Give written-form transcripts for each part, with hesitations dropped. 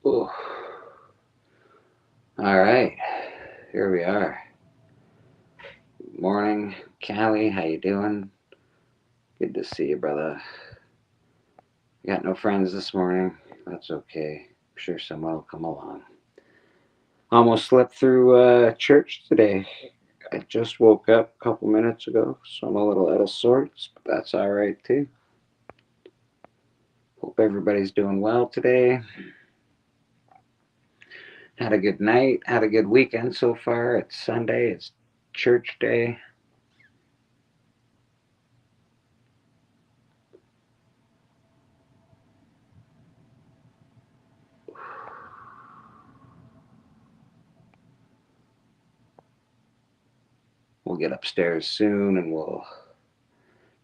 Ooh. All right, here we are. Morning, Callie. How you doing? Good to see you, brother. Got no friends this morning. That's okay. I'm sure someone will come along. Almost slept through church today. I just woke up a couple minutes ago, so I'm a little out of sorts, but that's all right too. Hope everybody's doing well today. Had a good night. Had a good weekend so far. It's Sunday. It's church day. We'll get upstairs soon and we'll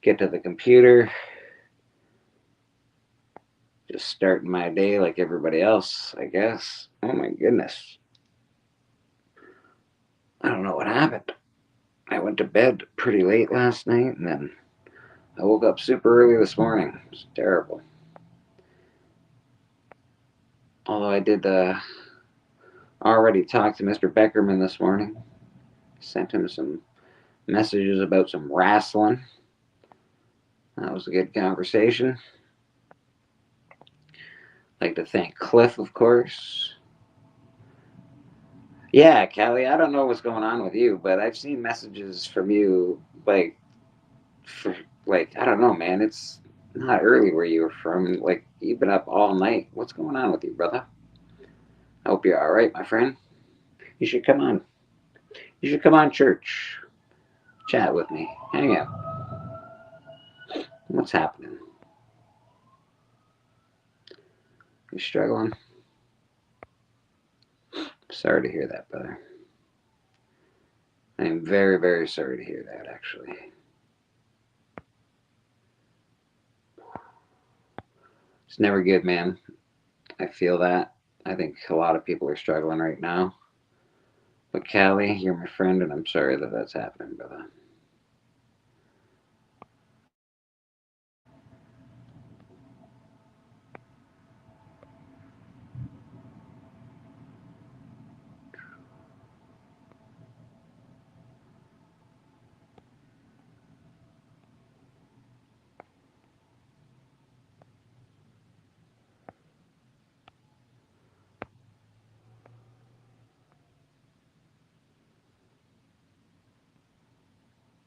get to the computer. Just starting my day like everybody else, I guess. Oh my goodness. I don't know what happened. I went to bed pretty late last night and then I woke up super early this morning. It's terrible. Although I did already talk to Mr. Beckerman this morning. Sent him some messages about some wrestling. That was a good conversation. I'd like to thank Cliff, of course. Yeah, Callie, I don't know what's going on with you, but I've seen messages from you for I don't know, man. It's not early where you're from. Like you've been up all night. What's going on with you, brother? I hope you're all right, my friend. You should come on. You should come on church. Chat with me. Hang out. What's happening? You struggling? Sorry to hear that, brother. I am very, very sorry to hear that, actually. It's never good, man. I feel that. I think a lot of people are struggling right now. But Callie, you're my friend, and I'm sorry that that's happening, brother.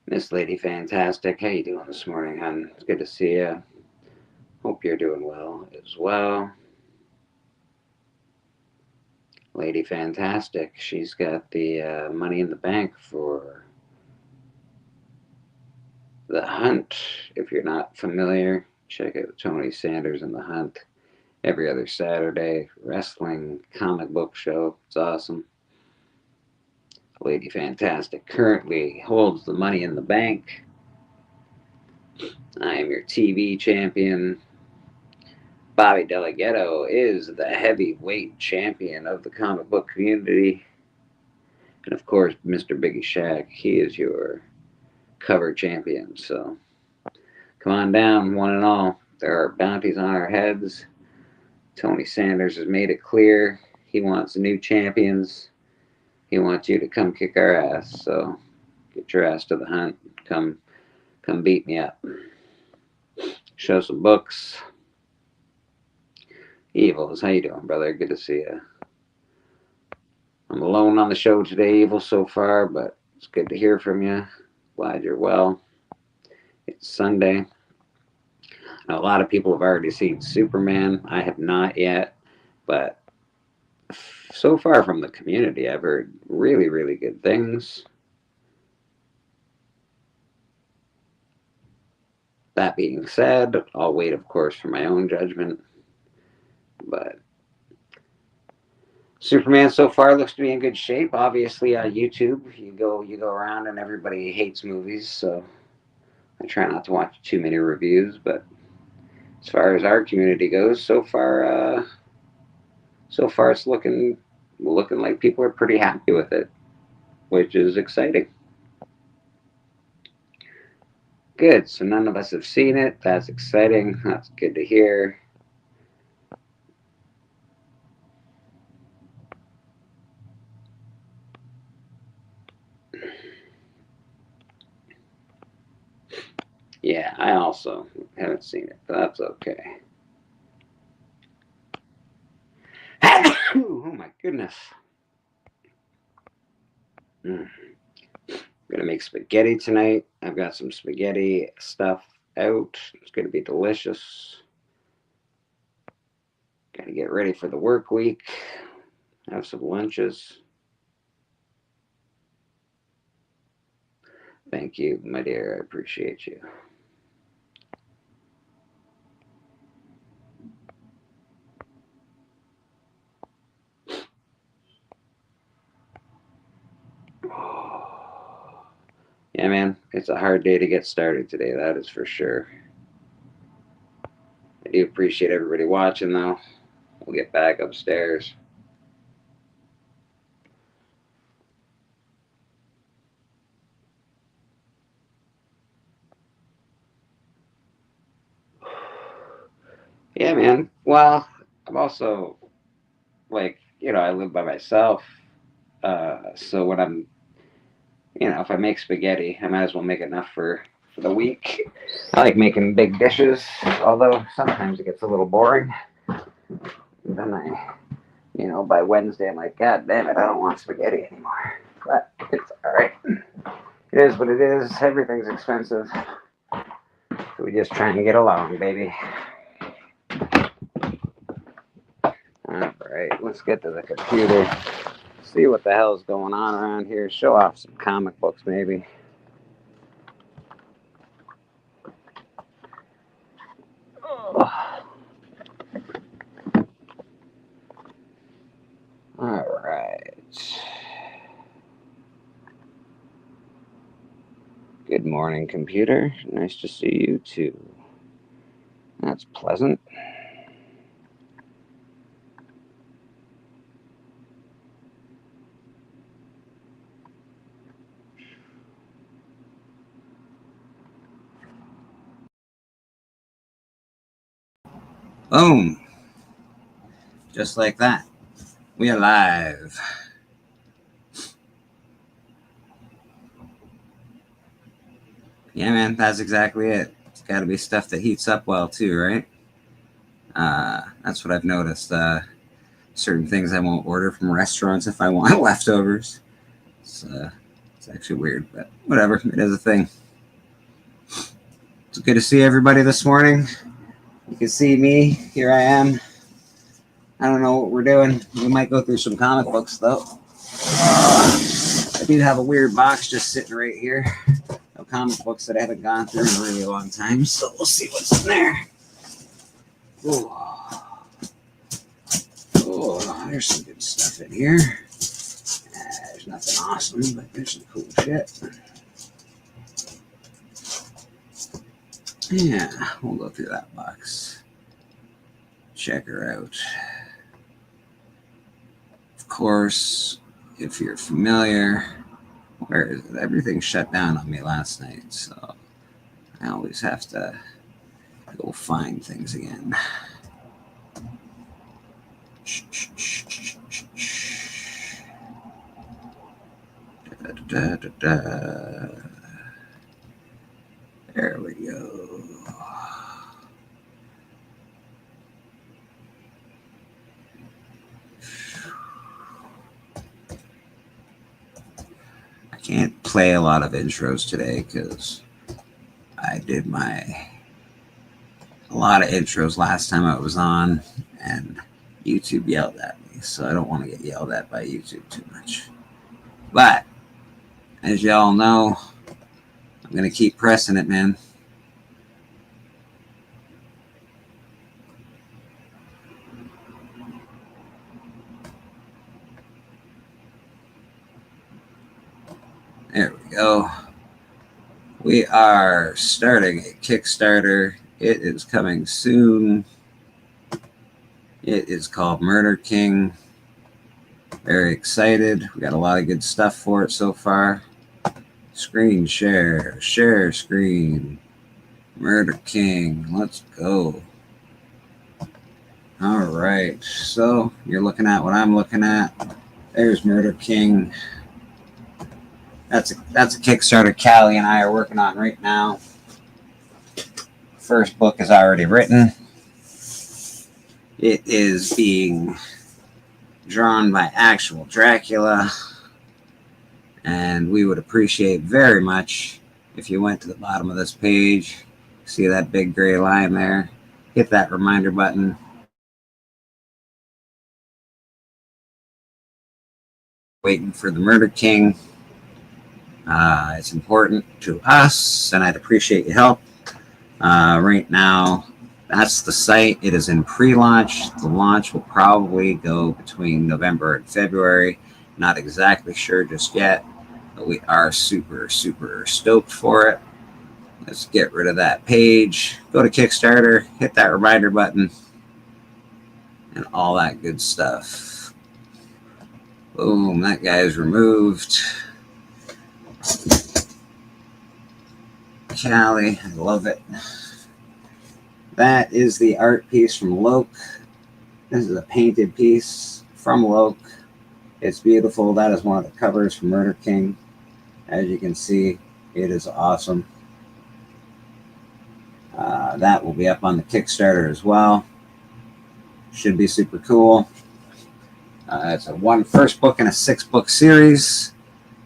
Miss Lady Fantastic, how you doing this morning, hon? It's good to see you. Hope you're doing well as well. Lady Fantastic, she's got the money in the bank for The Hunt. If you're not familiar, check out Tony Sanders and The Hunt every other Saturday. Wrestling, comic book show. It's awesome. Lady Fantastic currently holds the money in the bank. I am your TV champion. Bobby Delgado is the heavyweight champion of the comic book community. And of course, Mr. Biggie Shack, he is your cover champion. So come on down, one and all. There are bounties on our heads. Tony Sanders has made it clear he wants new champions. He wants you to come kick our ass. So get your ass to the hunt. Come beat me up. Show some books. Evils, how you doing, brother? Good to see you. I'm alone on the show today, Evil, so far, but it's good to hear from you. Glad you're well. It's Sunday. Now, a lot of people have already seen Superman. I have not yet, but so far from the community, I've heard really, really good things. That being said, I'll wait, of course, for my own judgment. But Superman so far looks to be in good shape. Obviously, on YouTube, you go around and everybody hates movies, so I try not to watch too many reviews. But as far as our community goes, so far it's looking like people are pretty happy with it, which is exciting. Good. So none of us have seen it. That's exciting. That's good to hear. Yeah, I also haven't seen it, but that's okay. Oh my goodness. Mm. I'm gonna make spaghetti tonight. I've got some spaghetti stuff out. It's gonna be delicious. Gotta get ready for the work week. Have some lunches. Thank you, my dear. I appreciate you. Yeah, man, it's a hard day to get started today, that is for sure. I do appreciate everybody watching, though. We'll get back upstairs. Yeah, man. Well, I'm also, like, I live by myself. So when if I make spaghetti, I might as well make enough for the week. I like making big dishes, although sometimes it gets a little boring. Then by Wednesday, I'm like, God damn it, I don't want spaghetti anymore. But it's all right. It is what it is. Everything's expensive. So we just try and get along, baby. All right, let's get to the computer. See what the hell's going on around here. Show off some comic books, maybe. Oh. All right. Good morning, computer. Nice to see you, too. That's pleasant. Boom. Just like that. We are live. Yeah, man, that's exactly it. It's got to be stuff that heats up well, too, right? That's what I've noticed. Certain things I won't order from restaurants if I want leftovers. It's actually weird, but whatever. It is a thing. It's good to see everybody this morning. You can see me. Here I am. I don't know what we're doing. We might go through some comic books, though. I do have a weird box just sitting right here of comic books that I haven't gone through in a really long time, so we'll see what's in there. Oh, there's some good stuff in here. There's nothing awesome, but there's some cool shit. Yeah, we'll go through that box. Check her out. Of course, if you're familiar, where is it? Everything shut down on me last night, so I always have to go find things again. There we go. I can't play a lot of intros today because I did a lot of intros last time I was on, and YouTube yelled at me, so I don't want to get yelled at by YouTube too much. But as y'all know, I'm gonna keep pressing it, man. There we go. We are starting a Kickstarter. It is coming soon. It is called Murder King. Very excited. We got a lot of good stuff for it so far. Screen share. Share screen. Murder King. Let's go. All right. So you're looking at what I'm looking at. There's Murder King. That's a Kickstarter Callie and I are working on right now. first book is already written. It is being drawn by actual Dracula, and we would appreciate very much if you went to the bottom of this page, see that big gray line there, hit that reminder button. Waiting for the Murder King. It's important to us, and I'd appreciate your help. Right now, that's the site. It is in pre-launch. The launch will probably go between November and February. Not exactly sure just yet, but we are super, super stoked for it. Let's get rid of that page. Go to Kickstarter, hit that reminder button, and all that good stuff. Boom, that guy is removed. Callie, I love it. That is the art piece from Loke. This is a painted piece from Loke. It's beautiful. That is one of the covers from Murder King. As you can see, it is awesome. That will be up on the Kickstarter as well. Should be super cool. It's a first book in a 6-book series,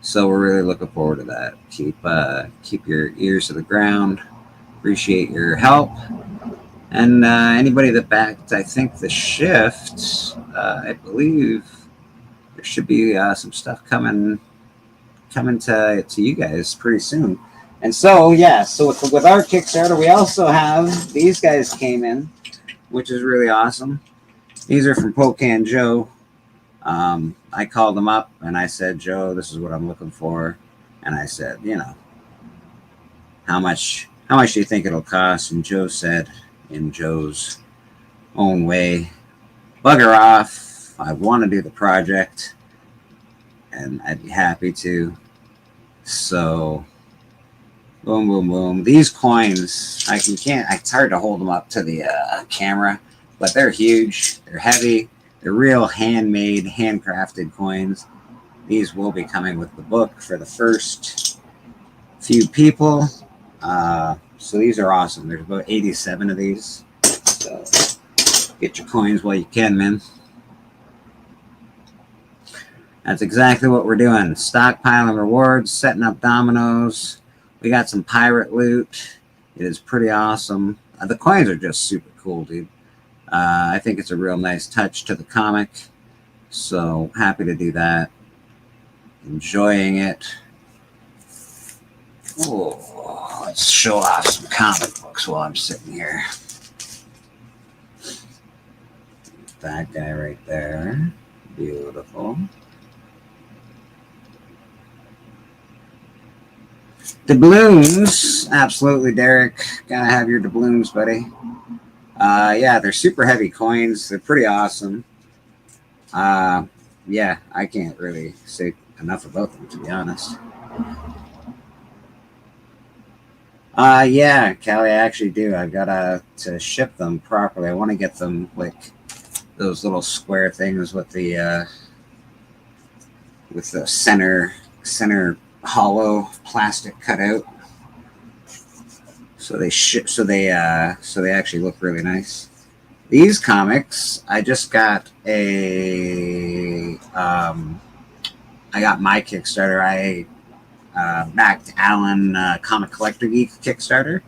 so we're really looking forward to that. Keep your ears to the ground. Appreciate your help. And anybody that backed, I think, the shift, I believe there should be some stuff coming to you guys pretty soon. And so, yeah, so with our Kickstarter, we also have, these guys came in, which is really awesome. These are from Pocan Joe. I called them up and I said, Joe, this is what I'm looking for. And I said, how much do you think it'll cost? And Joe said, in Joe's own way, bugger off. I want to do the project and I'd be happy to. So boom, boom, boom. These coins, it's hard to hold them up to the camera, but they're huge. They're heavy. They're real handmade, handcrafted coins. These will be coming with the book for the first few people. So these are awesome. There's about 87 of these. So get your coins while you can, man. That's exactly what we're doing. Stockpiling rewards, setting up dominoes. We got some pirate loot. It is pretty awesome. The coins are just super cool, dude. I think it's a real nice touch to the comic. So happy to do that. Enjoying it. Oh, let's show off some comic books while I'm sitting here. That guy right there. Beautiful. Doubloons. Absolutely, Derek. Gotta have your doubloons, buddy. Yeah, they're super heavy coins. They're pretty awesome. Yeah, I can't really say enough about them, to be honest. Yeah, Callie, I actually do. I've got to ship them properly. I want to get them like those little square things with the center hollow plastic cutout. So they actually look really nice. These comics, I just got I got my Kickstarter. I backed Alan Comic Collector Geek Kickstarter,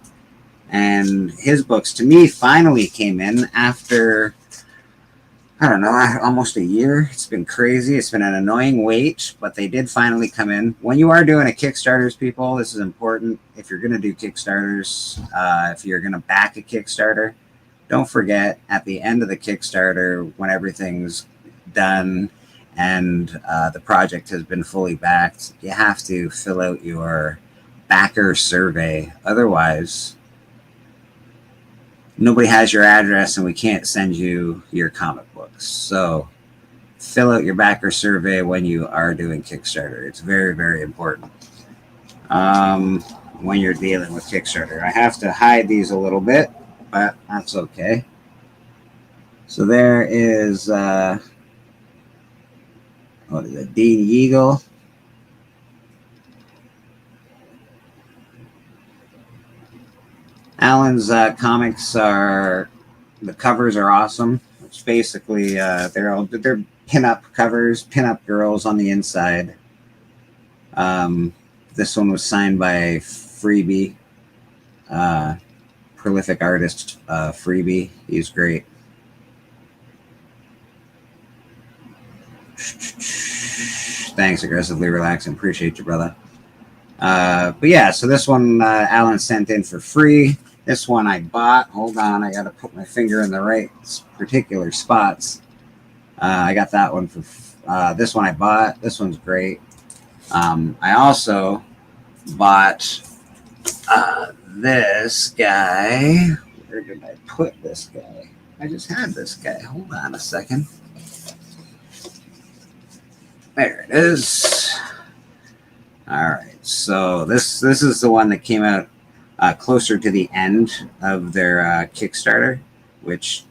and his books to me finally came in after, I don't know, almost a year. It's been crazy. It's been an annoying wait, but they did finally come in. When you are doing a Kickstarters, people, this is important. If you're going to do Kickstarters, if you're going to back a Kickstarter, don't forget at the end of the Kickstarter, when everything's done and the project has been fully backed, you have to fill out your backer survey. Otherwise, nobody has your address and we can't send you your comic books. So fill out your backer survey when you are doing Kickstarter. It's very, very important when you're dealing with Kickstarter. I have to hide these a little bit, but that's okay. So there is, what is it, Dean Eagle. Alan's comics are, the covers are awesome. It's basically they're pin-up covers, pin-up girls on the inside. This one was signed by Freebie, prolific artist Freebie. He's great. Thanks, aggressively relaxing. Appreciate you, brother. But yeah, so this one Alan sent in for free. This one I bought. Hold on, I got to put my finger in the right particular spots. I got that one for this one I bought. This one's great. I also bought this guy. Where did I put this guy? I just had this guy. Hold on a second. There it is. All right. So this is the one that came out closer to the end of their Kickstarter, which,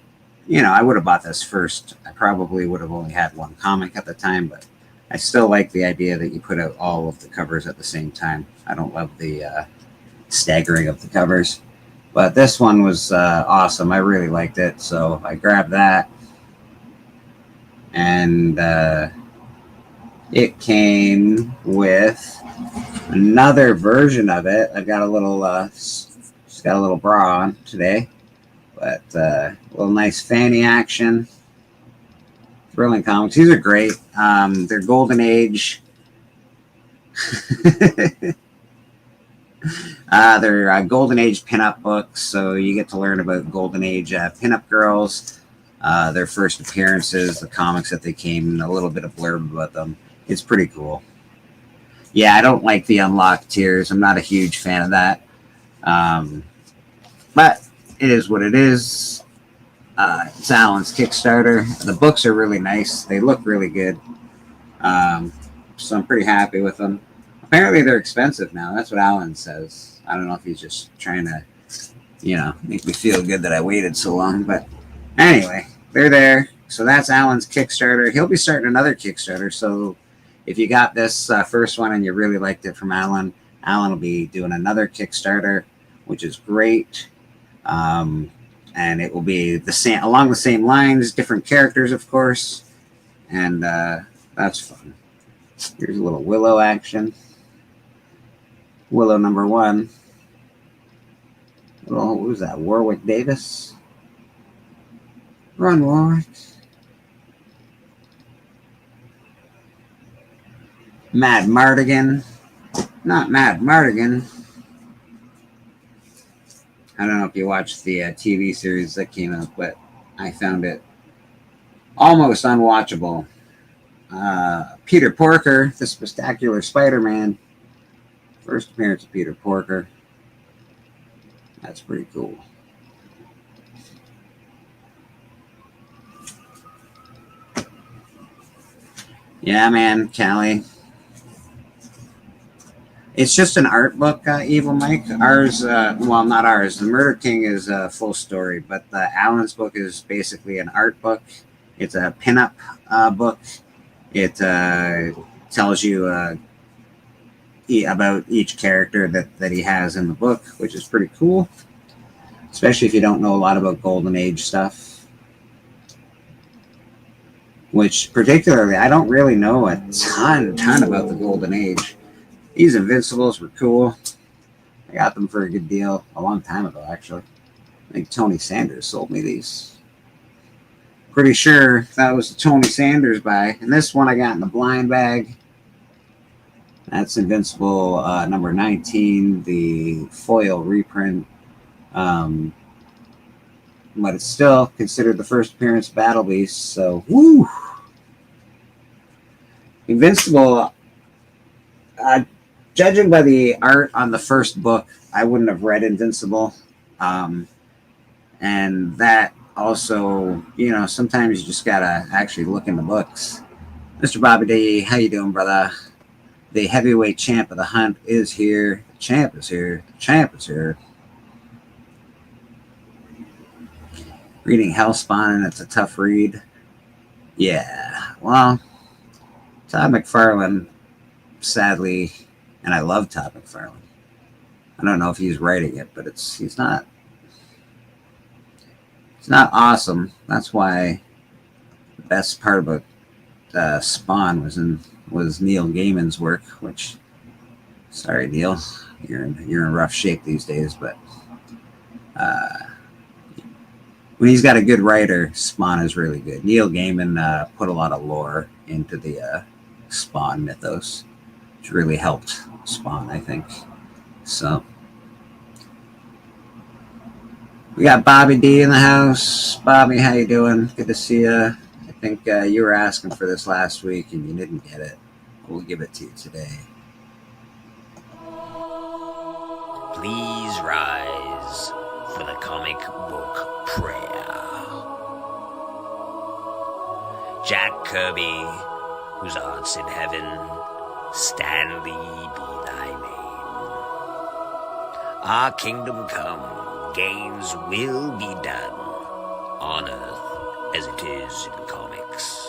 you know, I would have bought this first. I probably would have only had one comic at the time, but I still like the idea that you put out all of the covers at the same time. I don't love the staggering of the covers, but this one was awesome. I really liked it, so I grabbed that, and it came with another version of it. I got a little, just got a little bra on today, but a little nice fanny action. Thrilling comics. These are great. They're Golden Age. They're Golden Age pinup books, so you get to learn about Golden Age pinup girls, their first appearances, the comics that they came, and a little bit of blurb about them. It's pretty cool. Yeah, I don't like the unlocked tiers. I'm not a huge fan of that. But it is what it is. It's Alan's Kickstarter. The books are really nice. They look really good. So I'm pretty happy with them. Apparently they're expensive now. That's what Alan says. I don't know if he's just trying to, you know, make me feel good that I waited so long. But anyway, they're there. So that's Alan's Kickstarter. He'll be starting another Kickstarter. So if you got this first one and you really liked it from Alan, Alan will be doing another Kickstarter, which is great. And it will be the same, along the same lines, different characters, of course. And that's fun. Here's a little Willow action. Willow number 1. Little, who's that? Warwick Davis. Run, Warwick. Madmartigan. Not Madmartigan. I don't know if you watched the TV series that came out, but I found it almost unwatchable. Peter Porker, the Spectacular Spider-Man. First appearance of Peter Porker. That's pretty cool. Yeah, man, Callie. It's just an art book, Evil Mike. Ours, well, not ours. The Murder King is a full story, but the Alan's book is basically an art book. It's a pinup book. It tells you about each character that he has in the book, which is pretty cool, especially if you don't know a lot about Golden Age stuff. Which, particularly, I don't really know a ton about the Golden Age. These Invincibles were cool. I got them for a good deal a long time ago, actually. I think Tony Sanders sold me these. Pretty sure that was the Tony Sanders buy. And this one I got in the blind bag. That's Invincible number 19, the foil reprint. But it's still considered the first appearance of Battle Beast. So, woo! Invincible... judging by the art on the first book, I wouldn't have read Invincible. And that also, you know, sometimes you just gotta actually look in the books. Mr. Bobby D, how you doing, brother? The heavyweight champ of the hunt is here. The champ is here. The champ is here. Reading Hellspawn, and it's a tough read. Yeah, well, Todd McFarlane, sadly... And I love Todd McFarlane. I don't know if he's writing it, but he's not It's not awesome. That's why the best part about Spawn was Neil Gaiman's work. Which, sorry, Neil, you're in rough shape these days, but when he's got a good writer, Spawn is really good. Neil Gaiman put a lot of lore into the Spawn mythos, which really helped Spawn, I think. So we got Bobby D in the house. Bobby, how you doing? Good to see you. I think you were asking for this last week and you didn't get it. We'll give it to you today. Please rise for the comic book prayer. Jack Kirby, whose art's in heaven, Stanley be thy name. Our kingdom come, gains will be done, on earth as it is in comics.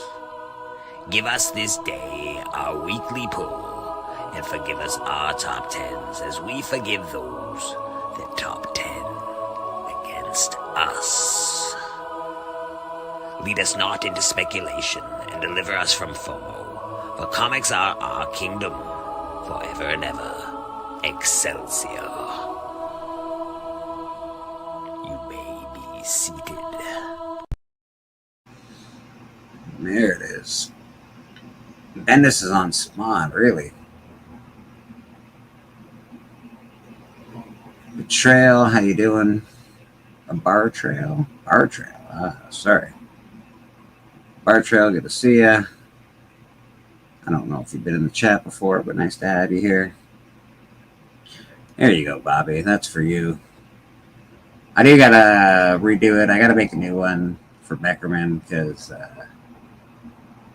Give us this day our weekly pull, and forgive us our top tens as we forgive those that top 10 against us. Lead us not into speculation and deliver us from FOMO, for comics are our kingdom forever and ever. Excelsior. You may be seated. There it is. Bendis is on Spawn, really. Betrayal, how you doing? A bar trail? Bar trail, sorry. Bar trail, good to see ya. I don't know if you've been in the chat before, but nice to have you here. There you go, Bobby. That's for you. I do gotta redo it. I gotta make a new one for Beckerman because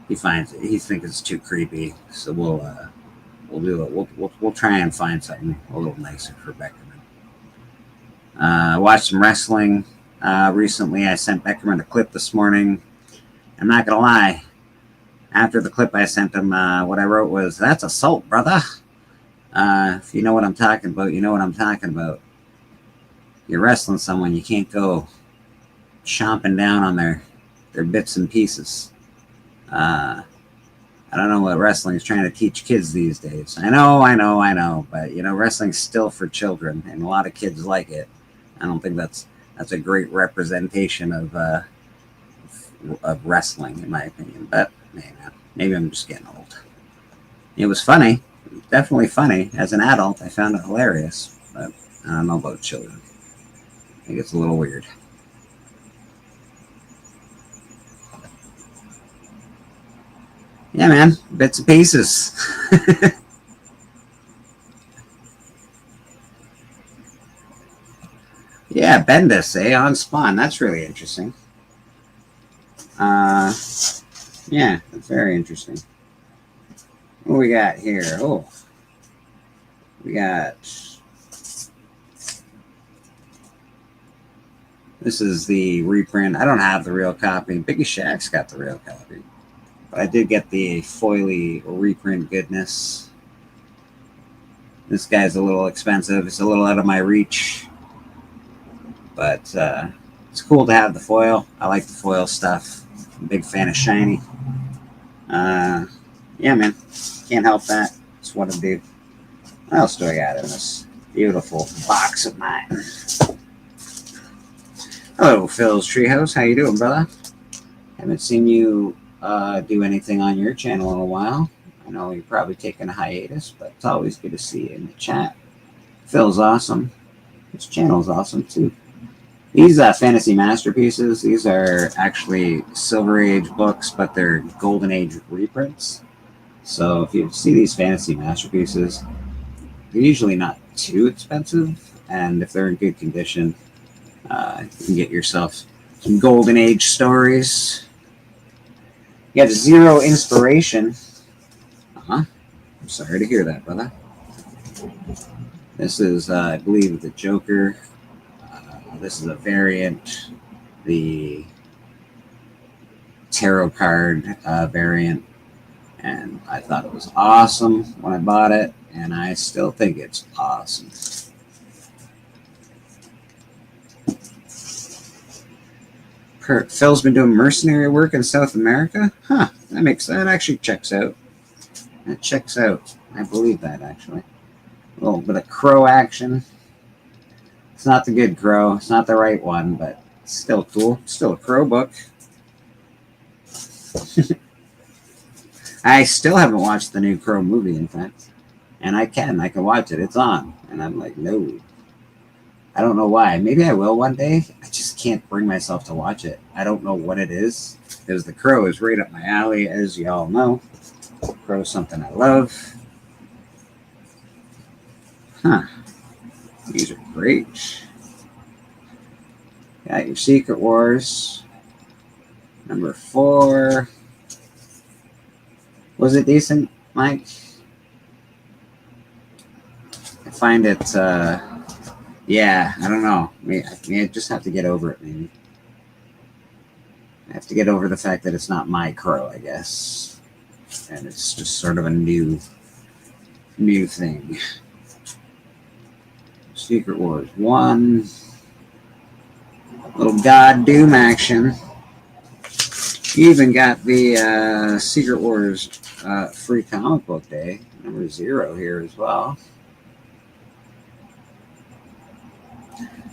he finds it. He thinks it's too creepy. So we'll do it. We'll try and find something a little nicer for Beckerman. Watched some wrestling recently. I sent Beckerman a clip this morning. I'm not gonna lie. After the clip I sent him, what I wrote was, "That's assault, brother." If you know what I'm talking about, you know what I'm talking about. You're wrestling someone, you can't go chomping down on their bits and pieces. I don't know what wrestling is trying to teach kids these days. I know, but wrestling's still for children, and a lot of kids like it. I don't think that's a great representation of wrestling, in my opinion. But maybe I'm just getting old. It was funny, definitely funny. As an adult, I found it hilarious, but I don't know about children. I think it's a little weird. Yeah, man, bits and pieces. Yeah, Bendis, on Spawn. That's really interesting. Yeah, that's very interesting. What we got here? Oh, we got. This is the reprint. I don't have the real copy. Biggie Shaq's got the real copy. But I did get the foily reprint goodness. This guy's a little expensive. It's a little out of my reach. But it's cool to have the foil. I like the foil stuff. I'm a big fan of shiny. Yeah, man. Can't help that. It's what I do. What else do I got in this beautiful box of mine? Hello, Phil's Treehouse. How you doing, brother? Haven't seen you do anything on your channel in a while. I know you're probably taking a hiatus, but it's always good to see you in the chat. Phil's awesome. His channel's awesome, too. These fantasy masterpieces, these are actually Silver Age books, but they're Golden Age reprints. So if you see these fantasy masterpieces, they're usually not too expensive. And if they're in good condition, you can get yourself some Golden Age stories. You got zero inspiration. I'm sorry to hear that, brother. This is, I believe, the Joker. This is a variant. The tarot card variant. And I thought it was awesome when I bought it. And I still think it's awesome. Phil's been doing mercenary work in South America. Huh? That actually checks out. That checks out. I believe that actually. A little bit of crow action. It's not the good crow. It's not the right one, but it's still cool. Still a crow book. I still haven't watched the new Crow movie, in fact. And I can watch it. It's on. And I'm like, no. I don't know why. Maybe I will one day. I just can't bring myself to watch it. I don't know what it is. Because The Crow is right up my alley, as you all know. Crow is something I love. Huh. These are great. Got your Secret Wars. Number 4. Was it decent, Mike? I find it, yeah, I don't know. I just have to get over it, maybe. I have to get over the fact that it's not my Crow, I guess. And it's just sort of a new thing. Secret Wars 1. Little God Doom action. You even got the Secret Wars free comic book day, number 0 here as well.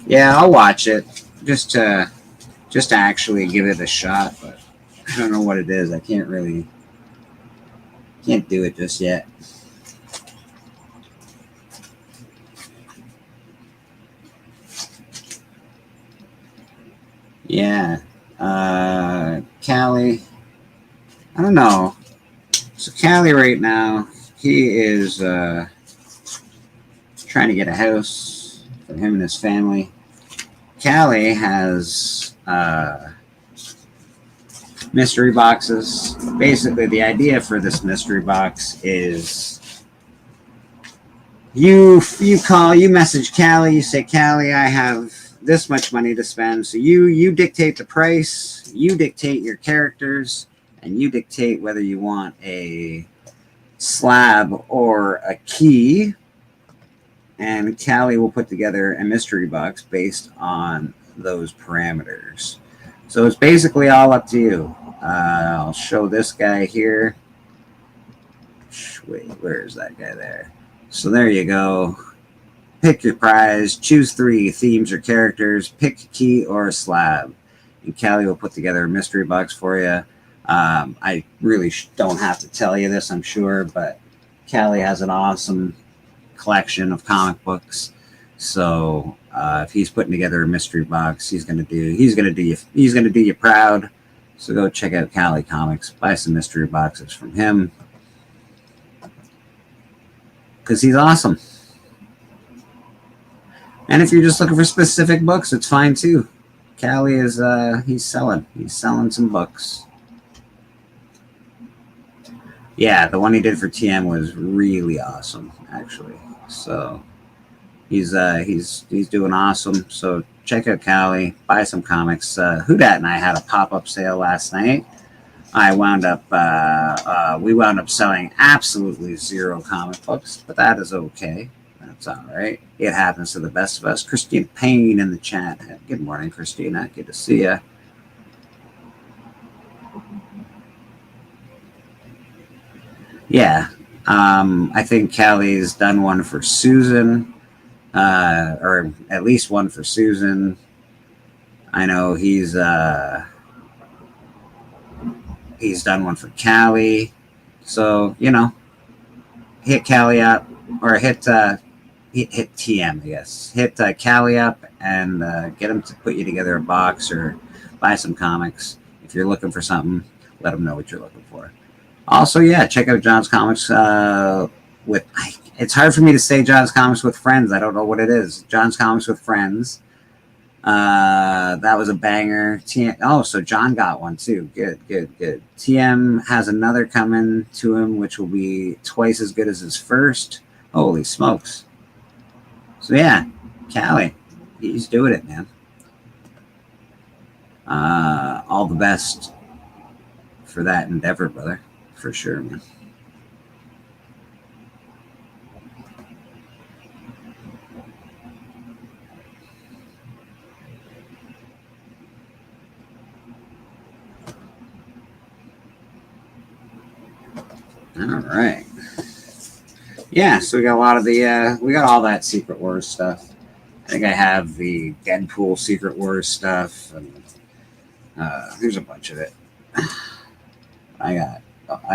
Yeah, I'll watch it just to actually give it a shot, but I don't know what it is. I can't do it just yet. Yeah. Callie. I don't know. So Callie right now, he is trying to get a house for him and his family. Callie has mystery boxes. Basically, the idea for this mystery box is you message Callie, you say, Callie, I have this much money to spend. So you dictate the price, you dictate your characters, and you dictate whether you want a slab or a key. And Callie will put together a mystery box based on those parameters. So it's basically all up to you. I'll show this guy here. Wait, where is that guy there? So there you go. Pick your prize, choose 3 themes or characters, pick a key or a slab. And Callie will put together a mystery box for you. I really don't have to tell you this, I'm sure, but Callie has an awesome collection of comic books. So if he's putting together a mystery box, he's gonna do you proud. So go check out Callie Comics, buy some mystery boxes from him, because he's awesome. And if you're just looking for specific books, it's fine too. Callie is he's selling some books. Yeah, the one he did for TM was really awesome, actually. So he's doing awesome. So check out Callie, buy some comics. Houdat and I had a pop-up sale last night. We wound up selling absolutely 0 comic books, but that is okay. That's all right. It happens to the best of us. Christina Payne in the chat. Good morning, Christina. Good to see you. Yeah, I think Callie's done one for Susan, or at least one for Susan. I know he's done one for Callie. So, hit Callie up, or hit TM, I guess. Hit Callie up and get him to put you together a box or buy some comics. If you're looking for something, let him know what you're looking for. Also, yeah, check out John's Comics it's hard for me to say John's Comics with Friends. I don't know what it is. John's Comics with Friends. That was a banger. So John got one too. Good. TM has another coming to him, which will be twice as good as his first. Holy smokes. So yeah, Callie, he's doing it, man. All the best for that endeavor, brother. For sure, man. All right. Yeah, so we got a lot of the we got all that Secret Wars stuff. I think I have the Deadpool Secret Wars stuff, and there's a bunch of it. I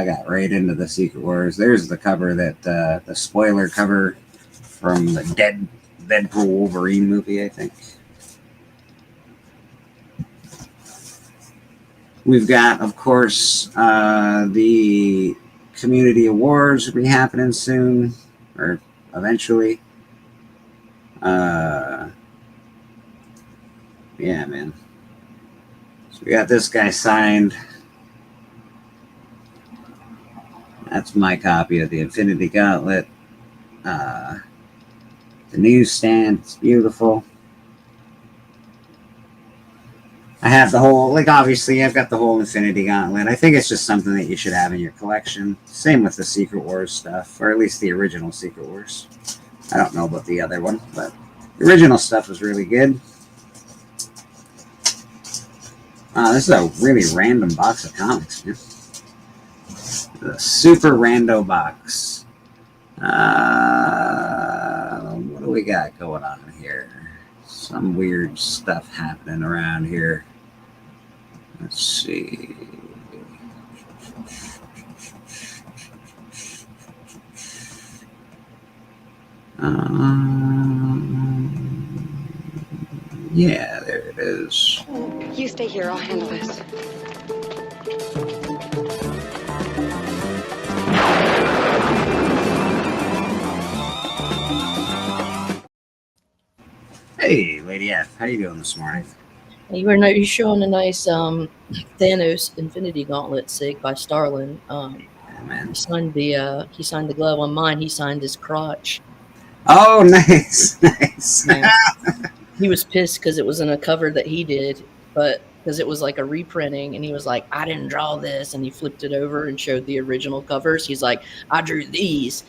got right into the Secret Wars. There's the cover that the spoiler cover from the Deadpool Wolverine movie, I think. We've got, of course, the Community Awards will be happening soon, or eventually. Yeah, man. So we got this guy signed. That's my copy of the Infinity Gauntlet. The newsstand, it's beautiful. I have the whole, like, obviously, I've got the whole Infinity Gauntlet. I think it's just something that you should have in your collection. Same with the Secret Wars stuff, or at least the original Secret Wars. I don't know about the other one, but the original stuff was really good. This is a really random box of comics, man. The super rando box. What do we got going on here? Some weird stuff happening around here. Let's see. Yeah, there it is. You stay here. I'll handle this. Hey, Lady F, how you doing this morning? You're showing a nice Thanos Infinity Gauntlet sig by Starlin. Yeah, man. He signed the glove on mine. He signed his crotch. Oh, nice, nice. Yeah. He was pissed because it was in a cover that he did, but because it was like a reprinting, and he was like, "I didn't draw this," and he flipped it over and showed the original covers. He's like, "I drew these,"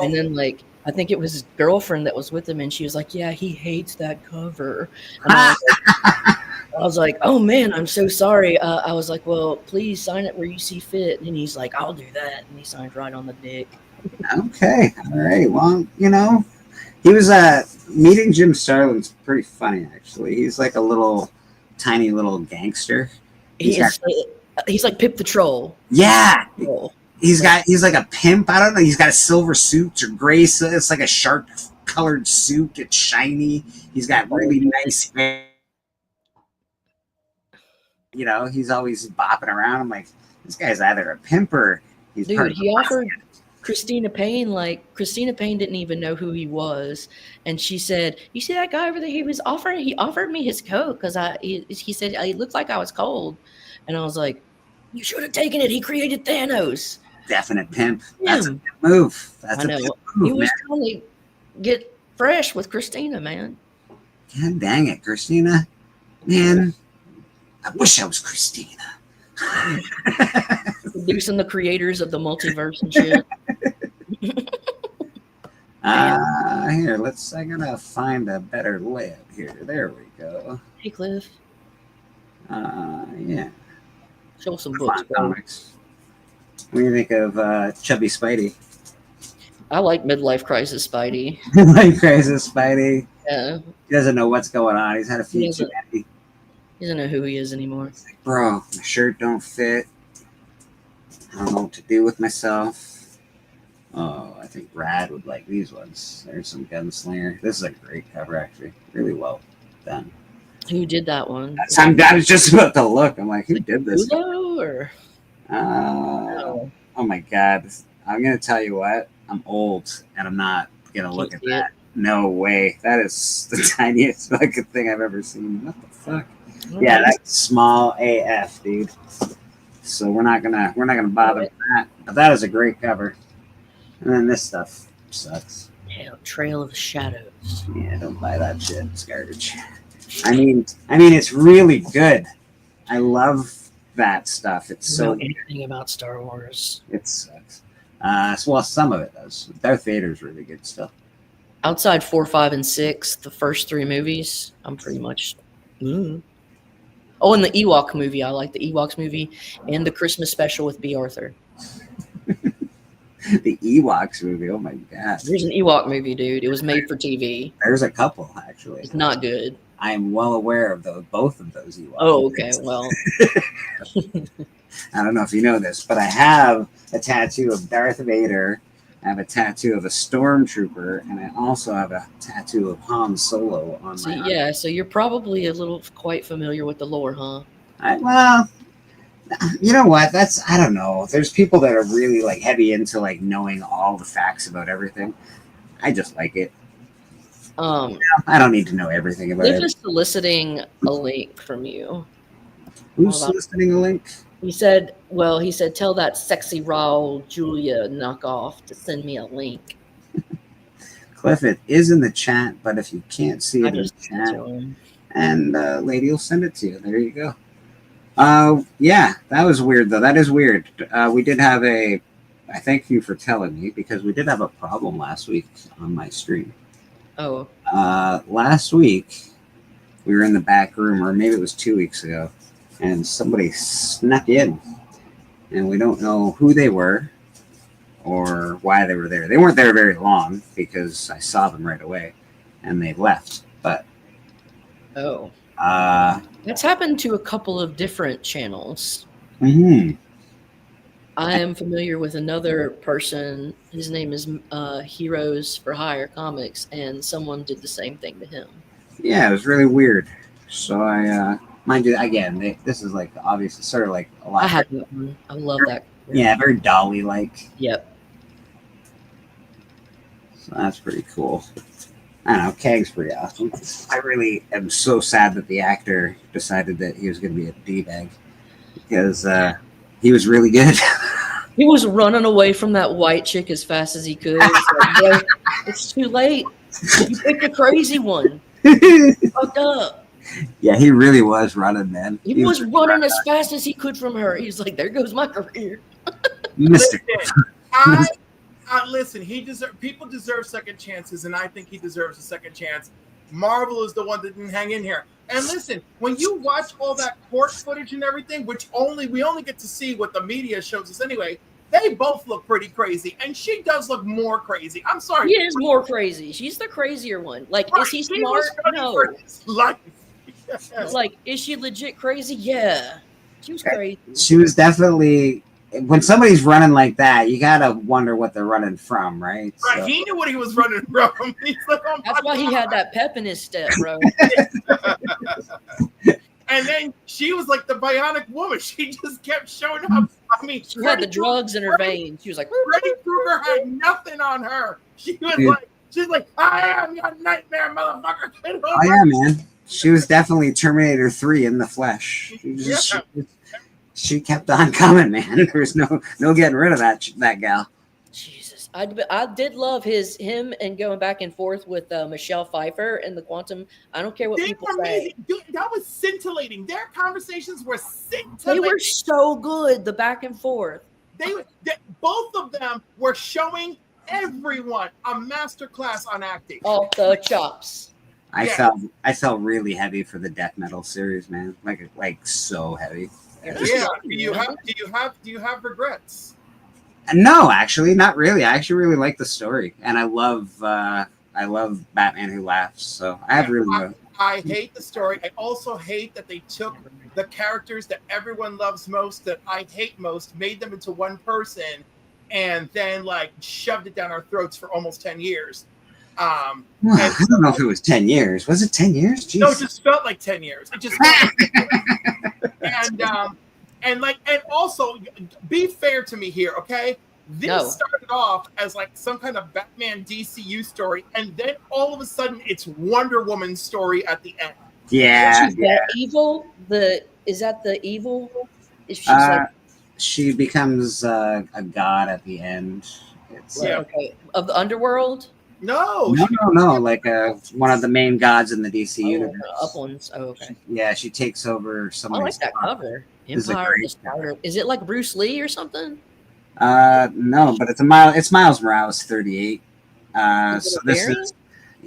and then like. I think it was his girlfriend that was with him, and she was like, "Yeah, he hates that cover." And I was like, "Oh man, I'm so sorry." I was like, "Well, please sign it where you see fit." And he's like, "I'll do that," and he signed right on the dick. Okay, all right. Well, you know, he was meeting Jim Starlin's pretty funny actually. He's like a little tiny little gangster. He's like Pip the Troll. Yeah. Troll. He's like a pimp. I don't know. He's got a silver suit or gray. So it's like a sharp colored suit. It's shiny. He's got really nice hair. You know, he's always bopping around. I'm like, this guy's either a pimp or he's. Dude, he offered Christina Payne, like Christina Payne didn't even know who he was, and she said, "You see that guy over there? He offered me his coat because he said it looked like I was cold," and I was like, "You should have taken it. He created Thanos." Definite pimp. That's a good move. That's I know. a pimp move, He was man. trying to get fresh with Christina, man. God dang it, Christina. Man, I wish I was Christina. Producing the creators of the multiverse and shit. Here, I gotta find a better layout here. There we go. Hey, Cliff. Yeah. Show some books, bro. Comics. What do you think of Chubby Spidey? I like Midlife Crisis Spidey. Like crazy Spidey. Yeah. He doesn't know what's going on. He's had a few He too doesn't. many. He doesn't know who he is anymore. He's like, bro, my shirt don't fit. I don't know what to do with myself. Oh, I think Rad would like these ones. There's some Gunslinger. This is a great cover, actually. Really well done. Who did that one? I was just about to look. I'm like, who did this? Udo or Oh my God. I'm going to tell you what. I'm old, and I'm not going to look at that. No way. That is the tiniest fucking thing I've ever seen. What the fuck? Yeah, that's small AF, dude. So we're not gonna bother with that. But that is a great cover. And then this stuff sucks. Yeah, Trail of the Shadows. Yeah, don't buy that shit. It's garbage. I mean, it's really good. I love that stuff. It's I so don't know anything about Star Wars. It sucks. Well, some of it does. Darth Vader's really good still. Outside 4, 5, and 6, the first 3 movies, I'm pretty much. Oh, and the Ewok movie. I like the Ewoks movie and the Christmas special with B. Arthur. The Ewoks movie. Oh my god. There's an Ewok movie, dude. It was made for TV. There's a couple actually. It's not good. I'm well aware of both of those Ewoks. Oh, okay. Well, I don't know if you know this, but I have a tattoo of Darth Vader. I have a tattoo of a stormtrooper, and I also have a tattoo of Han Solo on my arm. yeah. So you're probably a little quite familiar with the lore, huh? Well, you know what? I don't know. There's people that are really like heavy into like knowing all the facts about everything. I just like it. I don't need to know everything about Liv it. is soliciting a link from you. Who's soliciting a link? He said, tell that sexy Raul Julia knockoff to send me a link. Cliff, it is in the chat, but if you can't see it in the chat, and lady will send it to you. There you go. Yeah, that was weird though. That is weird. We did have I thank you for telling me, because we did have a problem last week on my stream. Oh. Last week we were in the back room, or maybe it was 2 weeks ago, and somebody snuck in, and we don't know who they were or why they were there. They weren't there very long because I saw them right away and they left. But that's happened to a couple of different channels. Mm-hmm. I am familiar with another person. His name is Heroes for Hire Comics, and someone did the same thing to him. Yeah, it was really weird. So I, mind you, again, this is like obviously sort of like a lot. I have that one. I love that. Yeah, very Dolly-like. Yep. So that's pretty cool. I don't know, Kang's pretty awesome. I really am so sad that the actor decided that he was going to be a D-bag, because he was really good. He was running away from that white chick as fast as he could. Like, it's too late. You picked a crazy one. Fucked up. Yeah, he really was running, man. He was running as fast as he could from her. He's like, there goes my career. Mr. Listen, people deserve second chances, and I think he deserves a second chance. Marvel is the one that didn't hang in here. And listen, when you watch all that court footage and everything, which we only get to see what the media shows us anyway, they both look pretty crazy, and she does look more crazy. I'm sorry. She is more crazy. She's the crazier one. Like, right. Is he smart? No. Like, is she legit crazy? Yeah. She was crazy. She was definitely... When somebody's running like that, you gotta wonder what they're running from, right? Right. So. He knew what he was running from. He's like, oh, that's why he had that pep in his step, bro. And then she was like the bionic woman. She just kept showing up. I mean, she had the drugs in her veins. She was like, Freddy Krueger had nothing on her. She's like, I am your nightmare, motherfucker. Oh yeah, man. She was definitely Terminator 3 in the flesh. She kept on coming, man. There was no getting rid of that gal. Jesus, I did love him and going back and forth with Michelle Pfeiffer and the Quantum. I don't care what people say. Dude, that was scintillating. Their conversations were scintillating. They were so good. The back and forth. Both of them were showing everyone a masterclass on acting. Off the chops. I felt really heavy for the death metal series, man. Like so heavy. Yeah. Do you have regrets? No, actually, not really. I actually really like the story, and I love Batman Who Laughs. So I have really. I hate the story. I also hate that they took the characters that everyone loves most, that I hate most, made them into one person, and then like shoved it down our throats for almost 10 years. I don't know if it was 10 years. Was it 10 years? Jeez. No, it just felt like 10 years. It just and also be fair to me here, okay? This started off as like some kind of Batman DCU story, and then all of a sudden it's Wonder Woman's story at the end. Yeah. She's that evil? Is that the evil? She becomes a god at the end. Okay. Of the underworld? No. Like one of the main gods in the DC universe. Up ones. Oh, okay. Yeah, she takes over some. I like that cover. Empire. Is it like Bruce Lee or something? No, but it's Miles Morales 38. So this is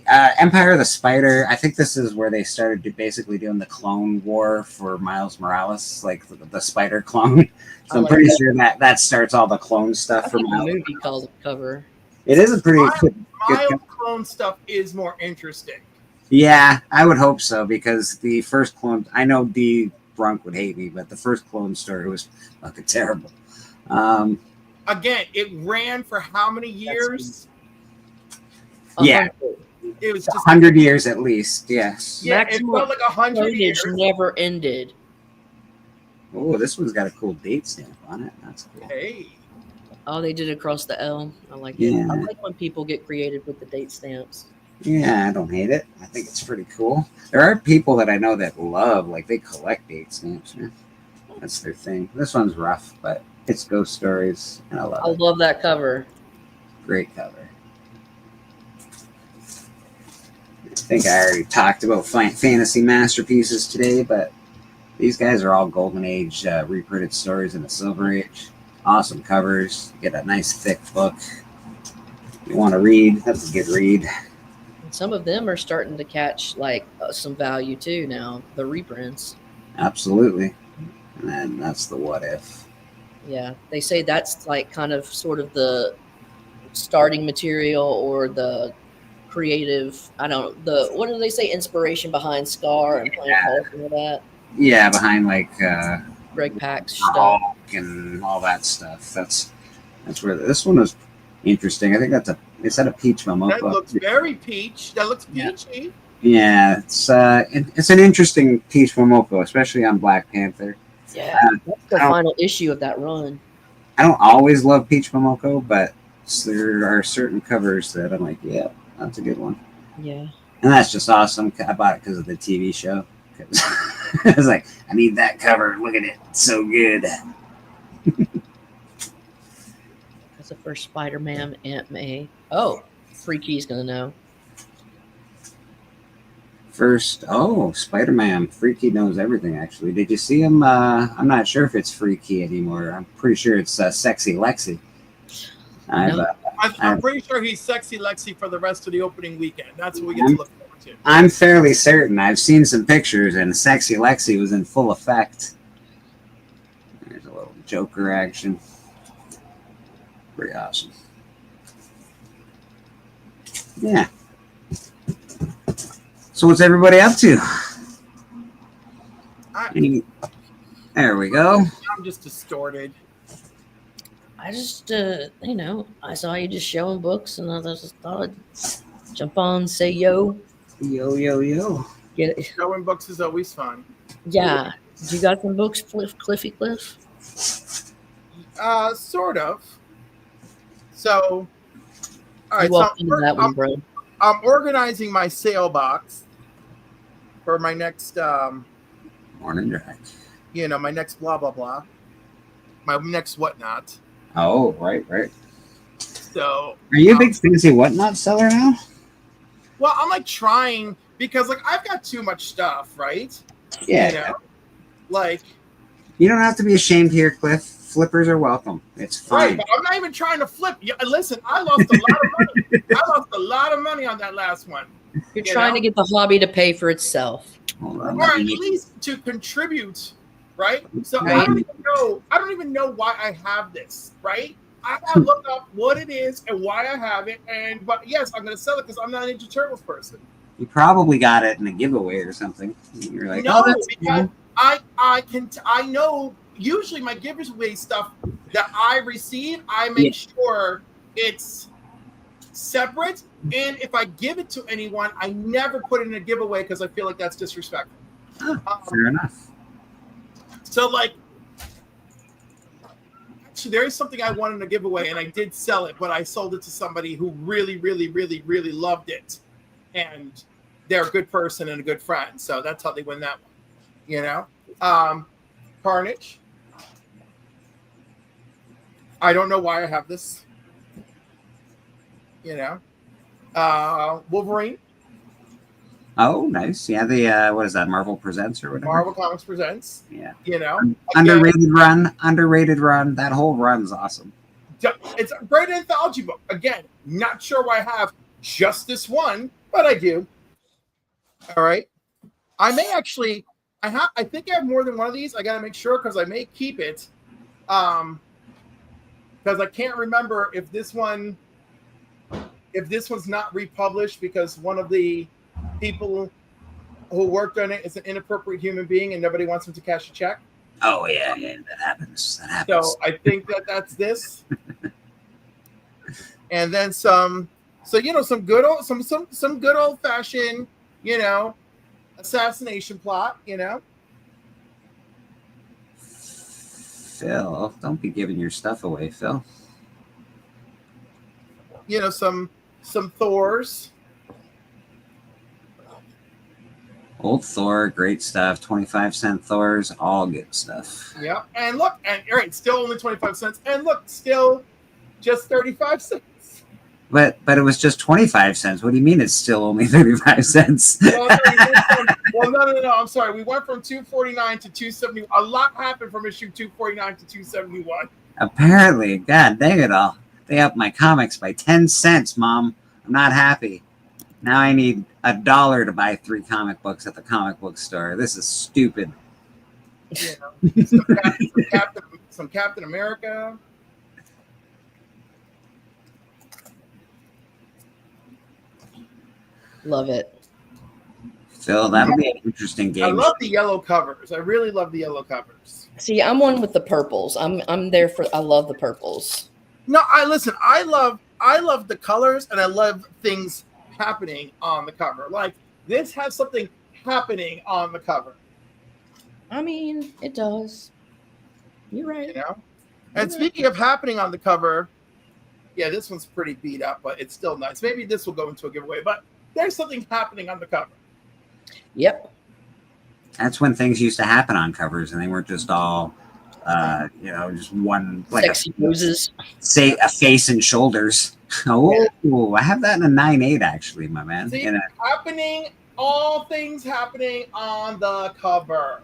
Empire of the Spider. I think this is where they started basically doing the clone war for Miles Morales, like the Spider clone. So I'm like pretty that. sure that starts all the clone I stuff for think the Miles. movie calls it cover. It is a pretty good. Miles clone stuff is more interesting. Yeah, I would hope so because the first clone. I know D. Brunk would hate me, but the first clone story was fucking terrible. Again, it ran for how many years? Yeah. It was just 100 years at least. Yes. Yeah, Maximum it felt like 100 Carnage years. never ended. Oh, this one's got a cool date stamp on it. That's cool. Hey, Oh, they did it across the L. I like Yeah. it. I like when people get creative with the date stamps. Yeah, I don't hate it. I think it's pretty cool. There are people that I know that love, like they collect date stamps. Man. That's their thing. This one's rough, but it's Ghost Stories, and I love I it. love that cover. Great cover. I think I already talked about fantasy masterpieces today, but these guys are all Golden Age reprinted stories in the Silver Age. Awesome covers. Get a nice thick book. You want to read? That's a good read. And some of them are starting to catch like some value too now. The reprints. Absolutely. And then that's the What If. Yeah, they say that's like kind of sort of the starting material or the creative. I don't the what do they say? Inspiration behind Scar and Planet Hulk and all that. Yeah, behind like Greg Pak's stuff. Hulk and all that stuff. That's where this one was interesting. I think is that a peach momoko? that looks very peach. That looks Yeah. peachy. Yeah, it's an interesting peach momoko, especially on Black Panther. Yeah, that's the I don't- final issue of that run. I don't always love peach momoko, but there are certain covers that I'm like, yeah, that's a good one. Yeah. And that's just awesome. I bought it because of the TV show. 'Cause I was like, I need that cover. Look at it. It's so good. That's the first Spider-Man, Aunt May. Oh, Freaky's gonna know. First, Spider-Man. Freaky knows everything, actually. Did you see him? I'm not sure if it's Freaky anymore. I'm pretty sure it's Sexy Lexi. No. I'm pretty sure he's Sexy Lexi for the rest of the opening weekend. That's what we get to look forward to. I'm fairly certain. I've seen some pictures, and Sexy Lexi was in full effect. There's a little Joker action. Pretty awesome. Yeah. So what's everybody up to? There we go. I'm just distorted. I just, I saw you just showing books, and I just thought I'd jump on, say yo, Yo. get it. Showing books is always fun. Yeah. You got some books, Cliffy Cliff? Sort of. So, all right. You walked into that one, I'm, bro. I'm organizing my sale box for my next, Morning Jack. my next blah blah blah, my next whatnot. Oh, right. So, Are you a big fancy whatnot seller now? well, I'm like trying because like I've got too much stuff, right? Yeah. You know? Like, You don't have to be ashamed here, Cliff. Flippers are welcome. It's right, fine. but I'm not even trying to flip. Yeah, listen, I lost a lot of money. I lost a lot of money on that last one. You're trying to get the hobby to pay for itself. Hold on, Or let at me- least to contribute, right? So Right. I don't even know why I have this, right? I gotta look up what it is and why I have it, but yes, I'm gonna sell it because I'm not an Ninja Turtles person. You probably got it in a giveaway or something. You're like, No, oh, that's because cool. I know usually my giveaway stuff that I receive, I make sure it's separate, and if I give it to anyone, I never put it in a giveaway because I feel like that's disrespectful. Fair enough. So like, actually, there is something I wanted to give away, and I did sell it, but I sold it to somebody who really, really, really, really loved it, and they're a good person and a good friend. So that's how they win that one. Carnage. I don't know why I have this. Wolverine. Oh, nice. Yeah, the what is that? Marvel Presents or whatever. Marvel Comics Presents. Yeah. Again, Underrated run. That whole run's awesome. it's a great anthology book. Again, not sure why I have just this one, but I do. All right. I may actually. I think I have more than one of these. I got to make sure because I may keep it. Because I can't remember if this one's not republished because one of the people who worked on it is an inappropriate human being and nobody wants him to cash a check. Oh yeah, that happens. That happens. So I think that's this. And then some. So some good old fashioned, assassination plot. Phil, don't be giving your stuff away, Phil. Some Thors. Old Thor, great stuff. 25-cent Thors, all good stuff. Yeah, and look, and all right, still only 25 cents, and look, still just 35 cents. But it was just 25 cents. What do you mean it's still only 35 cents? No, I'm sorry. We went from 249 to 270. A lot happened from issue 249 to 271. Apparently, God dang it all. They upped my comics by 10 cents, Mom. I'm not happy. Now I need $1 to buy 3 comic books at the comic book store. This is stupid. Some Captain America. Love it. Phil, that'll be an interesting game. I love the yellow covers. I really love the yellow covers. See, I'm one with the purples. I'm there for. I love the purples. No, I love the colors and I love things happening on the cover. Like this has something happening on the cover. I mean, it does. You're right. And speaking of happening on the cover, yeah, this one's pretty beat up, but it's still nice. Maybe this will go into a giveaway, but there's something happening on the cover. Yep. That's when things used to happen on covers, and they weren't just all, just one like sexy poses. Say a face and shoulders. Oh, I have that in a 9/8 actually, my man. See, all things happening on the cover.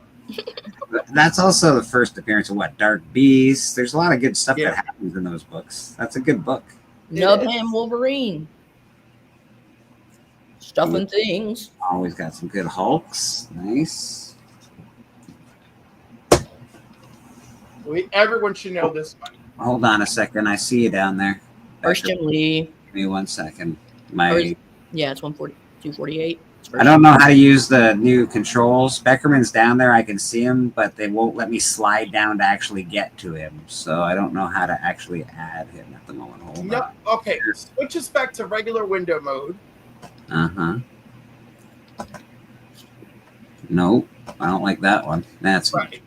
That's also the first appearance of Dark Beast. There's a lot of good stuff that happens in those books. That's a good book. Nubham Wolverine. Stuffing things. Always got some good Hulks. Nice. Everyone should know this one. Hold on a second. I see you down there. First Jim Lee. Give me 1 second. It's 140, 248. I don't know how to use the new controls. Beckerman's down there. I can see him, but they won't let me slide down to actually get to him. So I don't know how to actually add him at the moment. Hold on. Okay. Switch us back to regular window mode. Uh-huh. Nope. I don't like that one. That's right.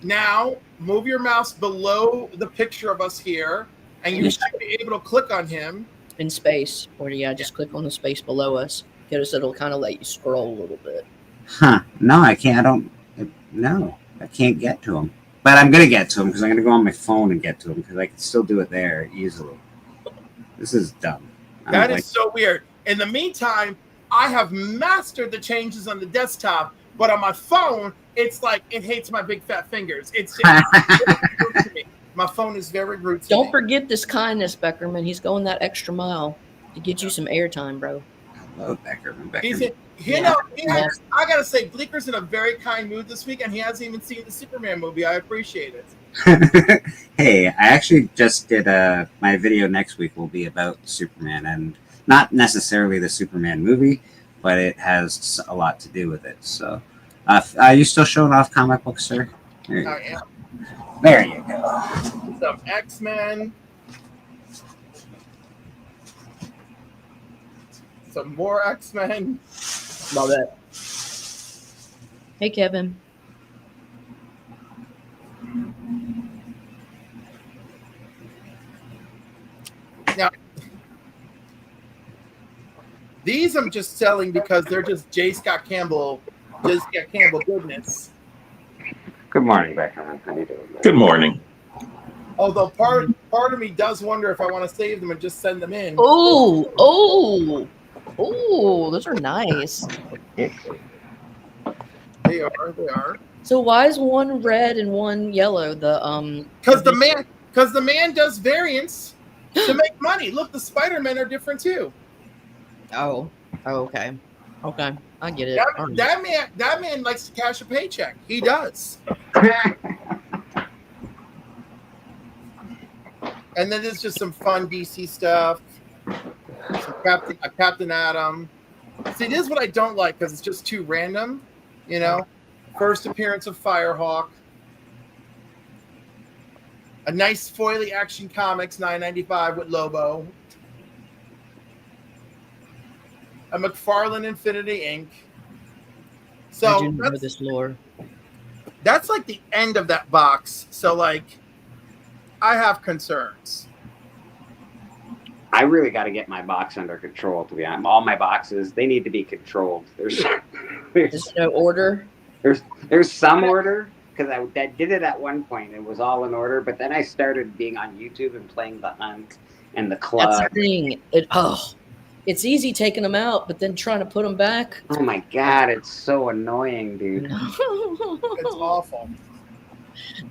Now, move your mouse below the picture of us here, and you should be able to click on him. In space. Or, just click on the space below us. Because it'll kind of let you scroll a little bit. Huh. No, I can't. I can't get to him. But I'm going to get to him because I'm going to go on my phone and get to him because I can still do it there easily. This is dumb. That is so weird. In the meantime, I have mastered the changes on the desktop, but on my phone, it's like it hates my big fat fingers. It's rude to me. My phone is very rude to me. Don't forget this kindness, Beckerman. He's going that extra mile to get you some airtime, bro. Love Beckerman. I gotta say, Bleeker's in a very kind mood this week, and he hasn't even seen the Superman movie. I appreciate it. Hey, I actually just did my video next week will be about Superman, and not necessarily the Superman movie, but it has a lot to do with it. So, are you still showing off comic books, sir? I am. There you go. Some X-Men. Some more X-Men. Love it. Hey, Kevin. Now, these I'm just selling because they're just J. Scott Campbell goodness. Good morning, Beckerman. How you doing? Good morning. Although part of me does wonder if I want to save them and just send them in. Oh, those are nice. They are. So why is one red and one yellow? Because the man does variants to make money. Look, the Spider-Men are different too. Oh, Oh, okay. Okay. I get it. That, All right. that man likes to cash a paycheck. He does. And then there's just some fun DC stuff. Some Captain Atom. See, this is what I don't like because it's just too random. You know, first appearance of Firehawk. A nice foily Action Comics $9.95 with Lobo. A McFarlane Infinity Inc. So I do know this lore. that's like the end of that box. So like, I have concerns. I really got to get my box under control. To be honest, all my boxes, they need to be controlled. There's no order. There's some order because I did it at one point. It was all in order, but then I started being on YouTube and playing the Hunt and the Club. That's the thing. It's easy taking them out, but then trying to put them back. Oh my god, it's so annoying, dude. It's awful.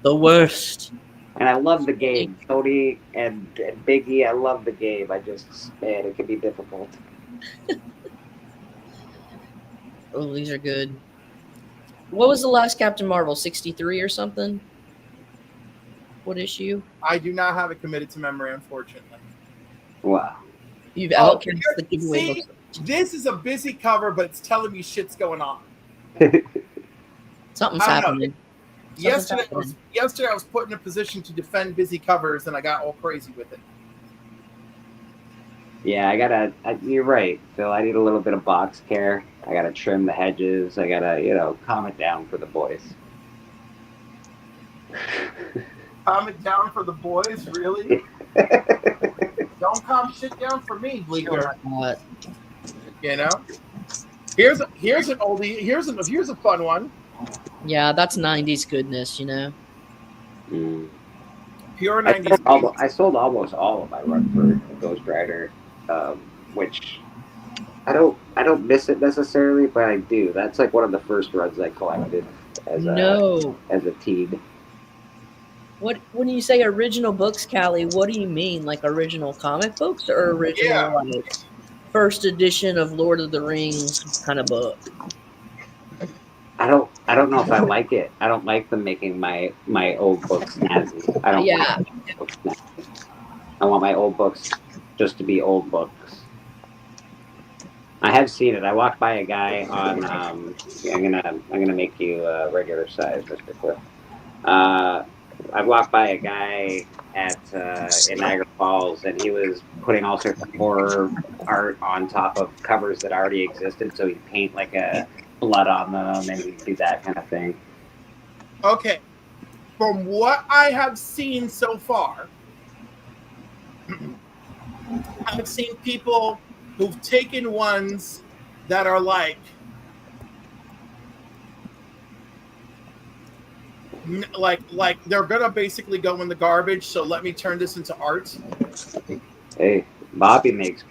The worst. And I love the game. Cody and Biggie, I love the game. Man, it can be difficult. Oh, these are good. What was the last Captain Marvel? 63 or something? What issue? I do not have it committed to memory, unfortunately. Wow. You've outcast the giveaway See, books. this is a busy cover, but it's telling me shit's going on. Something's I don't know. happening. Yesterday I was put in a position to defend busy covers, and I got all crazy with it. Yeah, you're right, Phil. I need a little bit of box care. I gotta trim the hedges. I gotta, calm it down for the boys. Calm it down for the boys, really? Don't calm shit down for me, Bleeker. You know? Here's an oldie. Here's a fun one. Yeah, that's 90s goodness, you know. Pure 90s. I sold almost all of my run for Ghost Rider, which I don't miss it necessarily, but I do. That's like one of the first runs I collected as a teen. When you say original books, Callie, what do you mean? Like original comic books or original like first edition of Lord of the Rings kind of book? I don't know if I like it. I don't like them making my old books snazzy. I don't want my books snazzy. I want my old books just to be old books. I have seen it. I walked by a guy on I'm gonna make you a regular size, Mr. Cliff. I walked by a guy in Niagara Falls, and he was putting all sorts of horror art on top of covers that already existed. So he'd paint like a blood on them, and he'd do that kind of thing. Okay. From what I have seen so far, I've seen people who've taken ones that are like they're gonna basically go in the garbage, so let me turn this into art. Hey, Bobby makes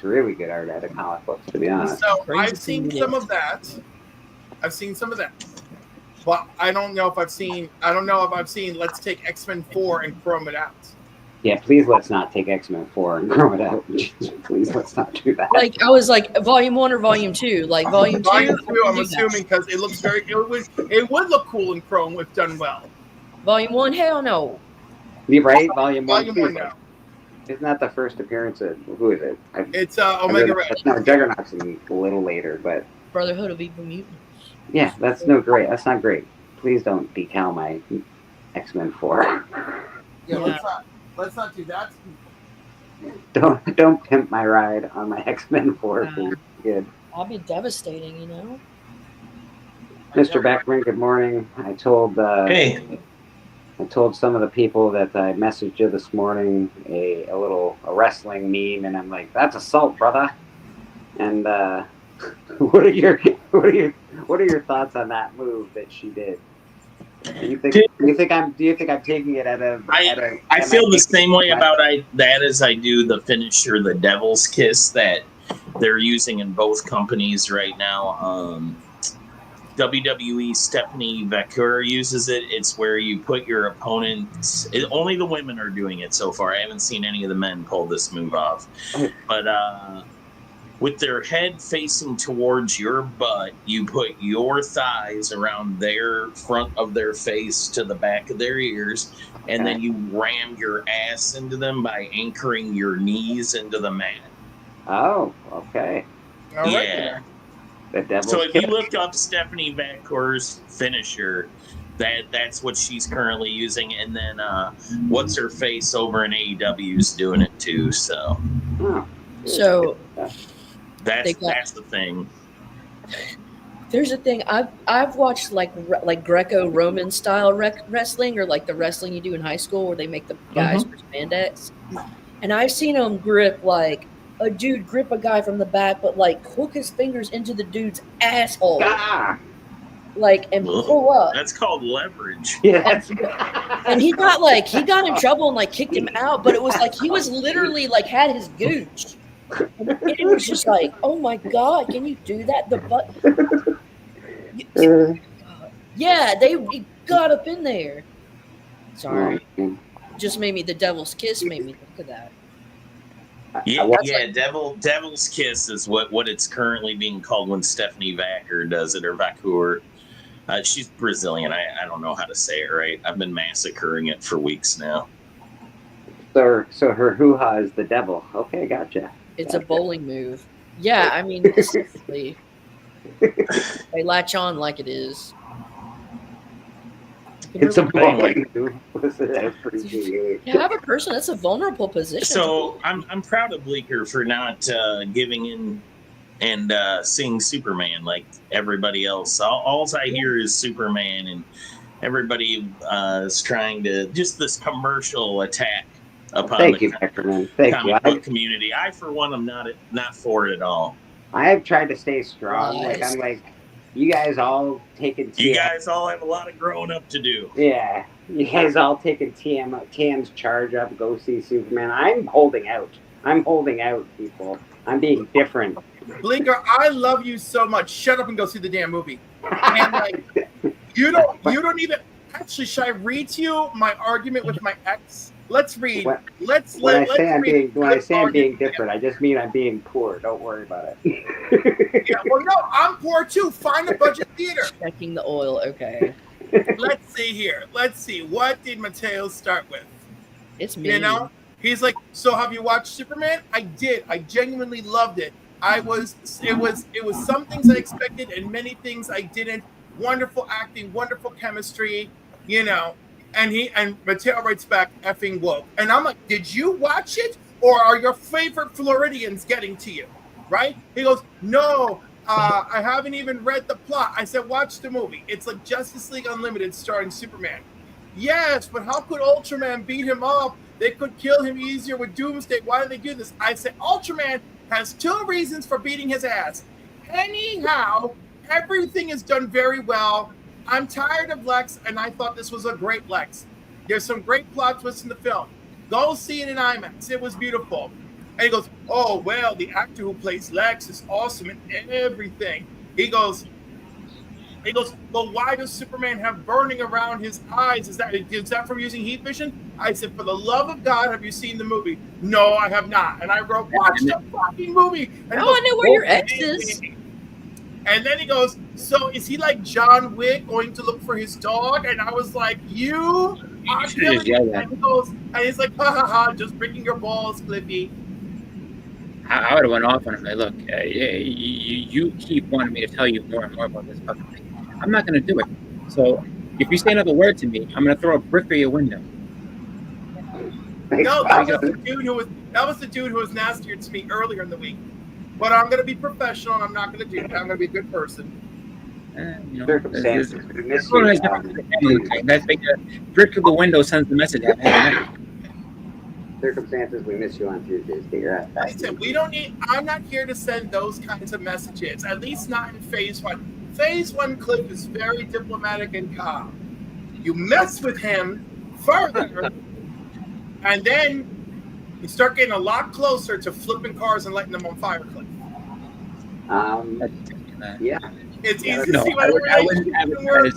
really good art out of comic books, to be honest. So I've seen some of that. But I don't know if I've seen let's take X-Men 4 and chrome it out. Yeah, please let's not take X-Men 4 and chrome it out. Please let's not do that. Like I was like volume 1 or volume 2? Like volume 2. I'm assuming because it looks it would look cool in chrome if done well. Volume 1, hell no. You're right, volume 1. Volume 1 now. Isn't that the first appearance of who is it? It's Omega Red. No, Juggernaut's a little later, but Brotherhood of Evil Mutants. Yeah, that's not great. Please don't decal my X-Men 4. Yeah. Let's not do that. Don't pimp my ride on my X-Men 4. Please. Good. That'd be devastating, you know. Mr. Beckman, good morning. I told some of the people that I messaged you this morning a wrestling meme, and I'm like, that's assault, brother. And what are your thoughts on that move that she did? Do you think I'm taking it I feel the same way about that as I do the finisher, the Devil's Kiss, that they're using in both companies right now. WWE Stephanie Vaquer uses it. It's where you put your opponents. Only the women are doing it so far. I haven't seen any of the men pull this move off. But with their head facing towards your butt, you put your thighs around their front of their face to the back of their ears, and then you ram your ass into them by anchoring your knees into the mat. Oh, okay. All right. Yeah. The devil's So if you kiss. look up Stephanie Vacor's finisher, that's what she's currently using, and then what's her face over in AEW is doing it too. So Oh, So that's the thing. there's a thing I've watched like Greco-Roman style wrestling, or like the wrestling you do in high school where they make the guys wear spandex, and I've seen them grip like a dude grip a guy from the back, but like hook his fingers into the dude's asshole, ah, like and pull up. That's called leverage. yeah, that's And he got in trouble and like kicked him out, but it was like he was literally like had his gooch. And it was just like, oh my god, can you do that? The butt. Yeah, he got up in there. Sorry, just made me the devil's kiss made me think of that. Yeah, Devil's Kiss is what it's currently being called when Stephanie Vacker does it, or Vacour. She's Brazilian. I don't know how to say it right. I've been massacring it for weeks now. So her hoo-ha is the devil. Okay, gotcha. It's a bowling move. Yeah, I mean, essentially, they latch on like it is. It's a bowling move. That's pretty good. You have a person that's a vulnerable position. So I'm proud of Bleecker for not giving in and seeing Superman like everybody else. All I hear is Superman, and everybody is trying to just this commercial attack upon Thank the you, Beckerman. Thank you. comic book community. I, for one, am not for it at all. I have tried to stay strong. Nice. Like I'm like, you guys all taking You guys all have a lot of growing up to do. Yeah, you guys all taking TM's charge up. Go see Superman. I'm holding out. People. I'm being different. Bleecker, I love you so much. Shut up and go see the damn movie. And like, you don't even. Actually, should I read to you my argument with my ex? Let's read. When Let's I say read. I'm being different, I just mean I'm being poor. Don't worry about it. Yeah, well, no, I'm poor too. Find a budget theater. checking the oil. Okay, Let's see here. Let's see. What did Mateo start with? it's me. You know, he's like, so have you watched Superman? I did. I genuinely loved it. It was some things I expected and many things I didn't. Wonderful acting, wonderful chemistry, you know. And Mateo writes back, effing woke. And I'm like, did you watch it? Or are your favorite Floridians getting to you? Right? He goes, no, I haven't even read the plot. I said, watch the movie. It's like Justice League Unlimited starring Superman. Yes, but how could Ultraman beat him up? They could kill him easier with Doomsday. Why do they do this? I said, Ultraman has 2 reasons for beating his ass. Anyhow, everything is done very well. I'm tired of Lex, and I thought this was a great Lex. There's some great plot twists in the film. Go see it in IMAX. It was beautiful. And he goes, oh, well, the actor who plays Lex is awesome and everything. He goes, well, why does Superman have burning around his eyes? Is that from using heat vision? I said, for the love of God, have you seen the movie? No, I have not. And I wrote, watch the fucking movie. And Now I know where your ex is. And then he goes, so is he like John Wick going to look for his dog? And I was like, you are killing me. And he goes, and he's like, ha ha ha, just breaking your balls, Clippy. I would have went off on him. Like, look, you keep wanting me to tell you more and more about this fucking thing. I'm not going to do it. So if you say another word to me, I'm going to throw a brick through your window. No, that was the dude who was nastier to me earlier in the week. But I'm going to be professional. And I'm not going to do that. I'm going to be a good person. You know, Circumstances. that's like a brick through the window sends the message out. Circumstances, we miss you on Tuesdays. Get your ass back. I said, I'm not here to send those kinds of messages, at least not in phase 1. Phase 1 Cliff is very diplomatic and calm. You mess with him further, and then you start getting a lot closer to flipping cars and lighting them on fire, Cliff. Yeah. It's easy to No, see why the relationship can work.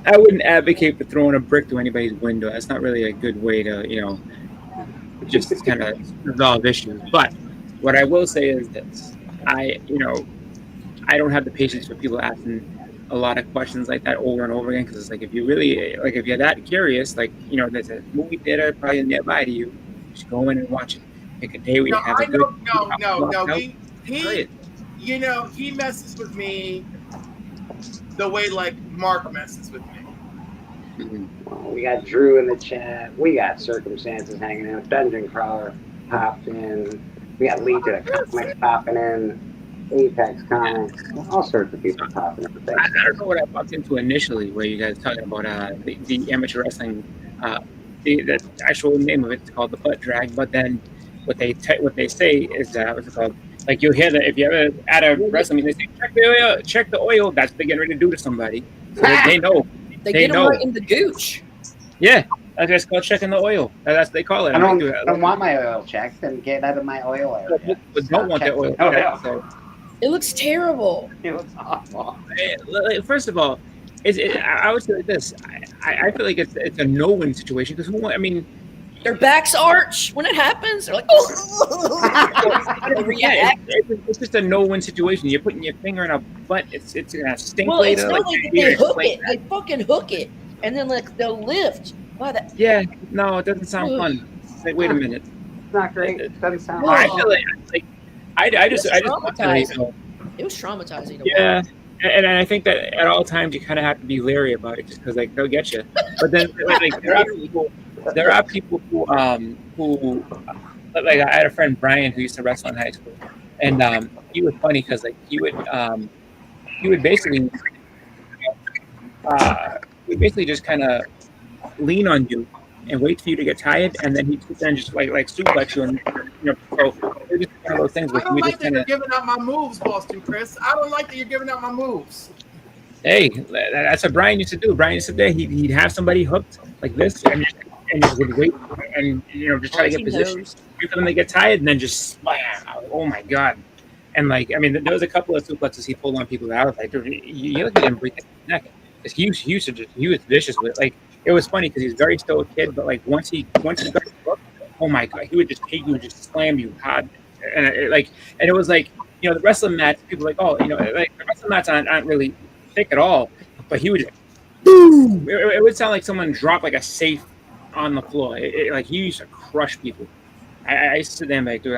I wouldn't advocate for throwing a brick through anybody's window. That's not really a good way to, just kind of resolve issues. But What I will say is this: I don't have the patience for people asking a lot of questions like that over and over again, because it's like, if you really like, if you're that curious, like, there's a movie theater probably nearby to you, just go in and watch it. Pick a day where you have a good. No. He messes with me the way like Mark messes with me. Well, we got Drew in the chat. We got Circumstances hanging out. Dungeon Crawler popped in. We got Lee to the Comics popping in. Apex Comics. All sorts of people popping in. I don't know what I walked into initially, where you guys talking about the amateur wrestling. The actual name of it is called the Butt Drag, but then what they say is what's it called? Like, you'll hear that if you ever at a wrestling, they say check the oil. That's what they're getting ready to do to somebody. So they know. They get them right in the gooch. Yeah, that's called checking the oil. That's what they call it. I don't want my oil checked. Then get out of my oil area. But don't want the oil checked. So. It looks terrible. It looks awful. First of all, I would say like this. I feel like it's a no-win situation, because their backs arch when it happens. They're like, oh. It's just a no-win situation. You're putting your finger in a butt. It's gonna stink well, later. It's not like they hook it. They fucking hook it, and then like they'll lift. Wow, yeah, no, it doesn't sound fun. Like, wait a minute. It's not great. It doesn't sound. I feel like I just it was traumatizing. Yeah. And I think that at all times you kind of have to be leery about it, just because like they'll get you. But then like there are people who like, I had a friend, Brian, who used to wrestle in high school, and he was funny because like he would basically just kind of lean on you and wait for you to get tired, and then he'd then just like suplex you, and so they're just one of those things. I don't like that you're giving out my moves, Boston Chris. I don't like that you're giving out my moves. Hey, that's what Brian used to do. Brian used to say he'd have somebody hooked like this, and he would wait, and just try to get position. Wait for them to get tired, and then just slam. Oh my god! And like, there was a couple of suplexes he pulled on people that I was like, you look at him break his neck. Because he was vicious with, like, it was funny because he's very still a kid, but like once he got the book, oh my god, he would just take you and just slam you hard, and it was like, the wrestling mats, people were like, oh, like the wrestling mats aren't really thick at all, but he would just boom. It would sound like someone dropped like a safe on the floor. Like he used to crush people. I used to sit there and like, dude,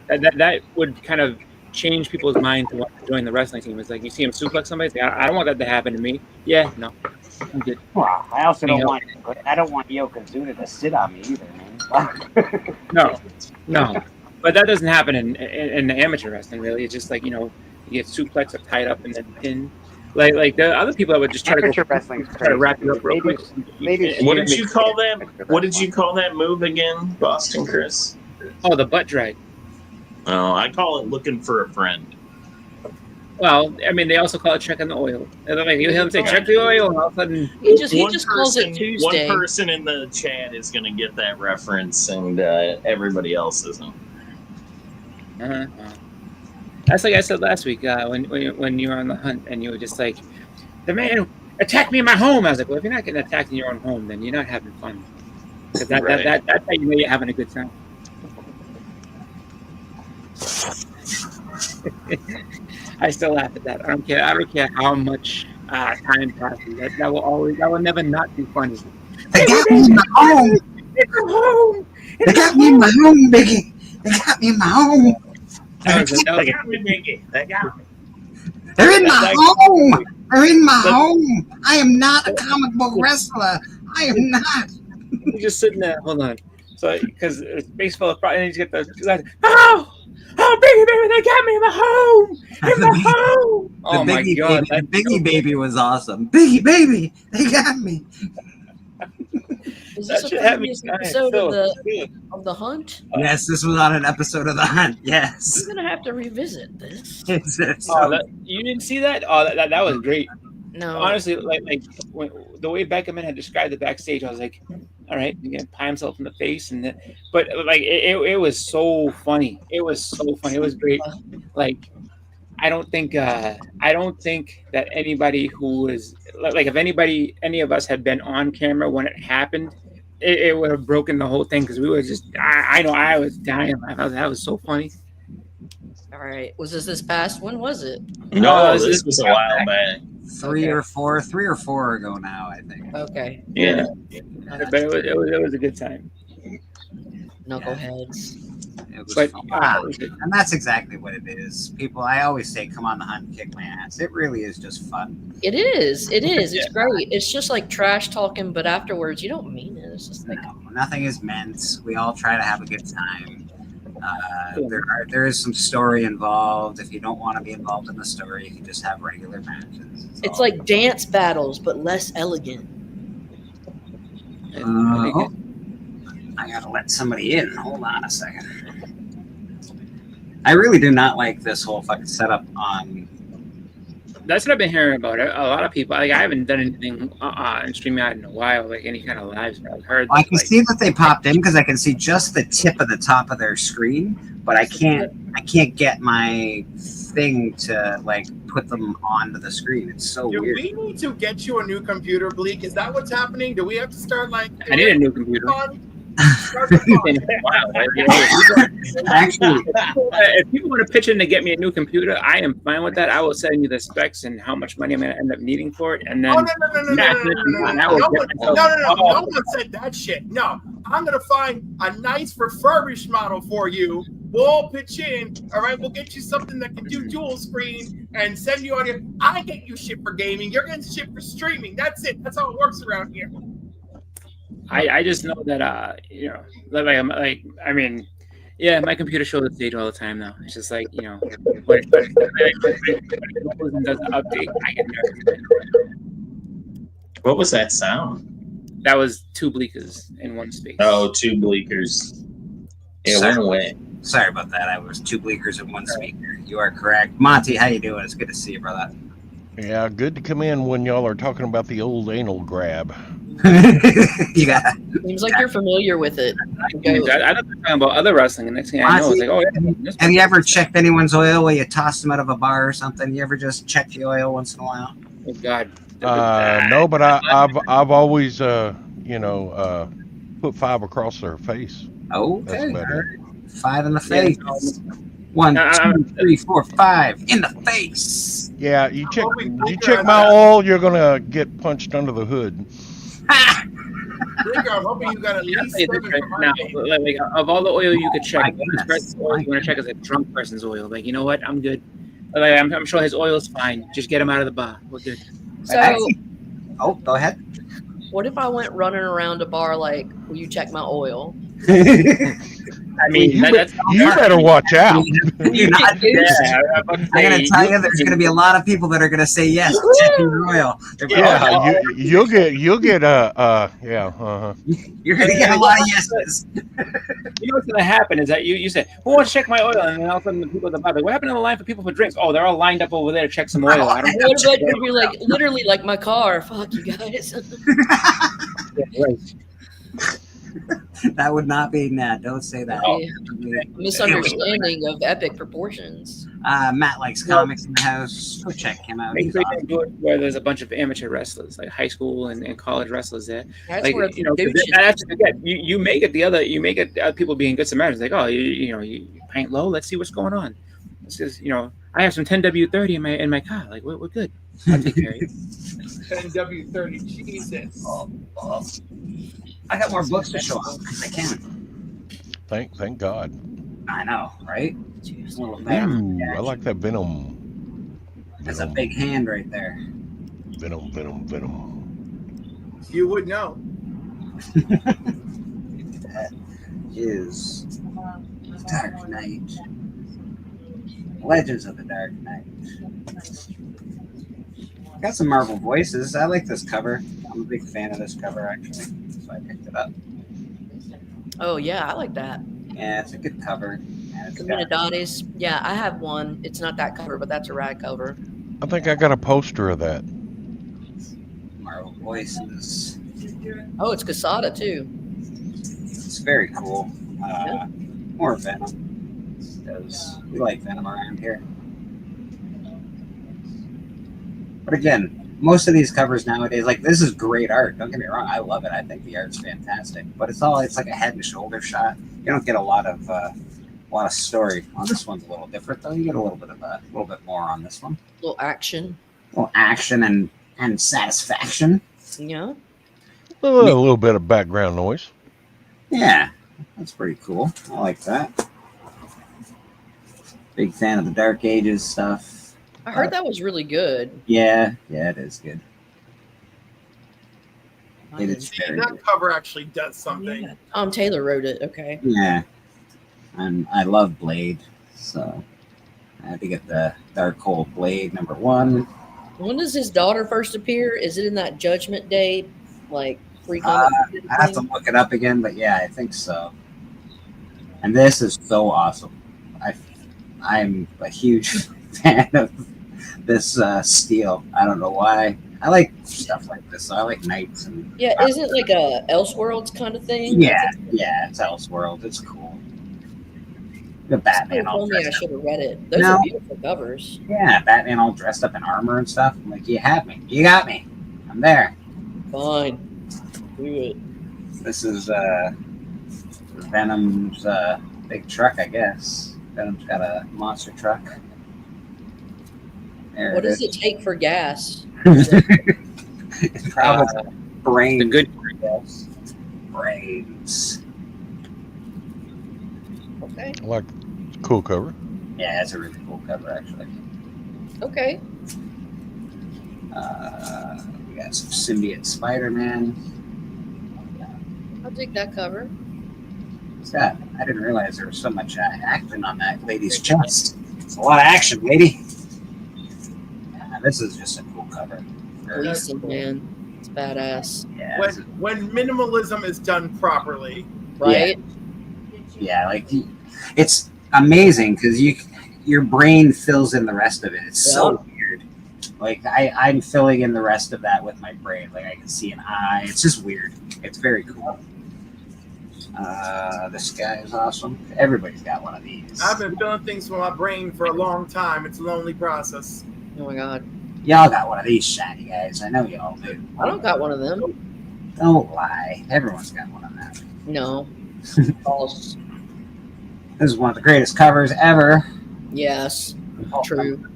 that would kind of change people's mind to want to join the wrestling team. It's like, you see him suplex somebody, it's like, I don't want that to happen to me. Yeah, no, I'm good. Well, I also don't want Yokozuna to sit on me either, man. No, but that doesn't happen in the amateur wrestling, really. It's just like, you get suplexed or tied up and then pinned. Like the other people that would just try amateur to go wrestling, try to wrap you up real quick. What did you call that? What did you call that move again, Boston Chris? Oh, the butt drag. Oh, I call it looking for a friend. Well, they also call it checking the oil. And then like, you hear them say, check the oil, and all of a sudden... He just calls it Tuesday. One person in the chat is going to get that reference, and everybody else isn't. That's like I said last week, when you were on the hunt, and you were just like, the man attacked me in my home. I was like, well, if you're not getting attacked in your own home, then you're not having fun. Because that's how you know you're having a good time. I still laugh at that. I don't care how much time passes. That will never not be funny. They got me in my home. They got me in my home, Biggie. They got me in my home. They got me, Biggie. They got me. They're in my home. They're in my home. I am not a comic book wrestler. I am not. He's just sitting there. Hold on. So, because baseball is probably, and he's got the Biggie baby, they got me in my home. In my home. Oh my god, the Biggie baby was awesome. Biggie baby, they got me. Is this a previous episode of the Hunt? Yes, this was on an episode of The Hunt. Yes. We're gonna have to revisit this. You didn't see that? Oh, that was great. No, honestly, like the way Beckerman had described it backstage, I was like, all right, you can pie himself in the face, but like it was so funny. It was so funny. It was great. Like, I don't think that anybody who was like, if any of us had been on camera when it happened, it would have broken the whole thing because we were just. I know I was dying. That was so funny. All right. Was this past? When was it? No, this was a while back. Three or four ago now, I think. Okay. Yeah. But it was a good time. Knuckleheads. It was But fun. And that's exactly what it is. People, I always say, come on the hunt and kick my ass. It really is just fun. It is. It is. It's great. It's just like trash talking, but afterwards you don't mean it. It's just like No, nothing is meant. We all try to have a good time. There is some story involved. If you don't want to be involved in the story, you can just have regular matches. it's like dance battles, but less elegant. I gotta let somebody in. Hold on a second. I really do not like this whole fucking setup on. That's what I've been hearing about. A lot of people. Like I haven't done anything in StreamYard in a while, like any kind of lives. But I've heard. I can see that they popped in because I can see just the tip of the top of their screen, but I can't get my thing to like put them onto the screen. It's so Do weird. we need to get you a new computer, Bleak? Is that what's happening? Do we have to start like? I need a new computer. Actually, if people want to pitch in to get me a new computer, I am fine with that. I will send you the specs and how much money I'm going to end up needing for it, and then Oh, no one said that shit. No, I'm gonna find a nice refurbished model for you. We'll all pitch in. All right, we'll get you something that can do dual screen and send you on your. I get you shit for gaming. You're getting shit for streaming. That's it. That's how it works around here. I just know that I mean, yeah, my computer shows the date all the time now. It's just like when it does the update, I get nervous. What was that sound? That was two bleakers in one space. Oh, two bleakers. It went away. sorry about that. I was two bleakers and one speaker. You are correct. Monty, how you doing? It's good to see you, brother. Yeah, good to come in when y'all are talking about the old anal grab. You got. Seems like you're familiar with it. I know they're talking about other wrestling, and next thing I know, it's like, oh, yeah. Have you ever checked anyone's oil while you tossed them out of a bar or something? You ever just check the oil once in a while? Oh God. No, but I've always put 5 across their face. Oh, That's okay. better. 5 in the face. 1, 2, 3, 4, 5 in the face. Yeah, you check my oil, you're gonna get punched under the hood. I'm hoping you got at least 7 for my Now, game. like, of all the oil you could check, My this goodness. person's oil you want to check is a drunk person's oil. Like, you know what? I'm good. Like, I'm sure his oil's fine. Just get him out of the bar. We're good. So, Oh, go ahead. what if I went running around a bar like, will you check my oil? I mean, you that's better watch out. You're not- Yeah, I'm going to tell you, there's going to be a lot of people that are going to say yes to checking your oil. Yeah, you'll get You're going to get a lot of yeses. You know what's gonna happen is that you say, "Who wants to check my oil?" And then all of a sudden, the people at the bar, like, what happened to the line for people for drinks? Oh, they're all lined up over there to check some oil. I don't What about you be like, literally like my car? Fuck you guys. That would not be Nat. Don't say that. Misunderstanding of epic proportions. Matt likes comics in the house. Go check him out. Make He's sure you awesome. don't do it where there's a bunch of amateur wrestlers, like high school and college wrestlers there. That's Like, where you know, dude should that's you make it people being good Samaritans. Like, oh, you paint low. Let's see what's going on. It's just, I have some 10W30 in my car. Like, we're good. I'll take care of you. 10W30. Jesus. I got more books to show off. I can. Thank God. I know, right? Little Ooh, Venom. I like that Venom. That's a big hand right there. Venom. You would know. That is Dark Knight. Legends of the Dark Knight. Got some Marvel voices. I like this cover. I'm a big fan of this cover, actually. So I picked it up. Oh yeah, I like that. Yeah, it's a good cover. And it's got Communidades. Yeah, I have one. It's not that cover, but that's a rad cover. I think I got a poster of that. Marvel voices. Oh, it's Casada too. It's very cool. More Venom. Because we like Venom around here. But again, most of these covers nowadays, like this is great art. Don't get me wrong, I love it. I think the art's fantastic. But it's like a head and shoulder shot. You don't get a lot of story. Well, this one's a little different though. You get a little bit more on this one. A little action. A little action and satisfaction. Yeah. A little bit of background noise. Yeah, that's pretty cool. I like that. Big fan of the Dark Ages stuff. I heard that was really good. Yeah, it is good. It is See, very that good. cover actually does something. Yeah. Tom Taylor wrote it. Okay. Yeah, and I love Blade, so I had to get the Dark Cold Blade #1. When does his daughter first appear? Is it in that Judgment Day, like free I comic? have to look it up again, but yeah, I think so. And this is so awesome. I'm a huge fan of this steel. I don't know why. I like stuff like this. So I like knights and Yeah, isn't it like a Elseworlds kind of thing? yeah, it's Elseworld. It's cool. The Batman all Told me I dressed up. should have read it. Those No. are beautiful covers. Yeah, Batman all dressed up in armor and stuff. I'm like, you had me. You got me. I'm there. Fine, do it. This is Venom's big truck, I guess. Venom's got a monster truck. There What it does is. it take for gas? It's probably The brains. good. Yes. Brains. Okay. I like cool cover. Yeah, it's a really cool cover, actually. Okay. We got some symbiote Spider-Man. I'll dig that cover. What's that? I didn't realize there was so much action on that lady's chest. It's a lot of action, lady. Yeah, this is just a cool cover. Gleason, man. It's badass. Yeah, When minimalism is done properly. Right? yeah, like it's amazing because your brain fills in the rest of it. It's so weird. Like I'm filling in the rest of that with my brain. Like I can see an eye. It's just weird. It's very cool. This guy is awesome. Everybody's got one of these. I've been feeling things from my brain for a long time. It's a lonely process. Oh my god. Y'all got one of these shiny guys. I know y'all do. I don't got one of them. Don't lie. Everyone's got one of them. No. False. This is one of the greatest covers ever. Yes. True.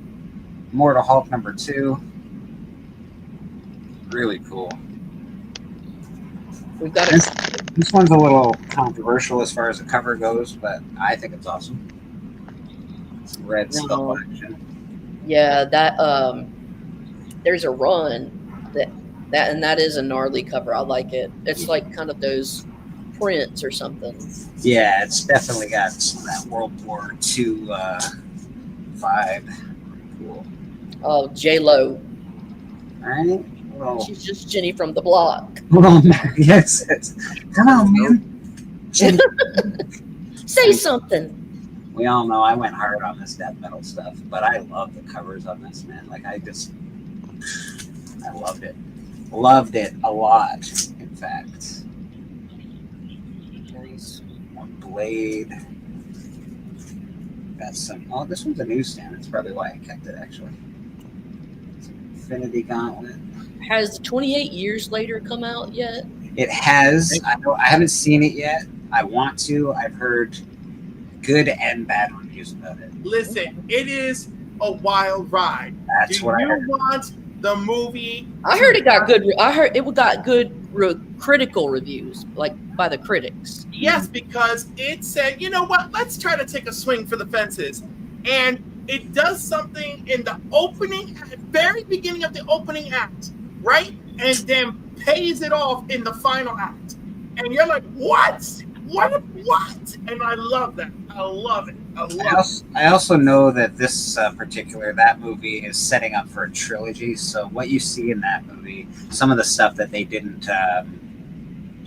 Mortal Hulk #2. Really cool. We've got This, it. this one's a little controversial as far as the cover goes, but I think it's awesome. Red Skull action. Yeah, that there's a run that is a gnarly cover. I like it. It's like kind of those prints or something. Yeah, it's definitely got some of that World War II vibe. Cool. Oh, J-Lo. All right. Well, She's just Jenny from the block. hold on, yes. Come on, man. Jimmy. Say something. We all know I went hard on this death metal stuff, but I love the covers on this, man. Like I loved it. Loved it a lot, in fact. Nice. Blade. Got some. Oh, this one's a newsstand. That's probably why I kept it, actually. Infinity Gauntlet. Has 28 Years Later come out yet? It has. I haven't seen it yet. I want to. I've heard good and bad reviews about it. Listen, it is a wild ride. That's Do what I you heard. want the movie? I heard it got good. I heard it got good critical reviews, like by the critics. Yes, because it said, you know what? Let's try to take a swing for the fences. And it does something in the very beginning of the opening act, right? And then pays it off in the final act. And you're like, what? What? And I love that. I love it. I also know that this that movie is setting up for a trilogy. So what you see in that movie, some of the stuff that they didn't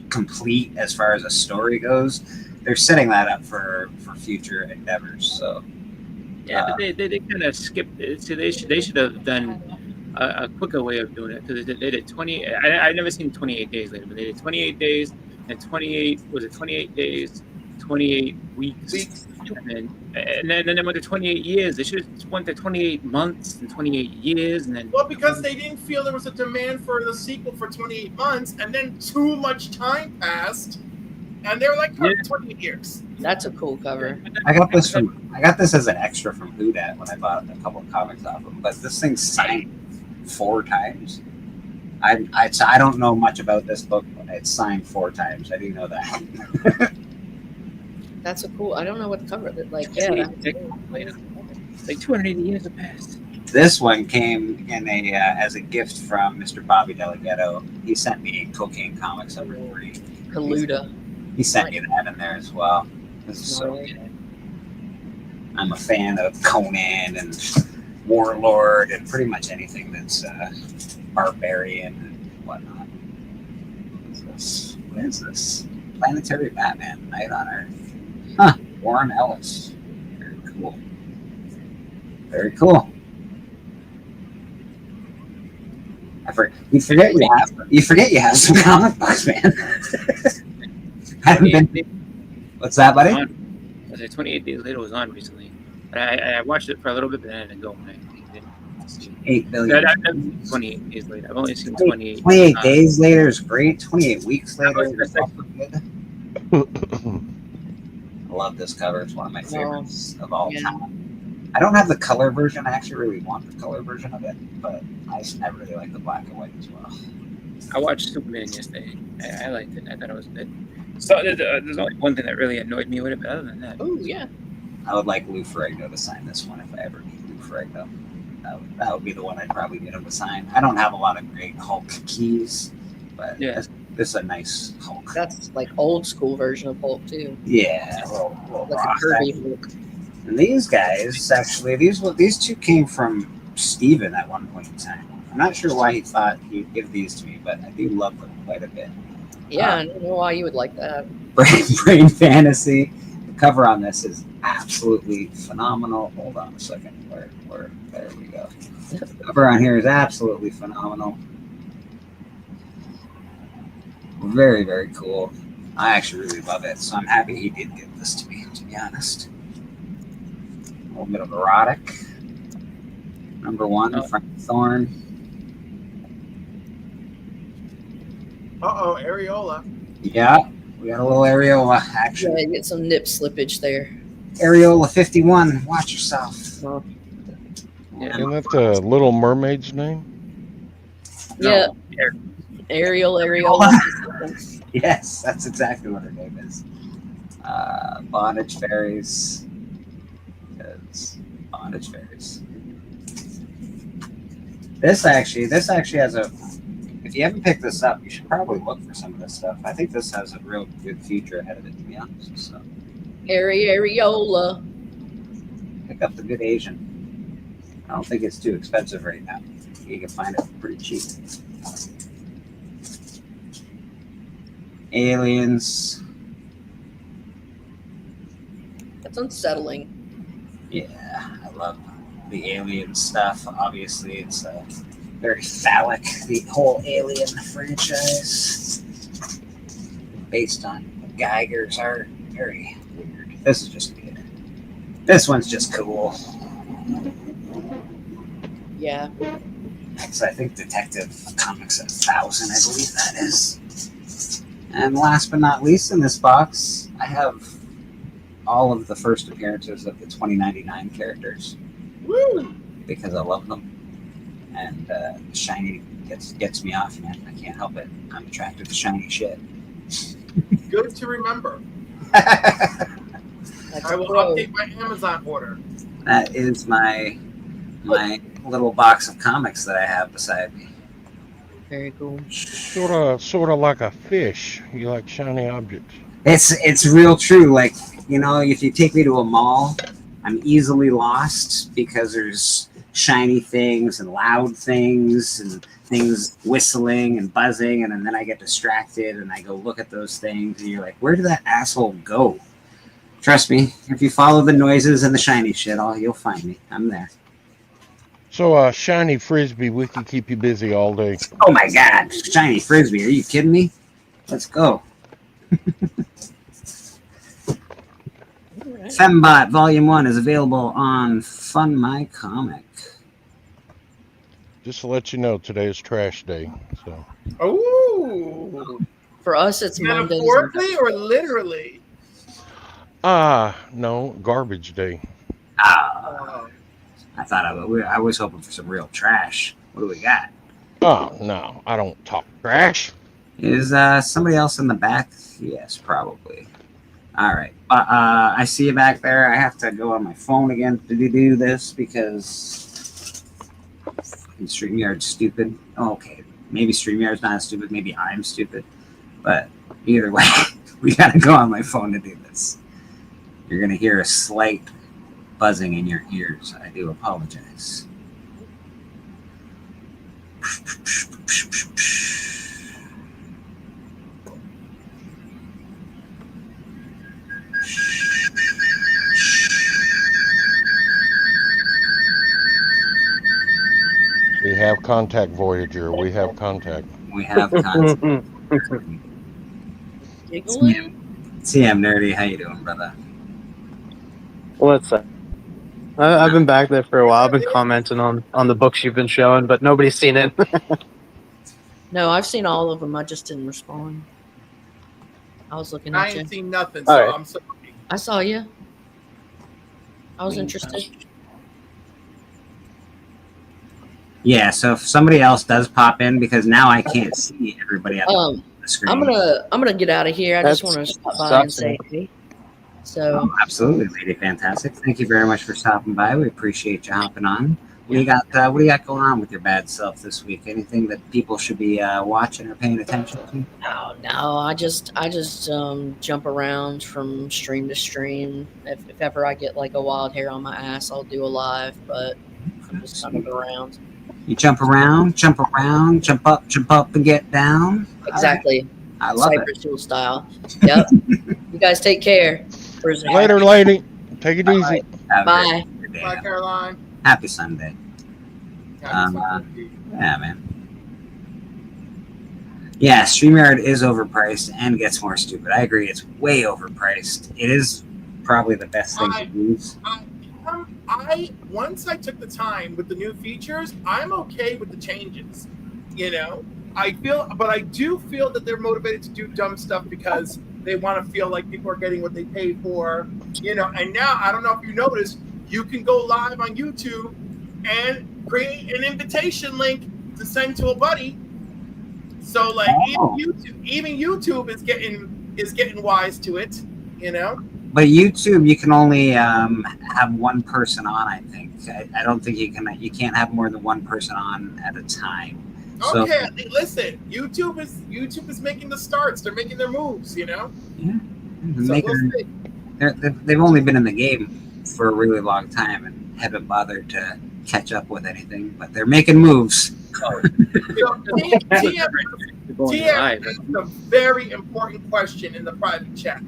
complete as far as a story goes, they're setting that up for future endeavors. So Yeah, but they kind of skipped it. So they should have done a quicker way of doing it, because they did 20. I've never seen 28 Days Later, but they did 28 days and 28 days 28 weeks. And then went to 28 years. They should have went to 28 months and 28 years, and then. Well, because they didn't feel there was a demand for the sequel for 28 months, and then too much time passed, and they were like, 28 years. That's a cool cover. I got this as an extra from Houdat when I bought a couple of comics off them. But this thing's signed 4 times. I don't know much about this book, but it's signed 4 times. I do know that. That's a cool. I don't know what the cover is like. Yeah, like 280 years have passed. This one came in a as a gift from Mr. Bobby Delgado. He sent me Cocaine Comics number 3. Kaluda. He sent me that in there as well. This is so good. I'm a fan of Conan and Warlord and pretty much anything that's barbarian and whatnot. What is this? Planetary Batman, Night on Earth. Huh, Warren Ellis. Very cool. Very cool. You forget you have some comic books, man. Haven't been. What's that, buddy? I was like 28 Days Later was on recently. But I watched it for a little bit, but then I didn't go. 8 billion. 28 Days Later. I've only seen 28. 28 Days Later is great. 28 Weeks Later is also good. I love this cover. It's one of my favorites of all time. I don't have the color version. I actually really want the color version of it, but I really like the black and white as well. I watched Superman yesterday. I liked it. I thought it was good. So there's only one thing that really annoyed me with it, but other than that. Oh, yeah. I would like Lou Ferrigno to sign this one if I ever meet Lou Ferrigno. That would be the one I'd probably get him to sign. I don't have a lot of great Hulk keys, but this is a nice Hulk. That's like old school version of Hulk too. Yeah, a little like a Kirby Hulk. And these guys, actually, these two came from Steven at one point in time. I'm not sure why he thought he'd give these to me, but I do love them quite a bit. Yeah, I don't know why you would like that. Brain Fantasy. The cover on this is absolutely phenomenal. Hold on a second. Where there we go. The cover on here is absolutely phenomenal. Very, very cool. I actually really love it, so I'm happy he did give this to me, to be honest. A little bit of erotic. Number 1, Frank Thorne. Areola. Yeah, we got a little Areola action. Yeah, you get some nip slippage there. Areola 51. Watch yourself. Isn't that the Little Mermaid's name? Yeah. Areola. Yes, that's exactly what her name is. Bondage Fairies. Bondage Fairies. This actually has a. If you haven't picked this up, you should probably look for some of this stuff. I think this has a real good future ahead of it, to be honest. So. Areola. Pick up the good Asian. I don't think it's too expensive right now. You can find it pretty cheap. Aliens. That's unsettling. Yeah, I love the alien stuff. Obviously, it's very phallic, the whole Alien franchise. Based on Geiger's art. Very weird. This is just good. This one's just cool. Yeah. So I think Detective Comics 1000, I believe that is. And last but not least in this box, I have all of the first appearances of the 2099 characters. Woo! Because I love them. And shiny gets me off, man. I can't help it. I'm attracted to shiny shit. Good to remember. I will update my Amazon order. That is my little box of comics that I have beside me. Very cool. Sort of like a fish. You like shiny objects. It's real true. Like, you know, if you take me to a mall, I'm easily lost because there's shiny things and loud things and things whistling and buzzing, and then I get distracted and I go look at those things and you're like, where did that asshole go? Trust me, if you follow the noises and the shiny shit, you'll find me. I'm there. So shiny frisbee, we can keep you busy all day. Oh my god, shiny frisbee, are you kidding me? Let's go. Fembot Volume 1 is available on Fun My Comic. Just to let you know, today is trash day. So Oh, For us, it's Mondays. metaphorically or literally? no, garbage day. I thought I was hoping for some real trash. What do we got? Oh no, I don't talk trash. Is somebody else in the back? Yes, probably. All right. I see you back there. I have to go on my phone again to do this because StreamYard's stupid. Oh, okay. Maybe StreamYard's not stupid. Maybe I'm stupid. But either way, we got to go on my phone to do this. You're going to hear a slight buzzing in your ears. I do apologize. We have contact, Voyager. We have contact. We have contact. Giggling? TM Nerdy, how you doing, brother? What's up? I've been back there for a while. I've been commenting on the books you've been showing, but nobody's seen it. No, I've seen all of them. I just didn't respond. I was looking I at you. ain't seen nothing, so All right. I'm sorry. I saw you. I was interested. Yeah, so if somebody else does pop in, because now I can't see everybody at the screen. I'm gonna get out of here. I just want to stop by and say hey. So Oh, absolutely, Lady Fantastic. Thank you very much for stopping by. We appreciate you hopping on. What do you got going on with your bad self this week? Anything that people should be watching or paying attention to? no, I just jump around from stream to stream. If ever I get like a wild hair on my ass, I'll do a live. But I'm just kind of around. You jump around, jump up, and get down. Exactly. I love it. Cypress Hill style. Yep. You guys take care. Later, lady. Take it easy. Have a Bye. great day. Bye, Caroline. Happy Sunday. Happy Sunday. Yeah, man. Yeah, StreamYard is overpriced and gets more stupid. I agree. It's way overpriced. It is probably the best thing to use. Once I took the time with the new features, I'm okay with the changes. You know, I do feel that they're motivated to do dumb stuff because they want to feel like people are getting what they pay for. You know, and now I don't know if you noticed, you can go live on YouTube and create an invitation link to send to a buddy. So like even YouTube is getting wise to it. You know. But YouTube, you can only have one person on. I think. I don't think you can't have more than one person on at a time. So, Okay, listen. YouTube is making the starts. They're making their moves. You know. Yeah. So we'll see. They've only been in the game for a really long time and haven't bothered to catch up with anything. But they're making moves. So, TM asked a very important question in the private chat.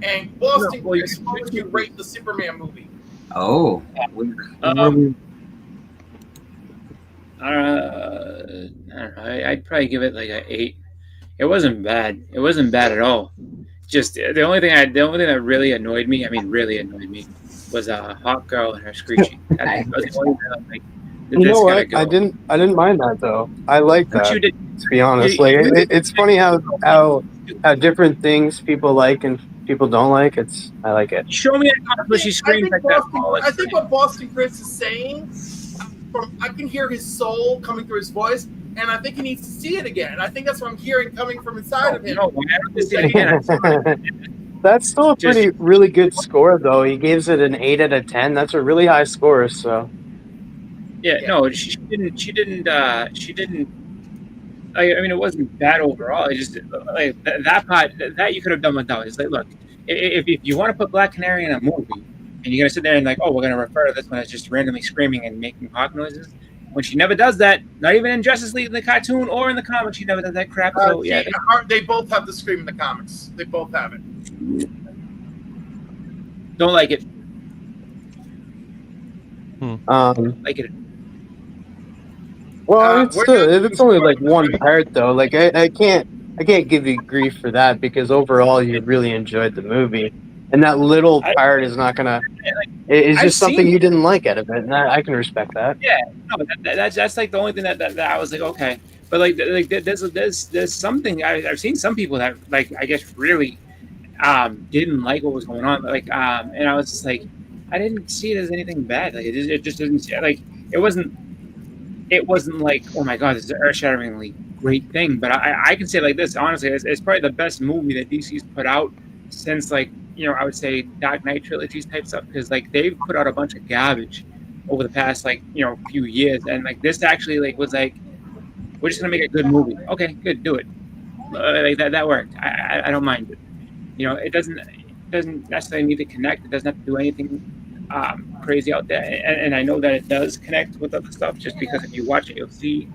And Boston, Chris, what would you rate the Superman movie? Oh. I don't know. I'd probably give it like an 8. It wasn't bad. It wasn't bad at all. Just the only thing that really annoyed me, was a hot girl and her screeching. That was the only thing I'm like, You know what? I didn't mind that though. I like that. you did. To be honest, it's funny how different things people like and people don't like. I like it. Show me a couple she screams like that. I think what Boston Chris is saying, I can hear his soul coming through his voice, and I think he needs to see it again. I think that's what I'm hearing coming from inside of him. No, why don't you see it again? That's still a really good score though. He gives it an 8 out of 10. That's a really high score. So. Yeah, no, she didn't. I mean, it wasn't bad overall. It just like that part that you could have done without. It's like, look, if you want to put Black Canary in a movie, and you're gonna sit there and like, oh, we're gonna refer to this one as just randomly screaming and making hawk noises, when she never does that, not even in Justice League in the cartoon or in the comics, she never does that crap. So yeah, they both have the scream in the comics. They both have it. don't like it. Like it. Well, it's only like one part though. Like I can't give you grief for that because overall you really enjoyed the movie, and that little part is not gonna. It's I've just something seen- you didn't like out of it, and I can respect that. Yeah, no, but that's like the only thing that I was like, okay, but like there's something I've seen some people that like I guess really didn't like what was going on, like and I was just like, I didn't see it as anything bad. Like it just didn't like it wasn't like, oh my god, this is an earth-shatteringly great thing. But I can say it like this, honestly, it's probably the best movie that DC's put out since, like, you know, I would say Dark Knight trilogies type stuff, because like they've put out a bunch of garbage over the past, like, you know, few years, and like this actually like was like, we're just gonna make a good movie. Okay, good, do it. Like that worked. I don't mind it. You know, it doesn't necessarily need to connect. It doesn't have to do anything crazy out there, and I know that it does connect with other stuff, just because if you watch it, you'll see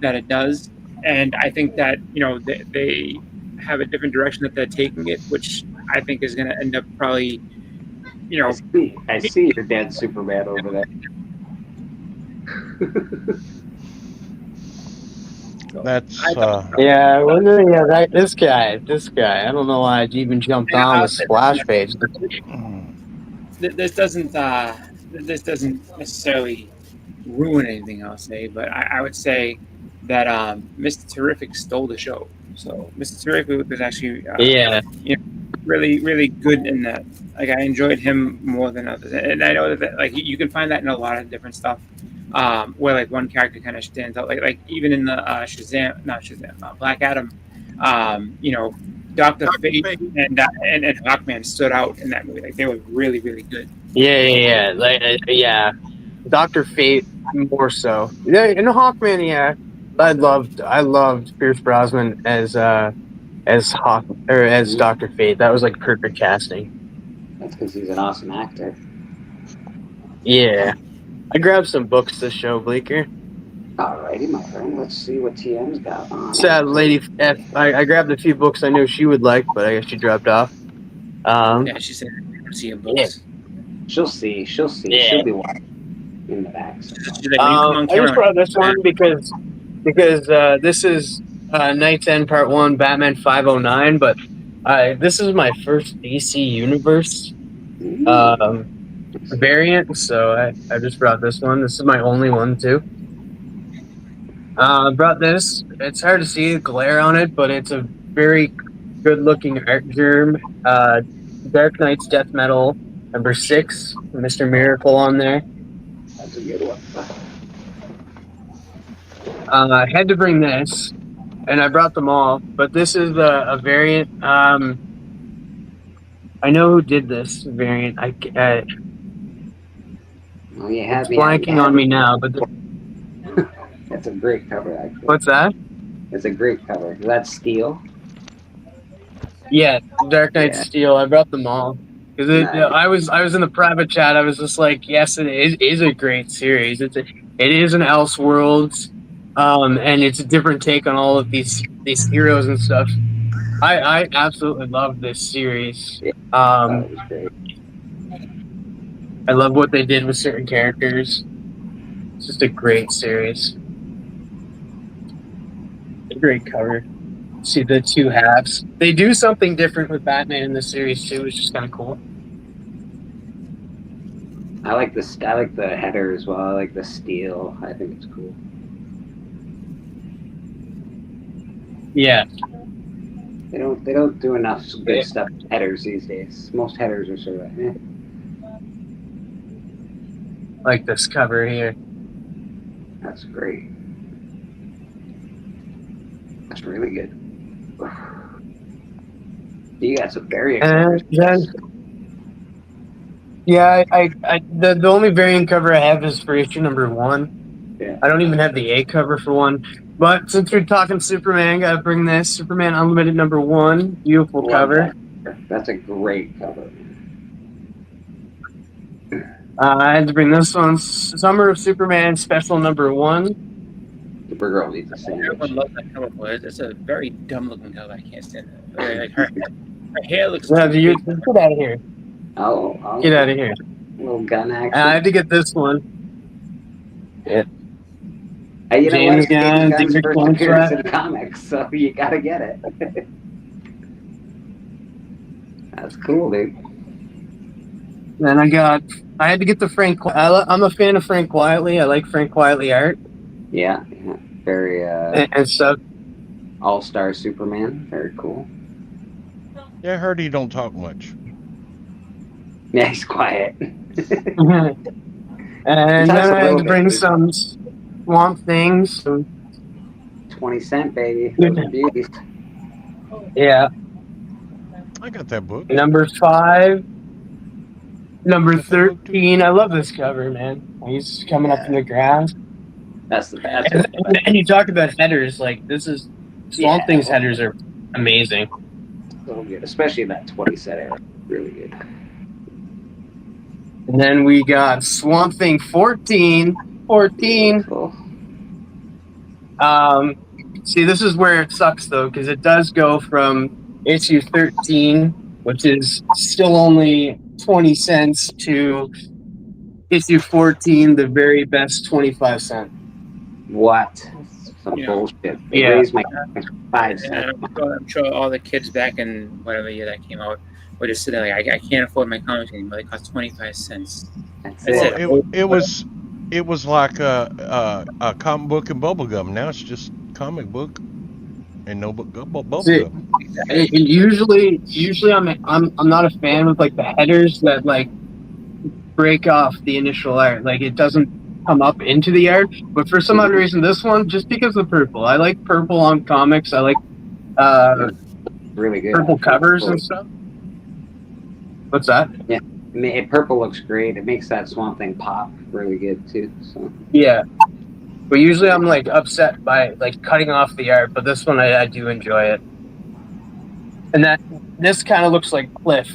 that it does. And I think that, you know, they have a different direction that they're taking it, which I think is going to end up probably, you know. I see your dead Superman over there. That's Yeah, well, yeah, right. This guy. I don't know why I even jumped on the splash page. This doesn't necessarily ruin anything, I'll say, but I would say that Mr. Terrific stole the show. So Mr. Terrific was actually you know, really, really good in that. Like, I enjoyed him more than others, and I know that like you can find that in a lot of different stuff, where like one character kind of stands out. Like even in the Black Adam, you know, Dr. Fate and Hawkman stood out in that movie. Like, they were really, really good. Yeah. Like, yeah. Dr. Fate more so. Yeah, and Hawkman, yeah. I loved Pierce Brosnan as Dr. Fate. That was like perfect casting. That's because he's an awesome actor. Yeah. I grabbed some books to show Bleeker. Alrighty, my friend. Let's see what TM's got on. Sad Lady F. I grabbed a few books I knew she would like, but I guess she dropped off. Yeah, she said see your books. She'll see. Yeah. She'll be watching in the back. So. I just brought this one because this is Night's End Part 1, Batman 509, but this is my first DC Universe variant, so I just brought this one. This is my only one, too. I brought this. It's hard to see the glare on it, but it's a very good-looking art germ. Dark Knight's Death Metal, number 6, Mr. Miracle on there. That's a good one. I had to bring this, and I brought them all, but this is a variant. I know who did this variant. Well, you have it's blanking on me now, but that's a great cover, actually. What's that? It's a great cover. Is that Steel? Yeah, Dark Knight Steel. I brought them all because Nice. I was in the private chat. I was just like, yes, it is a great series. It is an Elseworlds, and it's a different take on all of these heroes and stuff. I absolutely love this series. That was great. I love what they did with certain characters. It's just a great series. A great cover. See the two halves. They do something different with Batman in this series too, which is kind of cool. I like the header as well. I like the steel. I think it's cool. Yeah. They don't do enough good stuff with headers these days. Most headers are sort of Like this cover here. That's great. That's really good. You got some very And then, yeah, the only variant cover I have is for issue number 1. Yeah. I don't even have the A cover for 1. But since we're talking Superman, gotta bring this Superman Unlimited number 1. Beautiful cover. That's a great cover. I had to bring this one, Summer of Superman Special number 1. Supergirl needs a sandwich. Everyone loves that cover, boy. It's a very dumb looking cover. I can't stand it. Like her hair looks. Yeah, get out of here. Oh, Get out of here. Little gun action. I had to get this one. Yeah. Hey, you know James what? Gunn, James Gunn's Dick first appearance Contract. in comics, so you gotta get it. That's cool, dude. Then I had to get the Frank. I'm a fan of Frank Quietly. I like Frank Quietly art. Yeah. Very and stuff. All-Star Superman. Very cool. Yeah, I heard he don't talk much. Yeah, he's quiet. And then I had to bring some Swamp Things. 20 Cent, baby. Those are beauties. Yeah. I got that book. Number 5. Number 13. I love this cover, man. He's coming up in the grass. That's the best. And you talk about headers. Like, this is Swamp Thing's headers are amazing. So good, especially that 20 set era. Really good. And then we got Swamp Thing 14. Cool. See, this is where it sucks, though, because it does go from issue 13, which is still only 20 cents, to issue 14, the very best 25 cents. What? Some bullshit. Yeah. Raised my 5 cents. And I'm sure all the kids back in whatever year that came out were just sitting like, I can't afford my comics anymore. They cost 25 cents. That's That's it. Well, it was like a comic book and bubble gum. Now it's just comic book and no bubble gum. Usually I'm not a fan of like the headers that like break off the initial art. Like it doesn't come up into the art. But for some odd reason, this one, just because of purple. I like purple on comics. I like really good. purple covers and stuff. What's that? Yeah, purple looks great. It makes that Swamp Thing pop really good too. So Yeah. But usually I'm like upset by like cutting off the art, but this one I do enjoy it. And this kind of looks like Cliff.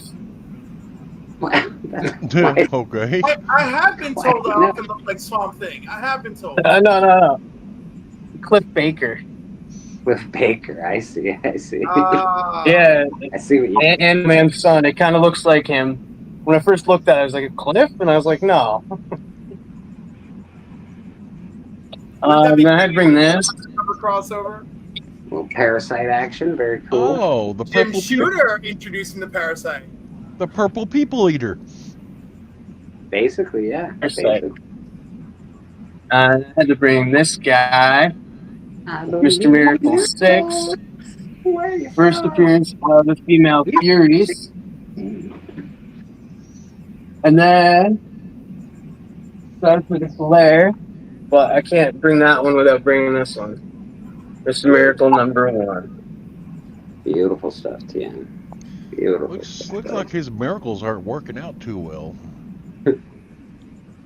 Okay. I have been told that I can look like Swamp Thing. I have been told. No. Cliff Baker. With Baker, I see. Yeah. I see what you And Man's son. It kind of looks like him. When I first looked at it, I was like, a Cliff? And I was like, no. Then I'd bring this. Crossover. Little Parasite action, very cool. Oh, the Jim purple Shooter introducing the Parasite. the purple people eater. Basically, yeah. Parasite. I had to bring this guy, Mr. Miracle 6. First appearance of the female Furies. And then started with the Flare, but I can't bring that one without bringing this one. Mr. Miracle number 1. Beautiful stuff, Tian. Beautiful. Looks like his miracles aren't working out too well.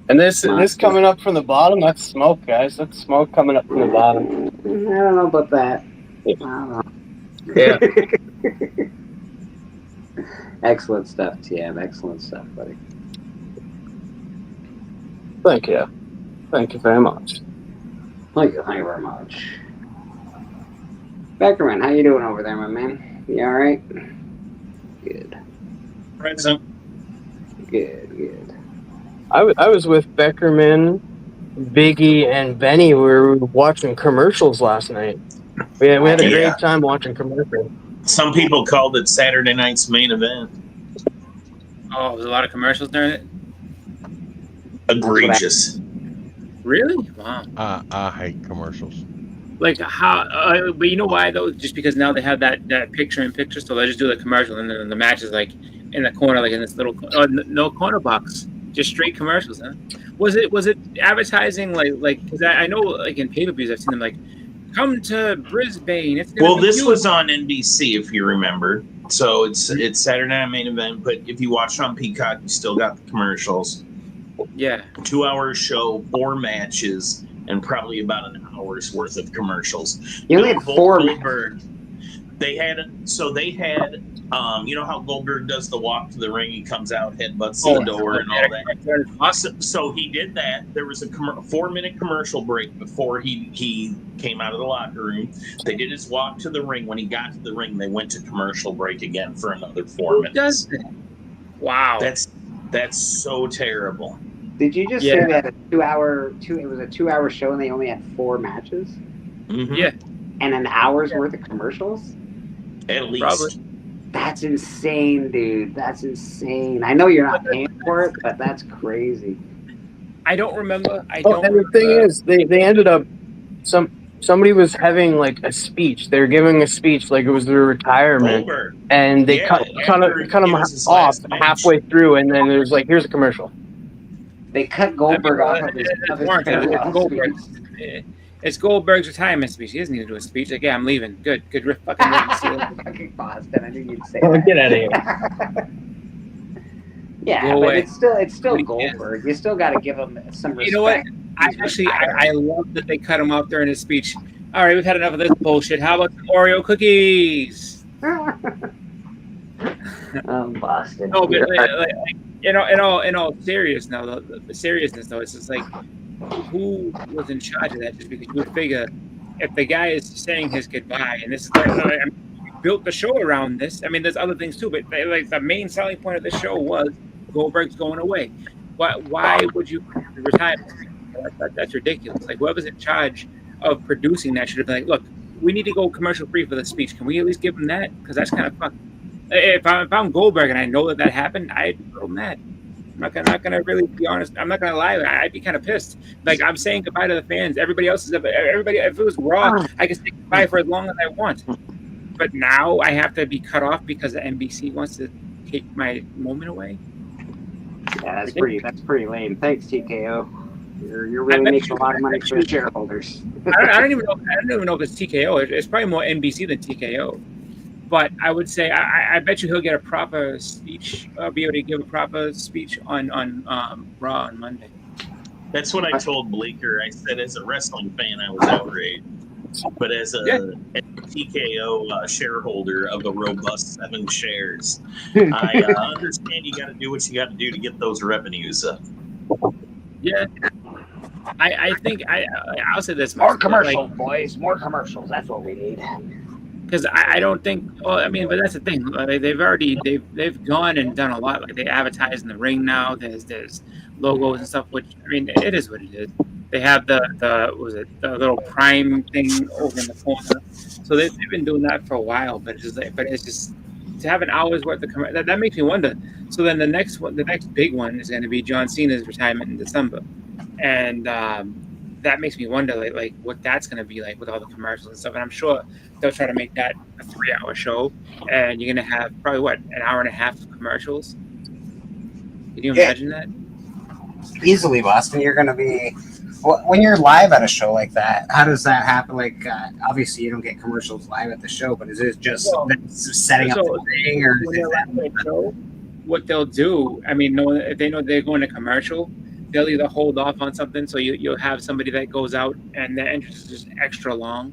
And this coming up from the bottom, that's smoke, guys. That's smoke coming up from the bottom. I don't know about that. I don't know. Yeah. Excellent stuff, TM. Excellent stuff, buddy. Thank you. Thank you very much. Thank you very much. Beckerman, how you doing over there, my man? You all right? Good. Present. Good. I was with Beckerman, Biggie, and Benny. We were watching commercials last night. We had a great time watching commercials. Some people called it Saturday night's main event. Oh, there's a lot of commercials during it? Egregious. Really? Wow. I hate commercials. Like how? But you know why though? Just because now they have that picture-in-picture, so they just do the commercial, and then the match is like in the corner, like in this little no corner box, just straight commercials. Huh? Was it advertising like? Because I know like in pay-per-views I've seen them like, come to Brisbane. Well, this was on NBC if you remember. So it's Saturday Night Main Event, but if you watch on Peacock, you still got the commercials. Yeah. 2-hour show, 4 matches, and probably about an hour's worth of commercials. You only had 4 Goldberg. They had you know how Goldberg does the walk to the ring, he comes out, headbutts the door and all that. So he did that. There was a 4-minute commercial break before he came out of the locker room. They did his walk to the ring. When he got to the ring, they went to commercial break again for another 4 minutes. Wow. That's so terrible. Did you just say they had a 2-hour? It was a 2-hour show, and they only had 4 matches. Mm-hmm. Yeah. And an hour's worth of commercials. At least. Probably. That's insane, dude. That's insane. I know you're not paying for it, but that's crazy. I don't remember. And the thing is, they ended up somebody was having like a speech. They were giving a speech like it was their retirement, Goldberg. and they cut him off halfway through, and then there's like, here's a commercial. They cut Goldberg off of his farewell speech. It's Goldberg's retirement speech. He doesn't need to do a speech. Like, yeah, I'm leaving. Good fucking riddance. Fucking Boston. I knew you'd say Oh, that. get out of here. Yeah, Go but away. it's still Goldberg. You still got to give him some respect. You know what? I love that they cut him off during his speech. All right, we've had enough of this bullshit. How about some Oreo cookies? Boston. No, but in all seriousness, though, it's just like, who was in charge of that? Just because you would figure, if the guy is saying his goodbye, and this is like, built the show around this. I mean, there's other things too, but like the main selling point of the show was Goldberg's going away. Why would you retire? That's ridiculous. Like, whoever's in charge of producing that should have been like, look, we need to go commercial free for the speech. Can we at least give him that? Because that's kind of fucked. If I'm Goldberg and I know that happened, I'd be real mad. I'm not gonna really be honest. I'm not gonna lie. I'd be kind of pissed. Like, I'm saying goodbye to the fans. Everybody. If it was Raw, I could say goodbye for as long as I want. But now I have to be cut off because the NBC wants to take my moment away. Yeah, that's pretty lame. Thanks, TKO. You're really making a lot of money for the shareholders. I don't even know if it's TKO. It's probably more NBC than TKO. But I would say I bet you he'll get a proper speech. Be able to give a proper speech on Raw on Monday. That's what I told Bleeker. I said, as a wrestling fan, I was outraged. But as a TKO shareholder of a robust 7 shares, I understand you got to do what you got to do to get those revenues up. Yeah, I think I'll say this: More commercials, boys. More commercials. That's what we need. Because I don't think. Well, I mean, but that's the thing. Like, they've gone and done a lot. Like, they advertise in the ring now. There's logos and stuff. Which, I mean, it is what it is. They have the little Prime thing over in the corner. So they've been doing that for a while. But it's just to have an hour's worth of that makes me wonder. So then the next big one is going to be John Cena's retirement in December, and that makes me wonder like what that's going to be like with all the commercials and stuff. And I'm sure they'll try to make that a 3-hour show, and you're going to have probably an hour and a half of commercials. Can you imagine that? Easily, Boston. You're going to be when you're live at a show like that. How does that happen? Like, obviously, you don't get commercials live at the show, but is it just setting up the ring, or is that? What they'll do, I mean, if they know they're going to commercial, they'll either hold off on something, so you'll have somebody that goes out and their entrance is just extra long,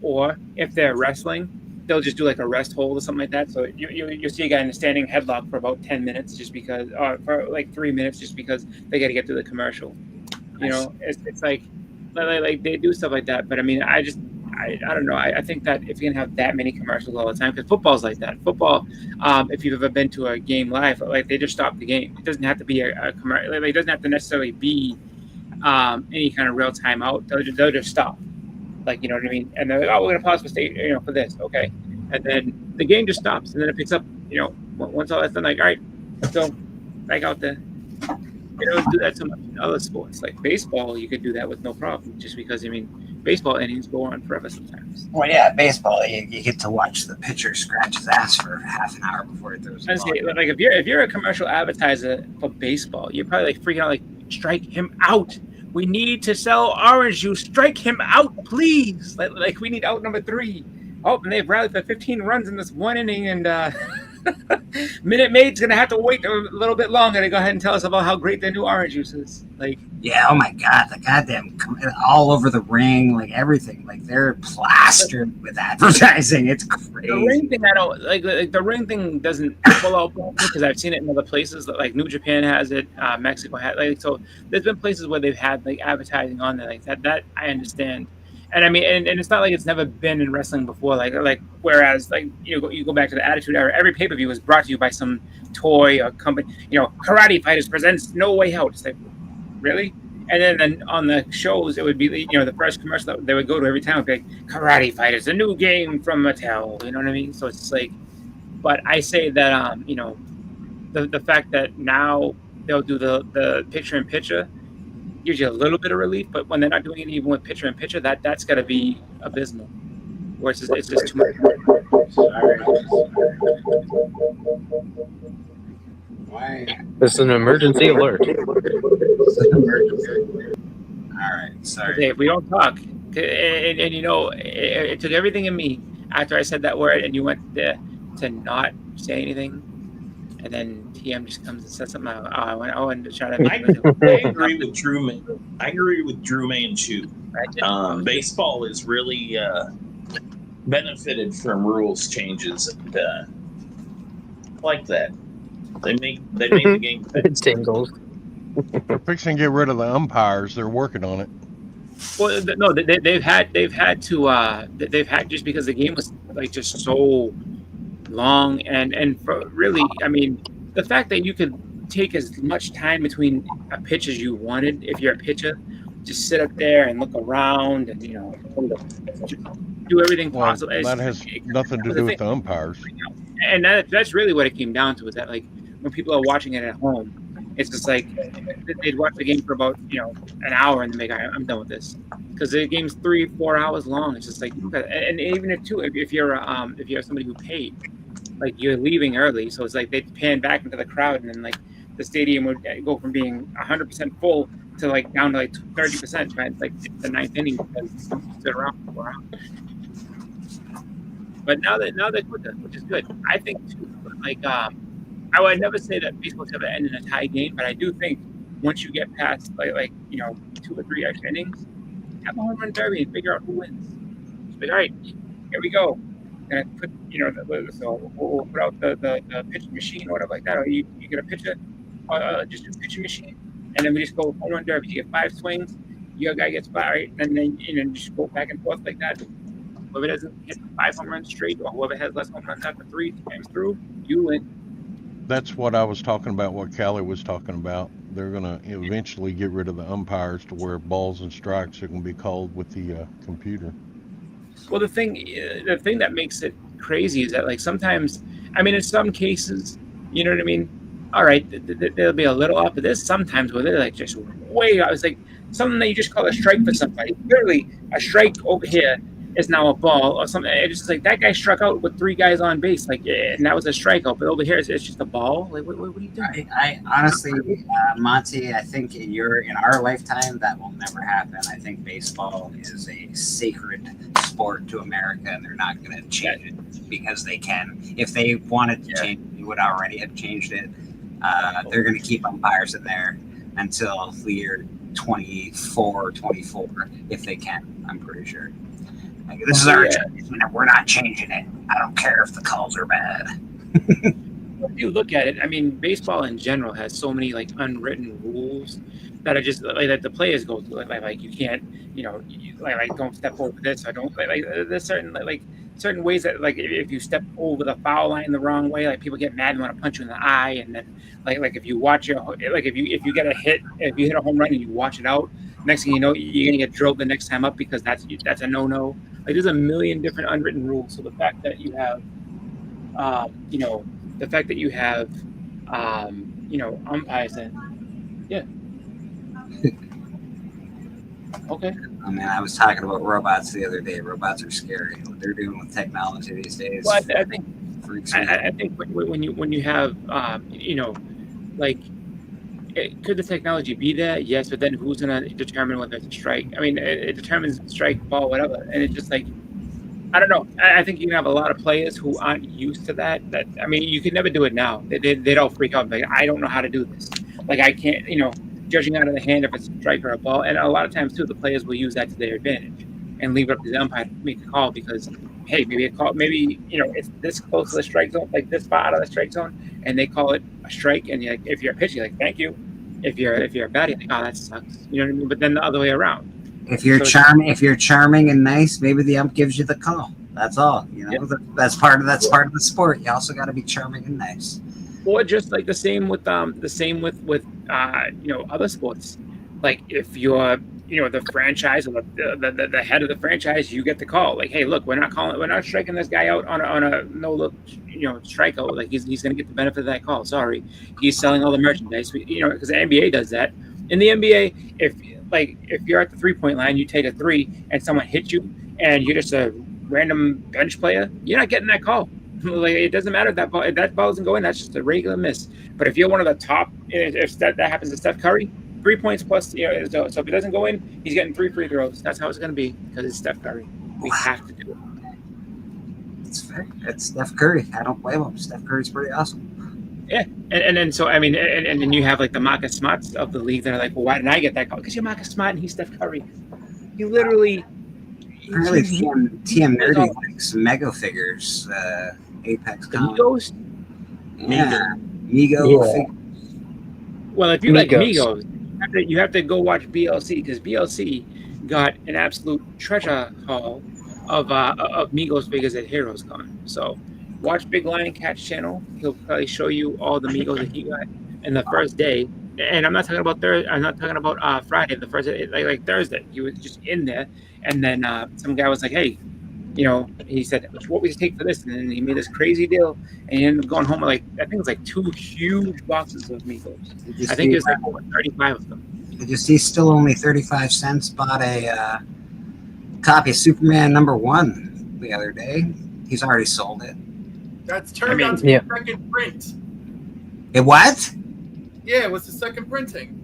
or if they're wrestling, they'll just do like a rest hold or something like that. So you'll see a guy in a standing headlock for about 10 minutes just because, or for like 3 minutes just because they got to get through the commercial. You know, it's like they do stuff like that. But I mean, I don't know. I think that if you're gonna have that many commercials all the time, because football's like that. Football, if you've ever been to a game live, like they just stop the game. It doesn't have to be a commercial. Like, it doesn't have to necessarily be any kind of real time out. They'll just stop. Like, you know what I mean? And they're like, oh, we're gonna pause for state, for this, okay? And then the game just stops, and then it picks up. Once all that's done, like, all right, let's go back out there. They don't do that so much in other sports. Like baseball, you could do that with no problem, just because, I mean, baseball innings go on forever sometimes. Well, yeah, baseball, you get to watch the pitcher scratch his ass for half an hour before it throws. Like, if you're a commercial advertiser for baseball, you're probably like freaking out, like, strike him out. We need to sell orange juice. Strike him out, please. Like we need out number 3. Oh, and they've rallied for 15 runs in this one inning, and Minute Maid's gonna have to wait a little bit longer to go ahead and tell us about how great their new orange juice is. Like, yeah, oh my god, the goddamn all over the ring, like everything, like they're plastered with advertising. It's crazy. The ring thing, I don't like. The ring thing doesn't pull out because I've seen it in other places. Like New Japan has it, Mexico has so. There's been places where they've had like advertising on there like that. That I understand. And I mean, and it's not like it's never been in wrestling before. Like whereas like you go back to the Attitude Era, every pay-per-view was brought to you by some toy or company. Karate Fighters presents No Way Out. It's like, really? And then on the shows, it would be the first commercial that they would go to every time would be like, Karate Fighters, a new game from Mattel. You know what I mean? So it's just like But I say that the fact that now they'll do the picture in picture gives you a little bit of relief, but when they're not doing it even with picture in picture, that's got to be abysmal. Where it's just too much. Why? It's an emergency alert. All right, sorry. Okay, if we don't talk, and it took everything in me after I said that word, and you went there to not say anything, and then TM just comes and says something. I went, and try to. I agree with Drew. I agree with Drew Manchu. Baseball is really benefited from rules changes, and like that. They make the game. It tingles. They're fixing to get rid of the umpires. They're working on it. Well, no, they've had just because the game was like just so long and for really, I mean, the fact that you could take as much time between a pitch as you wanted if you're a pitcher, just sit up there and look around and do everything possible. That has nothing to do with the umpires. And that's really what it came down to, is that like when people are watching it at home, it's just like they'd watch the game for about an hour and then I'm done with this, because the game's 3-4 hours long. It's just like, and even if you're somebody who paid, like you're leaving early, so it's like they pan back into the crowd, and then like the stadium would go from being 100% full to like down to like 30% by like the ninth inning because some sit around for 4 hours. But now they're quicker, which is good. I think too, like I would never say that baseball should ever end in a tie game, but I do think once you get past like 2 or 3 extra innings, have a home run derby and figure out who wins. Just like, all right, here we go. And put so we'll put out the pitching machine or whatever like that, or you get a pitcher, just do pitching machine, and then we just go home run derby. You get 5 swings, your guy gets 5, right? And then just go back and forth like that. Whoever doesn't hit 5 home runs straight, or whoever has less home runs after 3 times through, you win. That's what I was talking about, what Callie was talking about. They're going to eventually get rid of the umpires to where balls and strikes are going to be called with the computer. Well, the thing that makes it crazy is that, like, sometimes, I mean, in some cases, you know what I mean? All right, there'll be a little off of this sometimes where they're like just way out. It's like something that you just call a strike for somebody. Literally, a strike over here is now a ball or something. It's just like that guy struck out with 3 guys on base, like, and that was a strikeout. But over here, it's just a ball. Like, what are you doing? I honestly, Monty, I think in our lifetime that will never happen. I think baseball is a sacred sport to America, and they're not going to change it because they can. If they wanted to change it, they would already have changed it. They're going to keep umpires in there until the year 24, if they can. I'm pretty sure. Like, this is our tradition, and we're not changing it. I don't care if the calls are bad. If you look at it, I mean, baseball in general has so many like unwritten rules that are just like that the players go through. Like you can't, like don't step over this. I don't like there's certain ways that like if you step over the foul line the wrong way, like people get mad and want to punch you in the eye. And then like if you watch if you get a hit, if you hit a home run and you watch it out, next thing you know you're gonna get drilled the next time up because that's a no. Like there's a million different unwritten rules. So the fact that you have, umpires, and yeah. Okay. I mean, I was talking about robots the other day. Robots are scary. What they're doing with technology these days. Well, I think when you have could the technology be there? Yes, but then who's gonna determine whether it's a strike? I mean, it determines strike, ball, whatever, and it's just like I don't know. I think you can have a lot of players who aren't used to that. I mean, you can never do it now. They don't freak out. Like, I don't know how to do this. Like, I can't, judging out of the hand if it's a strike or a ball. And a lot of times, too, the players will use that to their advantage and leave it up to the umpire to make a call because, hey, maybe it's this close to the strike zone, like this far out of the strike zone, and they call it a strike. And if you're a pitcher, you're like, thank you. If you're a batter, you're like, oh, that sucks. You know what I mean? But then the other way around. If you're charming and nice, maybe the ump gives you the call. That's all. That's part of the sport. You also got to be charming and nice. Or just like the same with other sports. Like if you're the franchise or the head of the franchise, you get the call. Like, hey, look, we're not striking this guy out on a no look, strikeout. Like he's going to get the benefit of that call. Sorry, he's selling all the merchandise. Because the NBA does that. In the NBA, if you're at the 3-point line, you take a three and someone hits you, and you're just a random bench player, you're not getting that call. Like, it doesn't matter if that ball doesn't go in. That's just a regular miss. But if you're one of the top, if that happens to Steph Curry, 3 points plus. So if it doesn't go in, he's getting 3 free throws. That's how it's going to be because it's Steph Curry. We have to do it. It's fair. It's Steph Curry. I don't blame him. Steph Curry's pretty awesome. Yeah, and then so I mean, and then you have like the Marcus Smarts of the league that are like, well, why didn't I get that call? Because you're Marcus Smart and he's Steph Curry. You literally. Apparently, TM Nerdy likes Mega Figures, Apex Comics. Yeah, Mego figures. Well, if you like Migos, you have to go watch BLC because BLC got an absolute treasure haul of Migos figures at Heroes Con. So watch Big Lion Cat's channel. He'll probably show you all the Migos that he got in the first day. And I'm not talking about Thursday. I'm not talking about Friday. The first day, like Thursday, he was just in there. And then some guy was like, "Hey, he said, what would you take for this?" And then he made this crazy deal, and he ended up going home with I think it was 2 huge boxes of Migos. I think it was over 35 of them. Did you see? Still only 35 cents. Bought a copy of Superman #1 the other day. He's already sold it. That's turned out to be the second print. It what? Yeah, it was the second printing.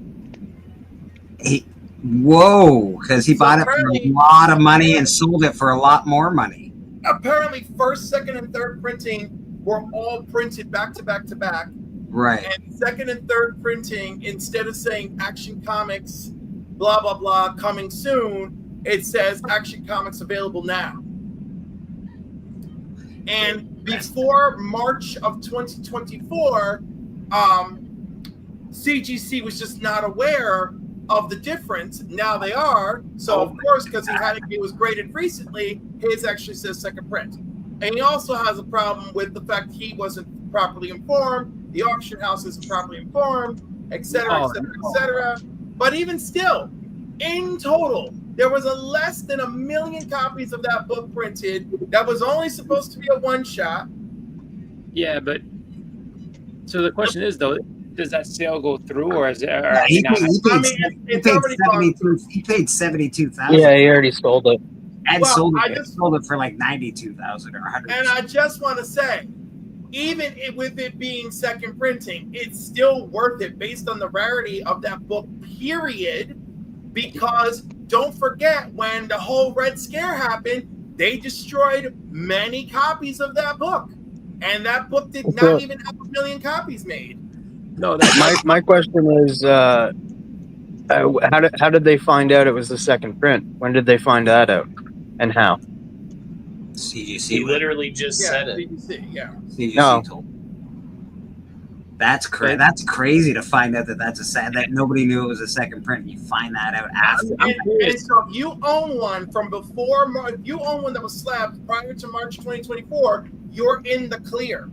Whoa, because he bought it for a lot of money and sold it for a lot more money. Apparently, first, second, and third printing were all printed back to back to back. Right. And second and third printing, instead of saying Action Comics, blah, blah, blah, coming soon, it says Action Comics available now. And before March of 2024, CGC was just not aware of the difference. Now they are. So of course, because it was graded recently, his actually says second print. And he also has a problem with the fact he wasn't properly informed, the auction house isn't properly informed, et cetera, et cetera, et cetera. But even still, in total, there was less than 1 million copies of that book printed. That was only supposed to be a one-shot. Yeah, but so the question is though, does that sale go through, or is it? He paid 72,000. Yeah, he already sold it. And sold it for 92,000 or 100. And I just want to say, even with it being second printing, it's still worth it based on the rarity of that book, period. Because don't forget, when the whole Red Scare happened, they destroyed many copies of that book. And that book did not even have 1 million copies made. No, my question is, how did they find out it was the second print? When did they find that out, and how? CGC. He literally just said it. CGC told. That's crazy. That's crazy to find out that nobody knew it was a second print. You find that out after. And so if you own one from before, if you own one that was slabbed prior to March 2024, you're in the clear.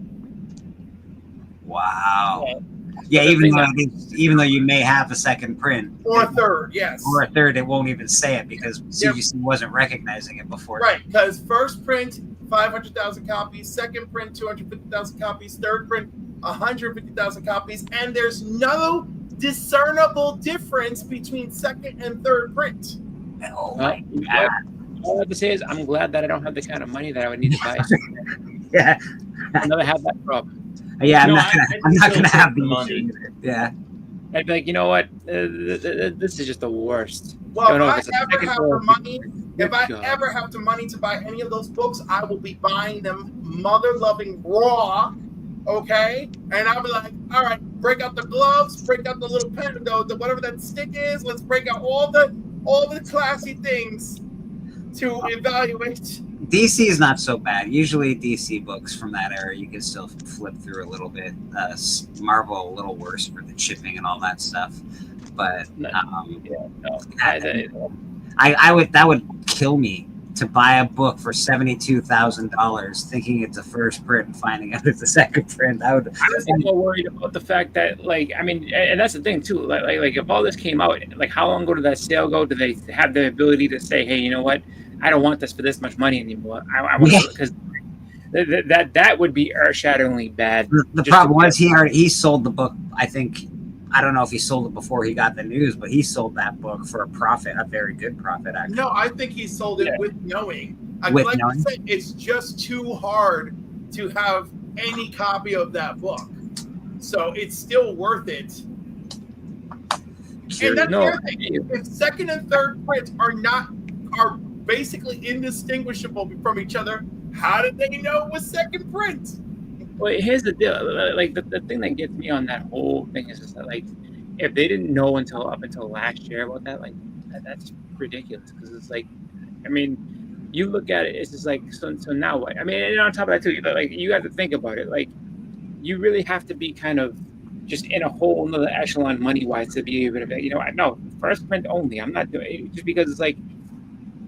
Wow. Yeah, even though you may have a second print. Or a third, yes. Or a third, it won't even say it because CGC wasn't recognizing it before. Right, because first print, 500,000 copies. Second print, 250,000 copies. Third print, 150,000 copies. And there's no discernible difference between second and third print. Oh, my God. All I have to say is I'm glad that I don't have the kind of money that I would need to buy. Yeah. I'll never have that problem. Yeah, I'm not gonna have the money. Yeah. I'd be like, you know what? This is just the worst. Well, if I ever have the money to buy any of those books, I will be buying them mother-loving raw, okay? And I'll be like, all right, break out the gloves, break out the little pen, the whatever that stick is. Let's break out all the classy things to evaluate. DC is not so bad. Usually DC books from that era, you can still flip through a little bit. Marvel, a little worse for the chipping and all that stuff. But that would kill me to buy a book for $72,000, thinking it's a first print and finding out it's a second print. I was more worried about the fact that, like, I mean, and that's the thing too. Like if all this came out, like, how long ago did that sale go? Do they have the ability to say, hey, you know what? I don't want this for this much money anymore. I want to, because that would be earth-shatteringly bad. The problem was he sold the book. I think, I don't know if he sold it before he got the news, but he sold that book for a profit, a very good profit, actually. No, I think he sold it with knowing. With like knowing? I said, it's just too hard to have any copy of that book. So it's still worth it. And that's the other thing. If second and third prints are basically indistinguishable from each other, how did they know it was second print? Well, here's the deal. Like the thing that gets me on that whole thing is just that, like, if they didn't know up until last year about that, like, that's ridiculous. Because it's like, I mean, you look at it, it's just like, so now what? I mean, and on top of that too, like, you have to think about it. Like, you really have to be kind of just in a whole another echelon money wise to be able to, you know, no, first print only. I'm not doing it just because it's like,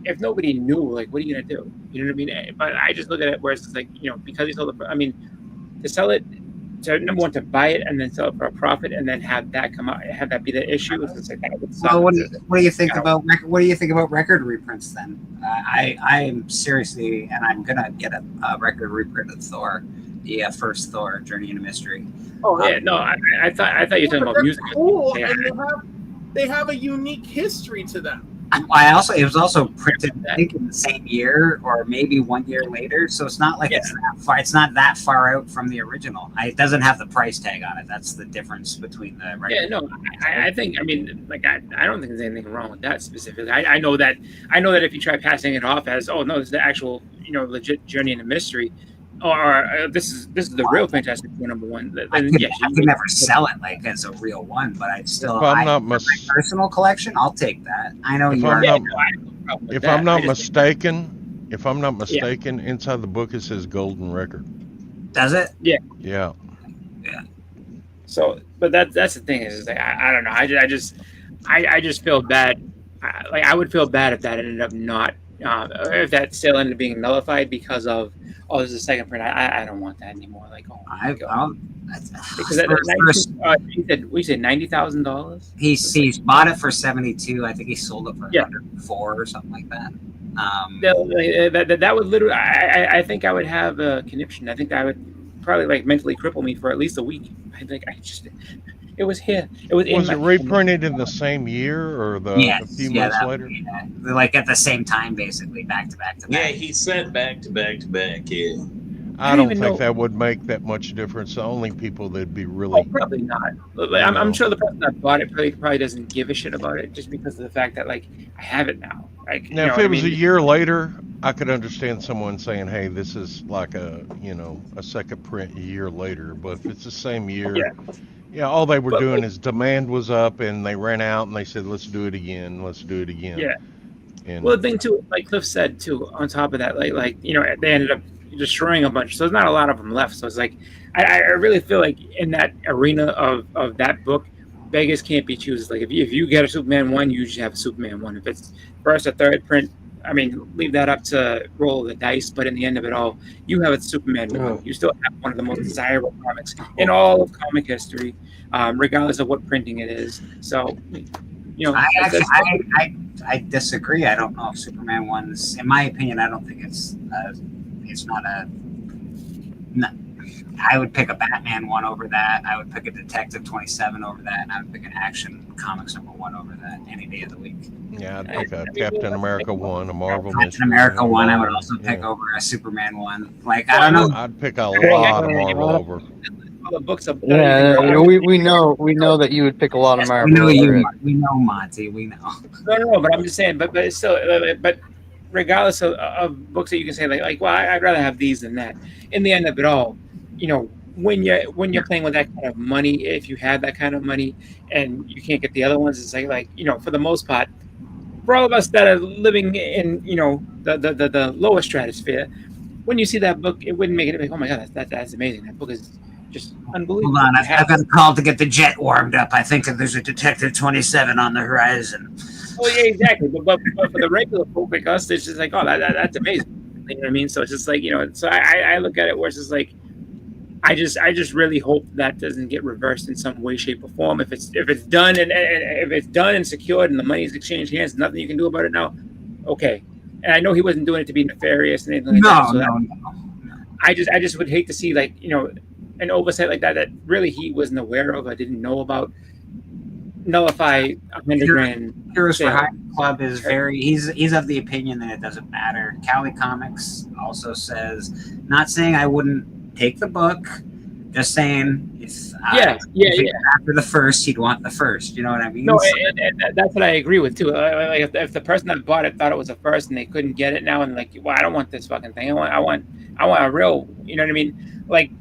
if nobody knew, like, what are you gonna do? You know what I mean? But I just look at it where it's like, you know, because he sold it. I mean, to sell it, to number one, to buy it and then sell it for a profit, and then have that come out, have that be the issue. It's just like, that would suck. Well, what do you think about record reprints then? I'm seriously, and I'm gonna get a record reprint of Thor, the first Thor, Journey into Mystery. Oh yeah, no, I thought you were talking about music. Cool, Yeah. and they have a unique history to them. It was also printed, I think, in the same year or maybe 1 year later. So it's not like it's that far. It's not that far out from the original. It doesn't have the price tag on it. That's the difference between the record. Yeah, no, I think, I mean, like, I don't think there's anything wrong with that specifically. I know that if you try passing it off as, oh no, this is the actual, you know, legit Journey into Mystery, or this is the real Fantastic Four number one. Then I could never sell it like as a real one, but I'd still. My personal collection, I'll take that. I know you are. If I'm not mistaken, inside the book it says Golden Record. Does it? Yeah. Yeah. Yeah. So, but that's the thing is like, I don't know. I just feel bad. Like, I would feel bad if that ended up not, if that sale ended up being nullified because of, oh, this is a second print. I don't want that anymore. Like, oh my God. Because you said $90,000. He's bought it for 72. I think he sold it for 104 or something like that. That would literally. I think I would have a conniption. I think I would probably, like, mentally cripple me for at least a week. It was here. Was it reprinted in the same year or a few months later? Like at the same time, basically, back to back to back. Yeah, he said back to back to back. Yeah. I don't think that would make that much difference. The only people that'd be really probably not. I'm sure the person that bought it probably doesn't give a shit about it just because of the fact that, like, I have it now. Like, now, if it was a year later, I could understand someone saying, "Hey, this is like a second print a year later." But if it's the same year, all they were doing is demand was up and they ran out and they said, "Let's do it again. Let's do it again." Yeah. And, well, the thing too, like Cliff said too, on top of that, like they ended up destroying a bunch, so there's not a lot of them left. So it's like, I really feel like in that arena of that book, beggars can't be choosers. Like, if you get a Superman 1, you usually have a Superman 1. If it's first or third print, I mean, leave that up to roll the dice. But in the end of it all, you have a Superman 1. You still have one of the most desirable comics in all of comic history, regardless of what printing it is. So, I disagree. I don't know if Superman 1's, in my opinion, I don't think it's not a. No, I would pick a Batman 1 over that. I would pick a Detective 27 over that, and I would pick an Action Comics number 1 over that any day of the week. Yeah, I'd pick a Captain America 1, a Marvel Captain America 1. I would also pick over a Superman 1. Like, I don't know. I'd pick a lot of Marvel over. The books are we know that you would pick a lot of Marvel. We know Monty. We know. No, but I'm just saying. But it's still, but regardless of books that you can say like, well, I'd rather have these than that. In the end of it all, when you're playing with that kind of money, if you have that kind of money and you can't get the other ones, it's like for the most part, for all of us that are living in the lower stratosphere, when you see that book, it wouldn't make it like, oh my God, that's amazing. That book is just unbelievable. Hold on, I've got a call to get the jet warmed up. I think there's a Detective 27 on the horizon. Oh yeah, exactly. But for the regular folk like us, it's just like, oh, that's amazing. You know what I mean? So it's just like, so I look at it where it's just like, I just really hope that doesn't get reversed in some way, shape, or form. If it's done and if it's done and secured and the money's exchanged hands, nothing you can do about it now. Okay, and I know he wasn't doing it to be nefarious and anything like that. So No. I just would hate to see like an oversight like that really he wasn't aware of, I didn't know about. Nullify $100,000. Heroes for Hire Club is he's of the opinion that it doesn't matter. Cali Comics also says, not saying I wouldn't take the book, just saying if after the first he'd want the first. You know what I mean? No, and that's what I agree with too. Like if the person that bought it thought it was a first and they couldn't get it now, and like, well, I don't want this fucking thing. I want a real. You know what I mean? Like.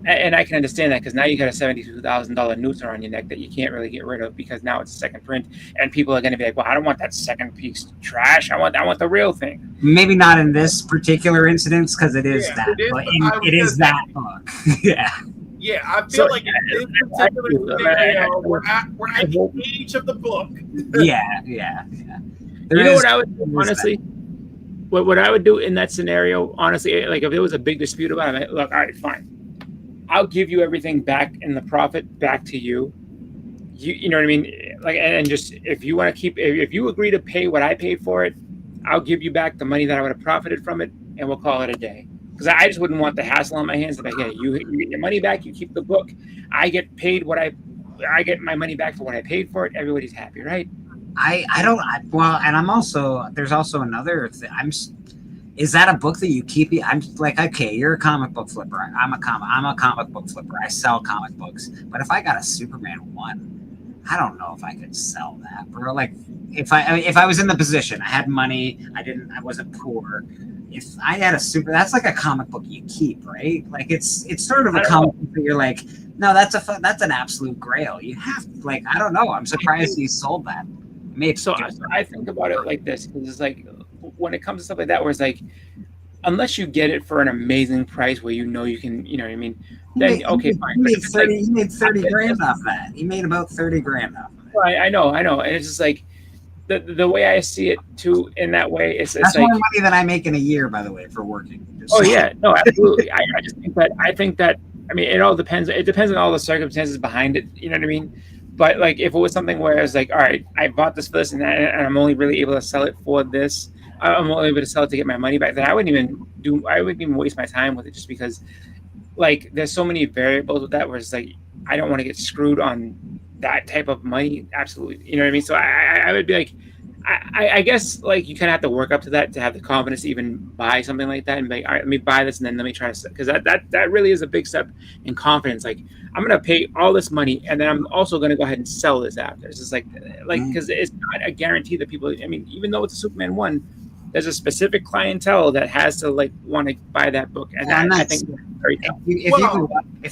And I can understand that because now you got a $72,000 noose around your neck that you can't really get rid of because now it's a second print, and people are going to be like, "Well, I don't want that second piece of trash. I want the real thing." Maybe not in this particular instance because it is that, but it is that book. Yeah. Yeah, I feel like in this particular scenario, we're at the age of the book. Yeah. You know what I would do, honestly? What I would do in that scenario, honestly, like if there was a big dispute about it, look, all right, fine. I'll give you everything back in the profit back to you. You know what I mean? Like, and just if you want to if you agree to pay what I paid for it, I'll give you back the money that I would have profited from it, and we'll call it a day. Because I just wouldn't want the hassle on my hands. Like, hey, you get your money back, you keep the book. I get paid I get my money back for what I paid for it. Everybody's happy, right? And I'm also there's also another thing. Is that a book that you keep? I'm like, okay, you're a comic book flipper. I'm a comic book flipper. I sell comic books. But if I got a Superman 1, I don't know if I could sell that, bro. Like, if I was in the position, I had money, I wasn't poor. If I had that's like a comic book you keep, right? Like it's sort of a comic book that you're like, no, that's an absolute grail. You have like, I don't know. I'm surprised you sold that. Maybe so I think about it like this because it's like. When it comes to stuff like that, where it's like, unless you get it for an amazing price where you can, you know what I mean, then fine. He made 30 grand off that. He made about 30 grand off of it. I know, and it's just like the way I see it too. In that way, it's that's like more money than I make in a year, by the way, for working. Yeah, no, absolutely. I just think that I mean, it all depends. It depends on all the circumstances behind it. You know what I mean? But like, if it was something where it's like, all right, I bought this for this, and I'm only really able to sell it for this. I'm only able to sell it to get my money back. Then I wouldn't even waste my time with it just because, like, there's so many variables with that where it's like I don't want to get screwed on that type of money. Absolutely, you know what I mean. So I would be like, I guess like you kind of have to work up to that to have the confidence to even buy something like that and be like, all right, let me buy this and then let me try to, because that really is a big step in confidence. Like I'm gonna pay all this money and then I'm also gonna go ahead and sell this after. It's just like because it's not a guarantee that people. I mean, even though it's a Superman 1. There's a specific clientele that has to like want to buy that book, and I think very tough.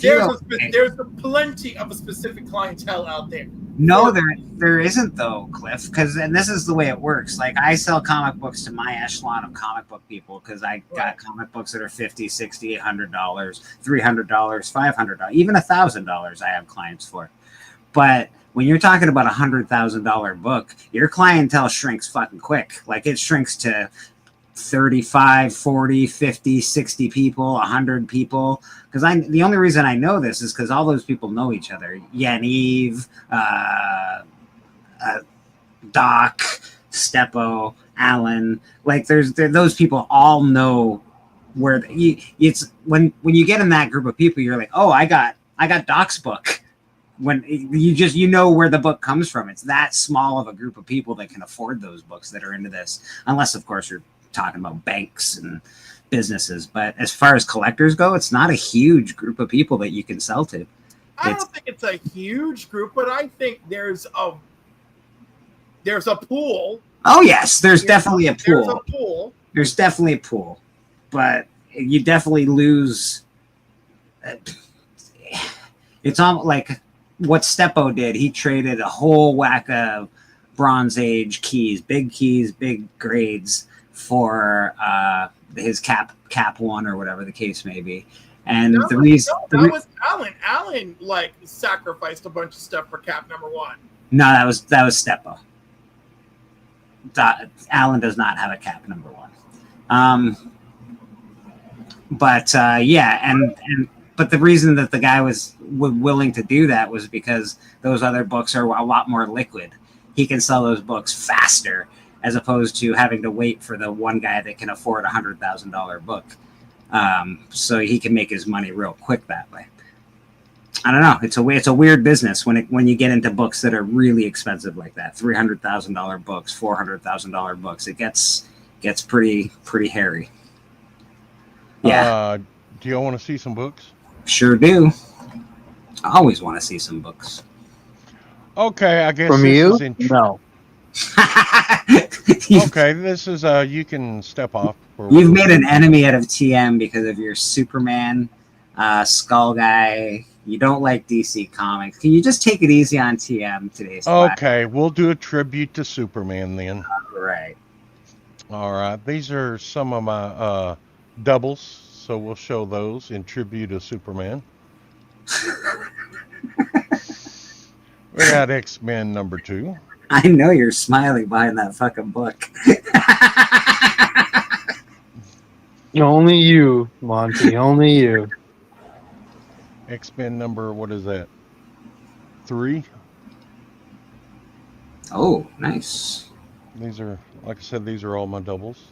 There's plenty of a specific clientele out there. No, there isn't though, Cliff. And this is the way it works. Like I sell comic books to my echelon of comic book people because I got comic books that are $50, $60, $100, $300, $500, even $1,000. I have clients for, but. When you're talking about $100,000 book, your clientele shrinks fucking quick. Like it shrinks to 35, 40, 50, 60 people, 100 people. Because the only reason I know this is because all those people know each other. Yaniv, Doc, Steppo, Alan. Like those people all know where it's when you get in that group of people, you're like, oh, I got Doc's book. When you know where the book comes from. It's that small of a group of people that can afford those books that are into this, unless of course you're talking about banks and businesses. But as far as collectors go, it's not a huge group of people that you can sell to. I don't think it's a huge group, but I think there's a pool. Oh yes, there's definitely a pool. There's a pool. There's definitely a pool, but you definitely lose. It's almost like what Steppo did. He traded a whole whack of Bronze Age keys, big grades for his cap one or whatever the case may be. And No, the reason no, that was Alan. Alan like sacrificed a bunch of stuff for Cap #1. no, that was Steppa. Alan does not have a Cap #1. But but the reason that the guy was willing to do that was because those other books are a lot more liquid. He can sell those books faster as opposed to having to wait for the one guy that can afford $100,000 book. So he can make his money real quick that way. I don't know. It's a weird business when you get into books that are really expensive like that. $300,000 books, $400,000 books. It gets pretty hairy. Yeah. Do y'all want to see some books? Sure do. I always want to see some books. Okay, I guess From this you? is No. Okay, this is you can step off. You've made an enemy out of TM because of your Superman, Skull Guy. You don't like DC Comics. Can you just take it easy on TM today's class? Okay, we'll do a tribute to Superman then. Right. All right, these are some of my doubles, so we'll show those in tribute to Superman. We got X-Men #2. I know you're smiling behind that fucking book. Only you, Monty. Only you. X-Men what is that? 3. Oh, nice. These are, like I said, these are all my doubles.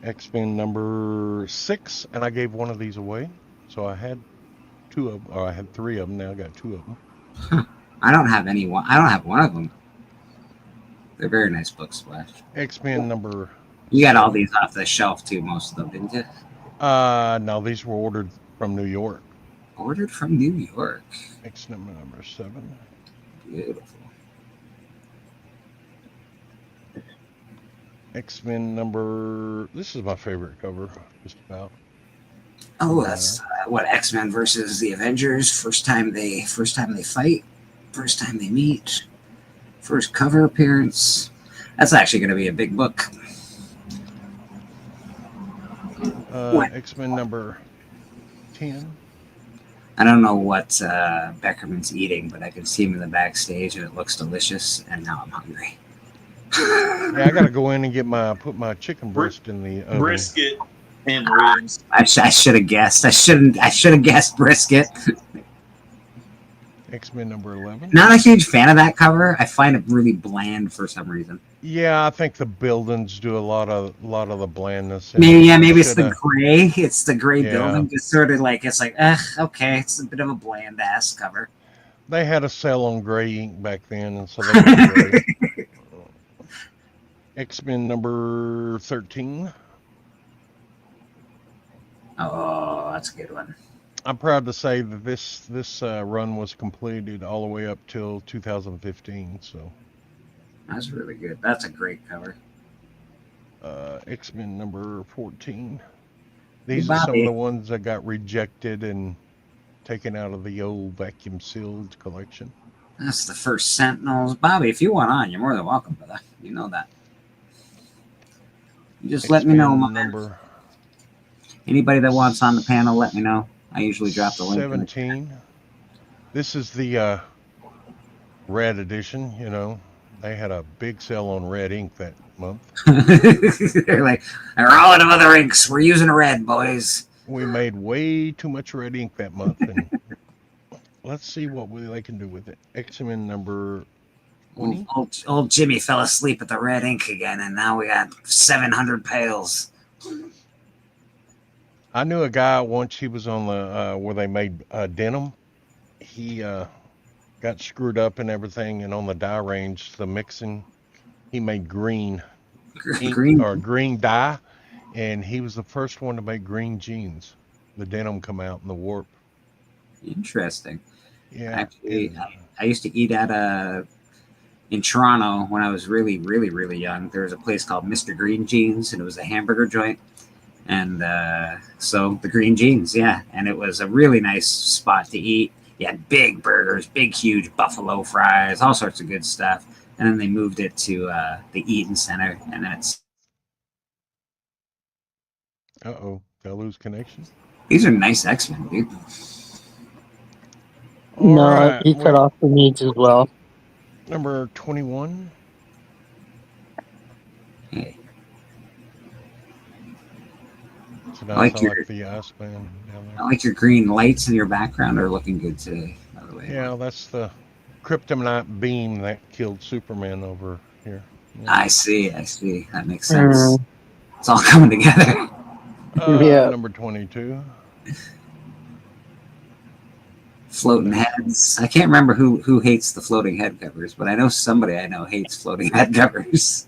X-Men #6, and I gave one of these away. So I had 2 of them, or I had 3 of them. Now I got 2 of them. Huh. I don't have one of them. They're very nice books, Splash. X-Men You got all these off the shelf too, most of them, didn't you? No, these were ordered from New York. Ordered from New York. X-Men #7. Beautiful. X-Men this is my favorite cover, just about. Oh, that's what, X-Men versus the Avengers. First time they fight, first time they meet, first cover appearance. That's actually going to be a big book. X-Men #10. I don't know what Beckerman's eating, but I can see him in the backstage, and it looks delicious. And now I'm hungry. Yeah, I gotta go in and put my chicken breast in the oven. Brisket and ribs. I should have guessed. I should have guessed brisket. X-Men #11. Not a huge fan of that cover. I find it really bland for some reason. Yeah, I think the buildings do a lot of the blandness. Maybe it's the gray. It's the gray Yeah. building. Just sort of like it's like, okay, it's a bit of a bland ass cover. They had a sale on gray ink back then, and so they went gray. X-Men #13. Oh, that's a good one. I'm proud to say that this run was completed all the way up till 2015. So that's really good. That's a great cover. X-Men #14. These are some of the ones that got rejected and taken out of the old vacuum sealed collection. That's the first Sentinels. Bobby, if you want on, you're more than welcome, brother. You know that. You just let me know, man. Anybody that wants on the panel, let me know. I usually drop the link. 17. This is the red edition. You know, they had a big sale on red ink that month. They're like, they're all out of other inks. We're using red, boys. We made way too much red ink that month, and let's see what they can do with it. X-Men #20. Old Jimmy fell asleep at the red ink again, and now we got 700 pails. I knew a guy once. He was on the where they made denim. He got screwed up and everything, and on the dye range, the mixing, he made green ink, green dye, and he was the first one to make green jeans. The denim come out in the warp. Interesting. Yeah. Actually, I used to eat at in Toronto when I was really, really, really young. There was a place called Mr. Green Jeans, and it was a hamburger joint. And so the Green Jeans, yeah. And it was a really nice spot to eat. You had big burgers, big, huge buffalo fries, all sorts of good stuff. And then they moved it to the Eaton Center, and then it's... Uh-oh. Did I lose connection? These are nice X-Men, dude. All No, right, he cut off the needs as well. number 21. Hey, It's I nice. like I your like the Iceman down I there. like your green lights in your background are looking good today, by the way. Yeah, that's the kryptonite beam that killed Superman over here. Yeah. I see. That makes sense. It's all coming together. Yeah. Number 22. Floating heads. I can't remember who hates the floating head covers, but I know somebody I know hates floating head covers.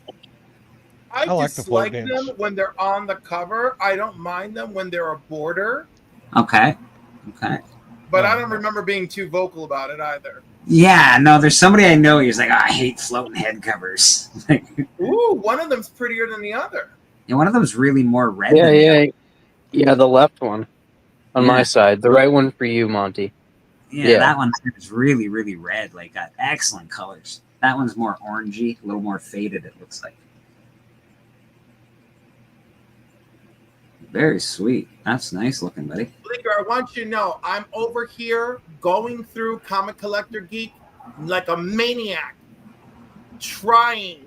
I like the float dislike dance. them when they're on the cover. I don't mind them when they're a border, Okay. but I don't remember being too vocal about it either. Yeah, no, there's somebody I know. He's like, I hate floating head covers. Ooh, one of them's prettier than the other. And one of them's really more red. Yeah, than the other. yeah. The left one on my side, the right one for you, Monty. Yeah, that one is really, really red. Like, got excellent colors. That one's more orangey, a little more faded. It looks like. Very sweet. That's nice looking, buddy. Bleeker, I want you to know I'm over here going through Comic Collector Geek like a maniac, trying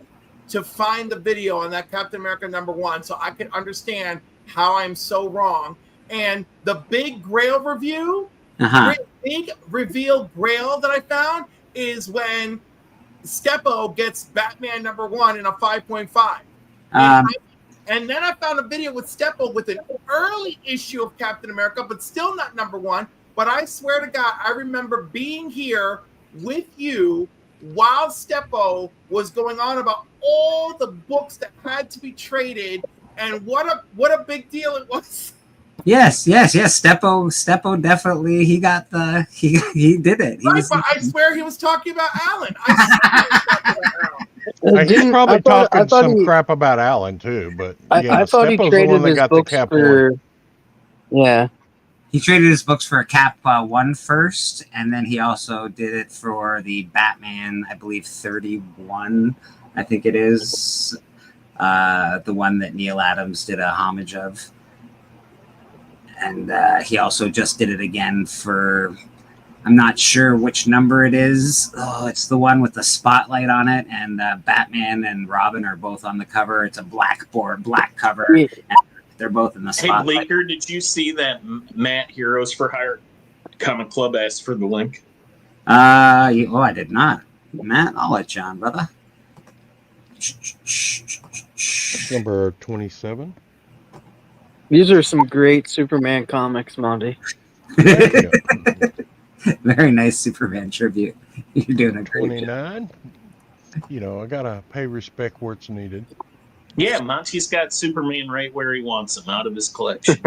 to find the video on that Captain America #1 so I can understand how I'm so wrong. And the big Grail review, big reveal Grail that I found is when Steppo gets Batman #1 in a 5.5. And then I found a video with Steppo with an early issue of Captain America, but still not #1. But I swear to God, I remember being here with you while Steppo was going on about all the books that had to be traded and what a big deal it was. Yes. Steppo definitely he got the he did it. Right, but I swear he was talking about Alan. I swear he was talking about Alan. He's probably talking some crap about Alan too, but yeah, I thought he Steppo's the traded one that his got the books Cap for. one. Yeah. He traded his books for a Cap 1 first, and then he also did it for the Batman, I believe 31, I think it is, the one that Neil Adams did a homage of. And he also just did it again for, I'm not sure which number it is. Oh, it's the one with the spotlight on it, and Batman and Robin are both on the cover. It's a black cover. Yeah. And they're both in the Hey, spotlight. Bleeker, did you see that Matt Heroes for Hire Comic Club asked for the link? I did not. Matt, I'll let you on, brother. Number 27. These are some great Superman comics, Monty. Very nice Superman tribute. You're doing a great 29. You know, I gotta pay respect where it's needed. Yeah, Monty's got Superman right where he wants him, out of his collection.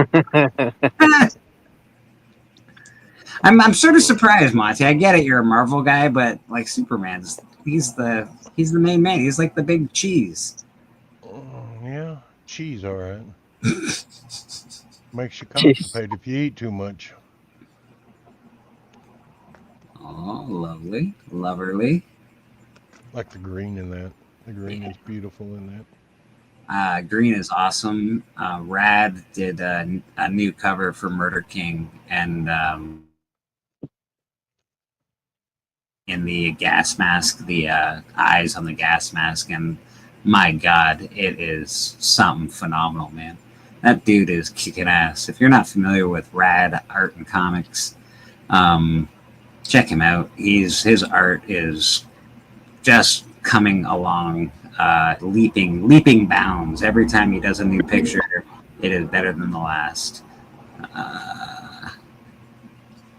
I'm sort of surprised, Monty. I get it, you're a Marvel guy, but like Superman's, he's the main man. He's like the big cheese. Yeah, cheese, all right. Makes you constipated if you eat too much. Oh, lovely, loverly. Like the green in that. The green is beautiful in that. Green is awesome. Rad did a new cover for Murder King, and in the gas mask, the eyes on the gas mask, and my God, it is something phenomenal, man. That dude is kicking ass. If you're not familiar with Rad art and comics, check him out. His art is just coming along. Leaping bounds. Every time he does a new picture, it is better than the last.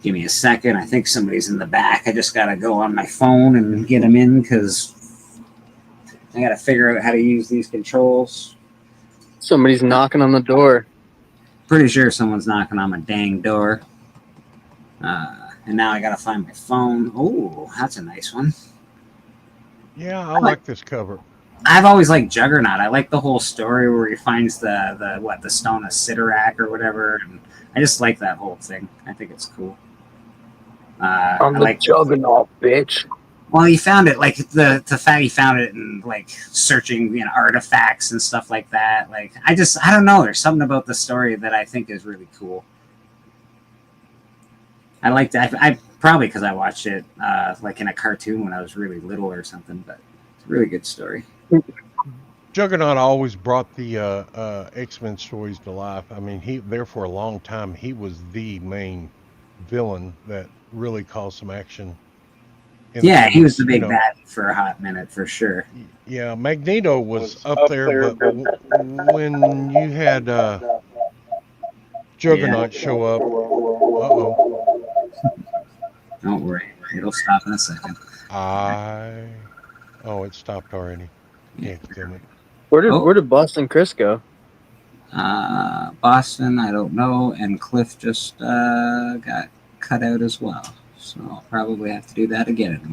Give me a second. I think somebody's in the back. I just gotta go on my phone and get him in because I gotta figure out how to use these controls. Somebody's knocking on the door. Pretty sure someone's knocking on my dang door. And now I gotta find my phone. Oh, that's a nice one. Yeah, I like this cover. I've always liked Juggernaut. I like the whole story where he finds the stone of Sidorak or whatever. And I just like that whole thing. I think it's cool. I'm the Juggernaut, bitch. Well, he found it like the fact he found it and like searching artifacts and stuff like that. Like I don't know. There's something about the story that I think is really cool. I liked it. I probably because I watched it like in a cartoon when I was really little or something. But it's a really good story. Juggernaut always brought the X-Men stories to life. I mean, he there for a long time. He was the main villain that really caused some action. Yeah, he was the big bad for a hot minute for sure. Yeah, Magneto was up there, but when you had Juggernaut show up, Don't worry, it'll stop in a second. Oh, it stopped already. Can't film it. Where did Boston Chris go? Boston, I don't know, and Cliff just got cut out as well. So I'll probably have to do that again in a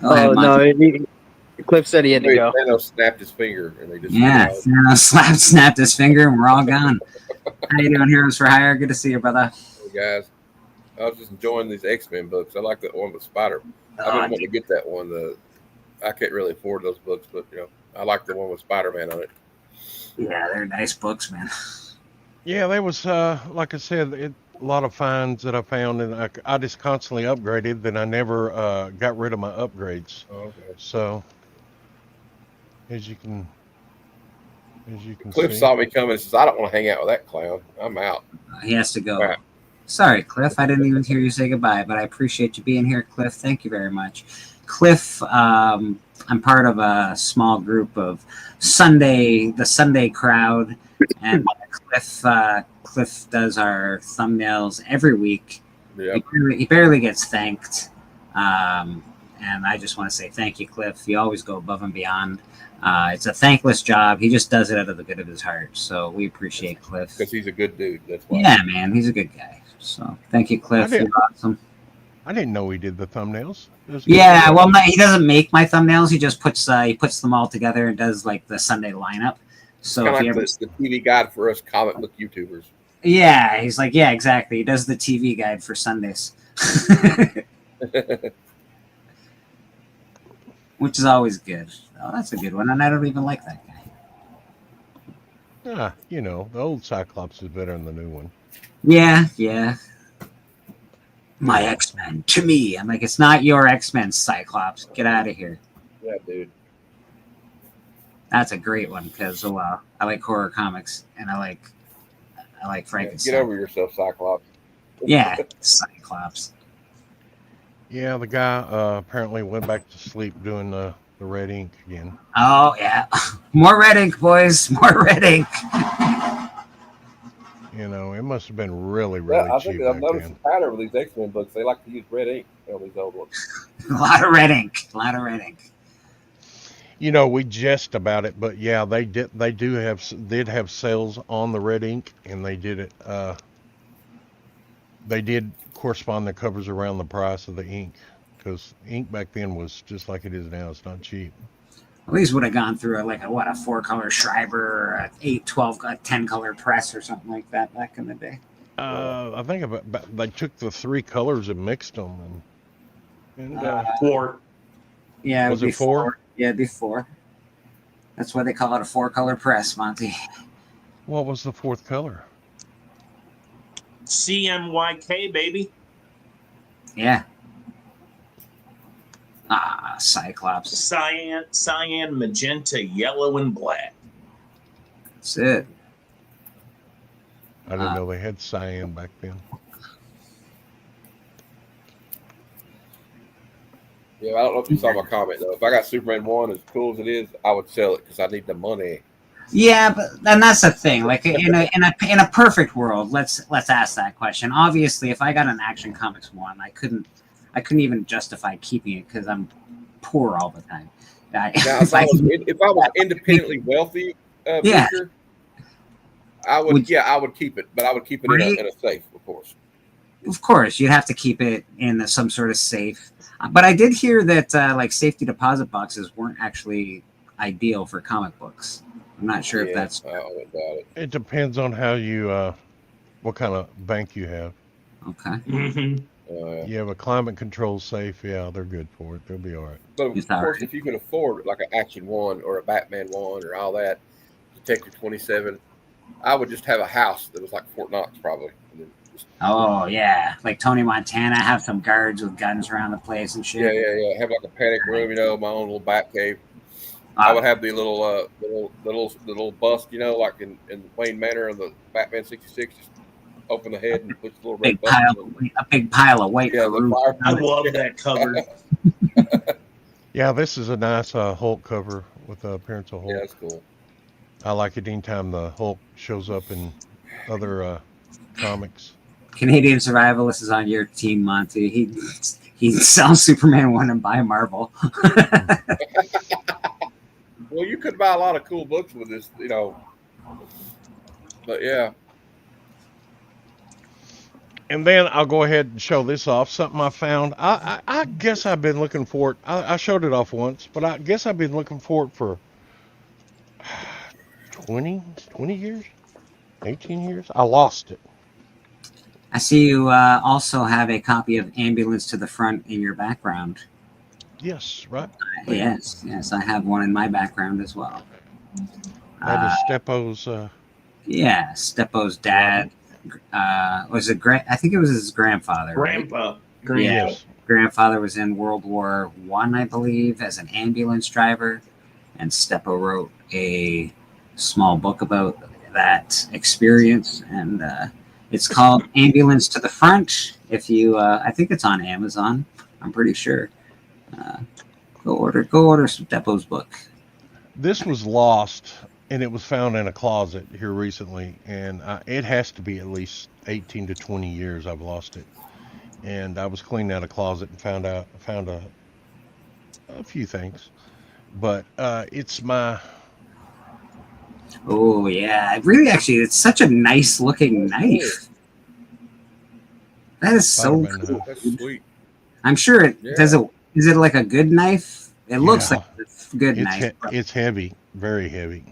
minute. Cliff said he had to go. Thanos snapped his finger, and they just Thanos snapped his finger, and we're all gone. How you doing, Heroes for Hire? Good to see you, brother. Hey guys, I was just enjoying these X-Men books. I like that one with Spider. I've been wanting to get that one. I can't really afford those books, but I like the one with Spider-Man on it. Yeah, they're nice books, man. Yeah, there was like I said, a lot of finds that I found, and I just constantly upgraded. Then I never got rid of my upgrades. Okay. So as you can Cliff see. saw me coming and says, "I don't want to hang out with that clown. I'm out." He has to go. Right. Sorry, Cliff. I didn't even hear you say goodbye, but I appreciate you being here, Cliff. Thank you very much. Cliff, I'm part of a small group of the Sunday crowd, and Cliff does our thumbnails every week. Yep. He barely gets thanked, and I just want to say thank you, Cliff. You always go above and beyond. It's a thankless job. He just does it out of the good of his heart. So we appreciate Cliff. Because he's a good dude. That's why. Yeah, man, he's a good guy. So thank you, Cliff. You're awesome. I didn't know he did the thumbnails. Yeah, well, he doesn't make my thumbnails. He just puts them all together and does like the Sunday lineup. So kind of like the TV guide for us comic book YouTubers. Yeah, he's like, yeah, exactly. He does the TV guide for Sundays, which is always good. Oh, that's a good one, and I don't even like that guy. The old Cyclops is better than the new one. Yeah. My X-Men to me. I'm like, it's not your X-Men, Cyclops. Get out of here. Yeah, dude. That's a great one because I like horror comics and I like Frankenstein. Get over yourself, Cyclops. Yeah, Cyclops. Yeah, the guy apparently went back to sleep doing the red ink again. Oh yeah, more red ink, boys. More red ink. It must have been really, really I cheap. think I've noticed a pattern with these X-Men books. They like to use red ink on these old ones. A lot of red ink. We jest about it, but yeah, they did have sales on the red ink, and they did it. They did correspond the covers around the price of the ink, because ink back then was just like it is now. It's not cheap. At least would have gone through a 4-color Schreiber or a 8, 12, 10-color press or something like that back in the day. I think they took the 3 colors and mixed them. And 4. Yeah, was it 4? Yeah, it'd be 4. That's why they call it a 4-color press, Monty. What was the 4th color? CMYK, baby. Yeah. Cyclops. Cyan, magenta, yellow, and black. That's it. I didn't know they had cyan back then. Yeah, I don't know if you saw my comment though. If I got Superman 1 as cool as it is, I would sell it because I need the money. Yeah, but and that's the thing. Like in a perfect world, let's ask that question. Obviously, if I got an Action Comics 1, I couldn't even justify keeping it because I'm poor all the time. Now, if I was independently wealthy, Victor, I would keep it, but I would keep it in a safe, of course. Of course, you'd have to keep it in some sort of safe. But I did hear that safety deposit boxes weren't actually ideal for comic books. I'm not sure if that's. It depends on how you, what kind of bank you have. Okay. Mm-hmm. You have a climate control safe. Yeah, they're good for it. They'll be all right. But of course, if you can afford like an Action 1 or a Batman 1 or all that, Detective 27, I would just have a house that was like Fort Knox, probably. Oh yeah, like Tony Montana, have some guards with guns around the place and shit. Yeah. Have like a panic room, my own little bat cave. I would have the little bust, like in Wayne Manor on the Batman '66. Just open the head and put the little red bust. A big pile of white. I love that cover. Yeah, this is a nice Hulk cover with the appearance of Hulk. Yeah, that's cool. I like it anytime the Hulk shows up in other comics. Canadian Survivalist is on your team, Monty. He sells Superman 1 and buy Marvel. Well, you could buy a lot of cool books with this, But yeah. And then I'll go ahead and show this off. Something I found. I guess I've been looking for it. I showed it off once, but I guess I've been looking for it for 20 years, 18 years. I lost it. I see you also have a copy of Ambulance to the Front in your background. Yes, right. Yes, I have one in my background as well. That is Steppo's. Yeah, Steppo's dad. Was it I think it was his grandfather. Grandpa. Right? Yes. Grandfather was in World War I, I believe, as an ambulance driver, and Steppo wrote a small book about that experience, and it's called Ambulance to the Front. If you, I think it's on Amazon. I'm pretty sure. Go order Steppo's book. This was lost, and it was found in a closet here recently, and it has to be at least 18 to 20 years I've lost it. And I was cleaning out a closet and found a few things, but it's my. Oh yeah, really, actually, it's such a nice looking knife. That is so cool. That's sweet. I'm sure it does. Is it like a good knife? It looks like a good knife. It's heavy, very heavy.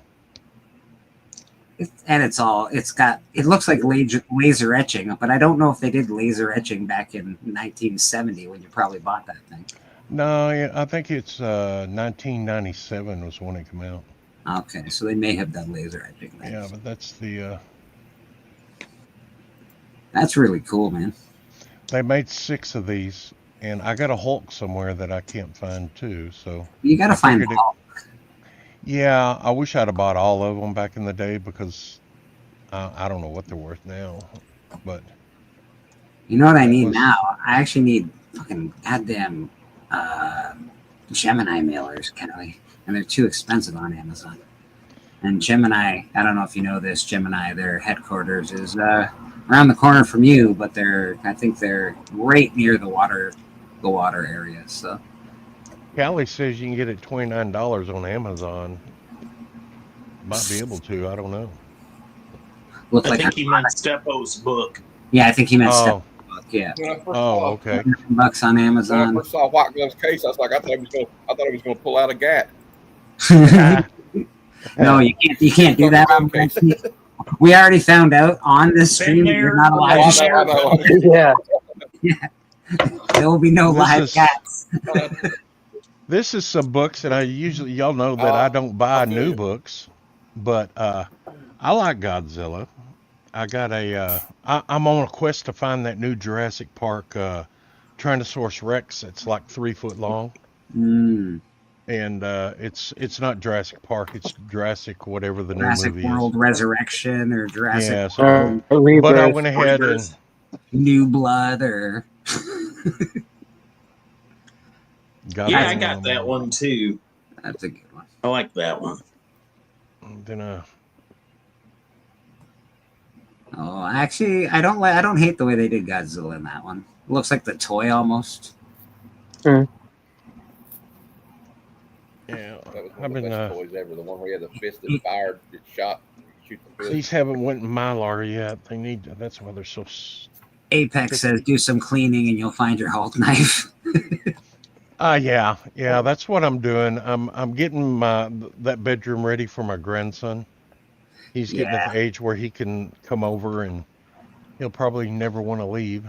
It looks like laser etching, but I don't know if they did laser etching back in 1970 when you probably bought that thing. No, I think it's 1997 was when it came out. Okay, so they may have done laser etching. Yeah, but that's the. That's really cool, man. They made 6 of these, and I got a Hulk somewhere that I can't find too. So you got to find the Hulk. Yeah, I wish I'd have bought all of them back in the day because I don't know what they're worth now, but you know what I need now? I actually need fucking goddamn Gemini mailers, Kelly, and they're too expensive on Amazon. And Gemini, I don't know if you know this, Gemini, their headquarters is around the corner from you, but I think they're right near the water area. So. Callie says you can get it $29 on Amazon. Might be able to. I don't know. I think he meant Steppo's book. Yeah, I think he meant Steppo's book. Yeah. Okay. $100 on Amazon. When I first saw White Glove's case, I was like, I thought he was going to pull out a gat. No, you can't do that. We already found out on this stream you're not allowed to share. Yeah. There will be no live cats. This is some books that y'all know that I don't buy new books, but I like Godzilla. I got I'm on a quest to find that new Jurassic Park Tyrannosaurus Rex. It's like 3 foot long. And it's not Jurassic Park. It's Jurassic whatever the Jurassic new movie World is. Resurrection or Jurassic. Yeah, so, but I went ahead and New Blood or. Yeah, I got that one too. That's a good one. I like that one. Then Oh, actually, I don't hate the way they did Godzilla in that one. It looks like the toy almost. Yeah, That was one of the best toys ever. The one where you had the fist that fired, it shot, shoot the fist. These haven't went Mylar yet. That's why they're so. Apex says do some cleaning and you'll find your Hulk knife. Yeah, that's what I'm doing. I'm getting that bedroom ready for my grandson. He's getting at the age where he can come over and he'll probably never want to leave.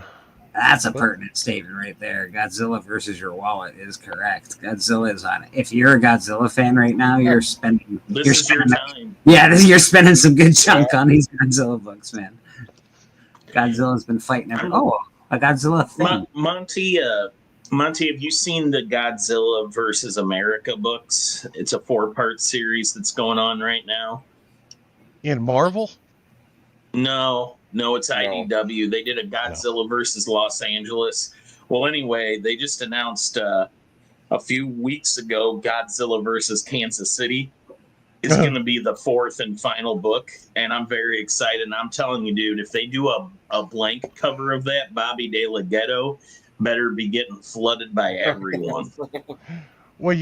That's a pertinent statement right there. Godzilla versus your wallet is correct. Godzilla is on it. If you're a Godzilla fan right now, you're spending. This is your time. Yeah, you're spending some good chunk on these Godzilla books, man. Godzilla's been fighting a Godzilla thing. Monty, have you seen the Godzilla versus America books? It's a 4-part series that's going on right now. In Marvel? No, it's IDW. They did a Godzilla versus Los Angeles. Well, anyway, they just announced a few weeks ago Godzilla versus Kansas City is going to be the 4th and final book, and I'm very excited. And I'm telling you, dude, if they do a blank cover of that, Bobby De La Ghetto better be getting flooded by everyone. Well,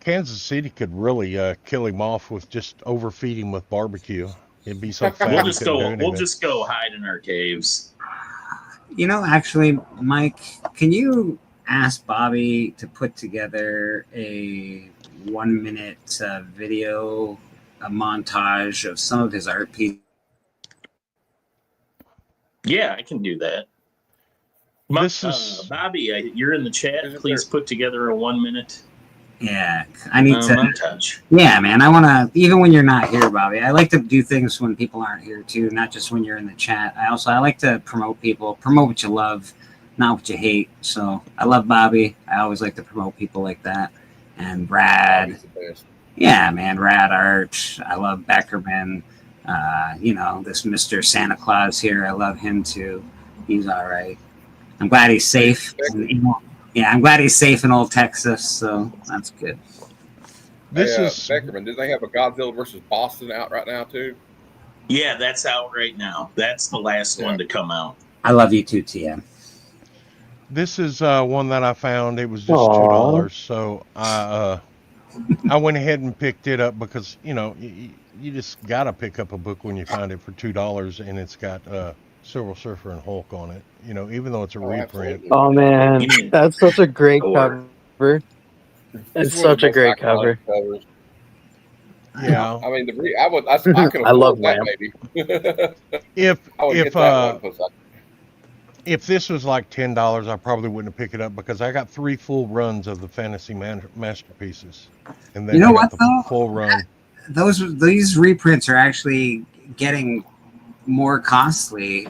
Kansas City could really kill him off with just overfeed him with barbecue. It'd be so fat. We'll just go hide in our caves. Actually, Mike, can you ask Bobby to put together a 1-minute video, a montage of some of his art pieces? Yeah, I can do that. Bobby, you're in the chat. Please put together a 1-minute. Yeah, I need to. Montage. Yeah, man, I want to. Even when you're not here, Bobby, I like to do things when people aren't here too, not just when you're in the chat. I like to promote people, promote what you love, not what you hate. So I love Bobby. I always like to promote people like that. And Brad, yeah, man, Rad Art. I love Beckerman. This Mr. Santa Claus here. I love him too. He's all right. I'm glad he's safe. I'm glad he's safe in old Texas, so that's good. Beckerman, did they have a Godzilla versus Boston out right now too? Yeah, that's out right now. That's the last one to come out. I love you too, TM. This is one that I found. It was just $2, so I went ahead and picked it up because you just gotta pick up a book when you find it for $2, and it's got Silver Surfer and Hulk on it. Even though it's a reprint. Oh man, that's such a great cover. It's such a great cover. Yeah, I mean, I could I love that maybe. If this was like $10, I probably wouldn't pick it up because I got 3 full runs of the Fantasy Masterpieces, and then full run. These reprints are actually getting more costly.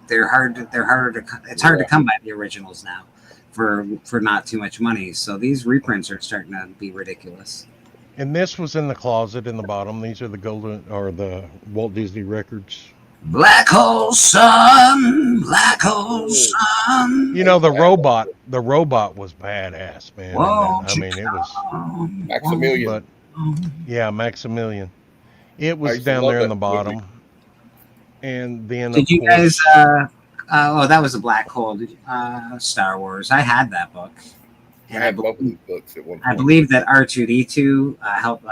It's hard to come by the originals now for not too much money. So these reprints are starting to be ridiculous. And this was in the closet in the bottom. These are the Walt Disney records. Black hole sun, black hole sun. The robot was badass, man. Whoa, it was Maximilian. Maximilian. It was down there in the bottom. Movie. And then did you guys that was a black hole. Star Wars. I had that book. And I had both of these books at one point. I believe that R2D2 helped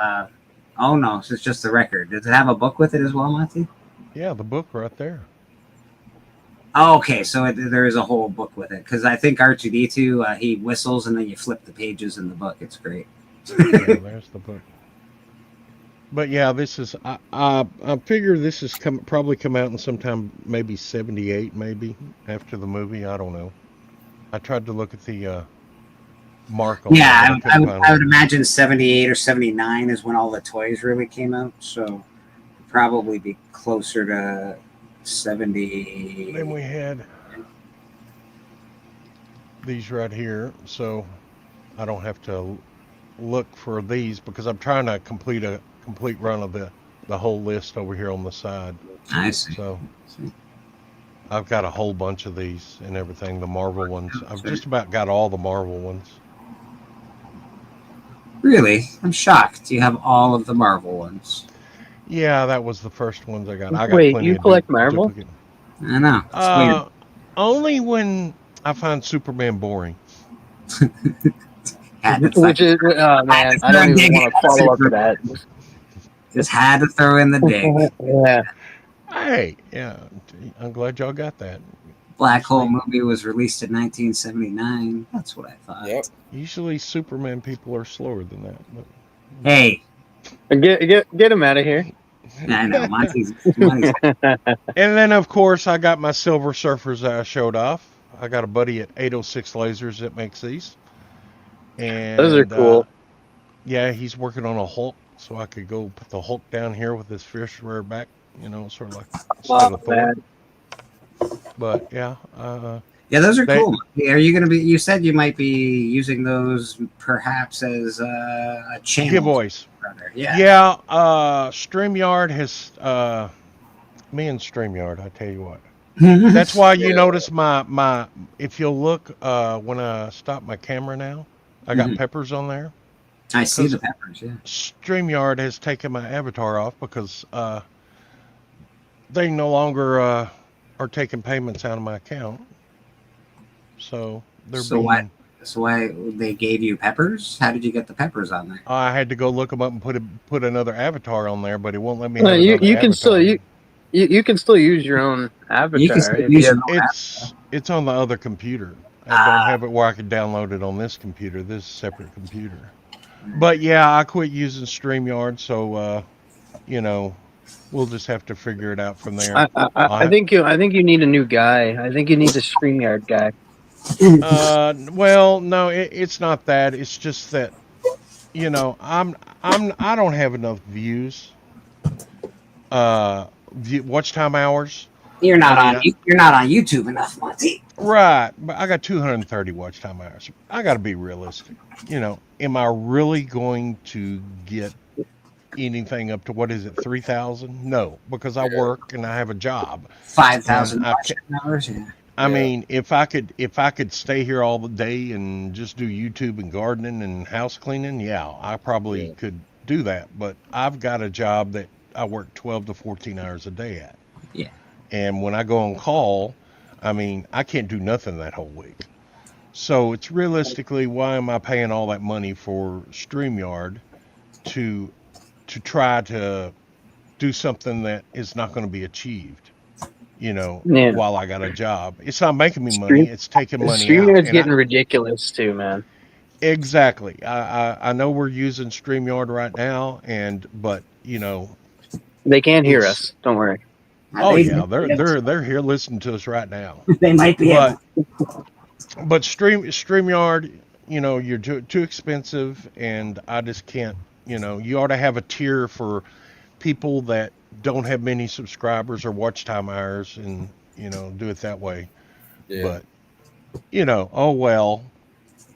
oh no, so it's just the record. Does it have a book with it as well, Monty? Yeah, the book right there. Oh, okay, so there is a whole book with it because I think R2D2 he whistles and then you flip the pages in the book. It's great. Yeah, there's the book. But yeah, this is I figure this is probably come out in sometime maybe 78, maybe after the movie. I don't know. I tried to look at the mark on. Yeah, I would imagine 78 or 79 is when all the toys really came out. So probably be closer to 70. Then we had these right here, so I don't have to look for these because I'm trying to complete a complete run of the whole list over here on the side. I see. So I've got a whole bunch of these and everything, the Marvel ones. I've just about got all the Marvel ones. Really? I'm shocked. You have all of the Marvel ones. Yeah, that was the first ones I got. Wait, you collect Marvel? I know. It's weird. Only when I find Superman boring. Which is, man, I don't even want to follow up to that. Just had to throw in the dig. Yeah. Hey, yeah, I'm glad y'all got that. Black Hole movie was released in 1979. That's what I thought. Yep. Usually Superman people are slower than that. But... Hey. Get him out of here. I know. Monty's. And then, of course, I got my Silver Surfers that I showed off. I got a buddy at 806 Lasers that makes these. And those are cool. Yeah, he's working on a Hulk, so I could go put the Hulk down here with his fish rare back, sort of like. Oh, man. But yeah, Yeah, those are they, cool. Are you going to be? You said you might be using those perhaps as a channel. giveaways. Yeah. Yeah, StreamYard has me and StreamYard. I tell you what. That's why you notice my. If you'll look, when I stop my camera now, I got peppers on there. I see the peppers. Yeah. StreamYard has taken my avatar off because they no longer are taking payments out of my account. So they're So why? So why they gave you peppers? How did you get the peppers on there? I had to go look them up and put another avatar on there, but it won't let me. Well, have you another can still avatar. you can still use your own avatar. You can still if use you your have- own It's on the other computer. I don't have it where I can download it on this computer. This is a separate computer. But yeah, I quit using StreamYard, so you know, we'll just have to figure it out from there. I think you need a new guy. I think you need a StreamYard guy. Well, no, it's not that. It's just that, you know, I don't have enough views, watch time hours. You're not on YouTube enough, Monty. Right, but I got 230 watch time hours. I got to be realistic. You know, am I really going to get anything up to, what is it, 3,000? No, because I work and I have a job. 5,000 watch hours. Yeah. I mean, if I could stay here all the day and just do YouTube and gardening and house cleaning, yeah, I probably could do that. But I've got a job that I work 12 to 14 hours a day at. Yeah. And when I go on call, I mean, I can't do nothing that whole week. So it's realistically, why am I paying all that money for StreamYard to try to do something that is not going to be achieved? You know, while I got a job, it's not making me money; it's taking money out. StreamYard's getting ridiculous too, man. Exactly. I know we're using StreamYard right now, but you know, they can't hear us. Don't worry. Oh yeah, they're here listening to us right now. They might be. But StreamYard, you know, you're too expensive, and I just can't. You know, you ought to have a tier for people that don't have many subscribers or watch time hours, and you know, do it that way. Yeah. But you know, oh well.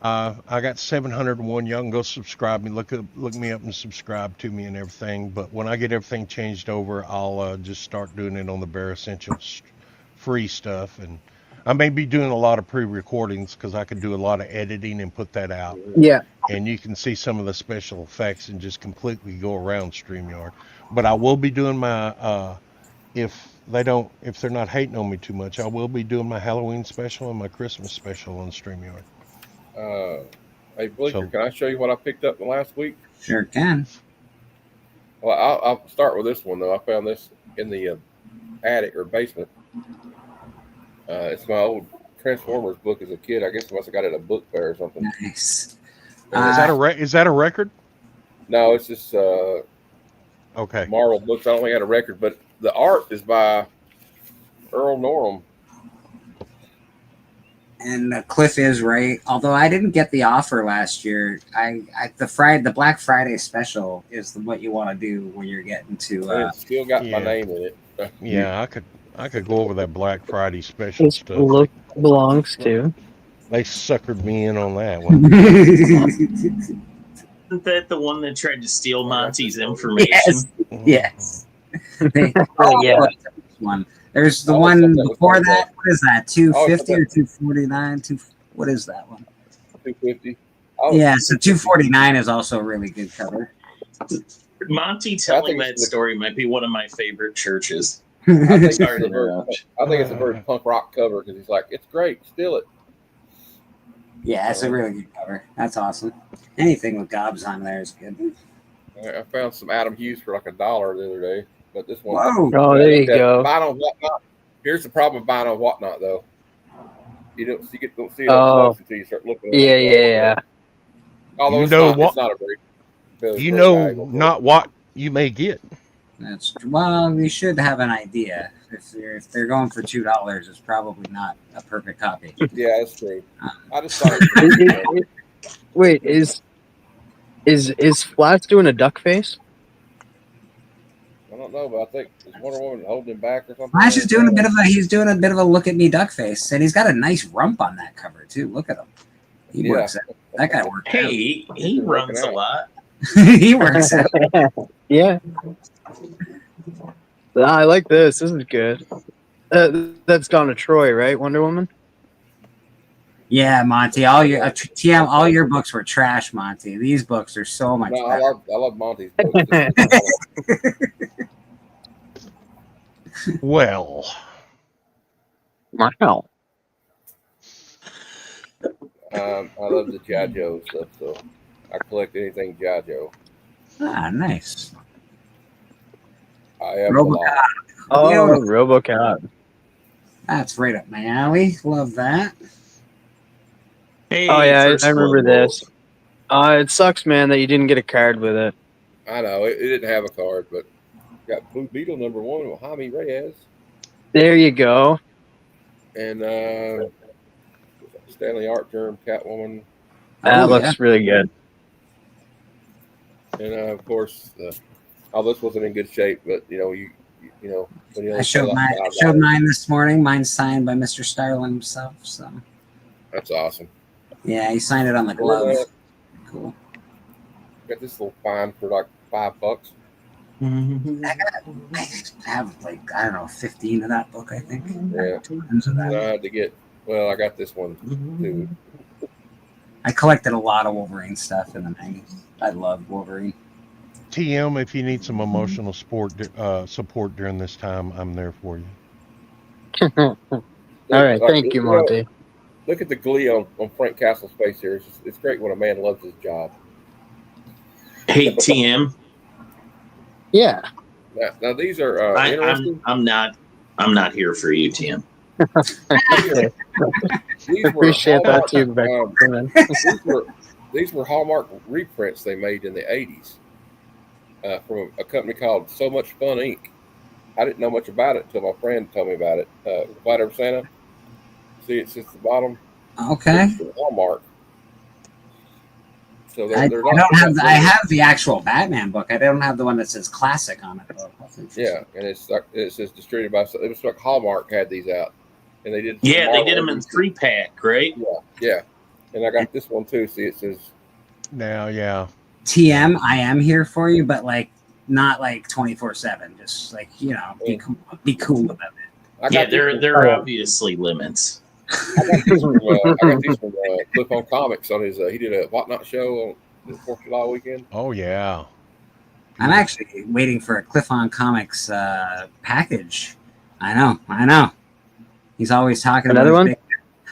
I got 701. Y'all can go subscribe me. Look me up and subscribe to me and everything. But when I get everything changed over, I'll just start doing it on the Bare Essentials free stuff. And I may be doing a lot of pre-recordings because I can do a lot of editing and put that out. Yeah. And you can see some of the special effects and just completely go around StreamYard. But I will be doing my if they're not hating on me too much, I will be doing my Halloween special and my Christmas special on StreamYard. Hey, Bleaker, can I show you what I picked up the last week? Sure can. Well, I'll start with this one, though. I found this in the attic or basement. It's my old Transformers book as a kid. I guess I must have got it at a book fair or something. Nice. Is that a record? No, it's just okay. Marvel books. I don't think I had a record, but the art is by Earl Norem. And Cliff is right. Although I didn't get the offer last year, the Black Friday special is what you want to do when you're getting to. It's still got my name in it. Yeah, I could go over that Black Friday special stuff. Look belongs to. They suckered me in on that one. Isn't that the one that tried to steal Monty's information? Yes. Yeah. One. There's the one before that. What is that? 250 or 249? What is that one? 250. Yeah, so 249 is also a really good cover. Monty telling that story might be one of my favorite churches. I think it's a very punk rock cover because he's like, it's great, steal it. Yeah, it's a really good cover. That's awesome. Anything with gobs on there is good. I found some Adam Hughes for like $1 the other day, but this one. Whoa. Oh, there you go. Buying on Whatnot. Here's the problem with buying on Whatnot, though. You don't see it up close until you start looking at it. Yeah. Although it's not a very. You know not what you may get. Well, you should have an idea. If they're going for $2, it's probably not a perfect copy. Yeah, that's true. I just thought. Wait, is Flash doing a duck face? I don't don't know, but I think is Wonder Woman holding him back or something. Flash is doing he's doing a bit of a look at me duck face, and he's got a nice rump on that cover too. Look at him. He works out. That guy works out. Hey, he runs a lot. He works out. Yeah. I like this. This is good. That's Donna Troy, right? Wonder Woman? Yeah, Monty. All your TM, all your books were trash, Monty. These books are so much No, better. I love Monty's books. Well, Wow. I love the G.I. Joe stuff, so I collect anything G.I. Joe. Ah, nice. I have a RoboCop. lot. Oh, You know, RoboCop. that's right up my alley. Love that. Hey, Oh yeah, First I remember Blood this. It sucks, man, that you didn't get a card with it. I know it didn't have a card, but got Blue Beetle #1 with Jaime Reyes There you go. and Stanley Art Germ Catwoman, That Oh, looks really good. and of course, all this wasn't in good shape. But you know, you know, when you I only showed sell mine. out Showed $5, mine this morning. Mine's signed by Mr. Starlin himself. So that's awesome. yeah, he signed it on the glove. Yeah. Cool. Got this little fine for like $5. I have like I don't know 15 of that book. I think. Yeah. Tons of I that. had to get. Well, I got this one too. I collected a lot of Wolverine stuff in the 90s. I love Wolverine. TM, if you need some emotional support during this time, I'm there for you. All right, thank you, Monty. Look at the glee on Frank Castle's face here. It's great when a man loves his job. Hey, TM. Yeah. Now these are interesting. I'm not here for you, TM. These Appreciate that Hallmark, too, Beckman. these were Hallmark reprints they made in the 80s from a company called So Much Fun Inc. I didn't know much about it until my friend told me about it. Flat Earth Santa. See, it's at the bottom. Okay. It's Hallmark. So I they're don't not. have. I have the actual Batman book. I don't have the one that says classic on it. Though. Yeah, and it's like it says distributed by. It was like Hallmark had these out, and they did. Yeah, they did them in 3-pack, right? Yeah, and I got this one too. See, it says. Now, yeah. TM, I am here for you, but like not like 24/7. Just like be cool about it. Yeah, there are obviously limits. I got these from Cliff on Comics on his. He did a Whatnot show on the 4th of July weekend. Oh yeah. I'm actually waiting for a Cliff on Comics package. I know. He's always talking Another about one.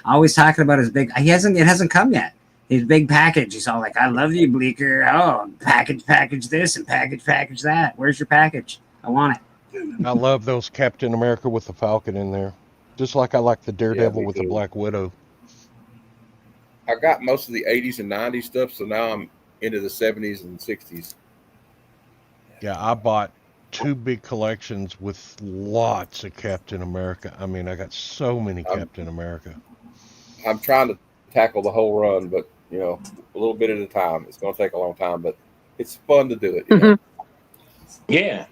Always talking about his big. It hasn't come yet. His big package. He's all like, "I love you, Bleecker. Oh, package this and package that. Where's your package? I want it." I love those Captain America with the Falcon in there. Just like I like the Daredevil with the Black Widow. I got most of the 80s and 90s stuff, so now I'm into the 70s and 60s. Yeah, I bought 2 big collections with lots of Captain America. I mean, I got so many Captain America. I'm trying to tackle the whole run, but a little bit at a time. It's going to take a long time, but it's fun to do it. You know? Yeah.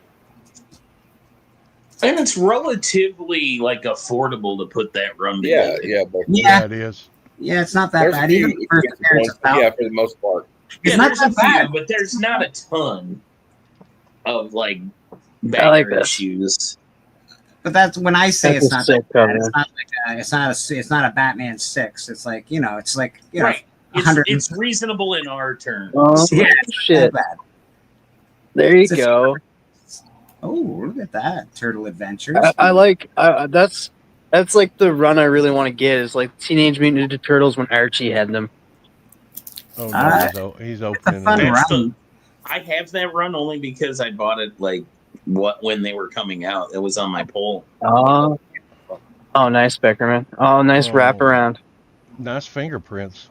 And it's relatively like affordable to put that run together. Yeah, it is. Yeah, it's not that bad. Even the first appearance of Falcon. Yeah, for the most part. It's Yeah, not there's that a bad. few, but there's not a ton of like I like banger this. issues. But that's when I say That's it's a not sick that bad. cover. It's not a Batman 6. It's like it's like Right. 100. It's reasonable in our terms. Oh, Yeah, shit. Not bad. There you It's a- go. Oh, look at that Turtle Adventures. I like that's like the run I really want to get is like Teenage Mutant Ninja Turtles when Archie had them. Oh Ah, no, he's it's a opening. fun it. run. I have that run only because I bought it like when they were coming out. It was on my poll. Oh, nice, Beckerman. Oh, nice Oh. wraparound. Nice fingerprints.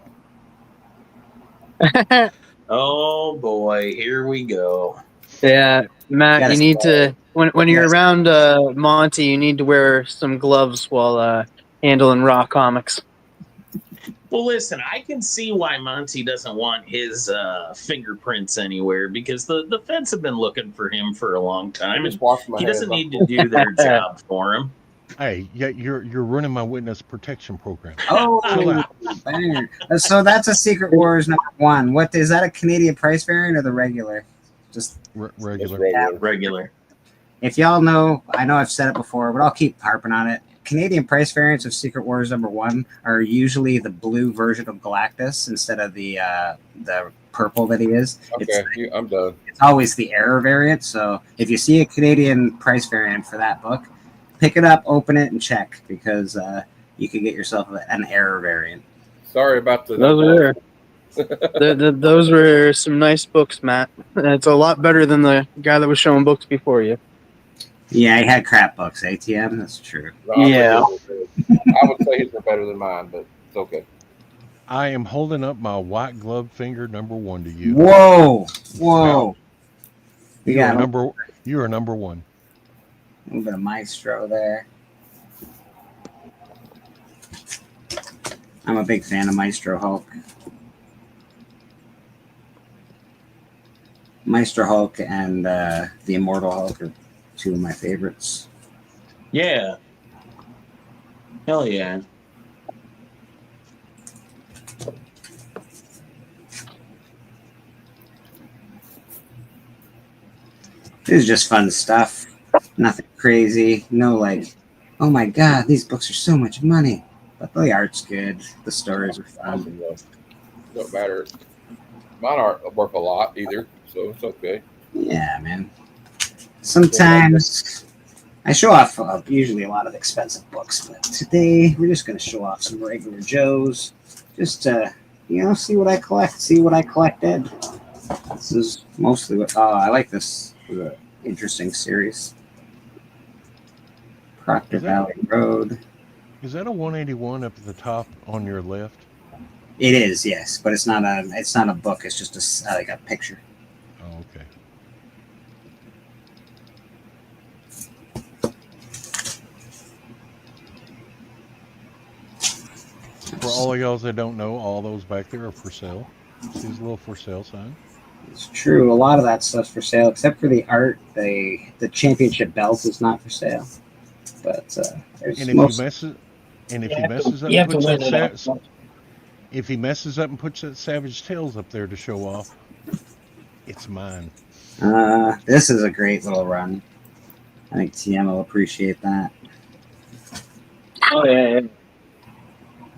Oh boy, here we go. Yeah, Matt, Gotta you need to when you're Yes. around Monty, you need to wear some gloves while handling Raw comics. Well, listen, I can see why Monty doesn't want his fingerprints anywhere because the feds have been looking for him for a long time. Just wash my He hands doesn't off. need to do their job for him. Hey, yeah, you're running my witness protection program. Oh, Chill out. banger. So that's a Secret Wars #1. What is that? A Canadian price variant or the regular? Just Regular. Regular. if y'all know, I know I've said it before, but I'll keep harping on it. Canadian price variants of Secret Wars #1 are usually the blue version of Galactus instead of the purple that he is. Okay, I'm done. It's always the error variant. So if you see a Canadian price variant for that book, pick it up, open it, and check because you could get yourself an error variant. Sorry about the. Those were some nice books, Matt. It's a lot better than the guy that was showing books before you. Yeah, he had crap books, ATM. That's true. Yeah. I would say his are better than mine, but it's okay. I am holding up my white glove finger #1 to you. Whoa. You are number 1. A little bit of Maestro there. I'm a big fan of Maestro Hulk. Maestro Hulk and the Immortal Hulk are two of my favorites. Yeah. Hell yeah. This is just fun stuff. Nothing crazy. No like, oh my god, these books are so much money. But the art's good. The stories are fun. Don't matter. Mine aren't worth a lot either, so it's okay. Yeah, man. Sometimes I show off usually a lot of expensive books, but today we're just going to show off some regular Joes. Just to, see what I collect, see what I collected. This is mostly what. Oh, I like this. Interesting series. Proctor Valley Road. Is that a 181 up at the top on your left? It is, yes, but it's not a book. It's just like a picture. Oh, okay. For all of y'all that don't know, all those back there are for sale. See his little for sale sign? It's true. A lot of that stuff's for sale, except for the art. The championship belt is not for sale. But there's and if he messes up and puts that if he messes up and puts that Savage Tales up there to show off, it's mine. This is a great little run. I think TM will appreciate that. Oh yeah.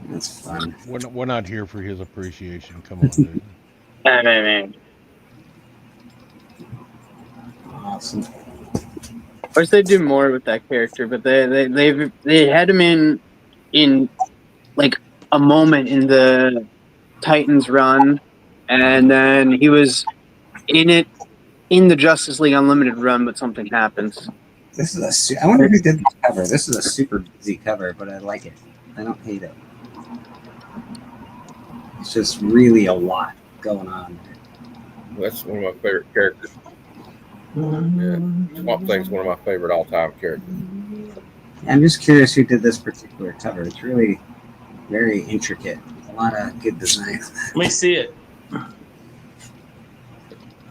That's fun. We're not here for his appreciation. Come on, dude. Awesome. Of course, they do more with that character, but they had him in like a moment in the Titans run, and then he was in the Justice League Unlimited run, but something happens. This is I wonder who did the cover. This is a super busy cover, but I like it. I don't hate it. It's just really a lot going on. That's one of my favorite characters. Yeah. Swamp Thing's one of my favorite all-time characters. I'm just curious who did this particular cover. It's really very intricate. A lot of good design on that. Let me see it.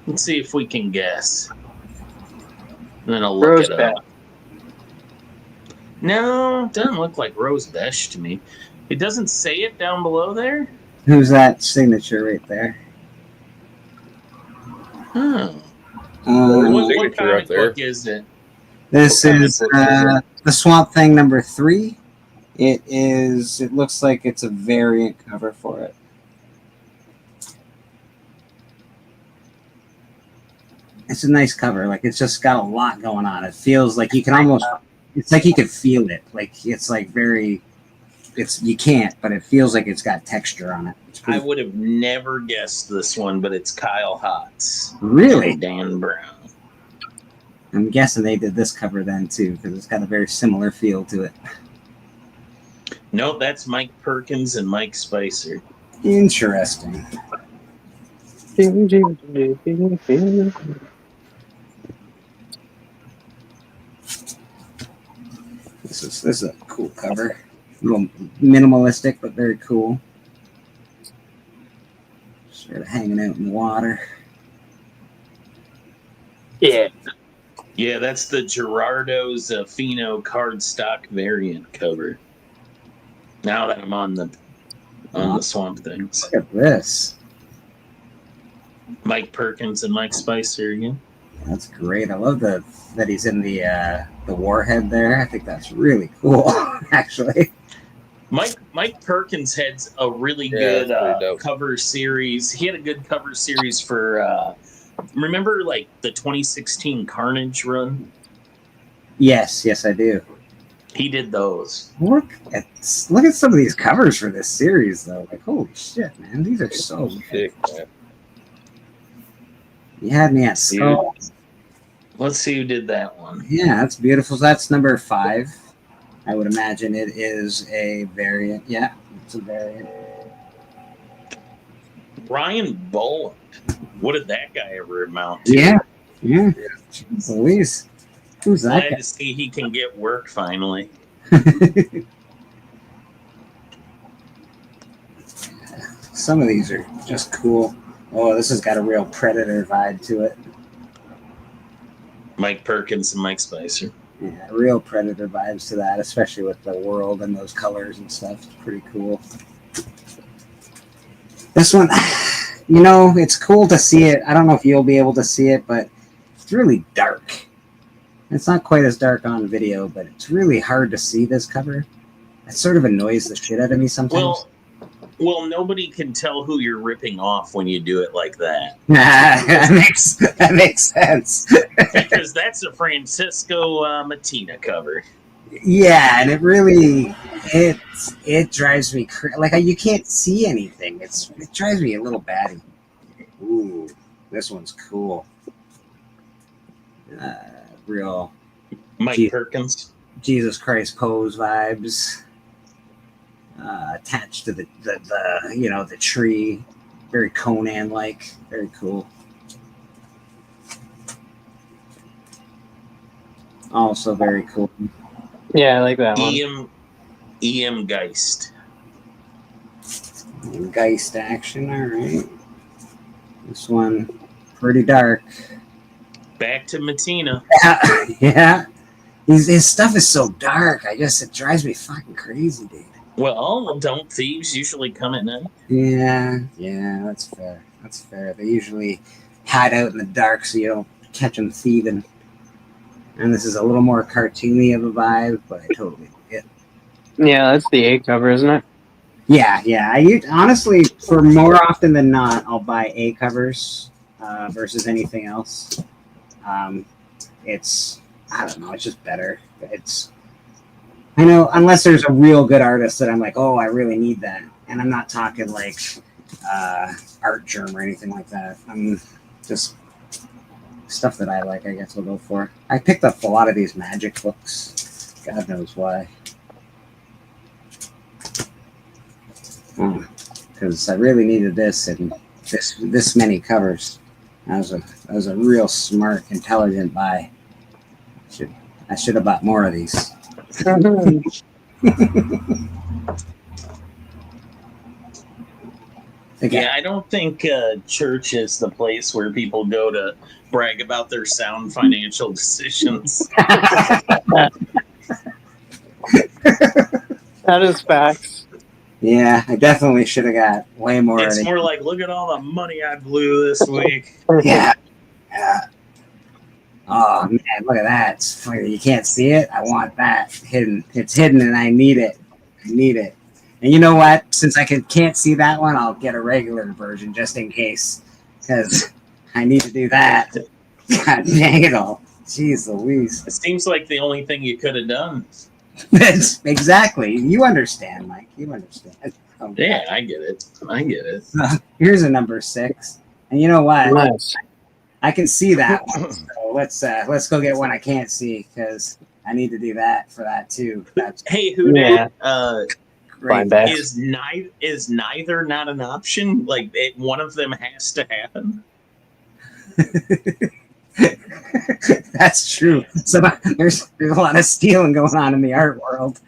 Let's see if we can guess. And then I'll look it up. No, it doesn't look like Rose Besh to me. It doesn't say it down below there? Who's that signature right there? Oh. What comic book is it? This is the Swamp Thing #3. It looks like it's a variant cover for it. It's a nice cover. Like, it's just got a lot going on. It feels like you can almost, it's like you can feel it. Like, it's like you can't, but it feels like it's got texture on it. I would have never guessed this one, but it's Kyle Hotz. Really? And Dan Brown. I'm guessing they did this cover then too, because it's got a very similar feel to it. No, that's Mike Perkins and Mike Spicer. Interesting. This is a cool cover. A little minimalistic, but very cool. Sort of hanging out in the water. Yeah. Yeah, that's the Gerardo Zaffino cardstock variant cover. Now that I'm on the Swamp Things. Look at this. Mike Perkins and Mike Spicer again. That's great. I love that he's in the warhead there. I think that's really cool, actually. Mike Perkins had a really Yeah, good cover series. He had a good cover series for remember like the 2016 Carnage run? Yes, I do. He did those. Look at some of these covers for this series, though. Like, holy shit, man, these are so sick, man. You had me at Skull. Let's see who did that one. Yeah, that's beautiful. So that's number 5. I would imagine it is a variant. Yeah, it's a variant. Ryan Boland. What did that guy ever amount to? Yeah. Jeez Louise. Who's that Glad guy? to see he can get work finally. Some of these are just cool. Oh, this has got a real Predator vibe to it. Mike Perkins and Mike Spicer. Yeah, real Predator vibes to that, especially with the world and those colors and stuff. It's pretty cool. This one, it's cool to see it. I don't know if you'll be able to see it, but it's really dark. It's not quite as dark on video, but it's really hard to see this cover. It sort of annoys the shit out of me sometimes. Well, nobody can tell who you're ripping off when you do it like that. That makes sense. Because that's a Francisco Matina cover. Yeah, and it drives me like you can't see anything. It drives me a little batty. Ooh, this one's cool. Real Mike Perkins. Jesus Christ pose vibes. Attached to the tree, very Conan like, very cool. Also very cool. Yeah, I like that one. E.M. Geist. Geist action, all right. This one pretty dark. Back to Matina. Yeah. His stuff is so dark. It drives me fucking crazy, dude. Well, don't thieves usually come at night? Yeah, that's fair. They usually hide out in the dark so you don't catch them thieving. And this is a little more cartoony of a vibe, but I totally get it. Yeah, that's the A cover, isn't it? Yeah. Honestly, for more often than not, I'll buy A covers versus anything else. It's just better. I know, unless there's a real good artist that I'm like, oh, I really need that. And I'm not talking like Art Germ or anything like that. I'm just stuff that I like, I guess we'll go for. I picked up a lot of these Magic books. God knows why. Because I really needed this and this many covers. That was a real smart, intelligent buy. I should have bought more of these. Yeah, I don't think church is the place where people go to brag about their sound financial decisions. That is facts. Yeah, I definitely should have got way more. It's more like, look at all the money I blew this week. Yeah. Oh man, look at that! You can't see it. I want that hidden. It's hidden, and I need it. And you know what? Since I can't see that one, I'll get a regular version just in case, because I need to do that. God dang it all! Jeez Louise! It seems like the only thing you could have done. Exactly. You understand, Mike. You understand. Oh, yeah, I get it. Here's a number 6, and you know what? Nice. I can see that one. So let's go get one I can't see because I need to do that for that too. Hey, who did? Great. Is neither not an option? Like one of them has to happen. That's true. So there's a lot of stealing going on in the art world.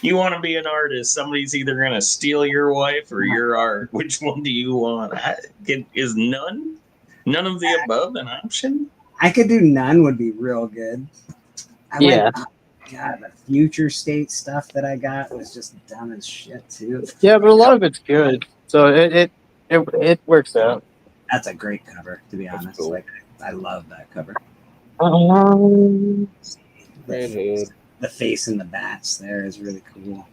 You want to be an artist. Somebody's either going to steal your wife or your art. Which one do you want? Is none of the above an option? I could do none would be real good. Yeah. God, the future state stuff that I got was just dumb as shit too. Yeah, but a lot of it's good. So it works out. That's a great cover, to be honest. cool. Like I love that cover. Red Hood. The face and the bats there is really cool.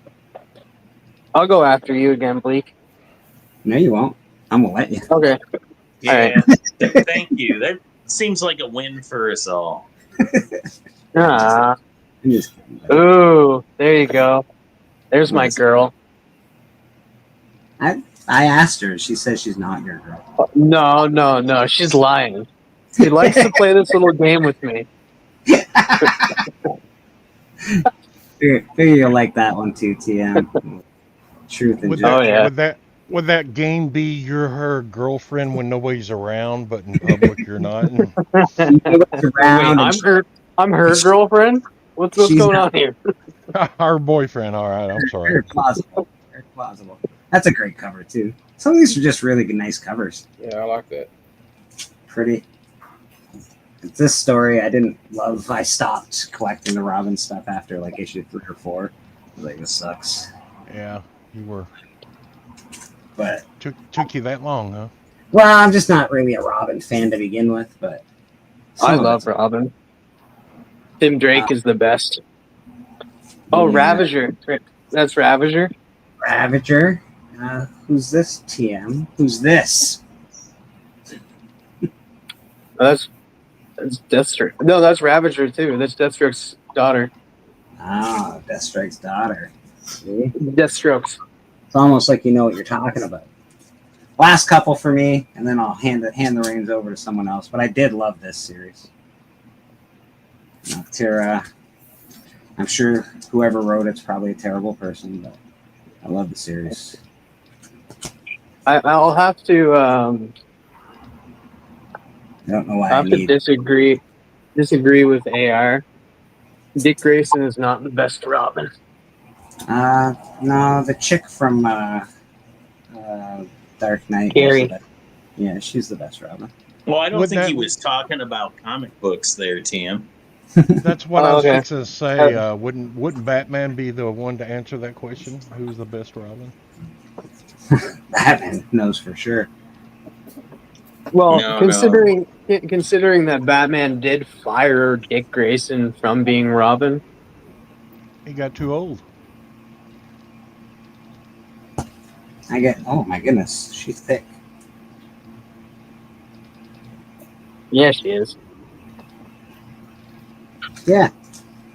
I'll go after you again, Bleak. No, you won't. I'm gonna let you. Okay. Yeah. Thank you. That seems like a win for us all. Ah. I'm just kidding, buddy. Ooh, there you go. There's my girl. I asked her. She says she's not your girl. No. She's lying. She likes to play this little game with me. Figure you'll like that one too, TM. Truth and Would justice. Oh, yeah. Would that game be you're her girlfriend when nobody's around, but in public you're not? And Around and I'm her girlfriend. What's She's going not- on here? our boyfriend. All right, I'm sorry. Very plausible. Very plausible. That's a great cover too. Some of these are just really good, nice covers. Yeah, I like that. Pretty. This story I didn't love. I stopped collecting the Robin stuff after like issue 3 or 4. I was like, this sucks. Yeah, you were. But Took you that long, huh? well, I'm just not really a Robin fan to begin with. But some I of love it's- Robin. Tim Drake is the best. Oh, Yeah. Ravager. That's Ravager. Ravager. Who's this? TM. Who's this? Oh, that's Deathstroke. No, that's Ravager too. That's Deathstroke's daughter. Oh, Deathstrike's daughter. See? Deathstroke's. It's almost like you know what you're talking about. Last couple for me, and then I'll hand the reins over to someone else. But I did love this series. Tara, I'm sure whoever wrote it's probably a terrible person, but I love the series. I'll have to. I don't know why I I have to need. disagree with AR. Dick Grayson is not the best Robin. No, the chick from Dark Knight. Carrie. Yeah, she's the best Robin. Well, I don't Would think that- he was talking about comic books there, Tim. That's what I was Okay. fixing to say. Wouldn't Batman be the one to answer that question? Who's the best Robin? Batman knows for sure. Well, No. considering that Batman did fire Dick Grayson from being Robin, He got too old. Oh my goodness, she's thick. yeah, she is. Yeah,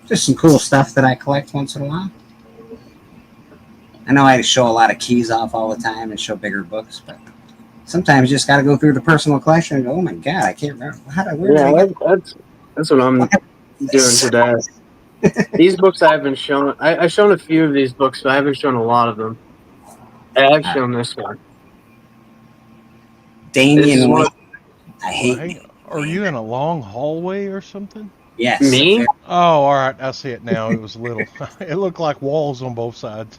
just some cool stuff that I collect once in a while. I know I show a lot of keys off all the time and show bigger books, but sometimes you just got to go through the personal collection and go, "Oh my god, I can't remember where did I Yeah, get that's what I'm doing today. These books I haven't shown. I've shown a few of these books, but I haven't shown a lot of them. I've shown this one. This is Damian one- Wayne. I hate Hey, are you in a long hallway or something? Yes. Me? Oh, all right. I see it now. It was little. It looked like walls on both sides.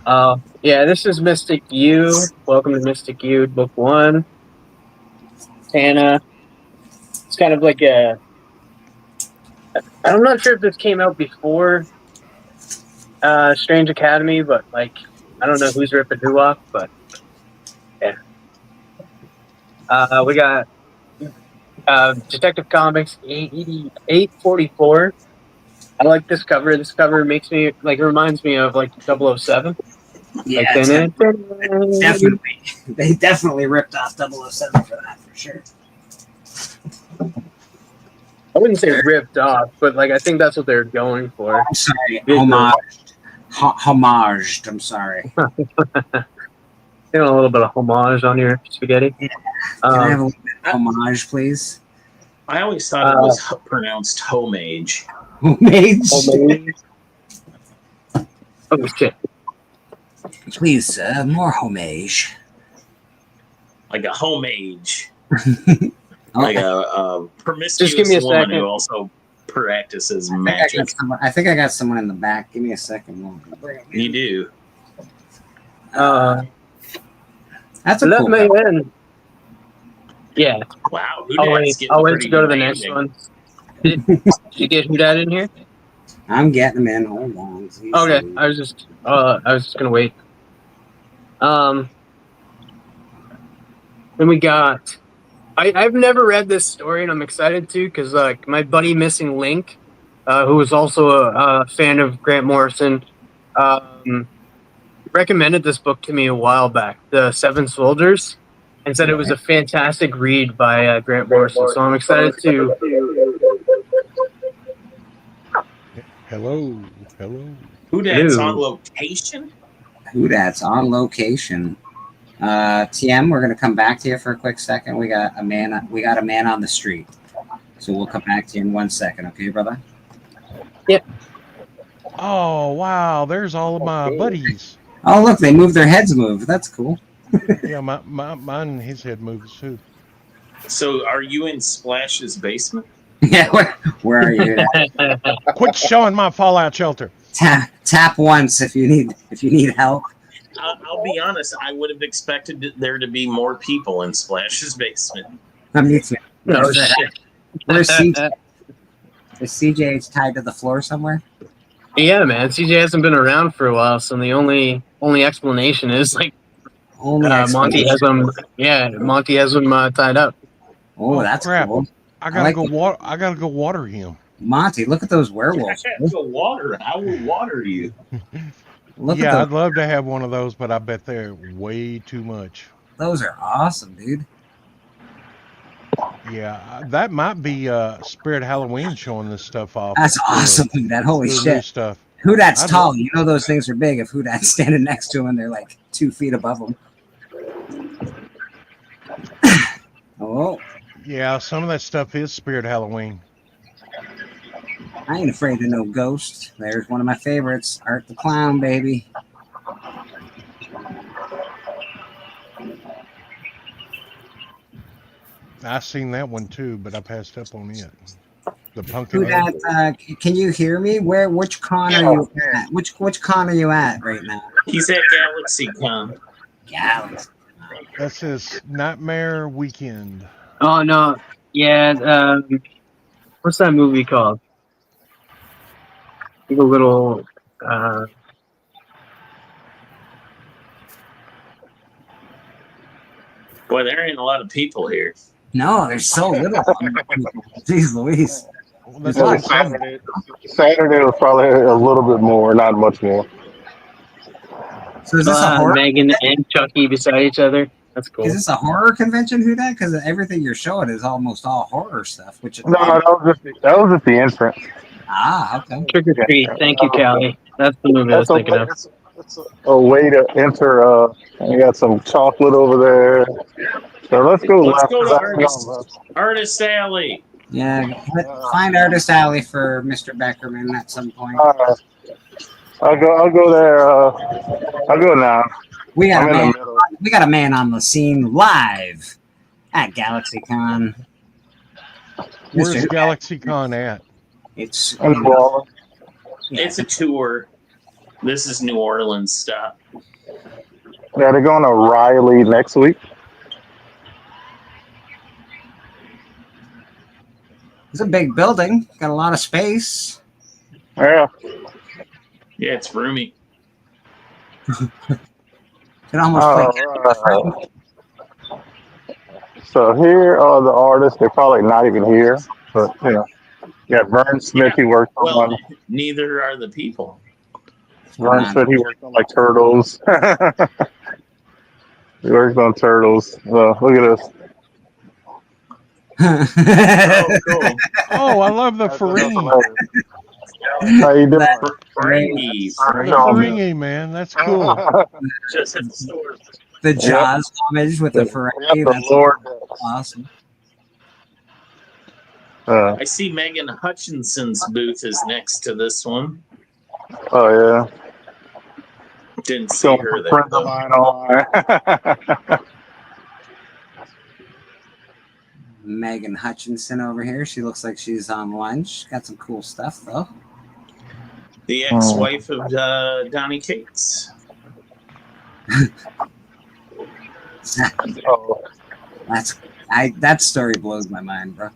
Yeah, this is Mystic U. Welcome to Mystic U, book 1. And it's kind of like a. I'm not sure if this came out before Strange Academy, but like I don't know who's ripping who off, but yeah. We got Detective Comics 844. I like this cover. This cover makes me like it reminds me of like 007. Yeah, Like, it's definitely. They definitely ripped off 007 for that, for sure. I wouldn't say ripped off, but like I think that's what they're going for. I'm sorry, Visual. homaged. Homaged. I'm sorry. You know, a little bit of homage on your spaghetti. Can I have a Um, little bit of homage, please? I always thought it was pronounced homage. Homage. homage. Oh shit! Please, more homage. Like a homage. Oh, Like a promiscuous Just give me a woman second. who also practices I magic. think I got someone in the back. Give me a second. You do. That's a let cool. me in. Yeah. Wow. I'll wait to go to the next one. Did you get Houdat in here? I'm getting them in. Hold on. Okay, I was just gonna wait. Then we got. I've never read this story, and I'm excited to because my buddy Missing Link, who was also a fan of Grant Morrison, recommended this book to me a while back, The Seven Soldiers, and said it was a fantastic read by Grant Morrison. So I'm excited to. Hello. Houdat's on location? Houdat's on location. TM, we're gonna come back to you for a quick second. We got a man on the street. So we'll come back to you in 1 second, okay, brother? Yep. Oh wow, there's all of my buddies. Oh look, they moved their heads moved. That's cool. Yeah, mine his head moves too. So are you in Splash's basement? Yeah, where are you? Quit showing my fallout shelter. Tap once if you need help. I'll be honest, I would have expected there to be more people in Splash's basement. Me too. Oh shit. Where's CJ? Is CJ tied to the floor somewhere? Yeah, man. CJ hasn't been around for a while, so the only explanation is Monty has him. Yeah, Monty has him tied up. Oh, that's crap. cool. I gotta go water him. Monty, look at those werewolves. I will water you. Yeah, I'd love to have one of those, but I bet they're way too much. Those are awesome, dude. Yeah, that might be Spirit Halloween showing this stuff off. That's awesome, dude. That holy shit. Stuff. Houdat's tall. You know those things are big. If Houdat's standing next to him, they're like 2 feet above him. Oh. Yeah, some of that stuff is Spirit Halloween. I ain't afraid of no ghost. There's one of my favorites, Art the Clown, baby. I've seen that one too, but I passed up on it. The pumpkin. Houdat, can you hear me? Which con are you at? Which con are you at right now? He's at Galaxy Con. Galaxy. That says Nightmare Weekend. Oh no, yeah. What's that movie called? A little. Boy, there ain't a lot of people here. No, there's so little. Jeez Louise. Saturday was probably a little bit more, not much more. So is this a horror? Megan and Chucky beside each other. That's cool. Is this a horror convention, Houdat? Because everything you're showing is almost all horror stuff. Which is No, that was just the entrance. Ah, okay. Trick or Treat. Thank you, Callie. That's the movie I was thinking of. It's a way to enter. You got some chocolate over there. So let's go. Let's go to Artist Alley. Yeah, find Artist Alley for Mr. Beckerman at some point. I'll go there. I'll go now. We got a man on the scene live at GalaxyCon. Where's GalaxyCon at? It's It's a tour. This is New Orleans stuff. Yeah, they're going to Riley next week. It's a big building. Got a lot of space. Yeah. Yeah, it's roomy. It almost So here are the artists. They're probably not even here, but yeah, Vern Smith. He worked on. Well, neither are the people. Vern Smith. He worked on like Turtles. He worked on Turtles. Look at this. Oh, cool. Oh, I love the Ferengi. How you doing? Ferengi, man. That's cool. Just at the store. The Jaws homage with the Ferengi. That's awesome. I see Megan Hutchinson's booth is next to this one. Oh yeah. Didn't see her there. Friends of mine online. Megan Hutchinson over here. She looks like she's on lunch. Got some cool stuff though. The ex-wife of Donnie Cates. That story blows my mind, bro.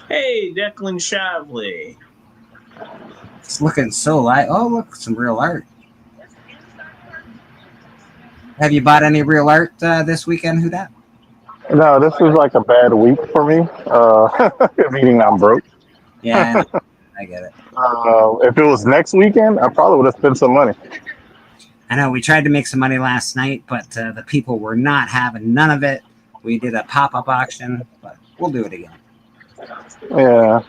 Hey, Declan Shavley. It's looking so light. Oh, look, some real art. Have you bought any real art this weekend? Who that? No, this is like a bad week for me. Meaning I'm broke. Yeah, I get it. If it was next weekend, I probably would have spent some money. I know we tried to make some money last night, but the people were not having none of it. We did a pop-up auction, but we'll do it again. Yeah.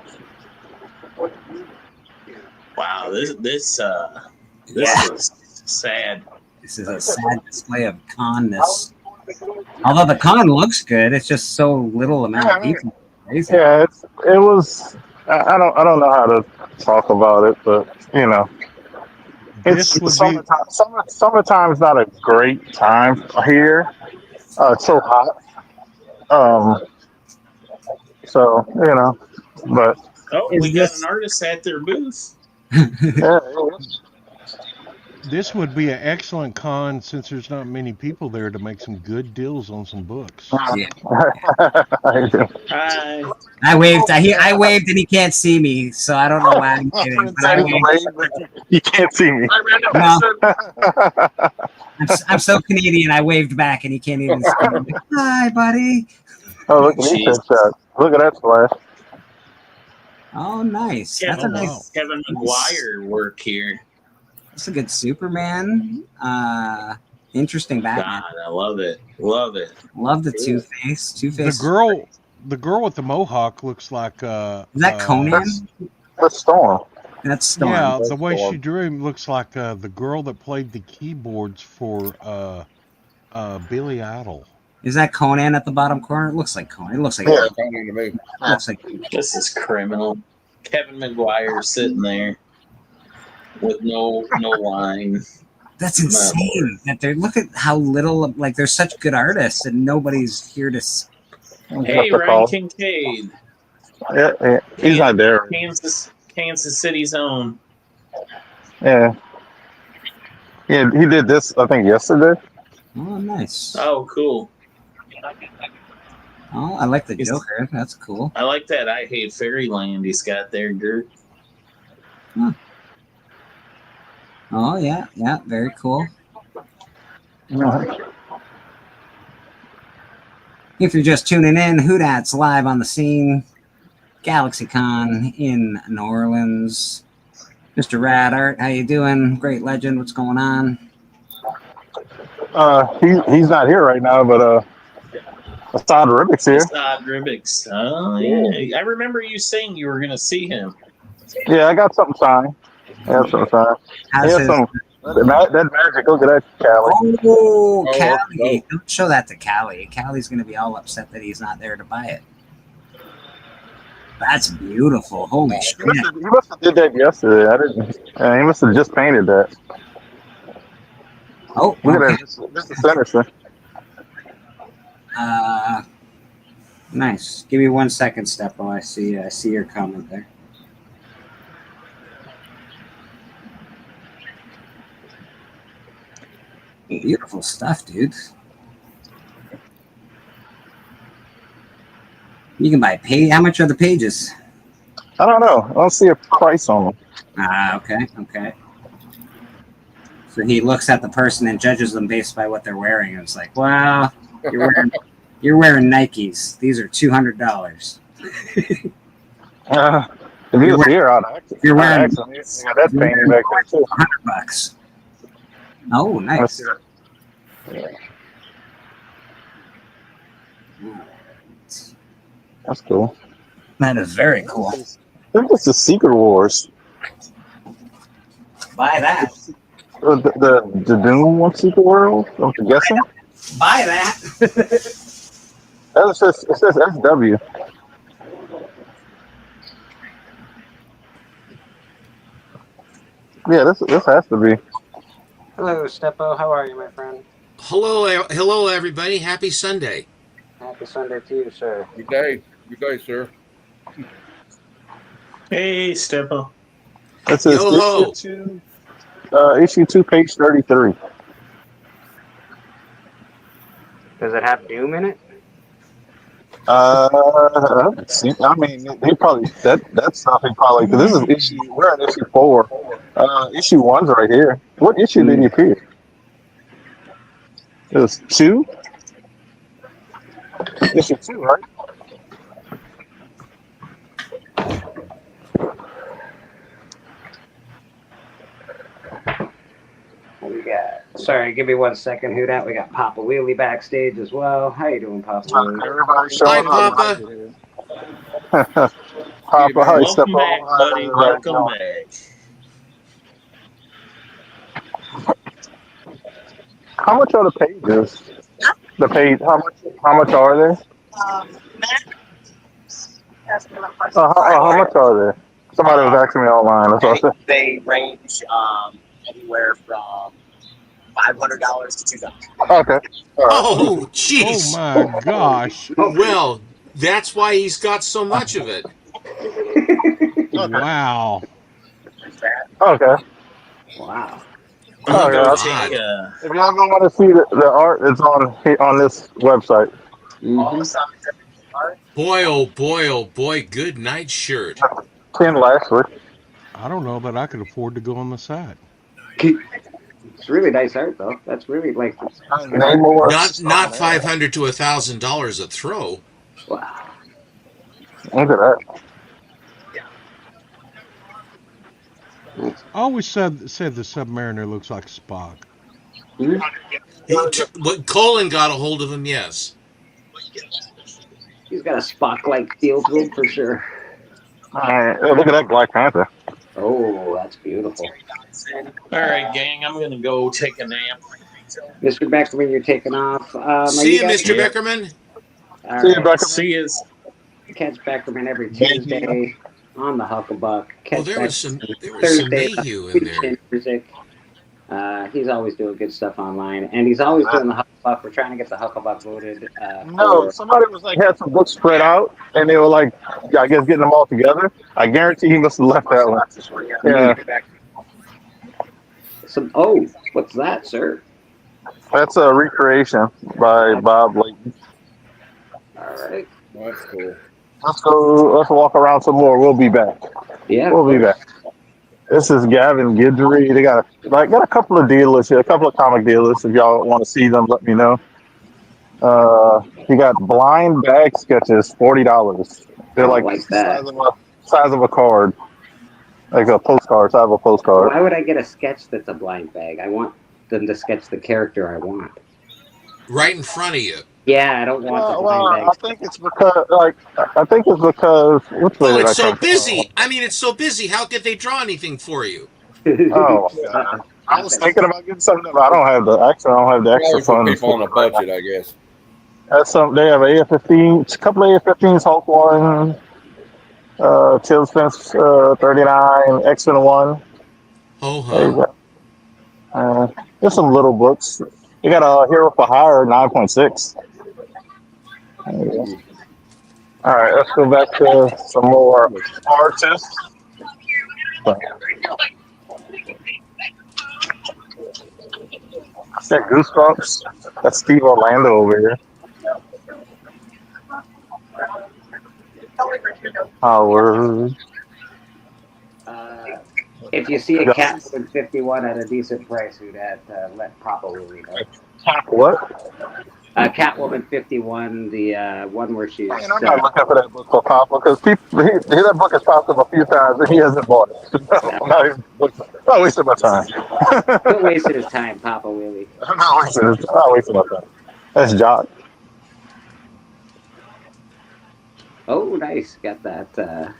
Wow, this is sad. This is a sad display of conness. Although the con looks good, it's just so little amount of people. Crazy. Yeah, it was. I don't know how to talk about it, but you know, it's summertime. Summertime's not a great time here. It's so hot. So you know, but we got an artist at their booth. Yeah, This would be an excellent con since there's not many people there to make some good deals on some books. Yeah. Hi. I waved. I waved, and he can't see me, so I don't know why I'm kidding. But I waved. You can't see me. No. I'm so Canadian. I waved back, and he can't even see me. I'm like, hi, buddy. Oh, look at these shots. Look at that splash. Oh, nice. Kevin, That's a nice Kevin McGuire work here. That's a good Superman. Interesting Batman. God, I love it. Love it. Love the Two-Face. Two-Face. The girl with the mohawk looks like Is that Conan? That's Storm. That's Storm. Yeah, the way she drew him looks like the girl that played the keyboards for Billy Idol. Is that Conan at the bottom corner? It looks like Conan. It looks like Yeah, Conan to me. looks like This is criminal. Kevin McGuire sitting there with no line. That's insane. That they're look at how little like they're such good artists and nobody's here to. Hey, Ryan Kincaid. Yeah, he's not there. Kansas City's own. Yeah, he did this I think yesterday. Oh, nice. Oh, cool. Oh, I like the Joker. That's cool. I like that I Hate Fairyland he's got there, Gert. Huh. Oh yeah, very cool. If you're just tuning in, Whodats live on the scene, GalaxyCon in New Orleans. Mr. Rad Art, how you doing? Great Legend, what's going on? He's not here right now, but Assad Ribic's here. Assad Ribic's. Oh yeah, I remember you saying you were going to see him. Yeah, I got something signed. That magic. Look at that, Callie. Oh, Callie. Don't show that to Callie. Callie's going to be all upset that he's not there to buy it. That's beautiful. Holy shit. He must have did that yesterday. I didn't. He must have just painted that. Oh, look okay. at that. This is Sanderson. Nice. Give me 1 second, Steppo. I see your comment there. Beautiful stuff, dude. You can buy page. How much are the pages? I don't know. I don't see a price on them. Okay. So he looks at the person and judges them based by what they're wearing. And it's like, wow, you're wearing Nikes. These are $200. If he was here, you're wearing. Yeah, that's painted back there too. $100. Oh, nice. That's cool. That is very cool. I think it's the Secret Wars. Buy that. The Doom one, Secret World. I'm guessing. Buy that. It says SW. Yeah, this has to be. Hello, Steppo. How are you, my friend? Hello, everybody. Happy Sunday. Happy Sunday to you, sir. Good day. Good day, sir. Hey, Steppo. This is Yo ho. issue 2, page 33. Does it have Doom in it? See, I mean, he probably that stuff. He probably because this is issue. We're at issue 4. Issue 1's right here. What issue did he appear? It was 2. Issue 2, right? We got. Sorry, give me 1 second. Who that? We got Papa Wheelie backstage as well. How you doing, Papa Wheelie? Everybody Hi, showing up. Papa. Papa, hi, step Welcome back, on. buddy. Welcome back. How much are the pages? The page. How much are they? How much are they? Somebody was asking me online. That's what I said. They range anywhere from $500 to $2,000. Okay. All right. Oh, jeez. Oh my gosh. Well, that's why he's got so much of it. Wow. Okay. Wow. Oh, yeah. Go take a. If y'all don't want to see the art, it's on this website. Boy, oh boy, good night shirt. 10 last week. I don't know, but I could afford to go on the site. It's really nice art, though. That's really like. Namor. Not $500 to $1,000 a throw. Wow. Look at that. I always said the Submariner looks like Spock. What Colin got a hold of him, yes. He's got a Spock-like feel to him for sure. Look at that Black Panther. Oh, that's beautiful. All right, gang. I'm gonna go take a nap. Mr. Beckerman, you're taking off. See you, Mr. Beckerman. See you, Beckerman. See you. Catch Beckerman every Tuesday on the Hucklebuck. Catch there was some Thursday Mayhew in there. Music. He's always doing good stuff online, and he's always doing the Hucklebuck. We're trying to get the Hucklebuck voted. No, somebody was like had some books spread out, and they were like, I guess getting them all together. I guarantee he must have left that one. Yeah. What's that, sir? That's a recreation by Bob Layton. All right. That's cool. Let's walk around some more. We'll be back. Yeah. We'll be back. This is Gavin Guidry. They got a couple of dealers here, a couple of comic dealers. If y'all want to see them, let me know. He got blind bag sketches, $40. They're like the size of a card. Like a postcard, size of a postcard. Why would I get a sketch that's a blind bag? I want them to sketch the character I want. Right in front of you. Yeah, I don't want the blind bag. I think it's because which way Oh, did it's I so come busy. I mean, it's so busy. How could they draw anything for you? Oh, God. I was thinking about getting something, but I don't have the extra funds. People on a budget, I guess. That's some. They have AF-15, a couple of AF-15s, Hulk 1, Tailspin 39, X-Men 1. There you go. There's some little books. You got a Hero for Hire 9.6. All right, let's go back to some more artists. Is that Goosebumps? That's Steve Orlando over here. Howard. If you see a Catwoman 51 at a decent price, who'd let Papa Willie know. What? Catwoman 51, the one where she's. Man, I'm not looking for that book for Papa because that book has popped up a few times and he hasn't bought it. I'm not wasting my time. Don't waste his time, Papa Willie. I'm not wasting my time. That's Jock. Oh, nice. Got that.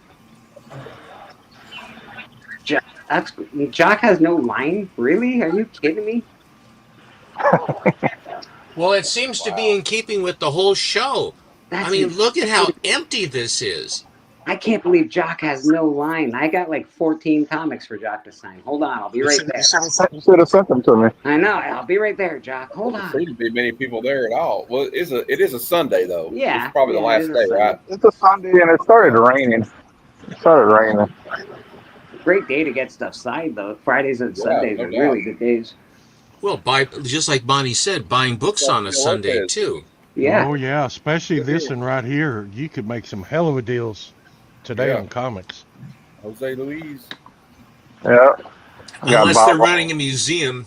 Jock has no line? Really? Are you kidding me? Well, it seems to be in keeping with the whole show. I mean, look at how empty this is. I can't believe Jock has no line. I got like 14 comics for Jock to sign. Hold on, I'll be right there. You should have sent them to me. I know. I'll be right there, Jock. Hold There on. seems to be many people there at all. Well, it is a Sunday though. Yeah, It's probably the yeah, it last is a day, Sunday. right? It's a Sunday and it started raining. Great day to get stuff signed, though. Fridays and Sundays no are doubt. really good days. Well, just like Bonnie said, buying books on a Sunday too. Yeah. Oh yeah, especially this one right here. You could make some hell of a deals today Yeah. on comics. Jose Luis. Yeah. Unless they're running a museum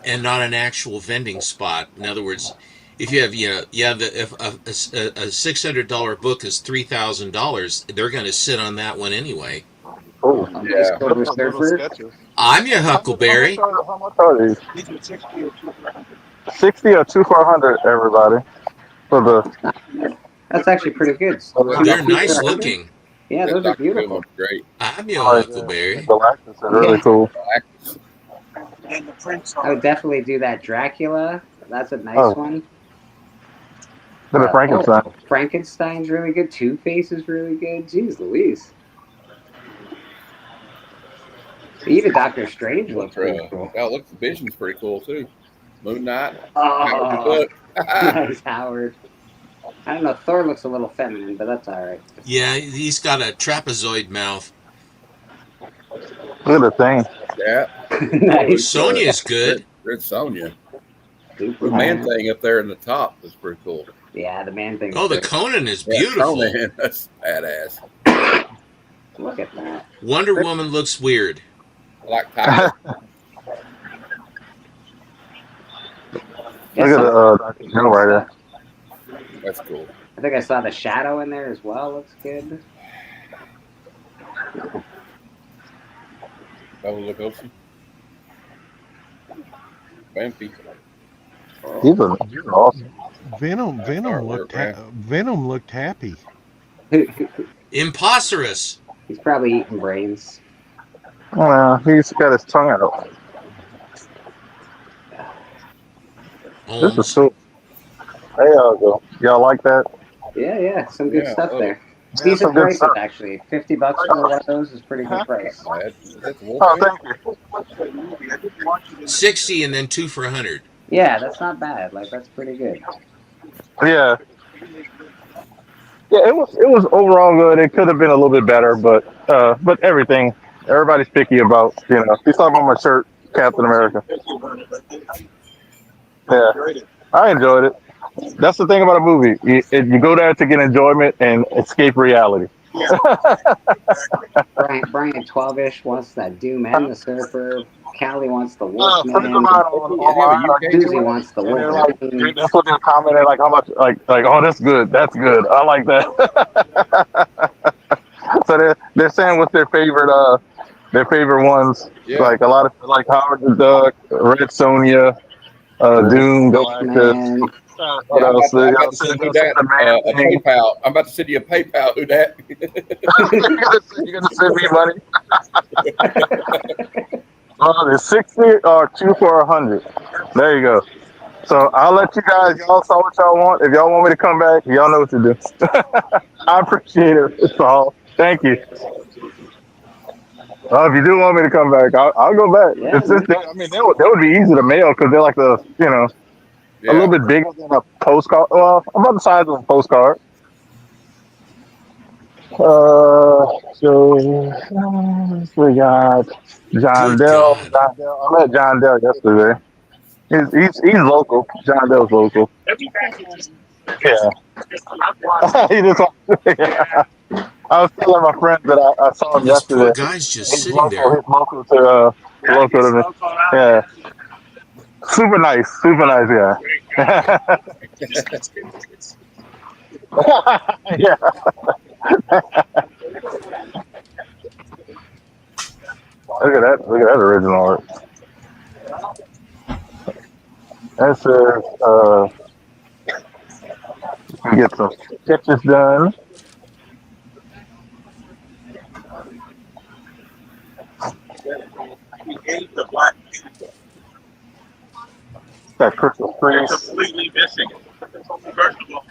and not an actual vending spot. In other words, if you have if a $600 book is $3,000, they're going to sit on that one anyway. Oh, Yeah. I'm your Huckleberry. How much are these? 60 or 2 for 100, everybody. For the That's actually pretty good. They're nice looking. Yeah, those are beautiful. Great. I'm your Huckleberry. Galactus are really cool. I would definitely do that Dracula. That's a nice one. Then the Frankenstein. Frankenstein's really good. Two-Face is really good. Jeez Louise. Even Doctor Strange looks pretty cool. Oh, look, the Vision's pretty cool too. Moon Knight. Oh, nice, Howard. I don't know. Thor looks a little feminine, but that's all right. Yeah, he's got a trapezoid mouth. Look at the thing. Yeah. Nice. Sonya's good. There's Sonya. The man thing up there in the top is pretty cool. Yeah, the man thing. Oh, the Conan is beautiful. Yeah, Conan, that's badass. Look at that. Wonder Woman looks weird. I like Tiger. Look at the Dr. Joe right there. That's cool. I think I saw the Shadow in there as well. Looks good. Bela Lugosi. Vampy. These are awesome. Venom looked happy. Imposterous. He's probably eating brains. He's got his tongue out. This is so. Hey, go. Y'all like that? Yeah, some good stuff there. Yeah, Decent some good prices, stuff. actually. $50 for one of those is pretty good price. Oh, thank you. 60 and then 2 for 100. Yeah, that's not bad. Like, that's pretty good. Yeah. Yeah, it was overall good. It could have been a little bit better, but everybody's picky about, He's talking about my shirt, Captain America. Yeah, I enjoyed it. That's the thing about a movie. You go there to get enjoyment and escape reality. Brian 12-ish wants that Doom and the Surfer. Callie wants the Wolfman. Susie wants the Wolfman. That's what they're commenting, like how much, like, oh, that's good. I like that. So they're saying what's their favorite ones. Yeah. Like a lot of like Howard the Duck, Red Sonja, Doom, Galactus. What else? I'm about to send you that, a PayPal. I'm about to send you a PayPal. Who that? You're gonna send me money? There's 60 or 2 for 100. There you go. So I'll let you guys. Y'all saw what y'all want. If y'all want me to come back, y'all know what to do. I appreciate it. It's all. Thank you. If you do want me to come back, I'll go back. Yeah, It's just, they would be easy to mail because they're like a little bit bigger than a postcard. Well, about the size of a postcard. So we got John Dell. I met John Dell yesterday. He's local. John Dell's local. Yeah. He just, yeah. I was telling my friend that I saw him This yesterday. poor guy's just He's sitting local, there. He's local to me. Yeah. Super nice guy. Yeah. Look at that original art. That says get some sketches done. That Christmas tree. Completely missing. First of all,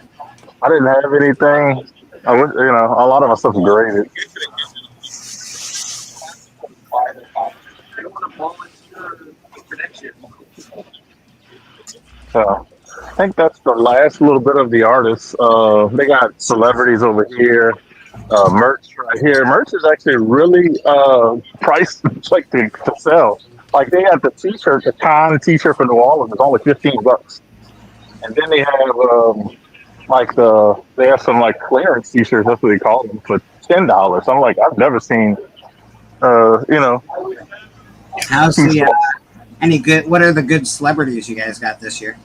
I didn't have anything. I would, you know, a lot of my stuff is graded. So I think that's the last little bit of the artists. They got celebrities over here, merch right here. Merch is actually really priced like to sell. Like they have the T-shirt, the con T-shirt for New Orleans is only $15, and then they have they have some like clearance T-shirts. That's what they call them for $10. I'm like, I've never seen, you know. How's the any good? What are the good celebrities you guys got this year?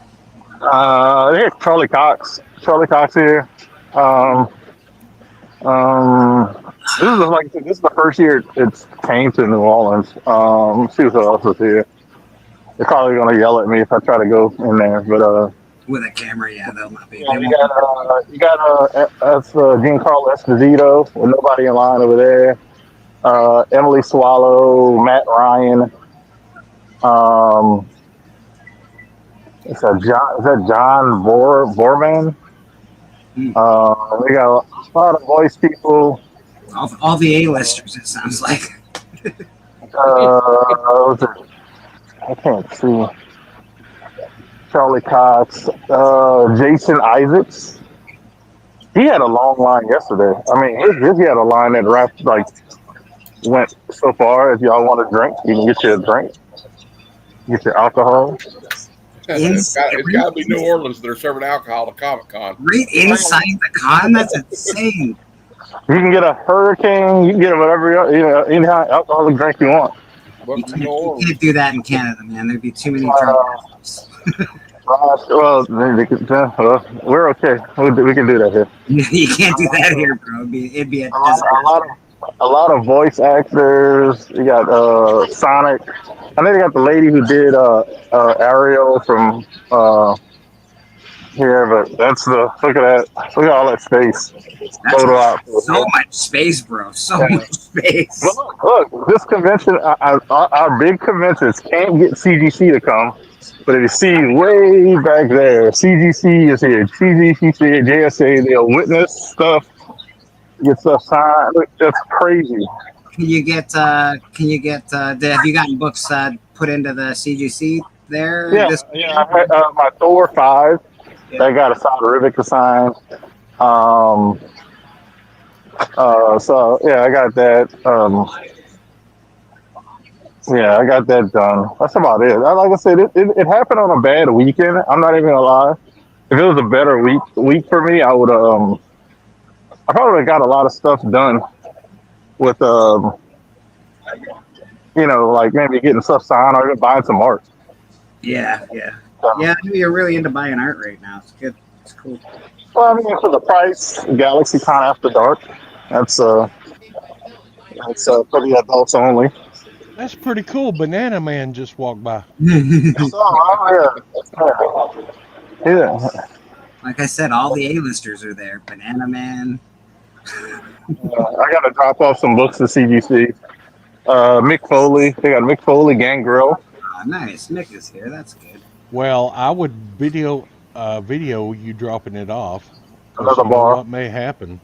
They have Charlie Cox. Charlie Cox here. This is the first year it's came to New Orleans. Let's see who else is here. They're probably gonna yell at me if I try to go in there, but with a camera, yeah, they'll not be. Yeah, you got that's Giancarlo Esposito with nobody in line over there. Emily Swallow, Matt Ryan. Is that John Borman? We got a lot of voice people. All the A-listers, it sounds like. I can't see. Charlie Cox, Jason Isaacs. He had a long line yesterday. I mean, he had a line that went so far. If y'all want a drink, you can get you a drink. Get your alcohol. It's got to be New Orleans that are serving alcohol to Comic Con. Right inside the con? That's insane. You can get a hurricane. You can get whatever any alcoholic drink you want. You can't do that in Canada, man. There'd be too many drinks. Well, we're okay. We can do that here. You can't do that here, bro. It'd be a lot of voice actors. You got Sonic. I think they got the lady who did Ariel from here, but that's look at that. Look at all that space. So much space, bro. So much space. But look, this convention, our big conventions can't get CGC to come. But if you see way back there, CGC is here. CGC, JSA, they'll witness stuff, get stuff signed. That's crazy. Can you get? Have you gotten books put into the CGC there? Yeah. I had my Thor 5. Yeah. I got a Side Rivik to sign. So yeah, I got that. Yeah, I got that done. That's about it. Like I said, it happened on a bad weekend. I'm not even gonna lie. If it was a better week for me, I would I probably would have got a lot of stuff done with like maybe getting stuff signed or even buying some art. Yeah. I know you're really into buying art right now. It's good. It's cool. Well, I mean, for the price, Galaxy Con After Dark. That's for the adults only. That's pretty cool. Banana Man just walked by. Yeah. Like I said, all the A-listers are there. Banana Man. I got to drop off some books to CGC. Mick Foley. They got Mick Foley, Gangrel. Oh, nice. Mick is here. That's good. Well, I would video you dropping it off. Another bar. What may happen.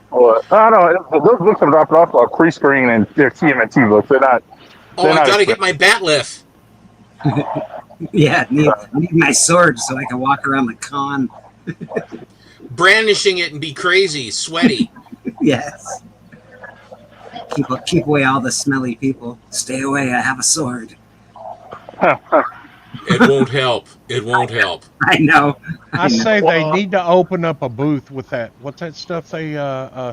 What? I don't know. Those books I'm dropping off are pre-screen and they're TMNT books. They're not. Oh, I gotta get my bat lift. Yeah, I need my sword so I can walk around the con. Brandishing it and be crazy, sweaty. Yes. Keep away all the smelly people. Stay away. I have a sword. It won't help. It won't help. I know. I say they need to open up a booth with that. What's that stuff they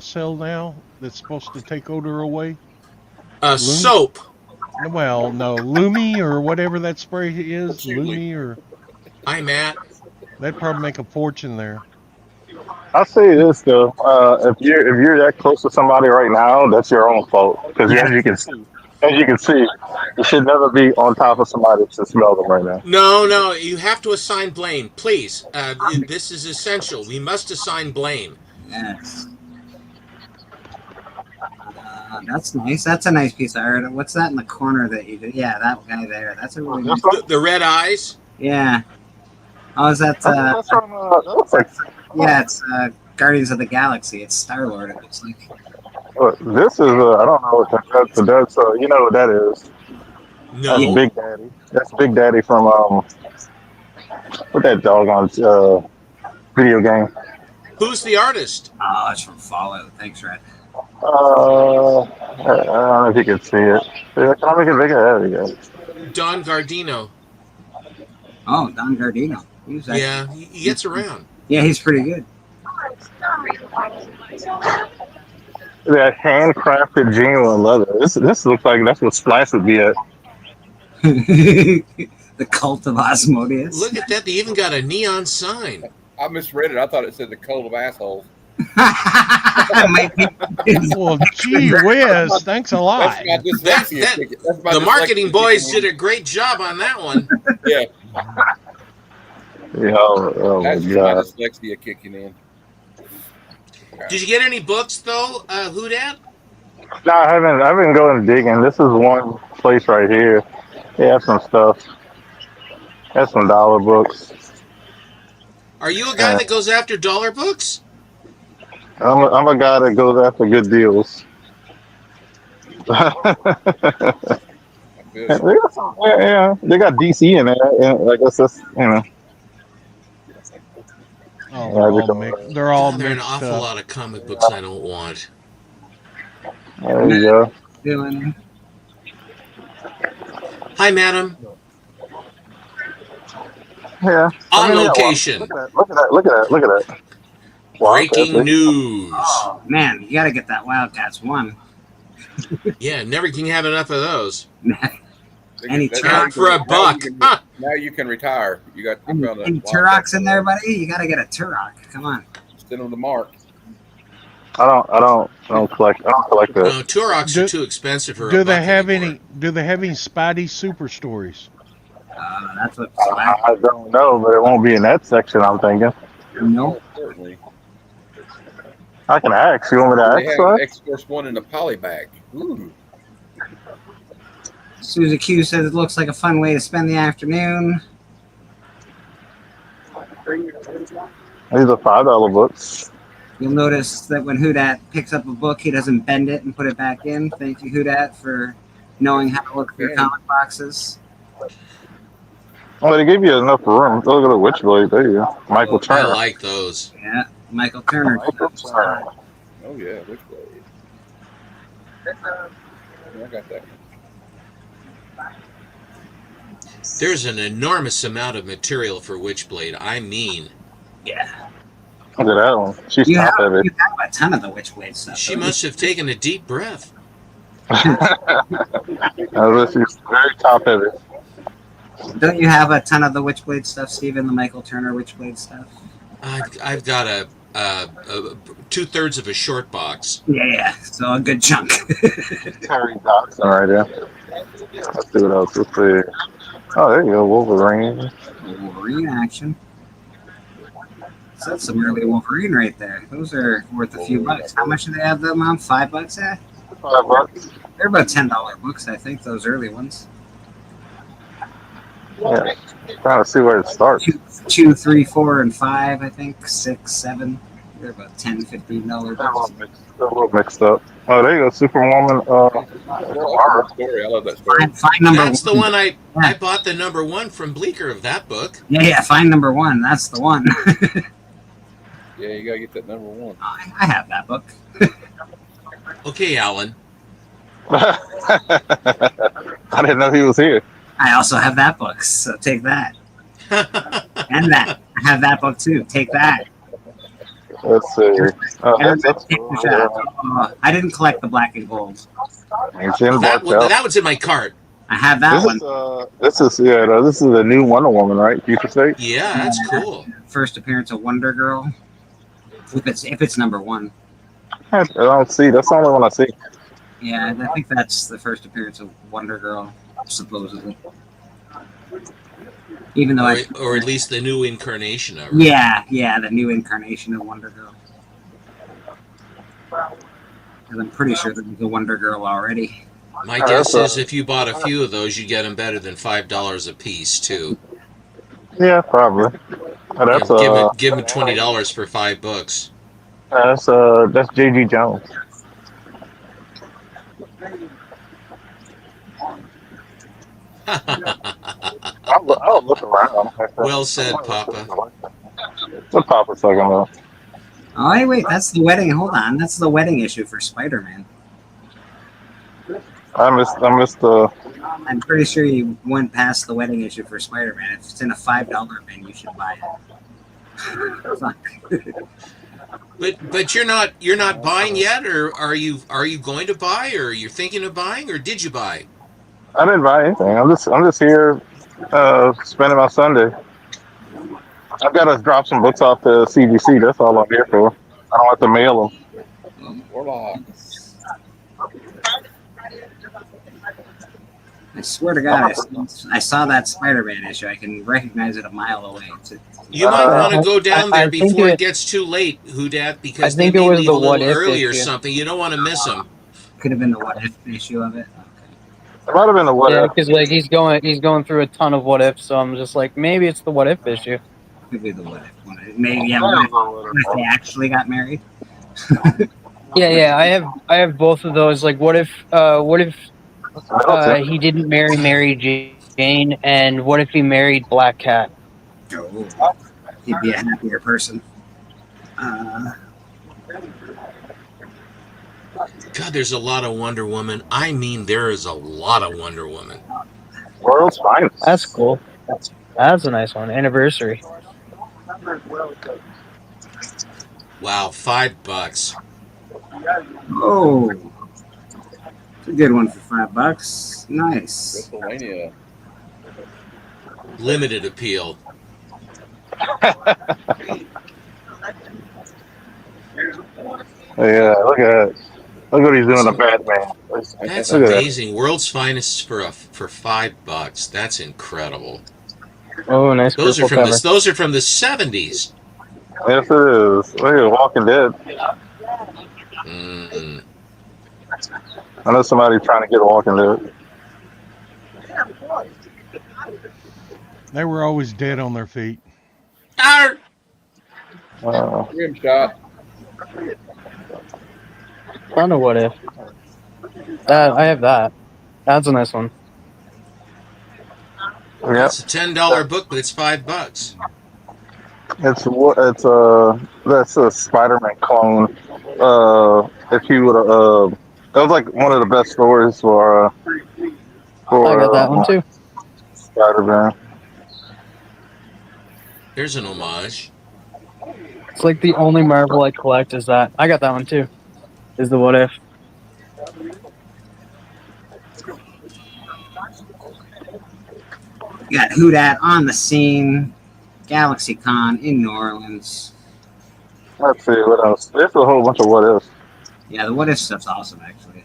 sell now that's supposed to take odor away? Soap. Well, no, Lumi or whatever that spray is. Lumi or. Hi, Matt. They'd probably make a fortune there. I'll say this though: if you're that close to somebody right now, that's your own fault. Because as you can see, you should never be on top of somebody to smell them right now. No, you have to assign blame, please. This is essential. We must assign blame. Yes. That's nice. That's a nice piece of art. What's that in the corner that you did? Yeah, that guy there. That's a really nice. The red eyes. Yeah. Oh, is that? That's from, yeah, it's Guardians of the Galaxy. It's Star Lord. It looks like. This is I don't know what that's you know what that is. No. That's Big Daddy. That's Big Daddy from what that doggone video game. Who's the artist? Oh, it's from Fallout. Thanks, Red. I don't know if you can see it. Can I make it bigger? There we go. Don Gardino. Oh, Don Gardino. Yeah, he gets around. Yeah, he's pretty good. That handcrafted genuine leather. This looks like that's what Splice would be at. The Cult of Asmodeus. Look at that. They even got a neon sign. I misread it. I thought it said the cult of assholes. Well, gee whiz, thanks a lot. The marketing boys did a great job on that one. Yeah. Yeah, oh my That's my God. dyslexia kicking in. Did you get any books though, Houdat? No, I've been going digging. This is one place right here. They have some stuff. Have some dollar books. Are you a guy that goes after dollar books? I'm a guy that goes after good deals. Yeah, they got DC in there. And I guess that's Oh, they're all There are an mixed awful up. lot of comic books I don't want. There you go. Doing. Hi, madam. Yeah. On location. Look at that. Breaking news. Oh man, you gotta get that Wildcats one. Yeah, never can have enough of those. Any Turok for a buck. Now you can retire. You got any Turoks in there, buddy? You gotta get a Turok. Come on. Send them to Mark. I don't collect that. No, Turoks are too expensive for a Do buck they have anymore. any Spidey super stories? That's what. I don't know, but it won't be in that section. I'm thinking. No. Certainly. I can ask. You want me to They ask? have Son? X-Force 1 in a poly bag. Ooh. Suzy Q says it looks like a fun way to spend the afternoon. These are $5 books. You'll notice that when Houdat picks up a book, he doesn't bend it and put it back in. Thank you, Houdat, for knowing how to look through comic boxes. Well, they gave you enough room. Look at the Witchblade. There you go. Michael I Turner. like those. Yeah, Michael Turner. Michael Turner. Oh yeah, Witchblade. I got that. There's an enormous amount of material for Witchblade. I mean, yeah. Look at that one. She's You have, top heavy. you have a ton of the Witchblade stuff. she don't you? must have taken a deep breath. She's very top heavy. Don't you have a ton of the Witchblade stuff, Steven? The Michael Turner Witchblade stuff? I've got a 2/3 of a short box. Yeah, so a good chunk. Terry Dodson right there. Let's see what else. Let's see. Oh, there you go. Wolverine. Wolverine action. So that's some early Wolverine right there. Those are worth a few bucks. How much do they have them on? $5 at? $5. They're about $10 books, I think, those early ones. Yeah. Trying to see where it starts. 2, 3, 4, and 5, I think. 6, 7. They're about $10, $15 books. They're a little mixed up. Oh, there you go. Superwoman. Story. I love that story. Find number That's one. the one I bought the number 1 from Bleecker of that book. Yeah, find number 1. That's the one. Yeah, you gotta get that number 1. I have that book. Okay, Alan. I didn't know he was here. I also have that book, so take that. And that. I have that book too. Take that. Let's see. That's Take the shot. I didn't collect the black and gold. It's in That Bartel. one's in my cart. I have that one. This is the new Wonder Woman, right? Future State. Yeah, that's cool. First appearance of Wonder Girl. If it's number 1. I don't see. That's the only one I see. Yeah, I think that's the first appearance of Wonder Girl, supposedly. Even though Or at least the new incarnation of her. Yeah, the new incarnation of Wonder Girl. And I'm pretty sure there was a Wonder Girl already. My guess is if you bought a few of those, you'd get them better than $5 a piece, too. Yeah, probably. Oh, that's Give them $20 for 5 books. That's J.G. Jones. I'll look around. Well said, Papa. What Papa's talking about? Oh, wait, that's the wedding. Hold on, that's the wedding issue for Spider-Man. I missed the. I'm pretty sure you went past the wedding issue for Spider-Man. If it's in a $5 bin, you should buy it. Fuck. But you're not buying yet, or are you going to buy, or you're thinking of buying, or did you buy? I didn't buy anything. I'm just here spending my Sunday. I've got to drop some books off to CGC. That's all I'm here for. I don't have to mail them. We're live. I swear to God, I saw that Spider-Man issue. I can recognize it a mile away. You might want to go down there before it gets too late, Houdat, because they may leave a little early or something. You don't want to miss them. Could have been the what if issue of it. It might have been the what if. because like he's going through a ton of what ifs, so I'm just like, maybe it's the what if issue. Could be the what if one. Maybe what if they actually got married? Yeah, I have both of those. Like, what if he didn't marry Mary Jane, and what if he married Black Cat? Oh, he'd be a happier person. God, there's a lot of Wonder Woman. I mean, there is a lot of Wonder Woman. World's finest. That's cool. That's a nice one. Anniversary. Wow, $5. Oh, it's a good one for $5. Nice. Pennsylvania. Limited appeal. Yeah, look at it. Look what he's doing to Batman. That's Look at that. amazing. World's finest for $5. That's incredible. Oh, nice. Those are purple from cover. those are from the 70s. Yes, it is. Look at Walking Dead. Mm-mm. I know somebody trying to get a Walking Dead. They were always dead on their feet. Arr! Rim shot. I know what if. I have that. That's a nice one. Yeah, It's a $10 book, but it's $5. that's a Spider-Man clone. If you would that was like one of the best stories for I got that one too. Spider-Man. There's an homage. It's like the only Marvel I collect is that. I got that one too. Is the what if. You got Houdat on the scene. GalaxyCon in New Orleans. Let's see what else. There's a whole bunch of what ifs. Yeah, the what if stuff's awesome, actually.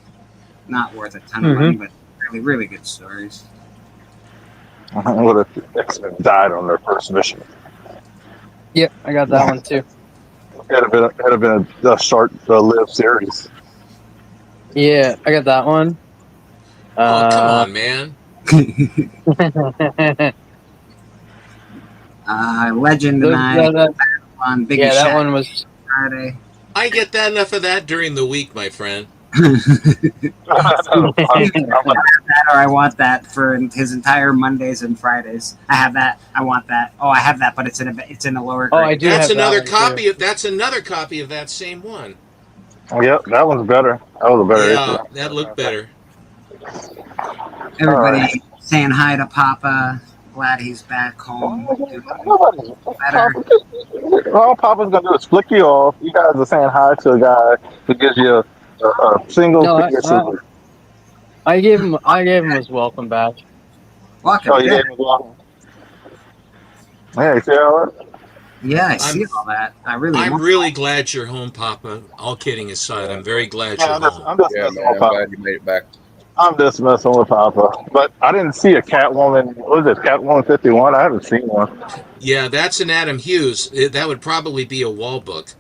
Not worth a ton of money, but really, really good stories. What if X-Men died on their first mission? Yep, I got that one too. It had been a short-lived series. Yeah, I got that one. Oh, come on, man. Legend and I on Big Yeah, that Shaq one was Friday. I get that enough of that during the week, my friend. That or I want that for his entire Mondays and Fridays. I have that. I want that. Oh, I have that, but it's in a lower grade. Oh, I do. That's have another that one, copy too. of. That's another copy of that same one. Yep, that one's better. That was a better Yeah, issue. that looked better. Everybody saying hi to Papa. Glad he's back home. Better. All Papa's gonna do is flick you off. You guys are saying hi to a guy who gives you a single No, finger salute. I gave him his welcome back. Welcome. Oh, you gave him a welcome. Yeah, you see all that? Yeah, I see all that. I'm want really glad you're home, Papa. All kidding aside, I'm very glad you're I'm just home. Yeah, messing man, with I'm Papa. glad you made it back. I'm just messing with Papa. But I didn't see a Catwoman. What is it, Catwoman 51? I haven't seen one. Yeah, that's an Adam Hughes. That would probably be a wall book.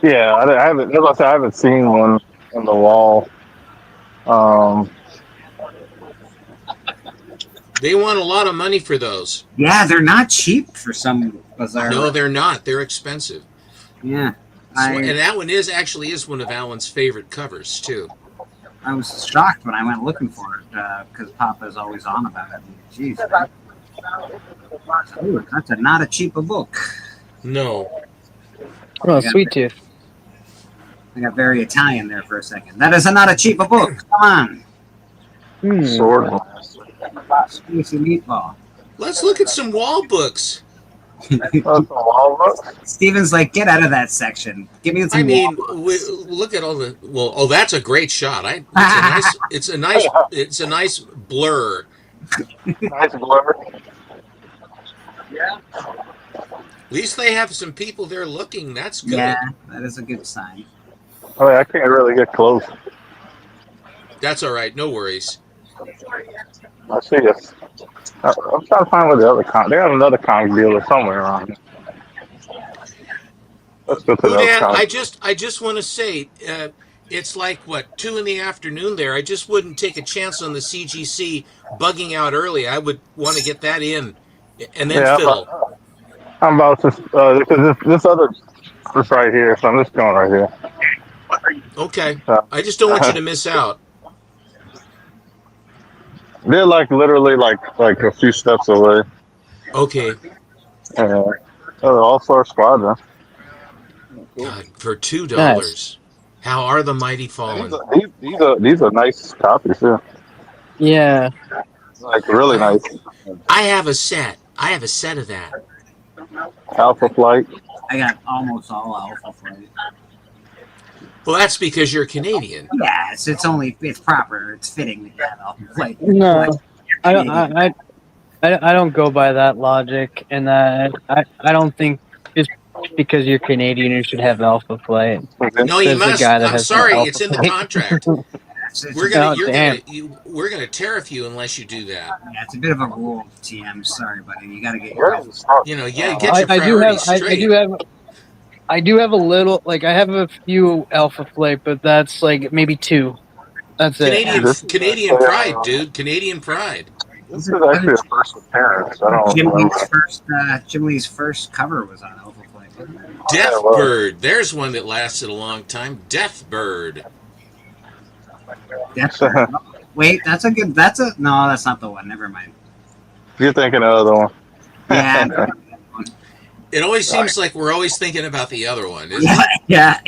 Yeah, I haven't. As I said, I haven't seen one on the wall. They want a lot of money for those. Yeah, they're not cheap for some bizarre. No, they're not. They're expensive. Yeah. And that one is one of Alan's favorite covers too. I was shocked when I went looking for it because Papa's always on about it. Jeez, man. Ooh, that's not a cheap a book. No. Oh, Sweet Tooth. I got very Italian there for a second. That is not a cheap a book. Come on. Sword. Spicy meatball. Let's look at some wall books. Steven's like, get out of that section. Give me some. I mean, look at all the. Well, oh, that's a great shot. It's a nice blur. Nice blur. Yeah. At least they have some people there looking. That's good. Yeah, that is a good sign. Oh, I can't really get close. That's all right. No worries. I see it. I'm trying to find where the other comic. They have another comic dealer somewhere around here. Let's go to the other comic. I just want to say, it's like 2 p.m. there. I just wouldn't take a chance on the CGC bugging out early. I would want to get that in, and then fiddle. I'm about to because this other is right here, so I'm just going right here. Okay. I just don't want you to miss out. They're literally like a few steps away. Okay. All-Star Squadron. God, for $2. Nice. How are the mighty fallen? These are nice copies, yeah. Yeah. Really nice. I have a set. of that. Alpha Flight. I got almost all Alpha Flight. Well, that's because you're Canadian. Yeah, it's proper. It's fitting to have Alpha Flight. No, I don't go by that logic, and I don't think just because you're Canadian you should have Alpha Flight. No, you must. I'm sorry, it's in the contract. We're gonna tariff you unless you do that. Yeah, it's a bit of a rule, TM. Sorry, buddy. You got to get get your priorities straight. I do have a little, I have a few Alpha Flight, but that's maybe 2. That's Canadian pride, dude. Canadian pride. This is actually a first appearance. Jim Lee's first cover was on Alpha Flight. Deathbird. There's one that lasted a long time. Deathbird. Deathbird. Wait, no, that's not the one. Never mind. You're thinking of the other one. Yeah. It always seems like we're always thinking about the other one, isn't it? Yeah.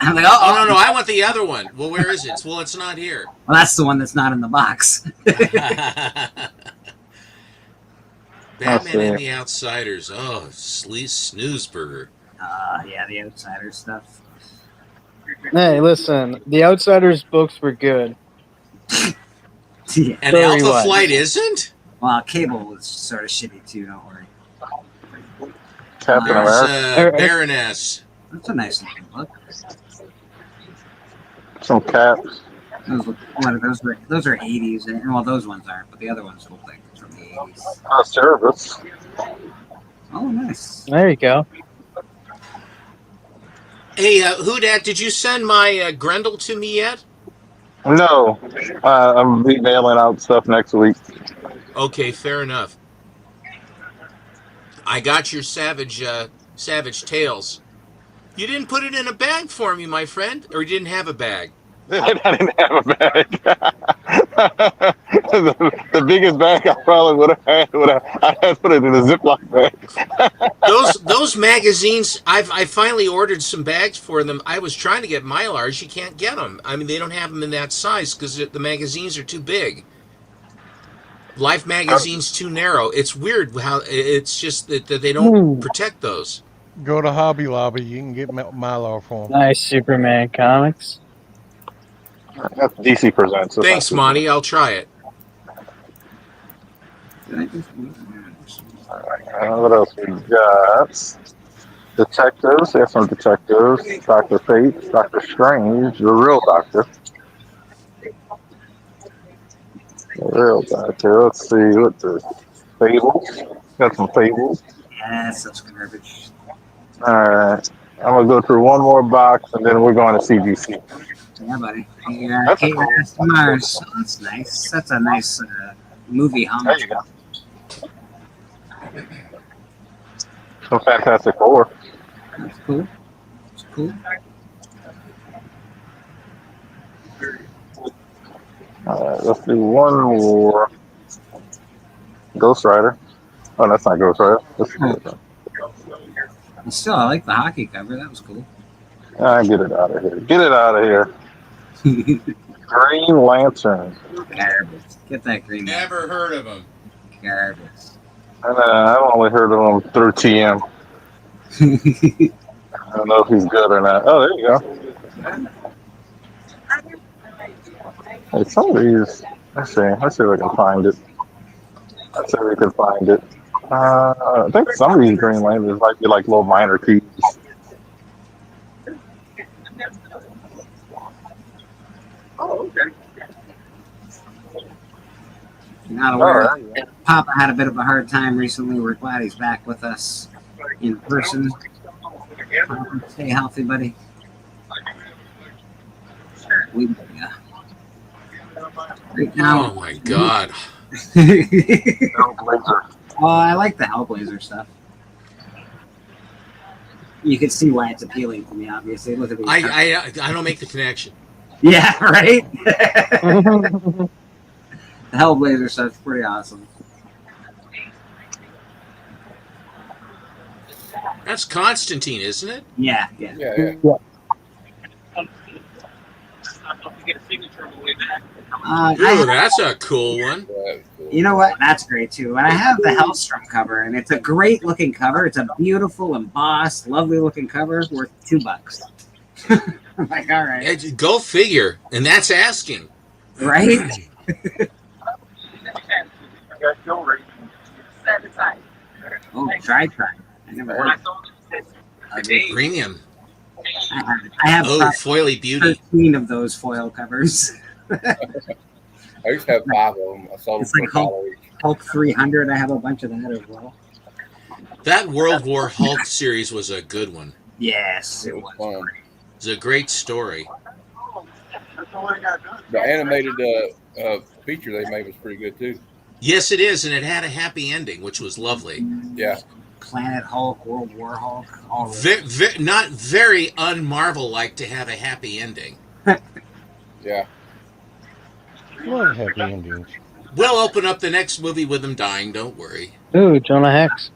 I'm like, oh, no, I want the other one. Well, where is it? Well, it's not here. Well, that's the one that's not in the box. Batman and the Outsiders. Oh, Snoozburger. Yeah, the Outsiders stuff. Hey, listen, the Outsiders books were good. And Alpha Flight isn't? Well, Cable was sort of shitty too, don't worry. Captain America. Baroness. That's a nice looking book. Some caps. Those are 80s, and well, those ones aren't, but the other ones look like from the 80s. Service. Oh, nice. There you go. Hey, Hudak, did you send my Grendel to me yet? No, I'm mailing out stuff next week. Okay, fair enough. I got your Savage Tales. You didn't put it in a bag for me, my friend, or you didn't have a bag? I didn't have a bag. the biggest bag I probably would have had I had put it in a Ziploc bag. those magazines, I finally ordered some bags for them. I was trying to get Mylars. You can't get them. I mean, they don't have them in that size because the magazines are too big. Life magazine's too narrow. It's weird how it's just that they don't protect those. Go to Hobby Lobby. You can get Mylar for them. Nice Superman comics. That's DC Presents. Thanks, Monty. I'll try it. What else we got? Detectives. We have some detectives. Dr. Fate, Dr. Strange, the real Doctor. The real Doctor. Let's see what the Fables. Got some Fables. Yeah, that's garbage. All right. I'm going to go through one more box, and then we're going to CGC. Yeah, buddy. Yeah, Kate Mars. Oh, that's nice. That's a nice movie homage. There you go. Some Fantastic Four. That's cool. It's cool. All right, let's do one more. Ghost Rider. Oh, that's not Ghost Rider. Still, I like the hockey cover. That was cool. Get it out of here. Get it out of here. Green Lantern. Garbage. Get that green. Never heard of him. Garbage. And I've only heard of him through TM. I don't know if he's good or not. Oh, there you go. Hey, some of these. Let's see if I can find it. Let's see if we can find it. I think some of these Green Lanterns might be like little minor keys. Oh, okay. Not aware. Papa had a bit of a hard time recently. We're glad he's back with us in person. Stay healthy, buddy. Right now. Oh my God. Oh, I like the Hellblazer stuff. You can see why it's appealing to me. Obviously, look at these. I don't make the connection. Yeah, right. The Hellblazer stuff's pretty awesome. That's Constantine, isn't it? Yeah. Ooh, that's a cool one. You know what? That's great too. And I have the Hellstrom cover, and it's a great looking cover. It's a beautiful, embossed, lovely looking cover worth $2. I'm like, all right. Yeah, go figure. And that's asking. Right? Oh, try. I never heard of it. Premium. I have Oh, foily beauty. 13 of those foil covers. I used to have 5 of them. I sold It's them like for $1 each. Hulk 300. I have a bunch of that as well. That World War Hulk series was a good one. Yes, it was. Fun. It's a great story. The animated feature they made was pretty good too. Yes, it is, and it had a happy ending, which was lovely. Yeah. Planet Hulk, World War Hulk, all Not very un-Marvel-like to have a happy ending. Yeah. Love happy endings. We'll open up the next movie with them dying, don't worry. Ooh, Jonah Hex.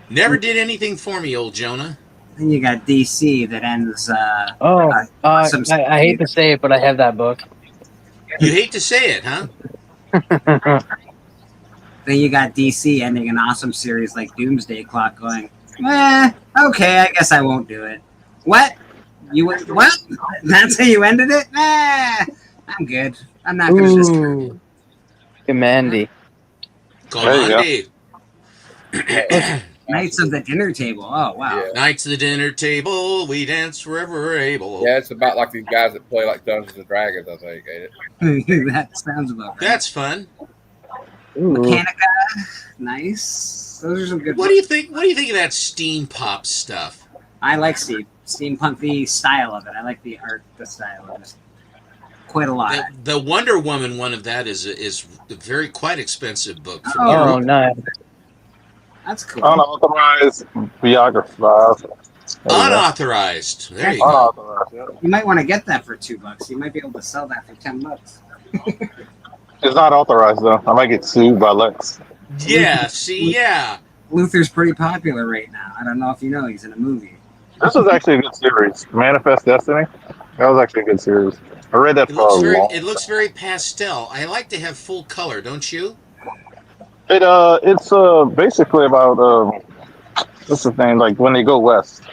Never did anything for me, old Jonah. Then you got DC that ends. I hate to say it, but I have that book. You hate to say it, huh? Then you got DC ending an awesome series like Doomsday Clock going, okay, I guess I won't do it. What? What? That's how you ended it? I'm good. I'm not going to just... Commandy. Commandy. Knights of the Dinner Table. Oh, wow. Yeah. Knights of the Dinner Table, we dance wherever we're able. Yeah, it's about like these guys that play like Dungeons and Dragons, I think, ain't it? That sounds about right. That's fun. Mechanica. Nice. Those are some good What do you think of that steam pop stuff? I like steampunk, the style of it. I like the art, the style of it. Quite a lot. The Wonder Woman one of that is a very quite expensive book. For Oh, nice. That's cool. Unauthorized biography. Unauthorized. There you go. Unauthorized. You might want to get that for $2. You might be able to sell that for $10. It's not authorized though. I might get sued by Lex. Yeah. See, yeah. Luther's pretty popular right now. I don't know if you know, he's in a movie. This was actually a good series. Manifest Destiny. That was actually a good series. I read that It looks very pastel. I like to have full color, don't you? It's basically about what's the thing, like when they go west.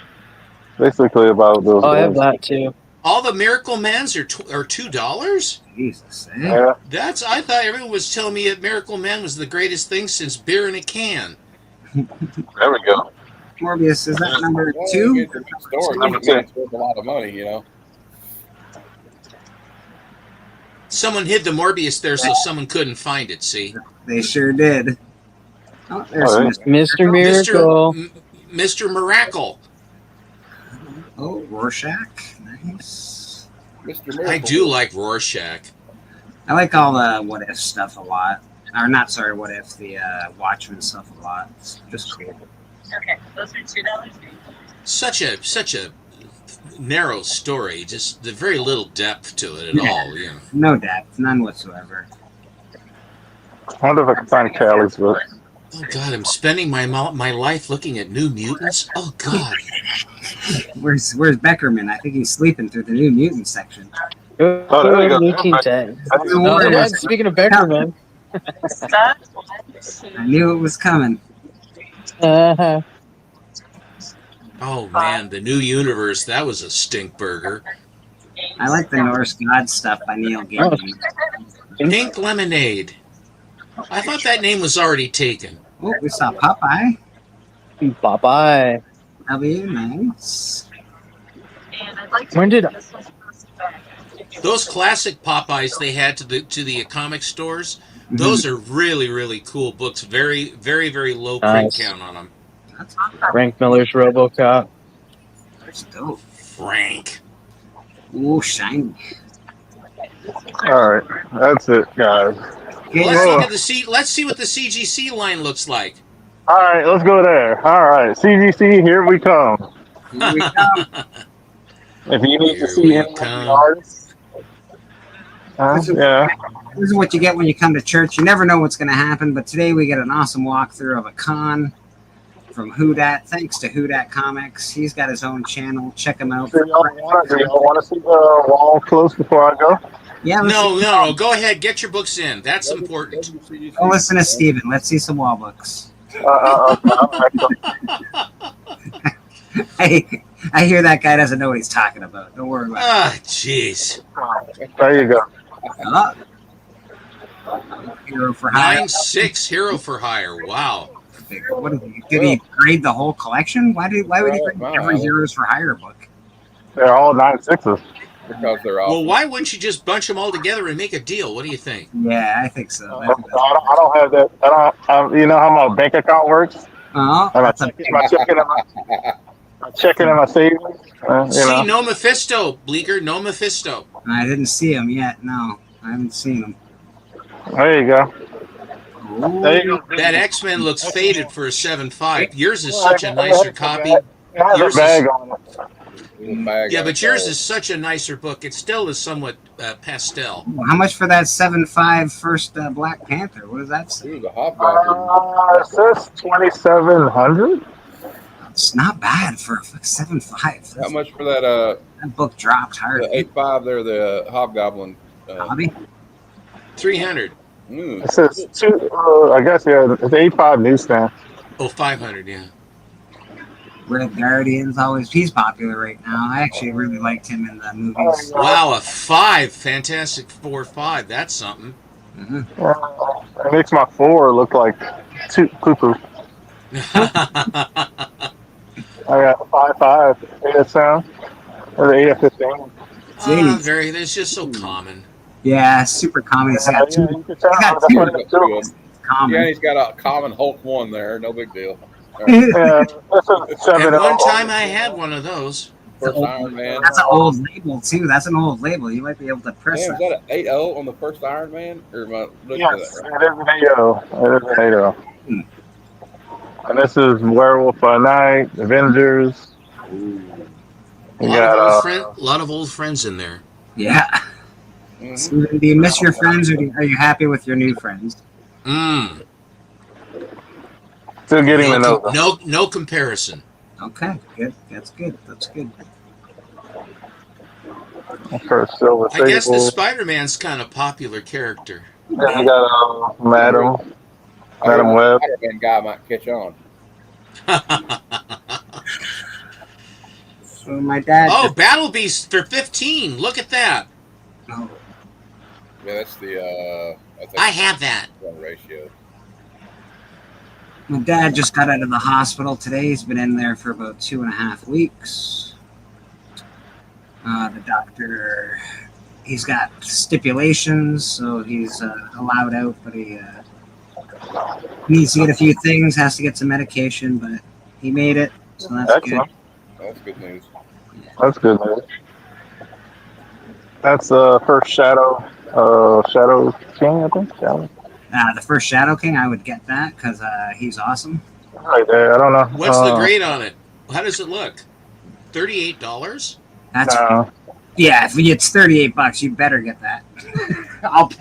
Basically about those. Oh, I have that too. All the Miracle Mans are $2. Jesus. Yeah. I thought everyone was telling me that Miracle Man was the greatest thing since beer in a can. There we go. Morbius, is that number Well, 2? it's a good story. Number It's 2. worth a lot of money, you know. Someone hid the Morbius there so someone couldn't find it, see? They sure did. Oh, there's Oh, Mr. Miracle. Mr. Miracle. Oh, Rorschach. Nice. Mr. Miracle. I do like Rorschach. I like all the What If stuff a lot. Or not, sorry, What If, the Watchmen stuff a lot. It's just cool. Okay, those are $2. such a narrow story. Just the very little depth to it at all. You know. No depth, none whatsoever. I wonder if I can find Callie's book. Oh God, I'm spending my life looking at New Mutants. Oh God. Where's Beckerman? I think he's sleeping through the New Mutant section. Oh, there you go. Speaking of Beckerman, I knew it was coming. uh-huh. Oh man, the New Universe. That was a stink burger. I like the Norse God stuff by Neil Gaiman. Pink Lemonade. I thought that name was already taken. Oh, we saw Popeye. Popeye. W, nice. When did Those classic Popeyes they had to the comic stores. Those are really, really cool books. Very, very, very low print Nice. count on them. Frank Miller's RoboCop? That's dope. Frank. Ooh, shiny. All right, that's it, guys. Let's see what the CGC line looks like. All right, let's go there. All right, CGC, here we come. Here we come. If you need Here to see we any of the come. artists, yeah. This is what you get when you come to church. You never know what's going to happen, but today we get an awesome walkthrough of a con from Whodat. Thanks to Whodat Comics. He's got his own channel. Check him out. Do y'all want to see the wall close before I go? Yeah, No. Go ahead. Get your books in. That's important. Go listen to Steven. Let's see some wall books. I hear that guy doesn't know what he's talking about. Don't worry about it. Ah, jeez. There you go. Oh. Hero for hire. 9.6 Hero for Hire. Wow. What did he grade the whole collection? Why would he grade every Heroes for Hire book? They're all 9.6s. Because they're all. Well, why wouldn't you just bunch them all together and make a deal? What do you think? Yeah, I think so. I don't have that. You know how my bank account works? Oh, I'm checking in my savings. See, no Mephisto, Bleecker. No Mephisto. I didn't see him yet. No, I haven't seen him. There you go. There you go. That X-Men looks faded for a 7.5. Yours is such a nicer copy. It has Yours a bag on it. Yeah, but yours is such a nicer book. It still is somewhat pastel. How much for that 7.5 first Black Panther? What does that say? Ooh, the Hobgoblin. It says 2,700. It's not bad for a 7.5. How much for that? That book dropped hard. The 8.5 there, the Hobgoblin. Hobby? 300. It says I guess, yeah, it's 8.5 newsstand. Oh, 500, yeah. Red Guardian's always—he's popular right now. I actually really liked him in the movies. Wow, a 5. Fantastic 4.5. That's something. It makes my 4 look like poo-poo. I got 5.5 ASM or the 8 of 15. It's just so common. Yeah, super common. He's got two. Yeah, he's got a common Hulk 1 there. No big deal. Yeah, At one time, I had one of those. First Iron Man. That's an old label too. That's an old label. You might be able to press Man, is that an 8.0 on the first Iron Man? Or am I looking at Yes, that it is an 8.0. It is an 8.0. And this is Werewolf by Night, Avengers. A lot of old friends in there. Yeah. Steven, do you miss your friends, or are you happy with your new friends? Still getting to know them. No comparison. Okay, good. That's good. That's good. First Silver I guess the Sable. Spider-Man's kind of popular character. Then you got Madam Web. Spider-Man guy might catch on. So my dad. Oh, Battle Beast for 15. Look at that. Oh. Yeah, that's the. I have that. Ratio. My dad just got out of the hospital today. He's been in there for about 2.5 weeks. The doctor, he's got stipulations, so he's allowed out, but he needs to get a few things, has to get some medication, but he made it, so that's Excellent. good. That's good news. That's good news. That's the first Shadow King, I think. Shadow. The first Shadow King, I would get that because he's awesome. Right there. I don't know. What's the grade on it? How does it look? $38? That's No. yeah. If it's $38, you better get that.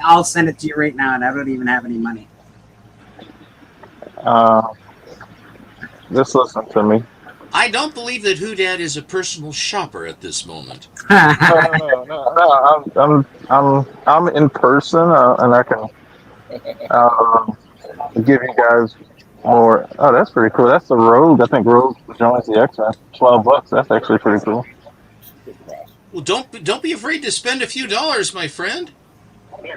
I'll send it to you right now, and I don't even have any money. Just listen to me. I don't believe that Hoodad is a personal shopper at this moment. No. I'm in person, and I can give you guys more. Oh, that's pretty cool. That's the Rogue. I think Rogue joins the X-Men. $12. That's actually pretty cool. Well, don't be afraid to spend a few dollars, my friend. That's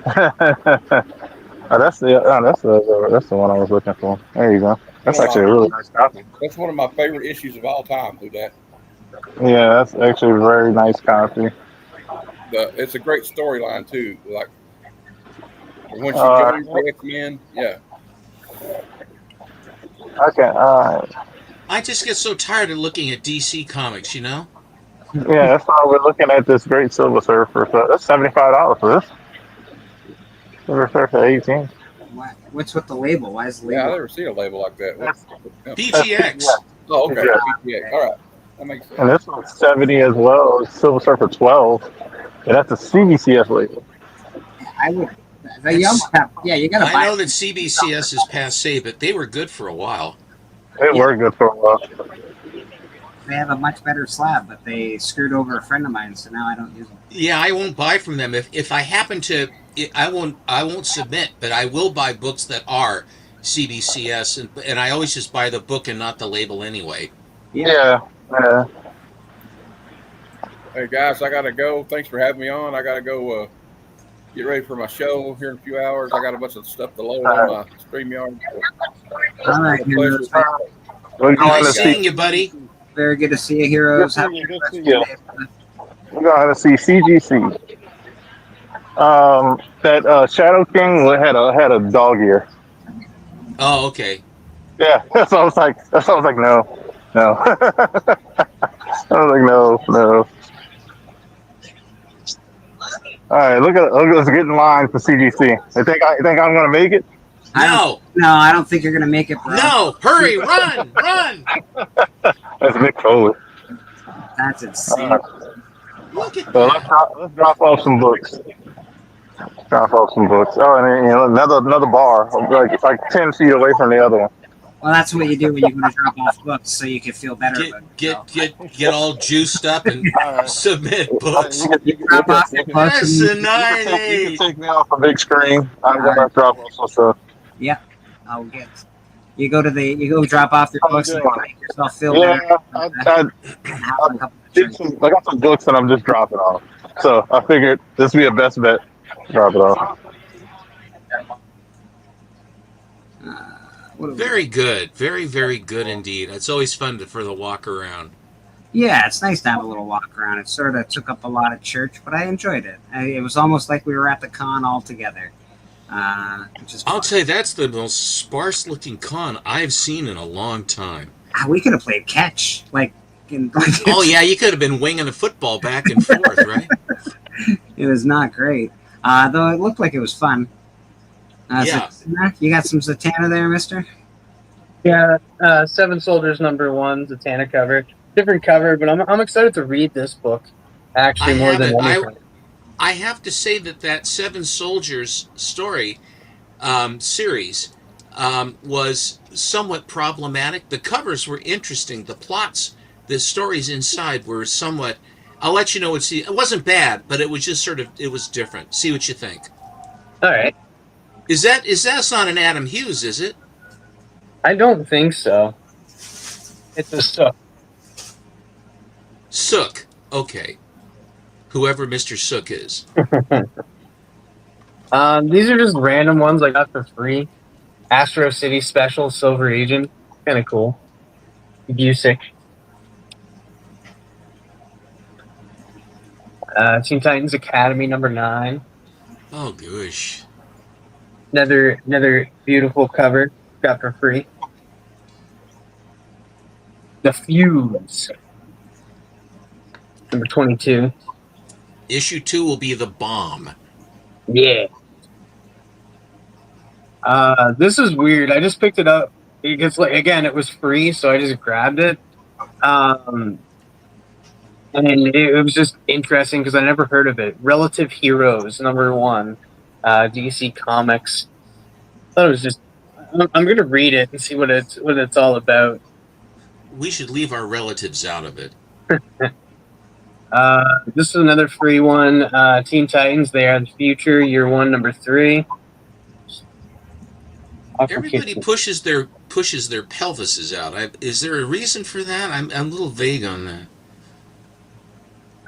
the one I was looking for. There you go. That's actually a really nice copy. That's one of my favorite issues of all time. Who that? Yeah, that's actually a very nice copy. It's a great storyline too. Like when she joins the X-Men, yeah. Okay. I just get so tired of looking at DC comics, you know? Yeah, that's why we're looking at this great Silver Surfer. So that's $75 for this. Silver Surfer 18. What's with the label? Why is the label? Yeah, I never seen a label like that. PGX. Oh, okay. Yeah. PGX. All right. That makes sense. And this one's 70 as well. It's Silver Surfer 12. And that's a CBCS label. I would. Yeah, you gotta buy. I know that CBCS is passe, but they were good for a while. They were good for a while. They have a much better slab, but they screwed over a friend of mine, so now I don't use them. Yeah, I won't buy from them. If I happen to, I won't submit, but I will buy books that are CBCS, and I always just buy the book and not the label anyway. Yeah. Hey guys, I gotta go. Thanks for having me on. I gotta go get ready for my show here in a few hours. I got a bunch of stuff to load on my StreamYard. All right, heroes. Nice seeing you, buddy. Very good to see you, heroes. Good to see you. We're going to see CGC. That Shadow King had a dog ear. Oh, okay. Yeah, so I was like, no. I was like, no. All right, look at let's get in line for CGC. You think I'm gonna make it? No, I don't think you're gonna make it, bro. No, hurry, run! That's Mick Foley. That's insane. Look at so let's drop off some books. Oh, and then, another bar, like 10 feet away from the other one. Well, that's what you do when you want to drop off books, so you can feel better. Get all juiced up and submit books. You can take me off a big screen. I'm gonna drop off some stuff. Yeah, I'll get. You go drop off your books and make yourself feel better. I got some books that I'm just dropping off. So I figured this would be a best bet. Drop it off. Very good. Very, very good indeed. It's always fun for the walk around. Yeah, it's nice to have a little walk around. It sort of took up a lot of church, but I enjoyed it. It was almost like we were at the con all together. I'll tell you, that's the most sparse-looking con I've seen in a long time. We could have played catch. Oh, yeah, you could have been winging a football back and forth, right? It was not great. Though it looked like it was fun. Yeah. You got some Zatanna there, mister? Yeah, Seven Soldiers #1, Zatanna cover. Different cover, but I'm excited to read this book, actually, more than anything. I have to say that Seven Soldiers story series was somewhat problematic. The covers were interesting. The plots, the stories inside were somewhat... I'll let you know it wasn't bad, but it was just it was different. See what you think. All right. That's not an Adam Hughes, is it? I don't think so. It's a Sook. Sook. Okay. Whoever Mr. Sook is. These are just random ones I got for free. Astro City Special, Silver Agent. Kind of cool. Busick. Teen Titans Academy #9. Oh, gosh. Another beautiful cover. Got for free. The Fuse. #22. Issue 2 will be The Bomb. Yeah. This is weird. I just picked it up because, again, it was free, so I just grabbed it. And it was just interesting because I never heard of it. Relative Heroes, #1, DC Comics. I thought it was just. I'm gonna read it and see what it's all about. We should leave our relatives out of it. This is another free one. Teen Titans, They Are the Future, Year 1, #3. Everybody pushes their pelvises out. Is there a reason for that? I'm a little vague on that.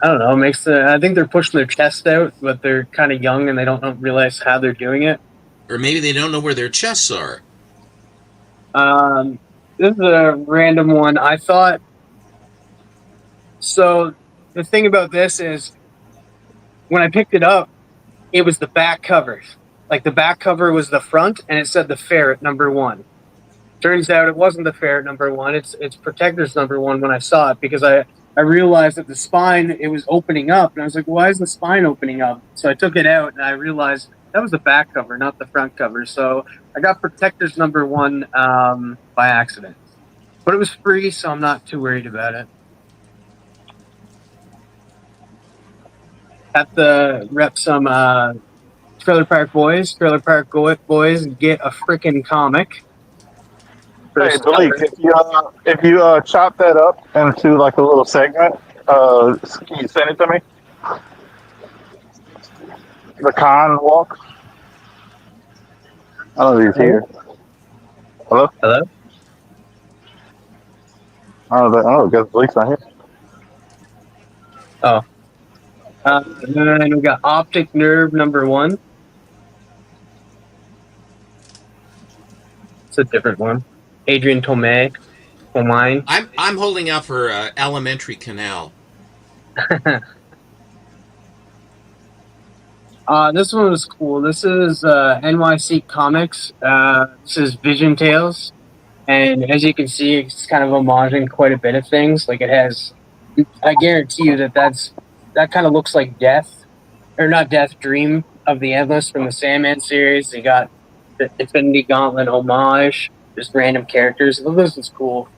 I don't know. I think they're pushing their chest out, but they're kind of young and they don't realize how they're doing it. Or maybe they don't know where their chests are. This is a random one. I thought. So the thing about this is, when I picked it up, it was the back cover. Like the back cover was the front, and it said the Ferret #1. Turns out it wasn't the Ferret #1. It's Protectors #1 when I saw it, because I realized that the spine, it was opening up, and I was like, why is the spine opening up? So I took it out, and I realized that was the back cover, not the front cover. So I got Protectors #1 by accident. But it was free, so I'm not too worried about it. Have to rep some Trailer Park Boys. Trailer Park Boys get a freaking comic. Hey, Blake, if you chop that up into like a little segment, can you send it to me? The con walk. I don't know if he's here. Hello? Hello? I guess Blake's not here. Oh. And then we got Optic Nerve #1. It's a different one. Adrian Tomei. I'm holding out for Elementary Canal. This one was cool. This is NYC Comics. This is Vision Tales. And as you can see, it's kind of homaging quite a bit of things. Like it has, I guarantee you that kind of looks like Death, or not Death, Dream of the Endless from the Sandman series. You got the Infinity Gauntlet homage, just random characters. This is cool.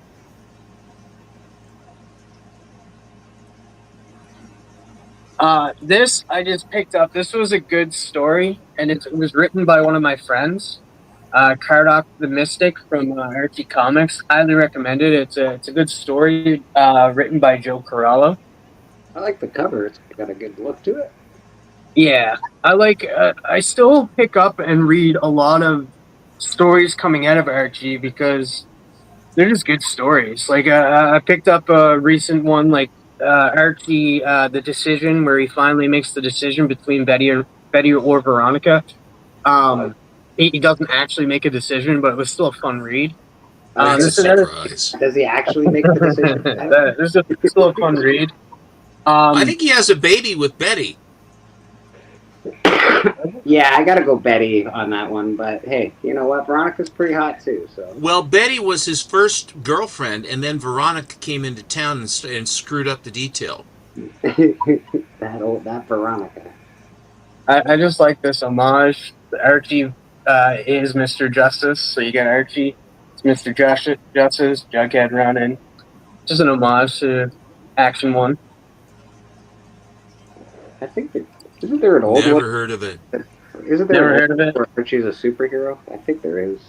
This I just picked up. This was a good story, and it was written by one of my friends, Kardok the Mystic from Archie Comics. Highly recommended. It's a good story written by Joe Corallo. I like the cover. It's got a good look to it. Yeah, I still pick up and read a lot of stories coming out of Archie because they're just good stories. Like I picked up a recent one, like Archie, The Decision, where he finally makes the decision between Betty or Veronica. He doesn't actually make a decision, but it was still a fun read. Does he actually make the decision? This is still a fun read. I think he has a baby with Betty. Yeah, I gotta go Betty on that one, but hey, you know what? Veronica's pretty hot too. So. Well, Betty was his first girlfriend, and then Veronica came into town and screwed up the detail. that Veronica. I just like this homage. Archie is Mr. Justice, so you got Archie, it's Mr. Justice, Jughead running. Just an homage to Action 1. I think isn't there an old one? Never heard of it. Isn't there Never heard of it? Where Archie's a superhero? I think there is.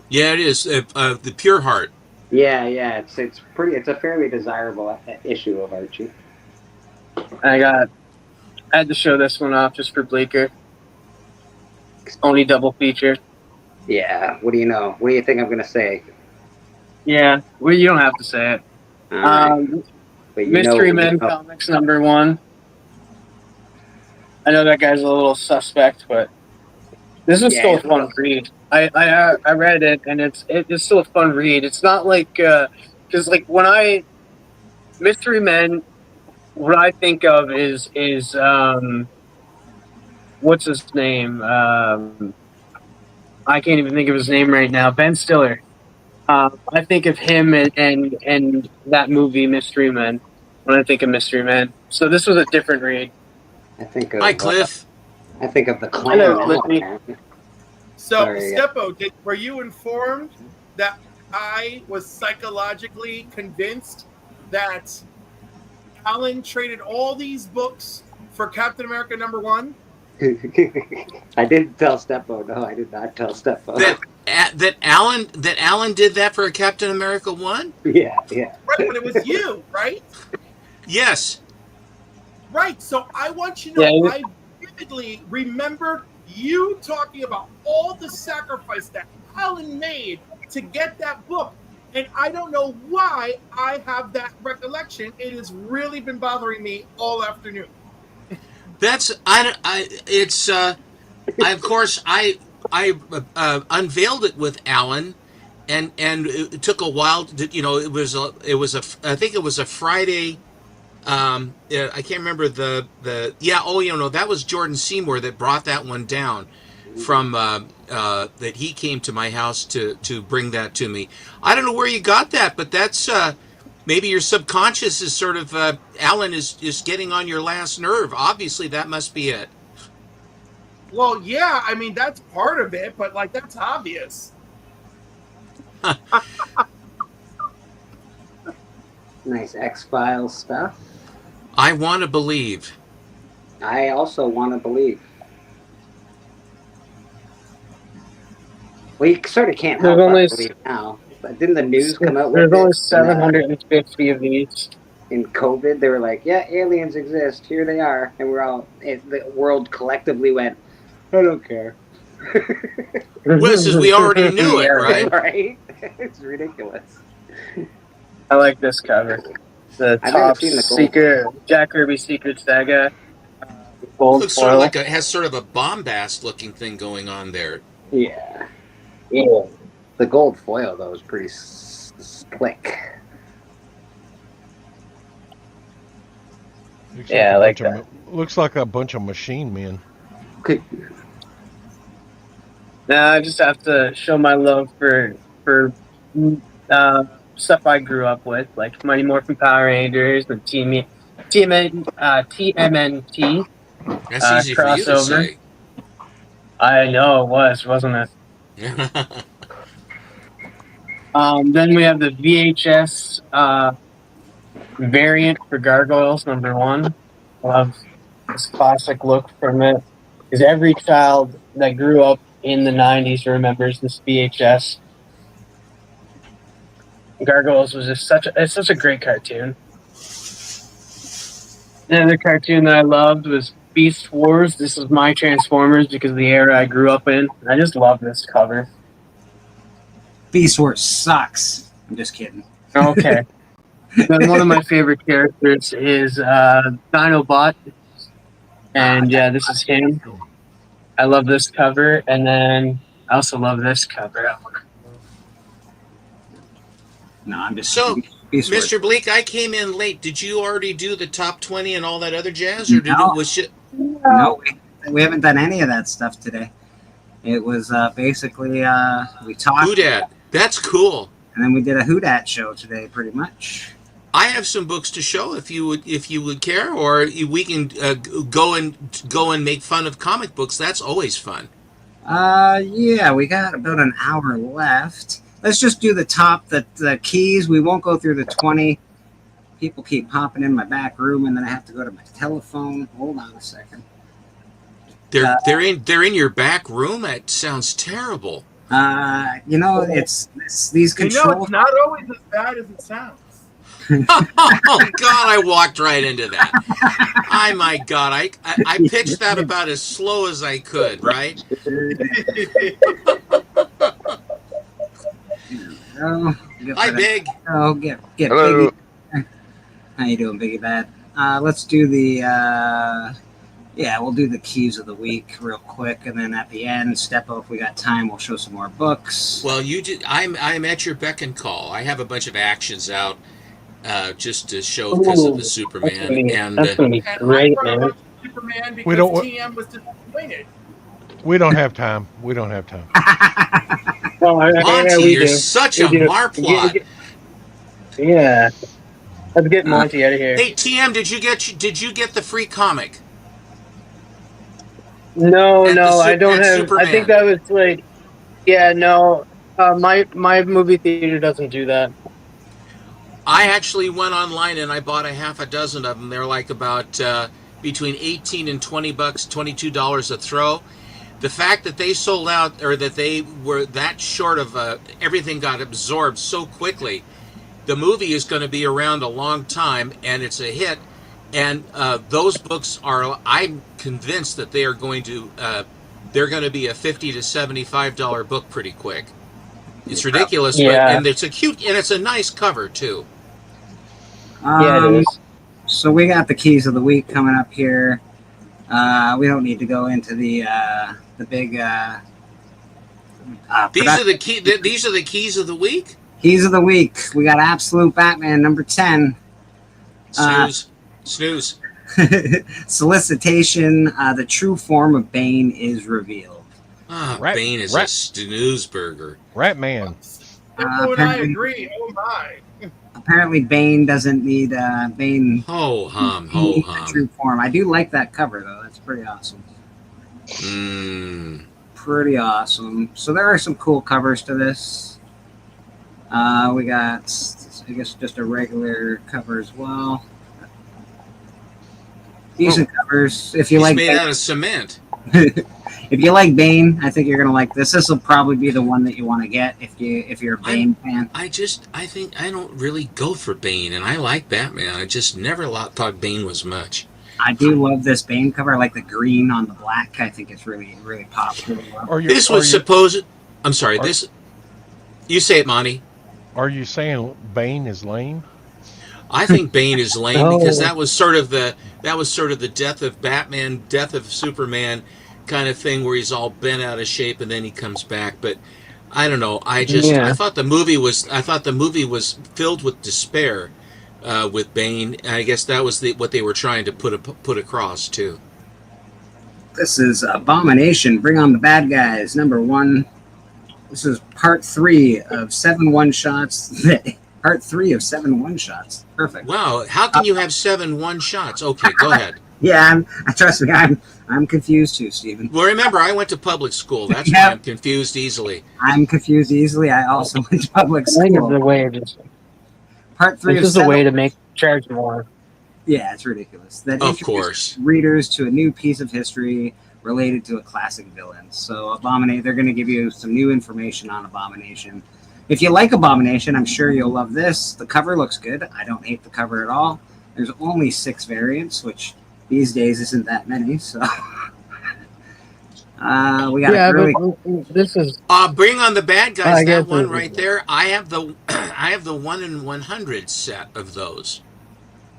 Yeah, it is. The Pure Heart. Yeah. It's pretty. It's a fairly desirable issue of Archie. I had to show this one off just for Bleecker. Only double feature. Yeah. What do you know? What do you think I'm gonna say? Yeah. Well, you don't have to say it. Right. But Mystery Men Comics #1. I know that guy's a little suspect, but this is still a fun read. I read it, and it's still a fun read. It's not like because like when Mystery Men, what I think of is what's his name? I can't even think of his name right now. Ben Stiller. I think of him and that movie Mystery Men when I think of Mystery Men. So this was a different read. I think of Hi, Cliff. I think of the clan. So, Sorry, Steppo, were you informed that I was psychologically convinced that Alan traded all these books for Captain America #1? I didn't tell Steppo. No, I did not tell Steppo. That Alan did that for a Captain America 1? Yeah. Right, but it was you, right? Yes. Right. So I want you to know, I vividly remember you talking about all the sacrifice that Alan made to get that book. And I don't know why I have that recollection. It has really been bothering me all afternoon. That's of course I unveiled it with Alan, and it took a while to, I think it was a Friday. I can't remember that was Jordan Seymour that brought that one down from that he came to my house to bring that to me. I don't know where you got that, but that's maybe your subconscious is sort of Alan is getting on your last nerve. Obviously, that must be it. Well, yeah, I mean that's part of it, but like that's obvious. Nice X-Files stuff. I want to believe. I also want to believe. Well, you sort of can't help but believe now. But didn't the news come out with There's only 750 of these. In COVID, they were like, yeah, aliens exist. Here they are. And the world collectively went, I don't care. Well, this is, we already knew it, right? Right? It's ridiculous. I like this cover. The top secret, Jack Kirby Secret Saga. Gold looks foil. sort of like it has sort of a bombast looking thing going on there. Yeah. Yeah. The gold foil, though, is pretty slick. Looks like a bunch of machine men. Now I just have to show my love for stuff I grew up with, like Mighty Morphin Power Rangers, the TMNT That's easy for you to say. I know it was, wasn't it? Then we have the VHS variant for Gargoyles #1. I love this classic look from it. Because every child that grew up in the 90s remembers this VHS. Gargoyles was just such a great cartoon. Another cartoon that I loved was Beast Wars. This is my Transformers because of the era I grew up in. I just love this cover. Beast Wars sucks. I'm just kidding. Okay. Then one of my favorite characters is Dinobot. And yeah, this is him. I love this cover. And then I also love this cover. No, I'm just so, Beast Wars. Mr. Bleak, I came in late. Did you already do the top 20 and all that other jazz, or No, we haven't done any of that stuff today. It was basically we talked. Who Dat? That's cool. And then we did a Who Dat show today, pretty much. I have some books to show if you would care, or we can go and make fun of comic books. That's always fun. Yeah, we got about an hour left. Let's just do the top, the keys. We won't go through the 20. People keep popping in my back room, and then I have to go to my telephone. Hold on a second. They're in your back room. That sounds terrible. It's these controls. It's not always as bad as it sounds. Oh God! I walked right into that. Oh my God! I pitched that about as slow as I could. Right. Hi, Big. Oh, get Hello. Biggie. How you doing, Biggie Bad? Let's do the. We'll do the keys of the week real quick, and then at the end, Steppo, if we got time, we'll show some more books. Well, I'm at your beck and call. I have a bunch of actions out. Just to show because of the Superman, that's gonna be great, man. Superman because We don't- TM was disappointed. We don't have time. We don't have time. Monty, you're such a marplot. Yeah, let's get Monty out of here. Hey, TM, did you get the free comic? No, I don't and have. Superman. I think that was like, yeah, no. My movie theater doesn't do that. I actually went online and I bought a half a dozen of them. They're like about between 18 and $20, $22 a throw. The fact that they sold out, or that they were that short of everything got absorbed so quickly. The movie is going to be around a long time, and it's a hit. And those books are, I'm convinced that they are going to, they're going to be a $50 to $75 book pretty quick. It's ridiculous, Yeah. and it's a cute, and it's a nice cover too. Yeah, it is. So we got the keys of the week coming up here. We don't need to go into the big. These are the key. These are the keys of the week. Keys of the week. We got Absolute Batman number 10. Snooze. Solicitation. The true form of Bane is revealed. Bane is a snooze burger. Ratman. Simple and I agree. Oh my. Apparently, Bane doesn't need Bane. Ho hum, he ho needs the hum. true form. I do like that cover though. That's pretty awesome. Pretty awesome. So there are some cool covers to this. We got, I guess, just a regular cover as well. Decent covers. If you He's like made Bane, out of cement. if you like Bane, I think you're gonna like this. This will probably be the one that you want to get if you're a Bane fan. I think I don't really go for Bane, and I like Batman. I just never thought Bane was much. I do love this Bane cover. I like the green on the black. I think it's really pops really well. This was supposed. I'm sorry. This. You say it, Monty. Are you saying Bane is lame? I think Bane is lame No. because that was sort of the death of Batman, death of Superman kind of thing, where he's all bent out of shape and then he comes back. But I don't know. I thought the movie was filled with despair with Bane. And I guess that was what they were trying to put across too. This is Abomination. Bring on the bad guys. Number 1. This is part 3 of 7 one-shots. Part 3 of 7 one-shots. Perfect. Wow, how can you have 7 one-shots? Okay, go ahead. Yeah, trust me, I'm confused too, Stephen. Well, remember, I went to public school. That's why I'm confused easily. I'm confused easily. I also went to public I think it's school. the way of just. Part 3 This of is a 7. way to make charge more. Yeah, it's ridiculous. That Of introduces course. readers to a new piece of history related to a classic villain. So Abomination, they're going to give you some new information on Abomination. If you like Abomination, I'm sure you'll love this. The cover looks good. I don't hate the cover at all. There's only 6 variants, which these days isn't that many. So we got a really. This is. Bring on the bad guys. I That guess one it- right there. I have the 1 in 100 set of those.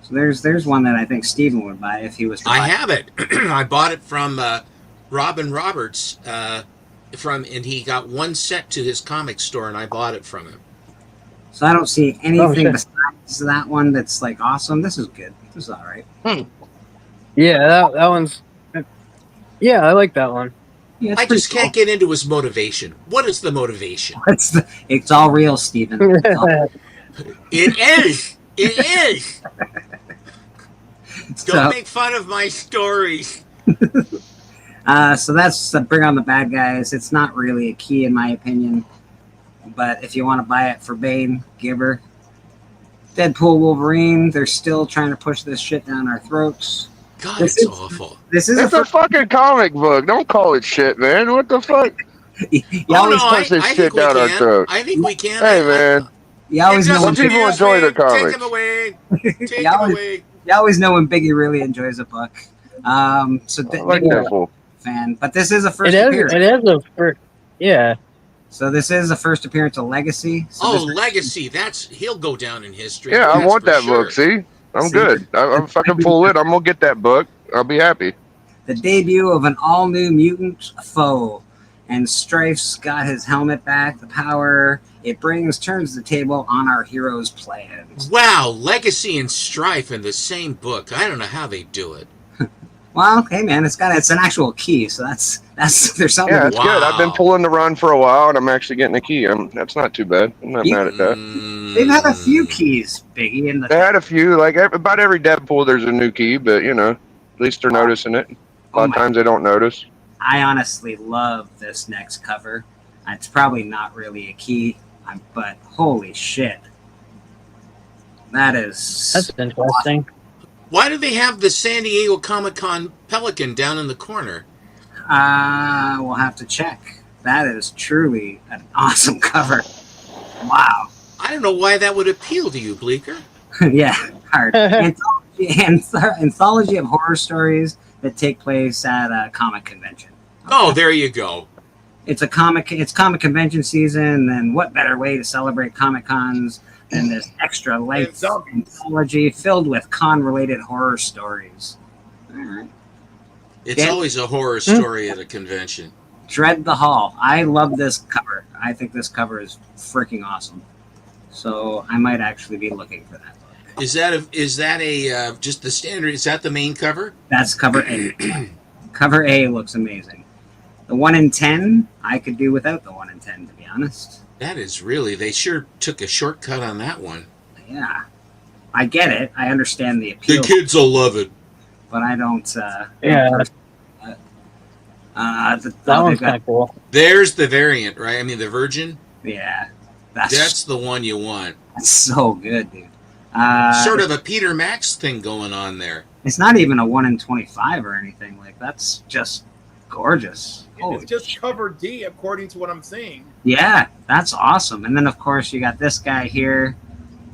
So there's one that I think Steven would buy if he was. To I buy. have it. I bought it from Robin Roberts. And he got 1 set to his comic store, and I bought it from him. So I don't see anything shit. besides that one that's like awesome. This is good. This is all right. Yeah, that one's. Yeah, I like that one. Yeah, I just can't get into his motivation. What is the motivation? It's all real, Steven. It's all- It is. It is. So- Don't make fun of my stories. So that's Bring on the Bad Guys. It's not really a key in my opinion, but if you want to buy it for Bane, give her. Deadpool, Wolverine. They're still trying to push this shit down our throats. God, This it's is- awful. This is It's a fucking comic book. Don't call it shit, man. What the fuck? You You always always, push this shit down our throat. I think we can. Hey, man. you always know Some when people Biggie, enjoy their Take comics. him away. Take you, him always, away. you always know when Biggie really enjoys a book. So I like Biggie Deadpool. fan, but this is a first It is. appearance. It is a first. Yeah. So this is a first appearance of Legacy. So Oh, this- Legacy. He'll go down in history. Yeah, I That's want for that sure. book. See? I'm See? good. I'm fucking full it. I'm going to get that book. I'll be happy. the debut of an all-new mutant foe, and Strife's got his helmet back. The power it brings turns the table on our heroes' plans. Wow, Legacy and Strife in the same book. I don't know how they do it. Well, hey man, it's an actual key, so that's there's something. Yeah, to that's good. I've been pulling the run for a while, and I'm actually getting a key. That's not too bad. I'm not mad at that. They've had a few keys, Biggie, in They the. had a few. Like about every Deadpool, there's a new key, but at least they're noticing it. A lot of times they don't notice. I honestly love this next cover. It's probably not really a key, but holy shit. That's interesting. Why do they have the San Diego Comic-Con pelican down in the corner? We'll have to check. That is truly an awesome cover. Wow. I don't know why that would appeal to you, Bleecker. Yeah, hard. Anthology of horror stories that take place at a comic convention. Oh, there you go. It's comic convention season, and what better way to celebrate Comic Cons than this extra length anthology filled with con-related horror stories. All right. It's always a horror story at a convention. Dread the Hall. I love this cover. I think this cover is freaking awesome. So I might actually be looking for that book. Is that a just the standard? Is that the main cover? That's cover A. Cover A looks amazing. The 1 in 10, I could do without the 1 in 10, to be honest. That is really, they sure took a shortcut on that one. Yeah. I get it. I understand the appeal. The kids will love it. But I don't. Yeah. That one's kind of cool. There's the variant, right? I mean, the Virgin. Yeah. That's the one you want. That's so good, dude. Sort of a Peter Max thing going on there. It's not even a 1 in 25 or anything. Like, that's just gorgeous. It's just cover D, according to what I'm seeing. Yeah, that's awesome. And then, of course, you got this guy here.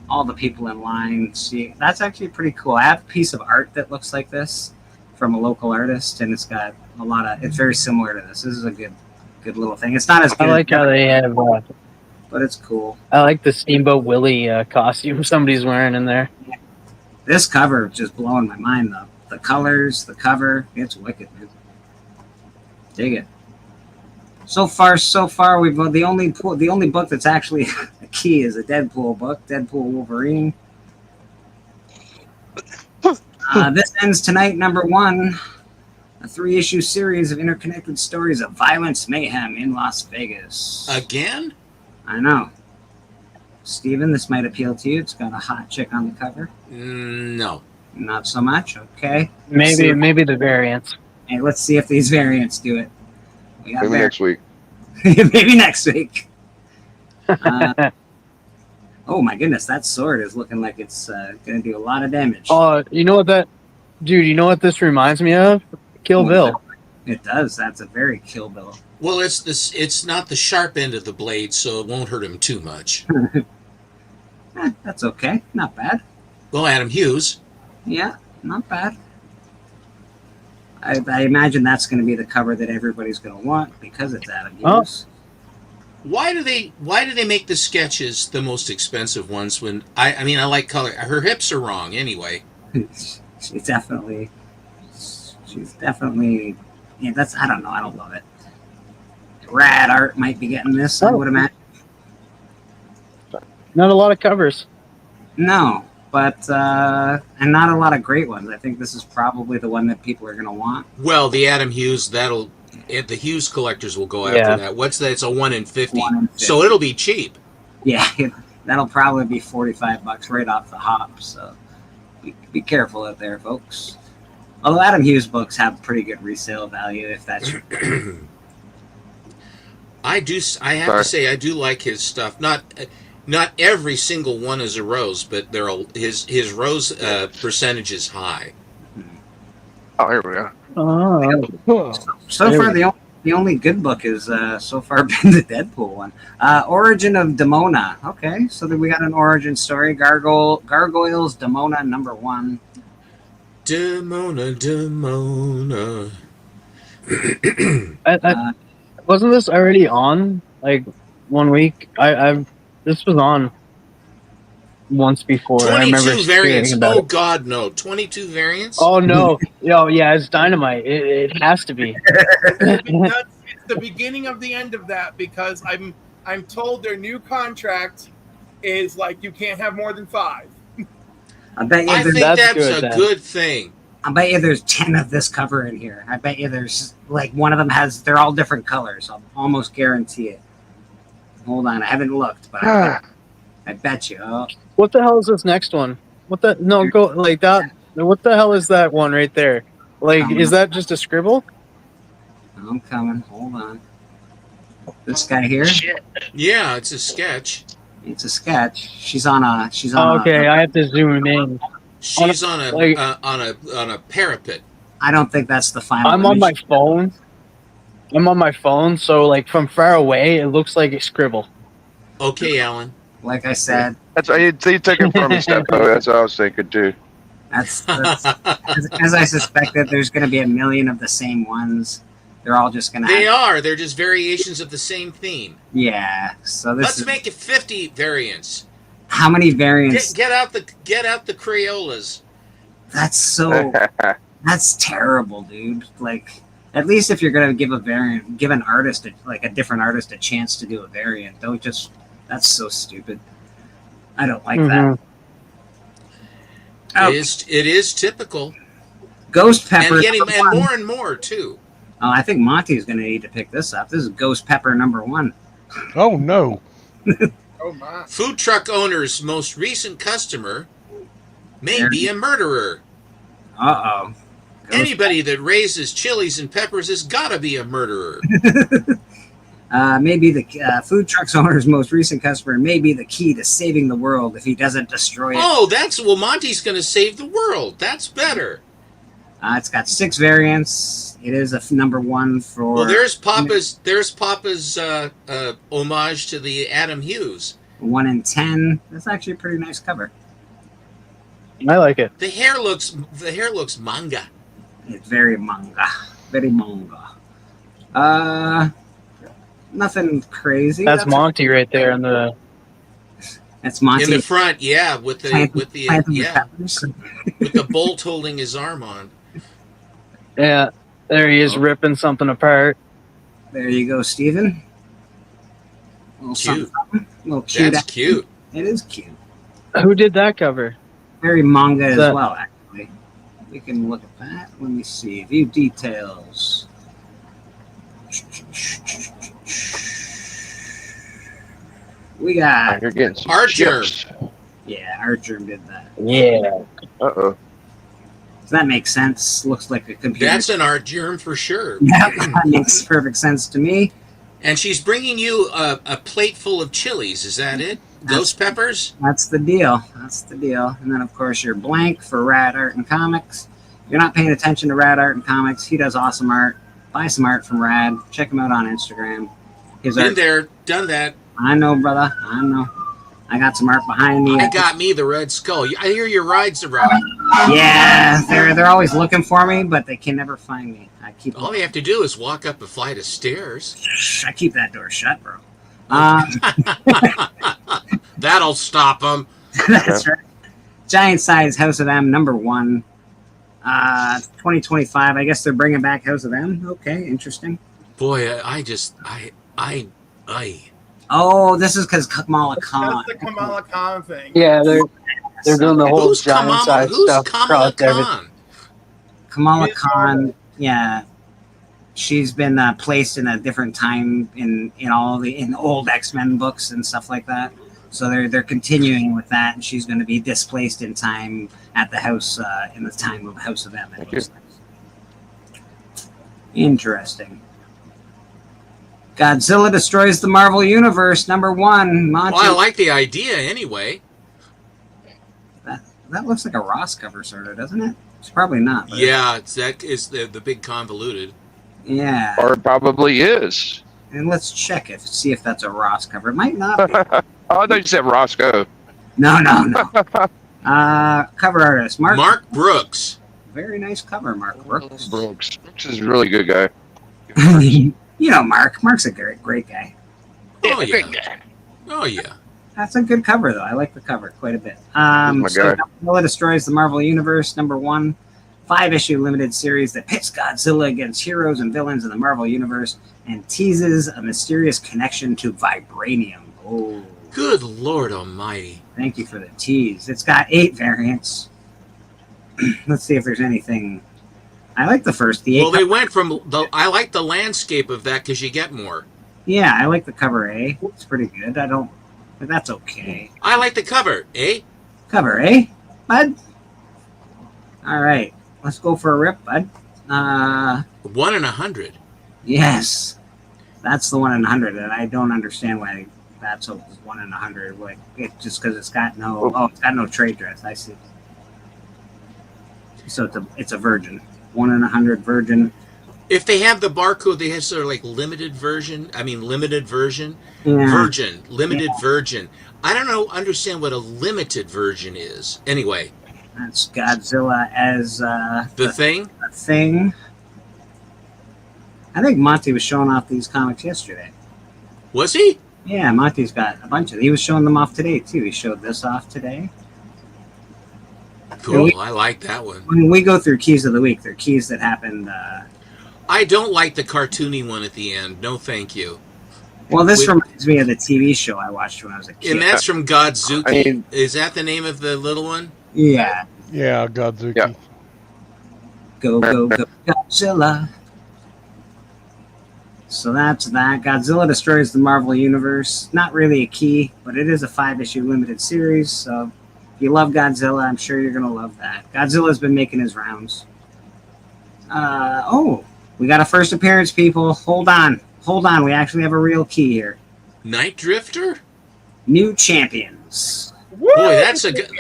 All the people in line. See, that's actually pretty cool. I have a piece of art that looks like this from a local artist, and it's got a lot of. It's very similar to this. This is a good little thing. It's not as good. I like how they have. But it's cool. I like the Steamboat Willie costume somebody's wearing in there. Yeah. This cover is just blowing my mind, though. The colors, the cover, it's wicked, man. Dig it. So far, we've the only book that's actually a key is a Deadpool book, Deadpool Wolverine. This ends tonight, number 1, a 3-issue series of interconnected stories of violence, mayhem in Las Vegas. Again? I know. Steven, this might appeal to you. It's got a hot chick on the cover. No. Not so much. Okay. Maybe the variants. Hey, let's see if these variants do it. Maybe next week. Maybe next week. Oh my goodness, that sword is looking like it's going to do a lot of damage. Oh, you know what you know what this reminds me of? Kill Bill. It does. That's a very Kill Bill. Well, it's not the sharp end of the blade, so it won't hurt him too much. That's okay. Not bad. Well, Adam Hughes. Yeah, not bad. I imagine that's going to be the cover that everybody's going to want because it's Adam Hughes. Why do they make the sketches the most expensive ones when I mean I like color. Her hips are wrong anyway. She's definitely yeah, that's I don't know, I don't love it. Rad Art might be getting this, I would imagine. Not a lot of covers. No, but and not a lot of great ones. I think this is probably the one that people are going to want. Well, the Adam Hughes, the Hughes collectors will go after that. What's that? It's a 1 in 50. So it'll be cheap. Yeah, that'll probably be $45 right off the hop. So be careful out there, folks. Although Adam Hughes books have pretty good resale value, if that's true. I have to say, I do like his stuff. Not every single one is a rose, but his rose percentage is high. Oh, here we go. Oh. So far, the only good book is so far been the Deadpool one. Origin of Demona. Okay, so then we got an origin story. Gargoyles Demona #1. Demona. Wasn't this already on like 1 week? This was on once before. 22 variants. Oh God, no! 22 variants. Oh no! Yeah, it's dynamite. It has to be. It's the beginning of the end of that because I'm told their new contract is like you can't have more than 5. I think that's a good thing. I bet you there's 10 of this cover in here. I bet you there's like one of them they're all different colors. I'll almost guarantee it. Hold on, I haven't looked, but I bet you. Oh. What the hell is this next one? What the hell is that one right there? Like, is that just a scribble? I'm coming. Hold on. This guy here? Yeah, it's a sketch. It's a sketch. She's on a. Okay, I have to zoom in. She's on a Like- on a parapet. I don't think that's the final. I'm on my image. phone. I'm on my phone, so like from far away, it looks like a scribble. Okay, Alan. Like I said, That's you took it from me, Steppo. That's what I was thinking too. that's as I suspected. There's going to be a million of the same ones. They're all just going to. They are. They're just variations of the same theme. Yeah. So this Let's is make it 50 variants. how many variants? Get out the Crayolas. That's so. That's terrible, dude. Like, at least if you're gonna give a variant, give an artist a different artist a chance to do a variant. Don't just. That's so stupid. I don't like that. Oh, It is typical. Ghost Pepper. And more and more too. Oh, I think Monty's gonna need to pick this up. This is Ghost Pepper #1. Oh no. Oh my. Food truck owner's most recent customer may be a murderer. Uh oh. Anybody that raises chilies and peppers has got to be a murderer. Maybe the food truck's owner's most recent customer may be the key to saving the world if he doesn't destroy it. Oh, Monty's going to save the world. That's better. It's got 6 variants. It is a #1 for. Well, there's Papa's homage to the Adam Hughes. 1 in 10. That's actually a pretty nice cover. I like it. The hair looks manga. It's very manga. Very manga. Nothing crazy. That's Monty right there in the. That's Monty in the front, yeah, with the bolt holding his arm on. Yeah, there he is ripping something apart. There you go, Steven. Cute. Little cute. That's cute. It is cute. Who did that cover? Very manga as well, actually. We can look at that. Let me see. View details. We got. You're getting some Archer. chips. Yeah, Archer did that. Yeah. Uh-oh. Does that make sense? Looks like a computer. That's an art germ for sure. Yeah, that makes perfect sense to me. And she's bringing you a plate full of chilies. Is that it? Ghost peppers? That's the deal. That's the deal. And then, of course, you're blank for Rad Art and Comics. If you're not paying attention to Rad Art and Comics, he does awesome art. Buy some art from Rad. Check him out on Instagram. His Been art. there, done that. I know, brother. I know. I got some art behind me. I got me the Red Skull. I hear your rides around. Yeah, they're always looking for me, but they can never find me. I keep. All you have to do is walk up a flight of stairs. I keep that door shut, bro. That'll stop them. That's right. Giant size House of M #1. 2025. I guess they're bringing back House of M. Okay, interesting. Boy, I. Oh, this is because Kamala Khan. That's the Kamala Khan thing. Yeah, they're doing the whole Who's giant Kamala? size Who's stuff. Kamala across everything. Khan? Kamala Khan, yeah, she's been placed in a different time in old X-Men books and stuff like that. So they're continuing with that, and she's going to be displaced in time at the house in the time of House of M. Interesting. Godzilla destroys the Marvel Universe #1. Monty. Well, I like the idea anyway. That looks like a Ross cover, sort of, doesn't it? It's probably not. But Yeah, that is the big convoluted. Yeah. Or it probably is. And let's check it, see if that's a Ross cover. It might not be. Oh, I thought you said Roscoe. No. Cover artist, Mark Brooks. Very nice cover, Mark Brooks. Brooks is a really good guy. You know Mark. Mark's a great guy. Oh yeah. Oh yeah. That's a good cover, though. I like the cover quite a bit. my So guy. Godzilla destroys the Marvel Universe #1. 5-issue limited series that pits Godzilla against heroes and villains in the Marvel Universe and teases a mysterious connection to vibranium. Oh, Good Lord Almighty. thank you for the tease. It's got 8 variants. Let's see if there's anything. I like the first. Well, they went from I like the landscape of that because you get more. Yeah, I like the cover A. It's pretty good. But that's okay. I like the cover, eh? Cover A, bud. All right, let's go for a rip, bud. 1 in 100. Yes, that's the 1 in 100, and I don't understand why That's a 1 in 100. Like just because it's got no trade dress. I see. So it's a virgin. 1 in 100 virgin. If they have the barcode, they have sort of like limited version. Yeah. Virgin, limited virgin. I don't understand what a limited version is. Anyway, that's Godzilla as the Thing. The Thing. I think Monty was showing off these comics yesterday. Was he? Yeah, Monty's got a bunch of them. He was showing them off today too. He showed this off today. Cool. I like that one. When we go through keys of the week, they're keys that happened. I don't like the cartoony one at the end. No, thank you. Well, this reminds me of the TV show I watched when I was a kid. And that's from Godzuki. Is that the name of the little one? Yeah. Yeah, Godzuki. Yeah. Go, go, go, Godzilla. So that's that. Godzilla Destroys the Marvel Universe. Not really a key, but it is a 5-issue limited series. So if you love Godzilla, I'm sure you're going to love that. Godzilla's been making his rounds. We got a first appearance, people. Hold on. We actually have a real key here. Night Drifter? New Champions. Boy,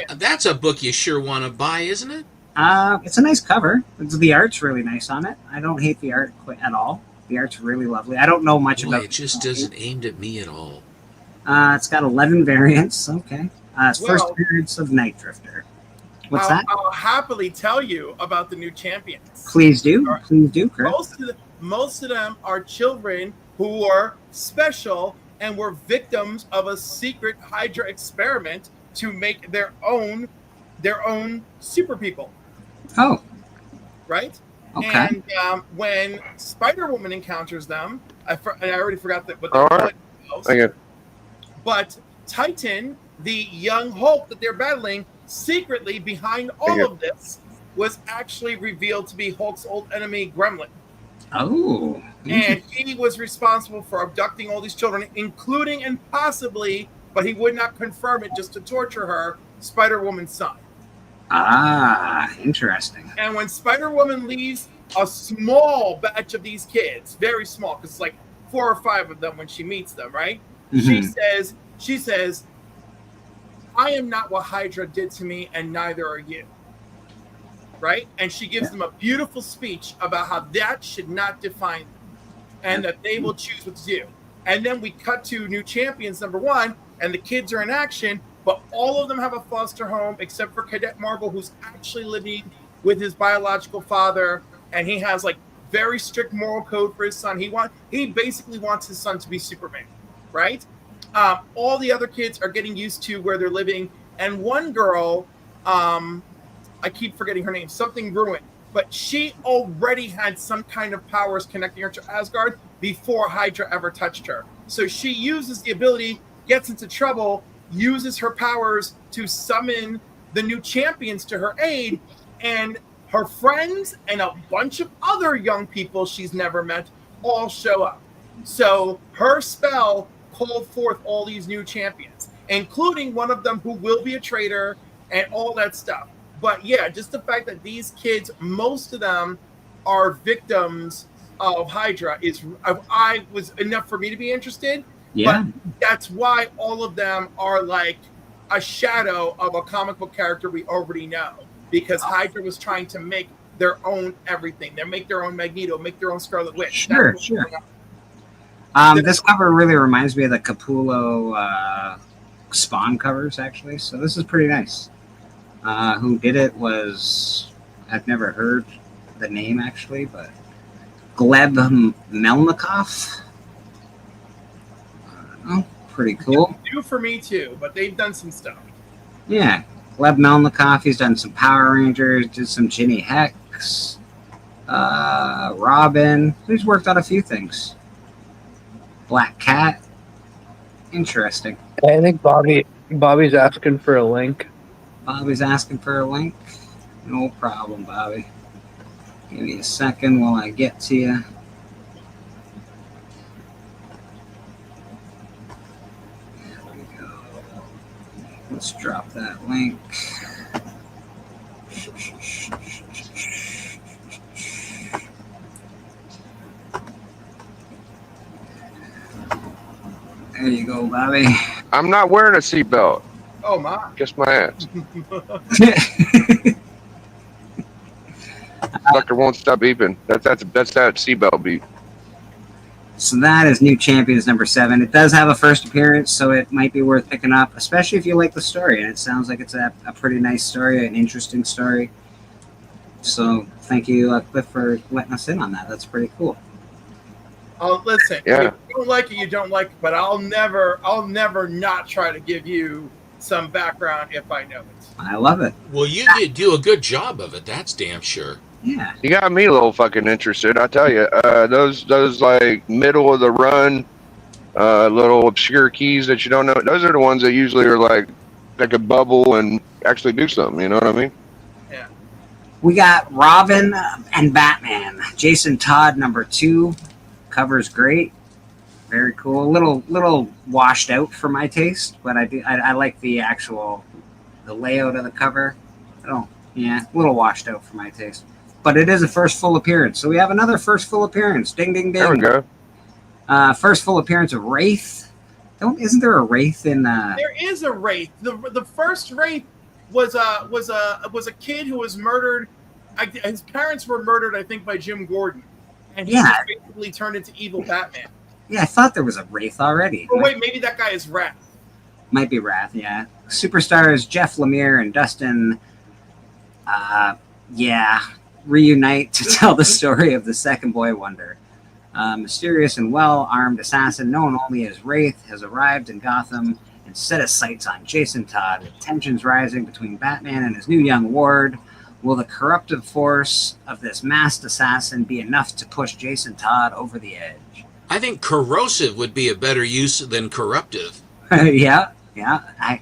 that's a book you sure want to buy, isn't it? It's a nice cover. The art's really nice on it. I don't hate the art at all. The art's really lovely. I don't know much about it. It just doesn't aim at me at all. It's got 11 variants. Okay. It's first appearance of Night Drifter. What's that? I'll happily tell you about the New Champions. Please do. Please do, Chris. Most of them are children who are special and were victims of a secret Hydra experiment to make their own super people. Oh. Right? Okay. And when Spider-Woman encounters them, I already forgot what they All call right. it. Thank you. But Titan, the young Hulk that they're battling, secretly behind all of this was actually revealed to be Hulk's old enemy, Gremlin. Oh. And he was responsible for abducting all these children, including and possibly, but he would not confirm it just to torture her, Spider-Woman's son. Ah, interesting. And when Spider-Woman leaves a small batch of these kids, very small, because it's like 4 or 5 of them when she meets them, right? Mm-hmm. She says, I am not what Hydra did to me, and neither are you. Right? And she gives them a beautiful speech about how that should not define them and that they will choose what's you. And then we cut to New Champions #1, and the kids are in action, but all of them have a foster home except for Cadet Marvel, who's actually living with his biological father, and he has like very strict moral code for his son. He basically wants his son to be Superman, right? All the other kids are getting used to where they're living, and one girl, I keep forgetting her name, something Ruin, but she already had some kind of powers connecting her to Asgard before Hydra ever touched her. So she uses the ability, gets into trouble, uses her powers to summon the New Champions to her aid, and her friends and a bunch of other young people she's never met all show up. So her spell called forth all these New Champions, including one of them who will be a traitor and all that stuff. But yeah, just the fact that these kids, most of them are victims of Hydra was enough for me to be interested. Yeah. But that's why all of them are like a shadow of a comic book character we already know, because Hydra was trying to make their own everything. They make their own Magneto, make their own Scarlet Witch. Sure. This cover really reminds me of the Capullo Spawn covers, actually. So this is pretty nice. Who did it was, I've never heard the name actually, but Gleb Melnikov. Oh, pretty cool. New for me too, but they've done some stuff. Yeah, Gleb Melnikov. He's done some Power Rangers, did some Ginny Hex, Robin. He's worked on a few things. Black Cat. Interesting. I think Bobby's asking for a link. Bobby's asking for a link. No problem, Bobby. Give me a second while I get to you. There we go. Let's drop that link. There you go, Bobby. I'm not wearing a seatbelt. Oh my! Kiss my ass. Sucker won't stop beeping. That's that seatbelt beep. So that is New Champions number 7. It does have a first appearance, so it might be worth picking up, especially if you like the story. And it sounds like it's a pretty nice story, an interesting story. So thank you, Cliff, for letting us in on that. That's pretty cool. Oh, listen. Yeah. If you don't like it, you don't like it. But I'll never not try to give you some background if I know it. I love it. Well, you did do a good job of it. That's damn sure. Yeah. You got me a little fucking interested. I tell you, those like middle of the run, little obscure keys that you don't know. Those are the ones that usually are like could bubble and actually do something. You know what I mean? Yeah. We got Robin and Batman. Jason Todd number 2. Cover's great. Very cool. A little washed out for my taste, but I like the layout of the cover. A little washed out for my taste. But it is a first full appearance. So we have another first full appearance. Ding, ding, ding. There we go. First full appearance of Wraith. Isn't there a Wraith in? There is a Wraith. The first Wraith was a kid who was murdered. His parents were murdered, I think, by Jim Gordon, and he was basically turned into evil Batman. Yeah, I thought there was a Wraith already. Oh wait, maybe that guy is Wrath. Might be Wrath. Yeah. Superstars Jeff Lemire and Dustin. Reunite to tell the story of the second Boy Wonder. Mysterious and well-armed assassin known only as Wraith has arrived in Gotham and set his sights on Jason Todd, with tensions rising between Batman and his new young ward. Will the corruptive force of this masked assassin be enough to push Jason Todd over the edge? I think corrosive would be a better use than corruptive. Yeah. I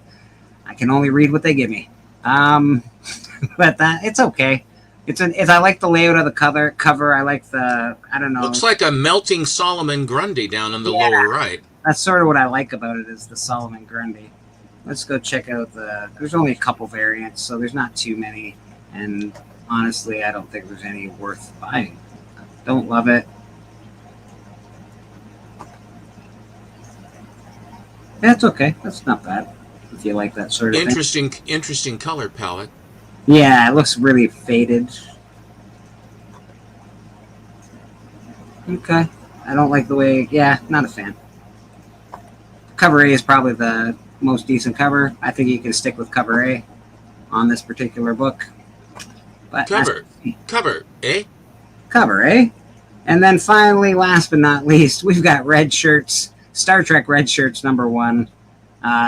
can only read what they give me. But it's okay. I like the layout of the cover. I like I don't know. Looks like a melting Solomon Grundy down in the lower right. That's sort of what I like about it, is the Solomon Grundy. Let's go check out there's only a couple variants, so there's not too many. And honestly, I don't think there's any worth buying. Don't love it. That's okay. That's not bad if you like that sort of thing. Interesting color palette. Yeah, it looks really faded. Okay. I don't like the way... Yeah, not a fan. Cover A is probably the most decent cover. I think you can stick with cover A on this particular book. But cover A? Cover A. And then finally, last but not least, we've got Red Shirts. Star Trek Red Shirts number 1.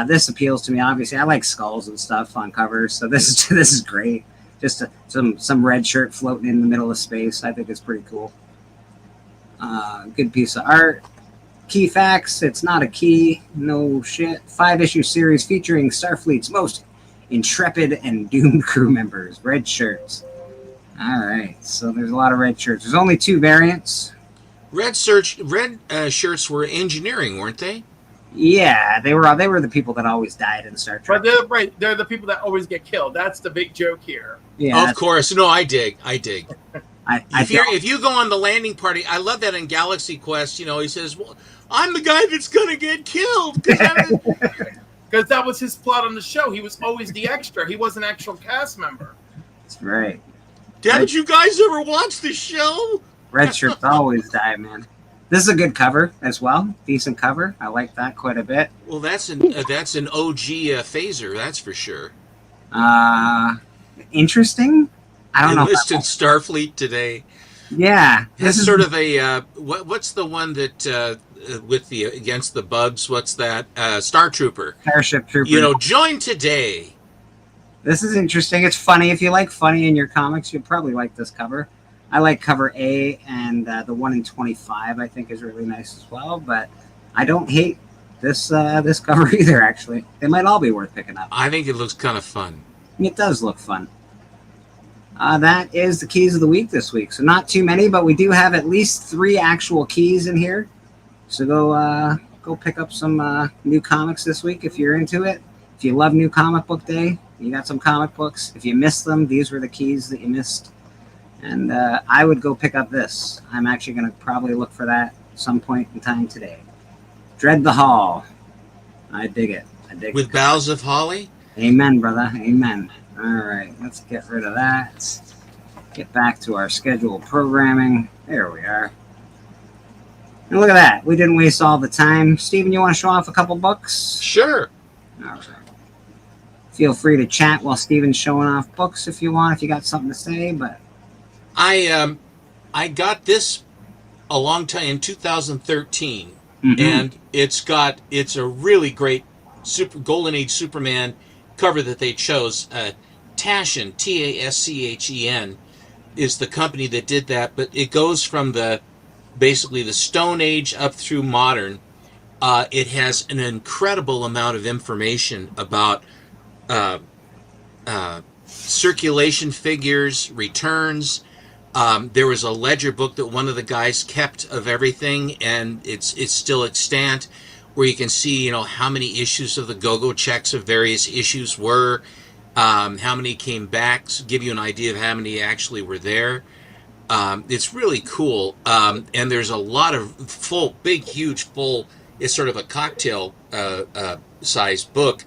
This appeals to me. Obviously, I like skulls and stuff on covers, so this is great. Just some red shirt floating in the middle of space. I think it's pretty cool. Good piece of art. Key facts: it's not a key. No shit. 5-issue series featuring Starfleet's most intrepid and doomed crew members. Red shirts. All right. So there's a lot of red shirts. There's only 2 variants. Red shirts were engineering, weren't they? Yeah, they were the people that always died in Star Trek. But they're the people that always get killed. That's the big joke here. Yeah, of course. No, I dig. If you go on the landing party, I love that in Galaxy Quest. He says, "Well, I'm the guy that's gonna get killed." Because that was his plot on the show. He was always the extra. He was an actual cast member. That's right. Did you guys ever watch the show? Red shirts always die, man. This is a good cover as well. Decent cover. I like that quite a bit. Well, that's an OG phaser, that's for sure. Interesting. I don't know. Enlisted Starfleet today. Yeah, this is sort of a what's the one that with the against the bugs? What's that? Star Trooper. Starship Trooper. Join today. This is interesting. It's funny. If you like funny in your comics, you'll probably like this cover. I like cover A, and the 1 in 25 I think is really nice as well. But I don't hate this cover either. Actually, they might all be worth picking up. I think it looks kind of fun. It does look fun. That is the keys of the week this week. So not too many, but we do have at least 3 actual keys in here. So go pick up some new comics this week if you're into it. If you love New Comic Book Day, you got some comic books. If you missed them, these were the keys that you missed. And I would go pick up this. I'm actually going to probably look for that at some point in time today. Dread the Hall. I dig it. I dig With it. boughs of holly? Amen, brother. Amen. All right, let's get rid of that. Let's get back to our scheduled programming. There we are. And look at that. We didn't waste all the time. Steven, you want to show off a couple books? Sure. All right. Feel free to chat while Steven's showing off books if you want, if you got something to say. But I got this a long time in 2013, Mhm. and it's a really great Golden Age Superman cover that they chose. Taschen, Taschen, is the company that did that, but it goes from basically the Stone Age up through modern. It has an incredible amount of information about circulation figures, returns. There was a ledger book that one of the guys kept of everything, and it's still extant, where you can see, how many issues of the go-go checks of various issues were, how many came back, give you an idea of how many actually were there. It's really cool. And there's a lot of huge, it's sort of a cocktail sized book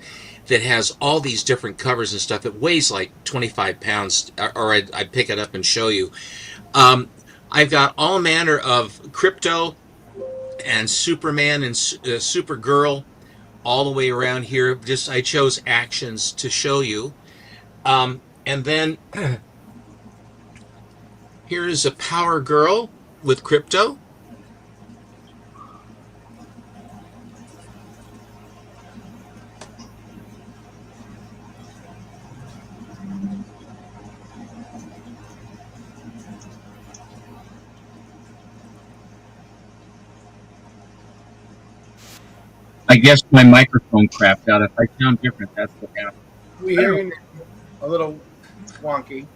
that has all these different covers and stuff. It weighs like 25 pounds, or I'd pick it up and show you. I've got all manner of Krypto and Superman and Supergirl all the way around here. I chose Actions to show you. And then here is a Power Girl with Krypto. I guess my microphone crapped out. If I sound different, that's what happened. We hear you a little wonky.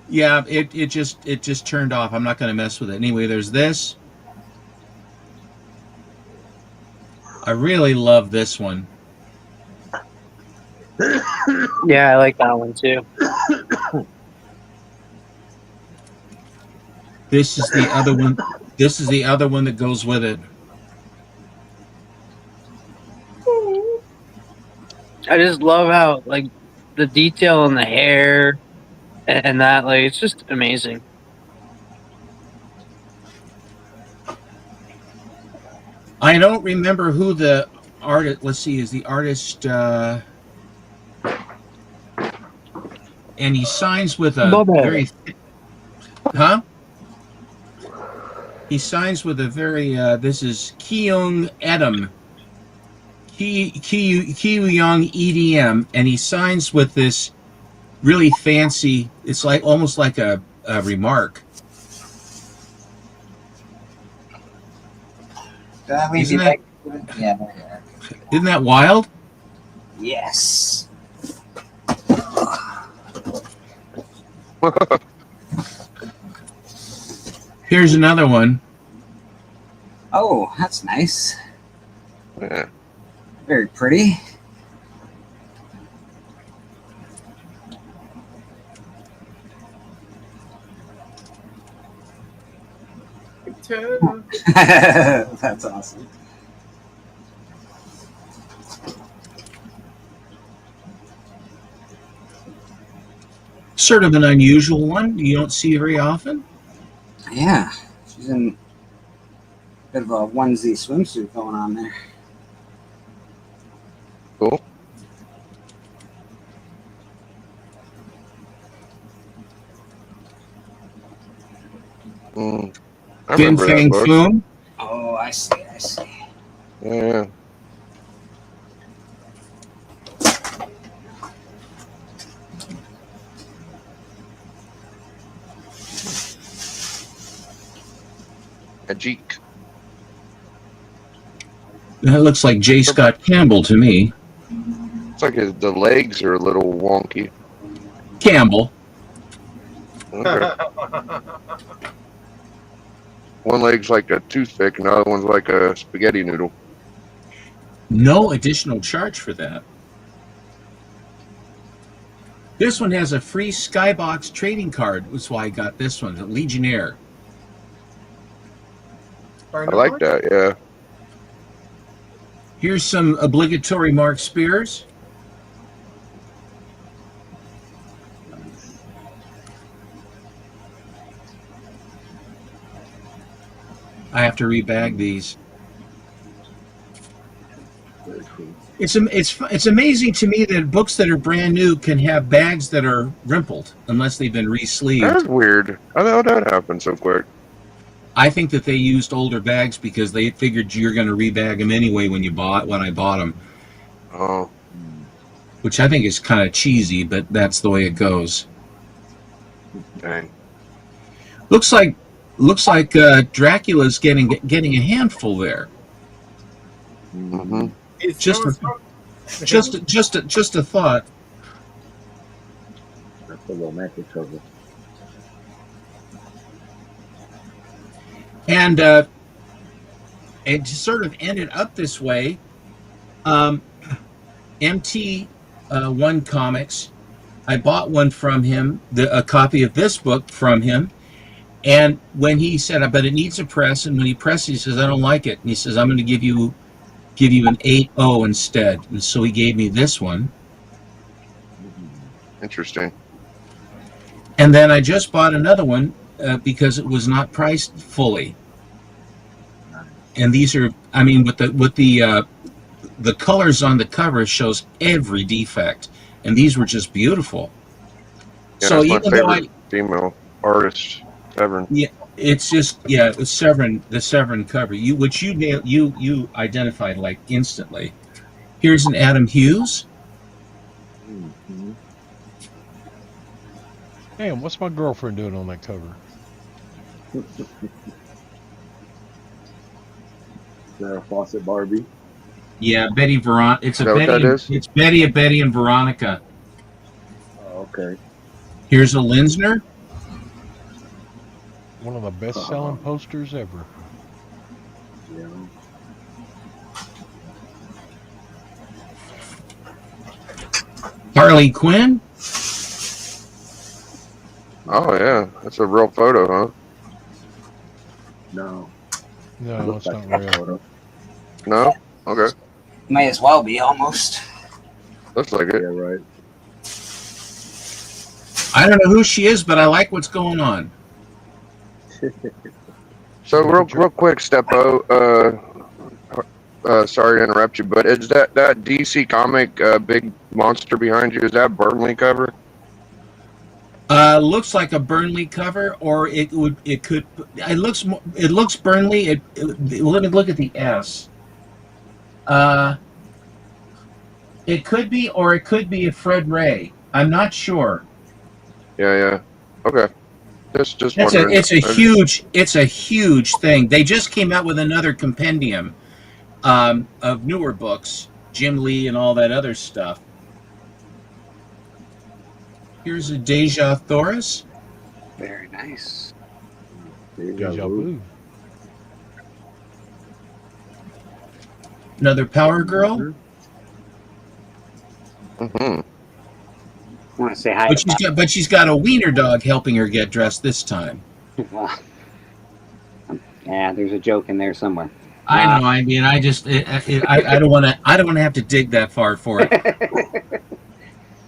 Yeah, it just turned off. I'm not going to mess with it. Anyway, there's this. I really love this one. Yeah, I like that one too. This is the other one. This is the other one that goes with it. I just love how the detail on the hair and that it's just amazing. I don't remember who the artist. Let's see, is the artist? And he signs with a very. Huh? He signs with a very. This is Kyung Edam. Kyung EDM, and he signs with this really fancy. It's almost like a remark. Isn't that, yeah, isn't that wild? Yes. Here's another one. Oh, that's nice. Yeah. Very pretty. That's awesome. Sort of an unusual one. You don't see very often. Yeah, she's in a bit of a onesie swimsuit going on there. Cool. I Fin remember that Fang book. Foom. Oh, I see. I see. Yeah. Ajik. That looks like J. Scott Campbell to me. It's like the legs are a little wonky. Campbell. Okay. One leg's like a toothpick, and the other one's like a spaghetti noodle. No additional charge for that. This one has a free Skybox trading card. That's why I got this one, the Legionnaire. I like that, yeah. Here's some obligatory Mark Spears. I have to rebag these. It's amazing to me that books that are brand new can have bags that are rimpled unless they've been re-sleeved. That's weird. How the hell did that happen so quick? I think that they used older bags because they figured you're going to rebag them anyway when I bought them. Oh. Which I think is kind of cheesy, but that's the way it goes. Dang. Looks like Dracula's getting a handful there. Mm-hmm. Just a thought. That's a romantic cover. And it just sort of ended up this way. MT1 Comics, I bought one from him, a copy of this book from him. And when he said, but it needs a press, and when he pressed it, he says, I don't like it. And he says, I'm going to give you an 8.0 instead. And so he gave me this one. Interesting. And then I just bought another one because it was not priced fully. And these are, I mean, with the colors on the cover shows every defect, and these were just beautiful. Yeah, so that's my even though favorite female artist, Severn. Yeah, it's Severn, the Severn cover, which you identified like instantly. Here's an Adam Hughes. Mm-hmm. Damn, what's my girlfriend doing on that cover? Sarah Fawcett Barbie. Yeah, Betty Veronica. It's Is that what that is? It's Betty and Veronica. Oh, okay. Here's a Linsner. One of the best-selling posters ever. Yeah. Harley Quinn. Oh yeah, that's a real photo, huh? No. No, it's not real. No? Okay. May as well be almost. Looks like it. Yeah, right. I don't know who she is, but I like what's going on. So real quick, Steppo. Sorry to interrupt you, but is that DC comic big monster behind you? Is that Burnley cover? Looks like a Burnley cover, or it looks Burnley. Let me look at the S. It could be, or it could be a Fred Ray. I'm not sure. Yeah. Okay. Just It's wondering. it's a huge thing. They just came out with another compendium of newer books, Jim Lee and all that other stuff. Here's a Deja Thoris. Very nice. Deja vu. Another Power Girl. Mm-hmm. I want to say hi. But she's got a wiener dog helping her get dressed this time. Yeah, there's a joke in there somewhere. I know. I mean, I don't want to have to dig that far for it.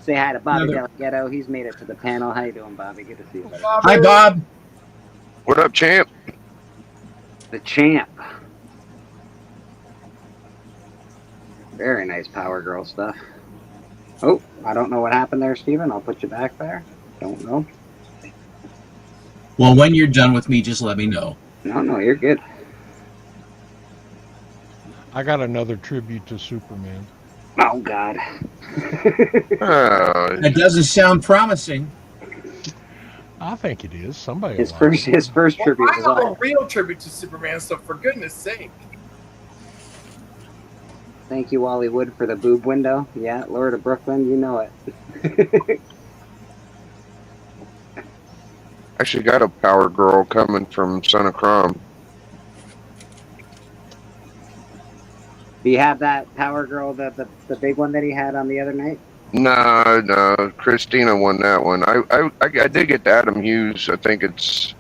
Say hi to Bobby Delgado. He's made it to the panel. How you doing, Bobby? Good to see you, buddy. Hi, Bob. What up, champ? The champ. Very nice Power Girl stuff. Oh, I don't know what happened there, Steven. I'll put you back there. Don't know. Well, when you're done with me, just let me know. No, you're good. I got another tribute to Superman. Oh, God. That doesn't sound promising. I think it is. Somebody. His first tribute I was have a all. real tribute to Superman, so for goodness sake. Thank you, Wally Wood, for the boob window. Yeah, Lord of Brooklyn, you know it. Actually got a Power Girl coming from Son of Crom. Do you have that Power Girl, the big one that he had on the other night? No. Christina won that one. I did get the Adam Hughes. I think it's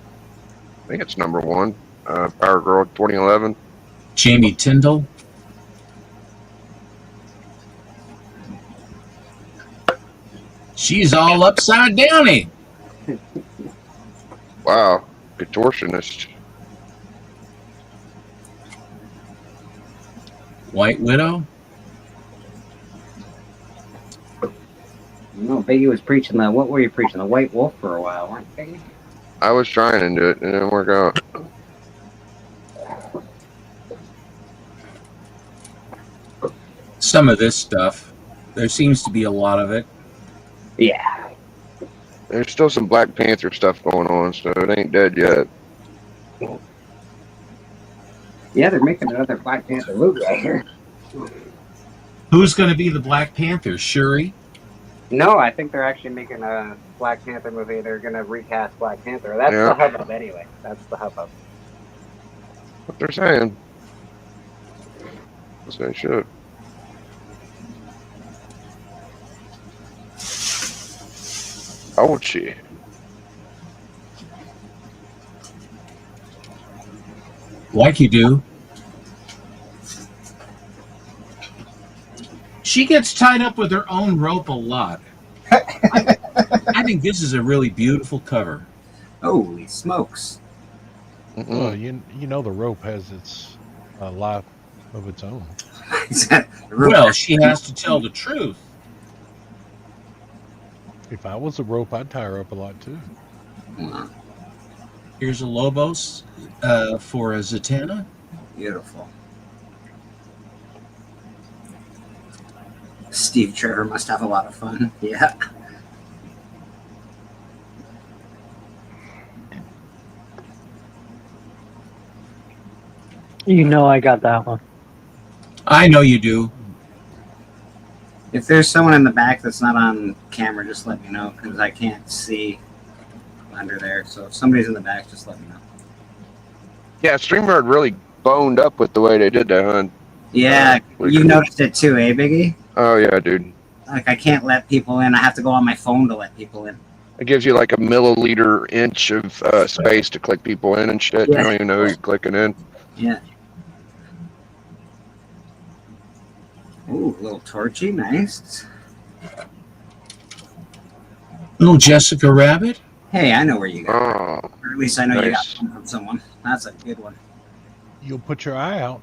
#1. Power Girl 2011. Jamie Tyndall. She's all upside downy. Wow, contortionist. White Widow. No, Biggie was preaching the. What were you preaching? The White Wolf for a while, weren't you, Biggie? I was trying to do it, and it didn't work out. Some of this stuff, there seems to be a lot of it. Yeah. There's still some Black Panther stuff going on, so it ain't dead yet. Yeah, they're making another Black Panther movie right here. Who's going to be the Black Panther? Shuri? No, I think they're actually making a Black Panther movie. They're going to recast Black Panther. That's Yeah. the hubbub anyway. That's the hubbub. What they're saying. That's what they should. Ouchie. Like you do. She gets tied up with her own rope a lot. I think this is a really beautiful cover. Holy smokes. Well, you know the rope has its life of its own. Well, she has to tell the truth. If I was a rope, I'd tie her up a lot too. Here's a Lobos for a Zatanna. Beautiful. Steve Trevor must have a lot of fun. Yeah. You know I got that one. I know you do. If there's someone in the back that's not on camera, just let me know because I can't see under there. So if somebody's in the back, just let me know. Yeah, StreamYard really boned up with the way they did that, huh? Yeah, you noticed it too, eh, Biggie? Oh, yeah, dude. Like, I can't let people in. I have to go on my phone to let people in. It gives you like a milliliter inch of space to click people in and shit. Yeah. You don't even know who you're clicking in. Yeah. Ooh, a little torchy, nice. Little Jessica Rabbit. Hey, I know where you got Oh, or at least I know you got nice. one from someone. That's a good one. You'll put your eye out.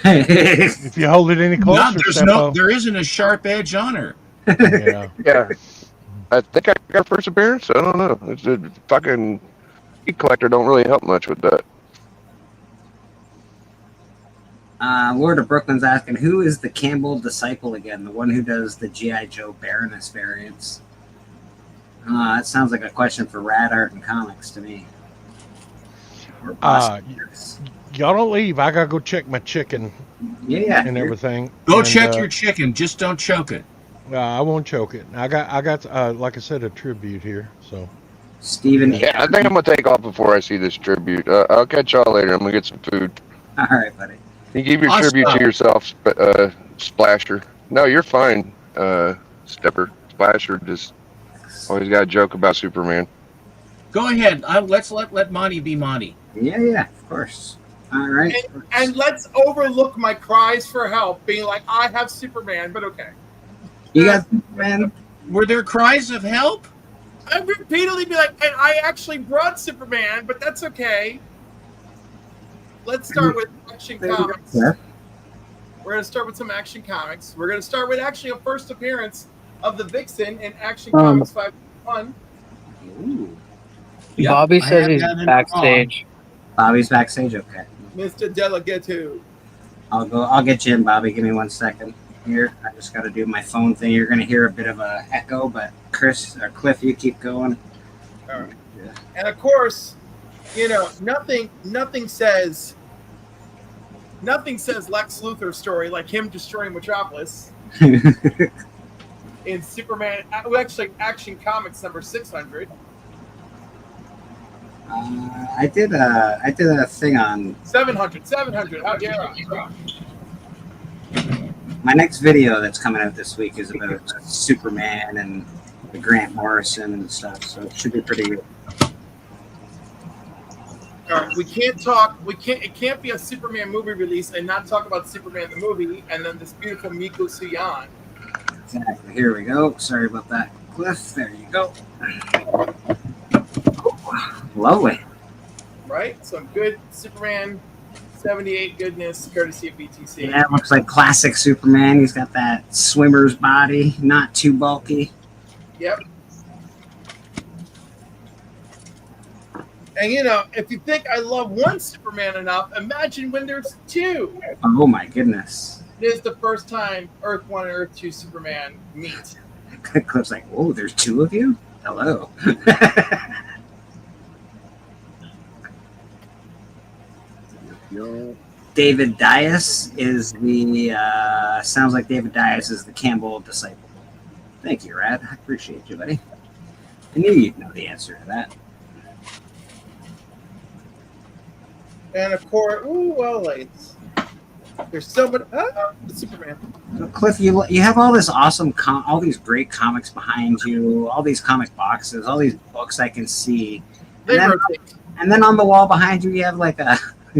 Yeah. If you hold it any closer, There isn't a sharp edge on her. Yeah. Yeah. I think I got first appearance. I don't know. It's a fucking key collector don't really help much with that. Lord of Brooklyn's asking, who is the Campbell disciple again? The one who does the G.I. Joe Baroness variants? That sounds like a question for Rad Art and Comics to me. Or Y'all don't leave. I gotta go check my chicken. Yeah. And everything. Go And, check your chicken. Just don't choke it. I won't choke it. I got like I said, a tribute here. So. Steven. Yeah, I think I'm gonna take off before I see this tribute. I'll catch y'all later. I'm gonna get some food. All right, buddy. You give your Awesome. tribute to yourself, Splasher. No, you're fine, Stepper. Splasher just always got a joke about Superman. Go ahead. Let's let Monty be Monty. Yeah, of course. All right. And let's overlook my cries for help, being like, I have Superman, but okay. You got Superman? Were there cries of help? I repeatedly be like, and I actually brought Superman, but that's okay. Let's start with Action Comics. Yeah. We're going to start with some Action Comics. We're going to start with actually a first appearance of the Vixen in Action Comics 5.1. Ooh. Yeah, Bobby I says have he's that in backstage. Bobby's backstage. Okay. Mr. Delegato. I'll get you in, Bobby. Give me 1 second. Here, I just got to do my phone thing. You're going to hear a bit of a echo, but Chris or Cliff, you keep going. All right. And of course, nothing says Lex Luthor story like him destroying Metropolis in Superman. Actually, Action Comics number 600. I did a thing on 700. How dare I? my next video that's coming out this week is about Superman and the Grant Morrison and stuff, so it should be pretty good. All right, it can't be a Superman movie release and not talk about Superman the movie and then this beautiful Miku Suyan. Exactly. Here we go. Sorry about that, Cliff. There you go. Lovely. Right? Some good Superman 78 goodness, courtesy of BTC. Yeah, it looks like classic Superman. He's got that swimmer's body, not too bulky. Yep. And you know, if you think I love one Superman enough, imagine when there's two. Oh my goodness. It is the first time Earth 1 and Earth 2 Superman meet. Cliff's like, oh, there's two of you? Hello. David Dias is the, sounds like David Dias is the Campbell disciple. Thank you, Rad. I appreciate you, buddy. I knew you'd know the answer to that. And of course, ooh, well, there's so many. Superman. Cliff, you have all this awesome, all these great comics behind you, all these comic boxes, all these books I can see. And then on the wall behind you, you have like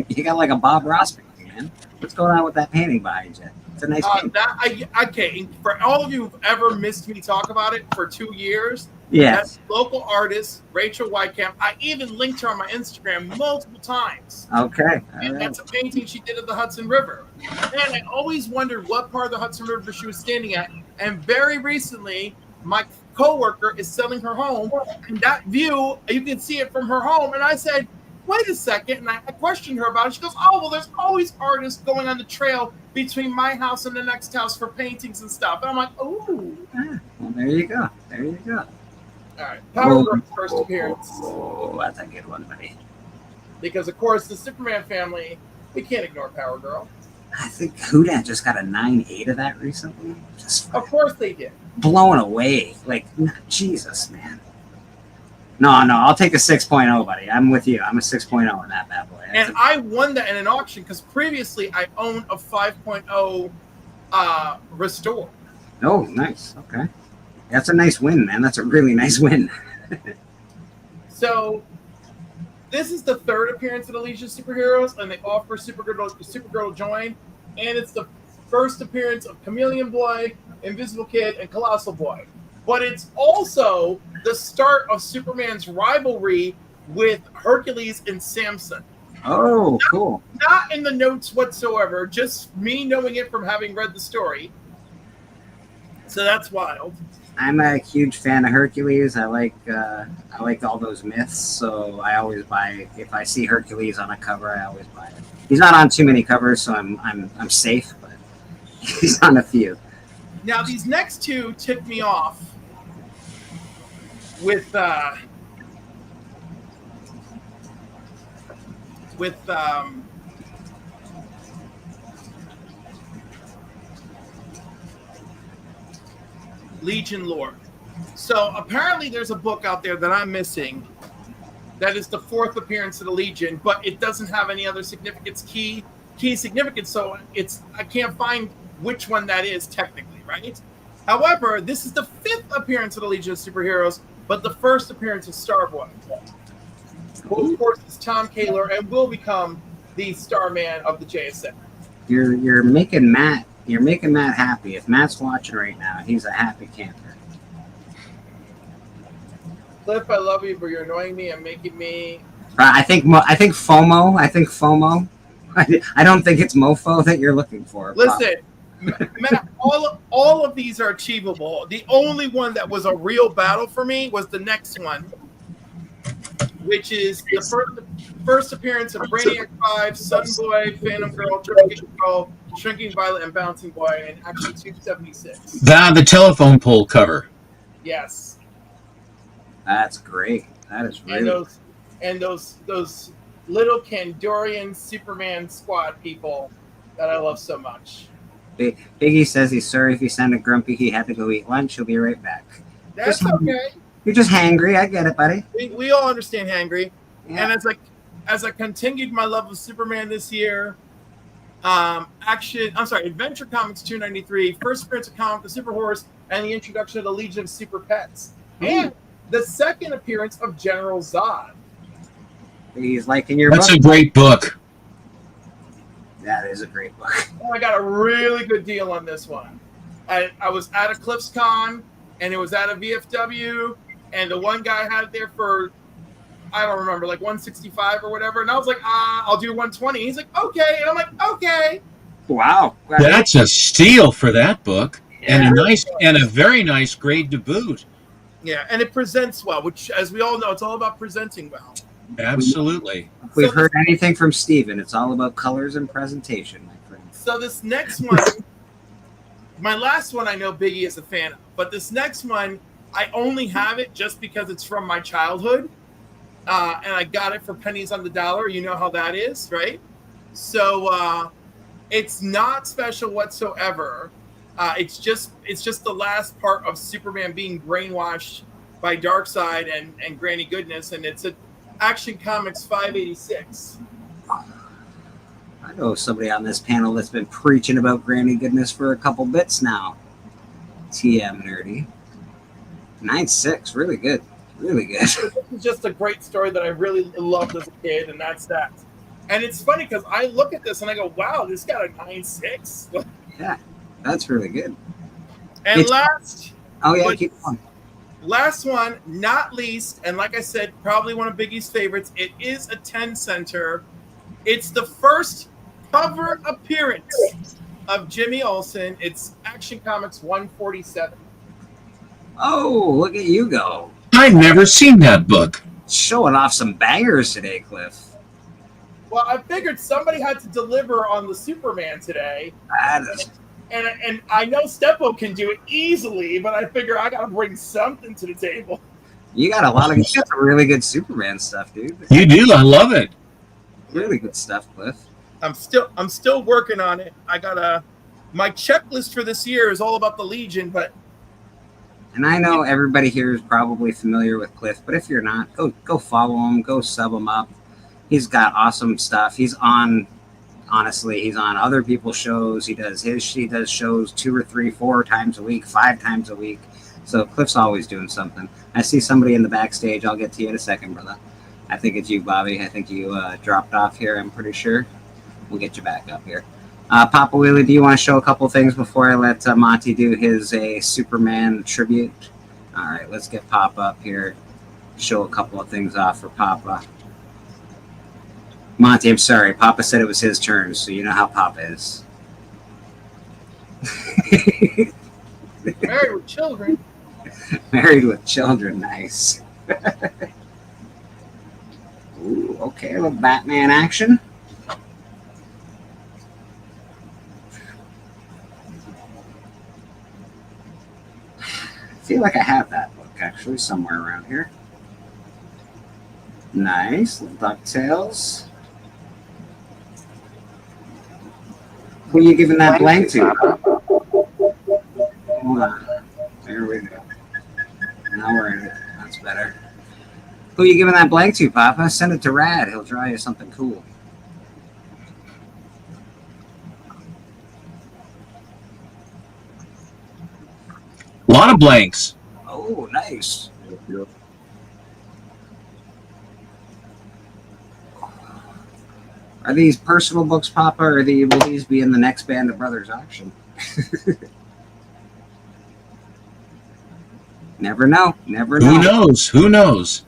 you got like a Bob Ross painting, man. What's going on with that painting behind you? It's a nice painting. Okay, for all of you who've ever missed me talk about it for 2 years, yes. That's local artist Rachel Whitecamp. I even linked her on my Instagram multiple times. Okay. And that's a painting she did of the Hudson River. And I always wondered what part of the Hudson River she was standing at. And very recently, my coworker is selling her home, and that view, you can see it from her home. And I said, wait a second. And I questioned her about it. She goes, oh, well, there's always artists going on the trail between my house and the next house for paintings and stuff. And I'm like, ooh. Well, there you go. There you go. All right. Power Girl's first appearance. Oh, that's a good one, buddy. Because, of course, the Superman family, we can't ignore Power Girl. I think Hudan just got a 9.8 of that recently. Just of course they did. Blown away. Like, Jesus, man. No, I'll take a 6.0, buddy. I'm with you. I'm a 6.0 in that bad boy. And I won that in an auction because previously I owned a 5.0 Restore. Oh, nice. Okay. That's a nice win, man. That's a really nice win. So, this is the third appearance of the Legion of Superheroes, and they offer Supergirl to join. And it's the first appearance of Chameleon Boy, Invisible Kid, and Colossal Boy. But it's also the start of Superman's rivalry with Hercules and Samson. Oh, cool. Not in the notes whatsoever, just me knowing it from having read the story. So that's wild. I'm a huge fan of Hercules. I like all those myths, so I always buy. If I see Hercules on a cover, I always buy it. He's not on too many covers, so I'm safe, but he's on a few. Now these next two tipped me off with Legion lore. So apparently there's a book out there that I'm missing that is the fourth appearance of the Legion, but it doesn't have any other significance, key significance, so I can't find which one that is technically, right? However, this is the fifth appearance of the Legion of Superheroes, but the first appearance of Starboy, who of course is Tom Kaler and will become the Starman of the JSA. You're making Matt happy. If Matt's watching right now, he's a happy camper. Cliff, I love you, but you're annoying me and making me. I think FOMO. I don't think it's mofo that you're looking for. Listen, Matt, all of these are achievable. The only one that was a real battle for me was the next one, which is the first appearance of Brainiac 5, Sunboy, Phantom Girl, Shrinking Violet, and Bouncing Boy in Action 276. The telephone pole cover. Yes. That's great. That is really. And those little Kandorian Superman squad people that I love so much. Biggie says he's sorry if he sounded grumpy. He had to go eat lunch. He'll be right back. That's okay. You're just hangry. I get it, buddy. We all understand hangry. Yeah. And as I continued my love of Superman this year, Adventure Comics 293, first appearance of Comic the Super Horse, and the introduction of the Legion of Super Pets. And the second appearance of General Zod. He's liking your That's book. a great book. That is a great book. I got a really good deal on this one. I was at a Cliffs Con, and it was out of VFW, and the one guy had it there for, I don't remember, like 165 or whatever, and I was like, I'll do 120. He's like, okay, and I'm like, okay. Wow, That's a steal for that book, and a very nice grade to boot. Yeah, and it presents well, which, as we all know, it's all about presenting well. Absolutely. If we've heard anything from Steven, it's all about colors and presentation, my friend. So this next one, my last one I know Biggie is a fan of, but this next one, I only have it just because it's from my childhood, and I got it for pennies on the dollar. You know how that is, right? So it's not special whatsoever. It's just the last part of Superman being brainwashed by Darkseid and Granny Goodness, and it's a Action Comics 586. I know somebody on this panel that's been preaching about Granny Goodness for a couple bits now. TM Nerdy. 9.6, really good. Really good. This is just a great story that I really loved as a kid, and that's that. And it's funny because I look at this and I go, wow, this got a 9.6. Yeah, that's really good. And last... Oh, yeah, keep going. Last one, not least, and like I said, probably one of Biggie's favorites. It is a 10-center. It's the first cover appearance of Jimmy Olsen. It's Action Comics 147. Oh, look at you go. I've never seen that book. Showing off some bangers today, Cliff. Well, I figured somebody had to deliver on the Superman today. And I know Steppo can do it easily, but I figure I got to bring something to the table. You got you got some really good Superman stuff, dude. You do. I love it. Really good stuff, Cliff. I'm still working on it. I got my checklist for this year is all about the Legion, but. And I know everybody here is probably familiar with Cliff, but if you're not, go follow him, go sub him up. He's got awesome stuff. He's on. Honestly, he's on other people's shows. He does shows 2 or 3, 4 times a week, 5 times a week. So Cliff's always doing something. I see somebody in the backstage. I'll get to you in a second, brother. I think it's you, Bobby. I think you dropped off here, I'm pretty sure. We'll get you back up here. Papa Wheelie, do you want to show a couple things before I let Monty do his Superman tribute? All right, let's get Papa up here. Show a couple of things off for Papa. Monty, I'm sorry. Papa said it was his turn, so you know how Papa is. Married with children. Married with children, nice. Ooh, okay, a little Batman action. I feel like I have that book, actually, somewhere around here. Nice, little DuckTales. Who are you giving that blank to? Hold on. There we go. Now we're in it. That's better. Who are you giving that blank to, Papa? Send it to Rad. He'll draw you something cool. A lot of blanks. Oh, nice. Yep. Are these personal books, Papa, or will these be in the next Band of Brothers auction? Never know. Never know. Who knows? Who knows?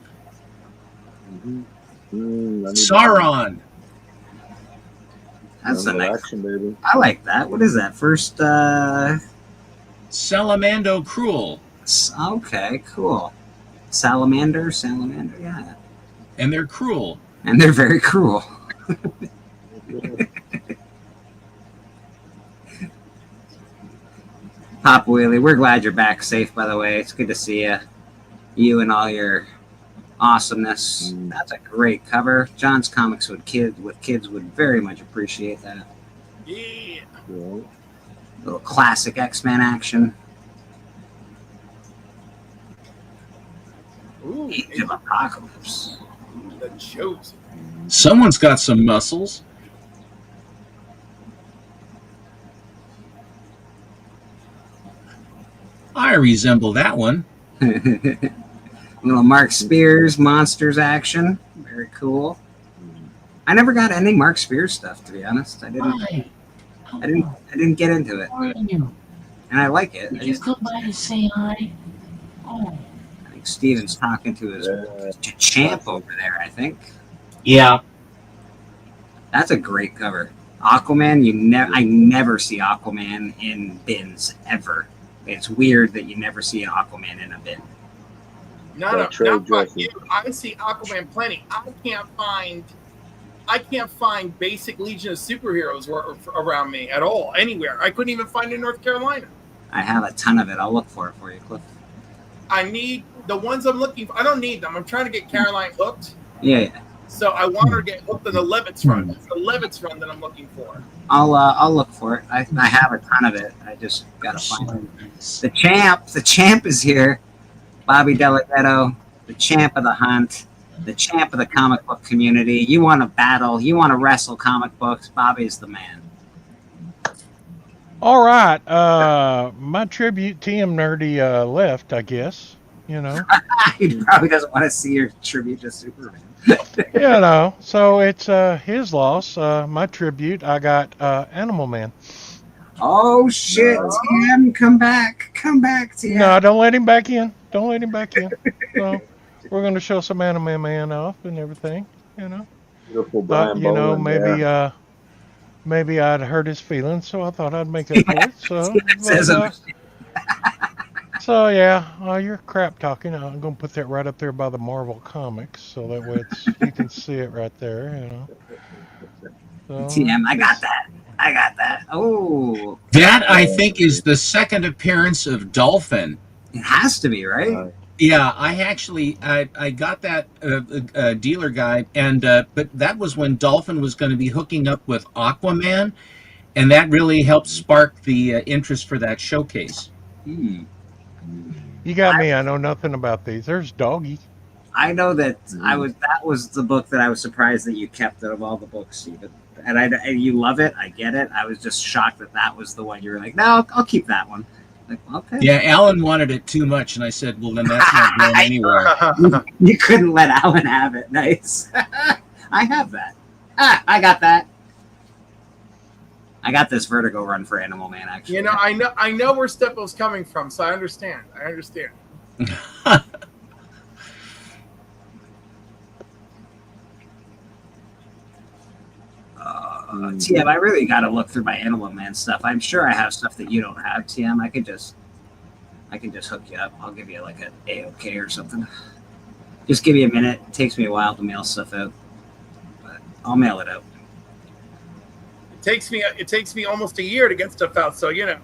Sauron. That's a nice action, baby. I like that. What is that? First, Salamando Cruel. Okay, cool. Salamander, yeah. And they're cruel. And they're very cruel. Pop Wheelie, we're glad you're back safe, by the way. It's good to see you. You and all your awesomeness. That's a great cover. John's Comics with kids would very much appreciate that. Yeah. Little classic X-Men action. Ooh, Age of Apocalypse. The Chosen. Someone's got some muscles. I resemble that one. Little Mark Spears Monsters action. Very cool. I never got any Mark Spears stuff, to be honest. I didn't get into it. How are you? And I like it. Did you come by to say hi? I think Steven's talking to his champ over there, I think. Yeah. That's a great cover. Aquaman, I never see Aquaman in bins ever. It's weird that you never see an Aquaman in a bin. No, not by you. I see Aquaman plenty. I can't find basic Legion of Superheroes around me at all, anywhere. I couldn't even find it in North Carolina. I have a ton of it. I'll look for it for you, Cliff. I need the ones I'm looking for. I don't need them. I'm trying to get Caroline hooked. Yeah. So I want her to get hooked on the Levitz run. It's the Levitz run that I'm looking for. I'll look for it. I have a ton of it. I just gotta find it. The champ is here. Bobby Delgado, the champ of the hunt, the champ of the comic book community. You want to battle, you want to wrestle comic books, Bobby's the man. All right. My tribute, TM Nerdy left, I guess. You know. He probably doesn't want to see your tribute to Superman. You know, so it's his loss. My tribute, I got Animal Man. Oh shit, TM, come back, TM. No, don't let him back in. Don't let him back in. So we're going to show some Animal Man off and everything. You know. Beautiful Thought, Brian you know, Boland, maybe I'd hurt his feelings, so I thought I'd make up for it. So, yeah, you're crap talking. I'm going to put that right up there by the Marvel Comics, so that way you can see it right there, you know. So, TM, I got that. Oh. That, I think, is the second appearance of Dolphin. It has to be, right? Yeah, I got that dealer guide, and but that was when Dolphin was going to be hooking up with Aquaman, and that really helped spark the interest for that showcase. You got me. I know nothing about these. There's Doggy. I know that that was the book that I was surprised that you kept out of all the books, Steven. And you love it. I get it. I was just shocked that was the one you were like, no, I'll keep that one. Like, okay. Yeah, Alan wanted it too much, and I said, well, then that's not going anywhere. You couldn't let Alan have it. Nice. I have that. I got that. I got this Vertigo run for Animal Man, actually. You know, I know where Steppo's coming from, so I understand. TM, I really got to look through my Animal Man stuff. I'm sure I have stuff that you don't have, TM. I can just hook you up. I'll give you like an AOK or something. Just give me a minute. It takes me a while to mail stuff out, but I'll mail it out. It takes me almost a year to get stuff out, so you know.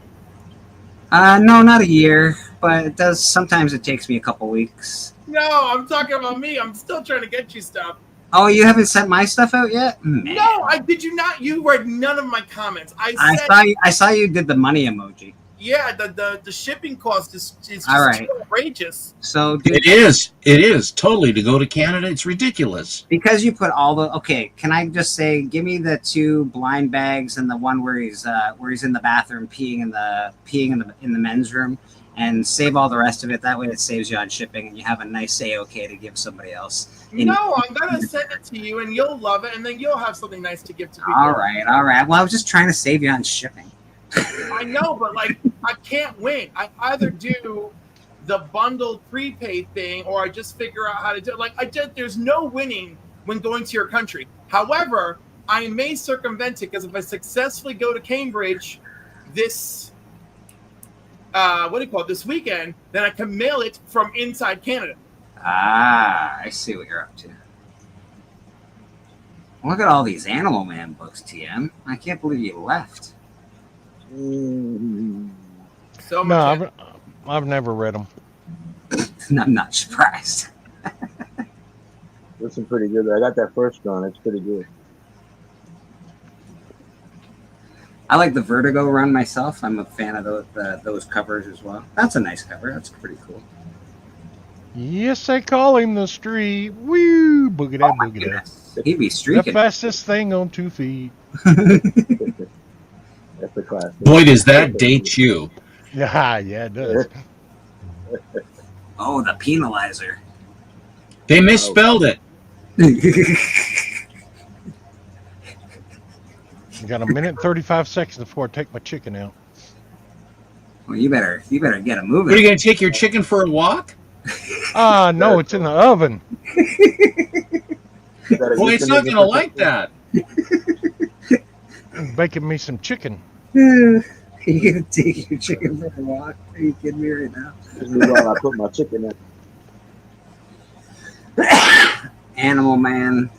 No, not a year, but it does. Sometimes it takes me a couple weeks. No, I'm talking about me. I'm still trying to get you stuff. Oh, you haven't sent my stuff out yet? Man. No, did you not? You read none of my comments. I saw you did the money emoji. Yeah, the shipping cost is just all right. Outrageous. So it is totally to go to Canada. It's ridiculous because you put all the. Okay, can I just say, give me the 2 blind bags and the one where he's in the bathroom peeing in the men's room, and save all the rest of it. That way, it saves you on shipping, and you have a nice AOK to give somebody else. No, I'm gonna send it to you, and you'll love it, and then you'll have something nice to give to people. All right. Well, I was just trying to save you on shipping. I know, but like I can't win. I either do the bundled prepaid thing, or I just figure out how to do it. Like there's no winning when going to your country. However, I may circumvent it because if I successfully go to Cambridge this this weekend, then I can mail it from inside Canada. I see what you're up to. Look at all these Animal Man books, TM. I can't believe you left. So no, I've never read them. I'm not surprised. Listen, pretty good. I got that first run. It's pretty good. I like the Vertigo run myself. I'm a fan of those covers as well. That's a nice cover. That's pretty cool. Yes, they call him the street. Woo! Boogie that, boogie that. He'd be streaking. The fastest thing on 2 feet. That's a classic. Boy, does that date you. Yeah, it does. Oh, the penalizer. They misspelled it. I got a minute and 35 seconds before I take my chicken out. Well, you better get a move. Are you going to take your chicken for a walk? No, it's in the oven. Boy, it's not gonna like that. Baking me some chicken. You gonna take your chicken for a walk? Are you kidding me right now? While I put my chicken in. Animal Man,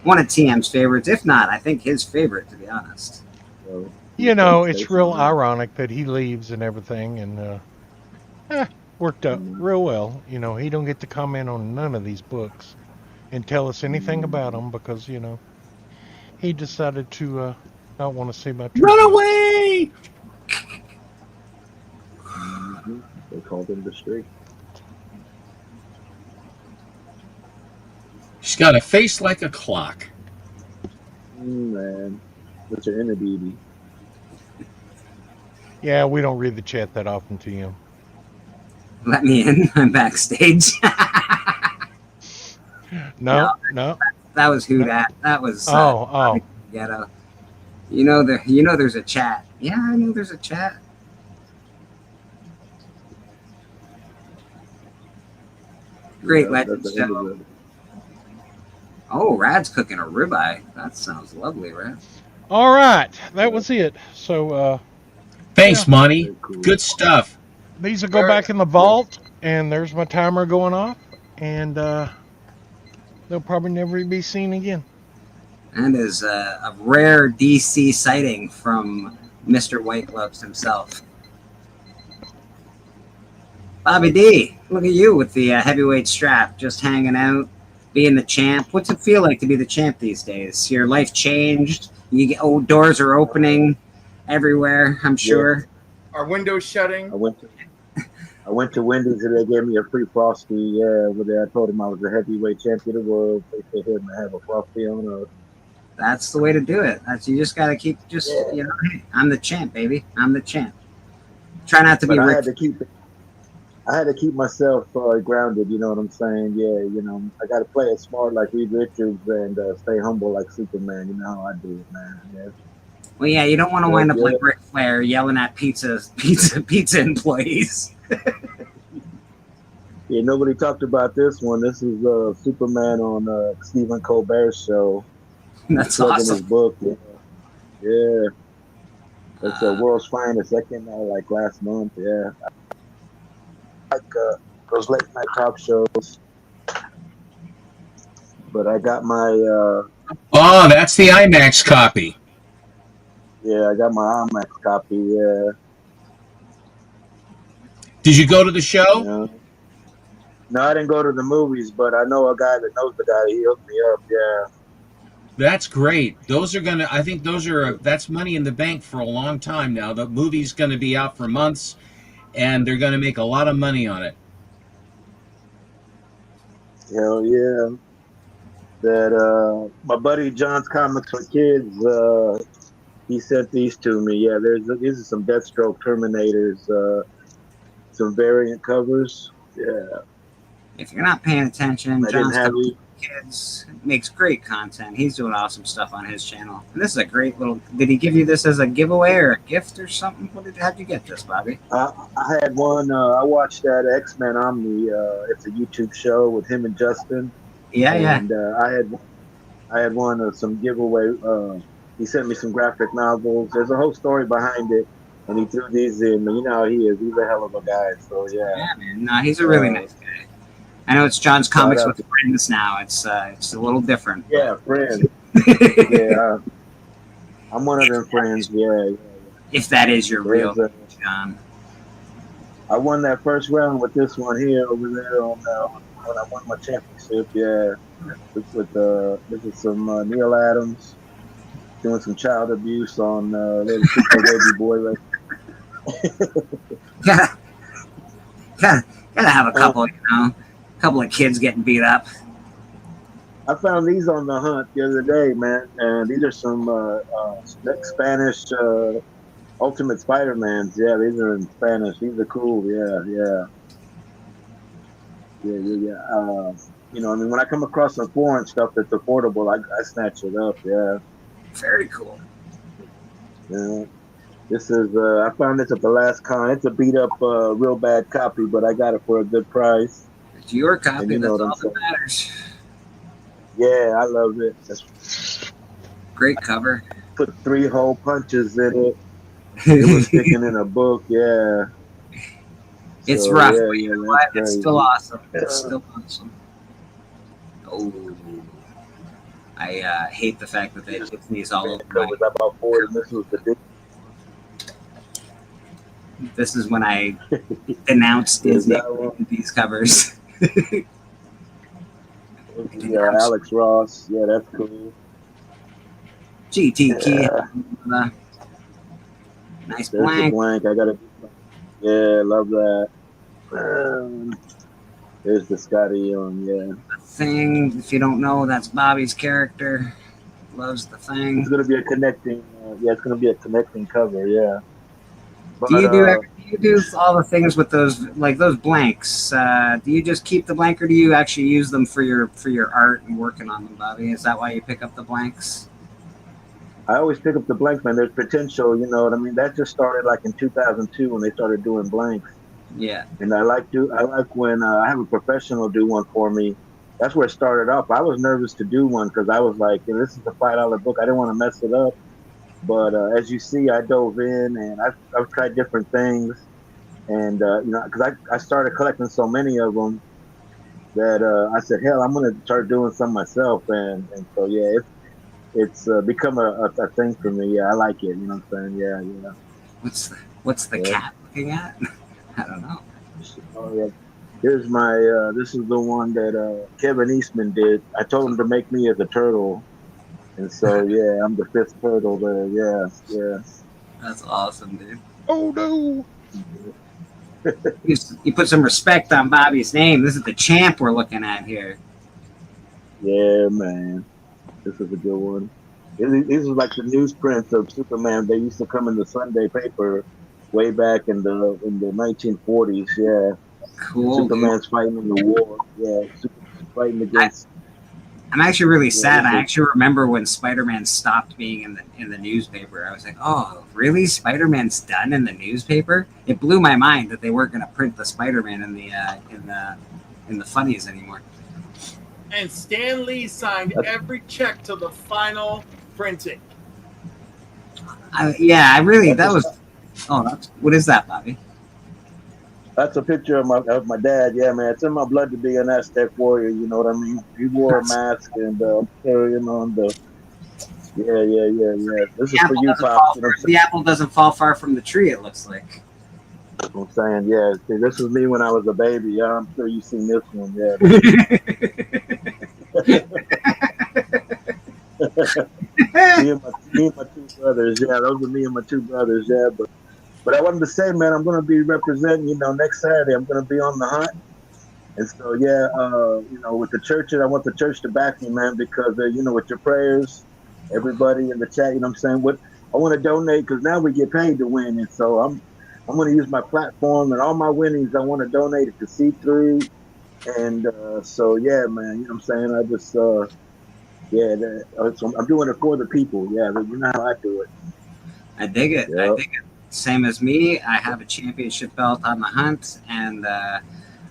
one of TM's favorites, if not, I think his favorite, to be honest. You know, it's real ironic that he leaves and everything, and worked out real well. You know, he don't get to comment on none of these books and tell us anything about them because, you know, he decided to not want to see my tribute. Run away! They called him the street. She's got a face like a clock. Man, what's your inner beauty? Yeah, we don't read the chat that often to you. Let me in. I'm backstage. No. That was who that. That was. Ghetto. You know there's a chat. Yeah, I know there's a chat. Great legend show. Oh, Rad's cooking a ribeye. That sounds lovely, Rad. All right, that was it. So, thanks, Monty. Good stuff. These will go back in the vault, and there's my timer going off, and they'll probably never be seen again. That is a rare DC sighting from Mr. White Gloves himself. Bobby D, look at you with the heavyweight strap, just hanging out, being the champ. What's it feel like to be the champ these days? Your life changed. You get doors are opening everywhere, I'm sure. Our windows shutting. I went to Wendy's and they gave me a free Frosty. Yeah, I told them I was the heavyweight champion of the world. They said him to have a Frosty on us. That's the way to do it. You just got to keep you know, hey, I'm the champ, baby. I'm the champ. Try not to be Rick. I had to keep myself grounded, you know what I'm saying? Yeah, you know, I got to play it smart like Reed Richards and stay humble like Superman. You know how I do it, man. Yeah. Well, yeah, you don't want to wind up like Ric Flair yelling at pizza employees. Yeah, nobody talked about this one. This is Superman on Stephen Colbert's show. That's awesome. His book. Yeah. It's the World's Finest. That came out like last month. Yeah. Like those late night talk shows. But I got my. Oh, that's the IMAX copy. Yeah, I got my IMAX copy. Yeah. Did you go to the show? Yeah. No, I didn't go to the movies, but I know a guy that knows the guy. He hooked me up. Yeah. That's great. Those are gonna. I think those are. That's money in the bank for a long time now. The movie's gonna be out for months, and they're gonna make a lot of money on it. Hell yeah. That my buddy John's Comics for Kids. He sent these to me. Yeah, these are some Deathstroke Terminators. Some variant covers. Yeah. If you're not paying attention, John's Comics for Kids makes great content. He's doing awesome stuff on his channel. And this is a great little. Did he give you this as a giveaway or a gift or something? How'd you get this, Bobby? I had one. I watched that X-Men Omni. It's a YouTube show with him and Justin. Yeah, and, I had one of some giveaway. He sent me some graphic novels. There's a whole story behind it, and he threw these in. You know how he is. He's a hell of a guy. So yeah. Yeah, man. No, he's a really nice guy. I know it's John's Comics with Friends now. It's a little different. Yeah, friends. Yeah, I'm one of them friends. Yeah. If that is your real John. I won that first round with this one here over there on when I won my championship. Yeah, with this is some Neil Adams doing some child abuse on little super baby boy. Right? Gotta have a couple, couple of kids getting beat up. I found these on the hunt the other day, man, and these are some Spanish Ultimate Spider-Mans. Yeah, these are in Spanish. These are cool. Yeah. You know, I mean, when I come across some foreign stuff that's affordable, I snatch it up. Yeah. Very cool. Yeah. This is I found this at the last con. It's a beat up, real bad copy, but I got it for a good price. It's your And copy. you know That's what I'm all saying? that matters. Yeah, I love it. Great cover. Put 3 hole punches in it. It was sticking in a book. Yeah. It's So rough, yeah, but you yeah, know that's what? It's crazy. still awesome. It's still awesome. Oh, I hate the fact that they Disney's all over my. About 4, and this was the This is when I denounced Is Disney that one? for these covers. Yeah, Alex Ross. Yeah, that's cool. GT Key. Yeah. Nice There's blank. the blank. I gotta. Yeah, love that. There's the Scotty Young. Yeah. Thing. If you don't know, that's Bobby's character. Loves the thing. It's gonna be a connecting. Yeah, it's gonna be a connecting cover. Yeah. But, Do you do all the things with those, like those blanks? Do you just keep the blank, or do you actually use them for your art and working on them, Bobby? Is that why you pick up the blanks? I always pick up the blanks, man. There's potential, you know what I mean? That just started like in 2002 when they started doing blanks. Yeah. And I like when I have a professional do one for me. That's where it started off. I was nervous to do one because I was like, you know, this is a $5 book. I didn't want to mess it up. But as you see, I dove in and I've tried different things. And, you know, because I started collecting so many of them that I said, hell, I'm going to start doing some myself. And so, yeah, it's become a thing for me. Yeah, I like it. You know what I'm saying? Yeah, yeah. What's the cat looking at? I don't know. Oh, yeah. Here's my, this is the one that Kevin Eastman did. I told him to make me as a turtle. And so, yeah, I'm the 5th turtle there. Yeah, yeah. That's awesome, dude. Oh, no. You put some respect on Bobby's name. This is the champ we're looking at here. Yeah, man. This is a good one. These are like the newsprints of Superman. They used to come in the Sunday paper way back in the 1940s. Yeah. Cool. Superman's fighting in the war. Yeah. Superman's fighting against. I'm actually really sad. I actually remember when Spider-Man stopped being in the newspaper. I was like, oh, really? Spider-Man's done in the newspaper? It blew my mind that they weren't going to print the Spider-Man in the funnies anymore. And Stan Lee signed every check to the final printing. Yeah, I really, that was, what is that, Bobby? That's a picture of my dad. Yeah, man. It's in my blood to be an Aztec warrior. You know what I mean? He wore a mask and carrying on the. Yeah. This is for you, Pop. The apple doesn't fall far from the tree, it looks like. I'm saying, yeah. See, this was me when I was a baby. Yeah, I'm sure you've seen this one. Yeah. me and my 2 brothers. Yeah, those are me and my 2 brothers. Yeah, but I wanted to say, man, I'm going to be representing, you know, next Saturday. I'm going to be on the hunt. And so, yeah, you know, with the church, I want the church to back me, man, because, you know, with your prayers, everybody in the chat, you know what I'm saying? I want to donate because now we get paid to win. And so I'm going to use my platform and all my winnings. I want to donate it to C3. And so, yeah, man, you know what I'm saying? I just, so I'm doing it for the people. Yeah, you know how I do it. I dig it. Yep. I dig it. Same as me. I have a championship belt on the hunt, and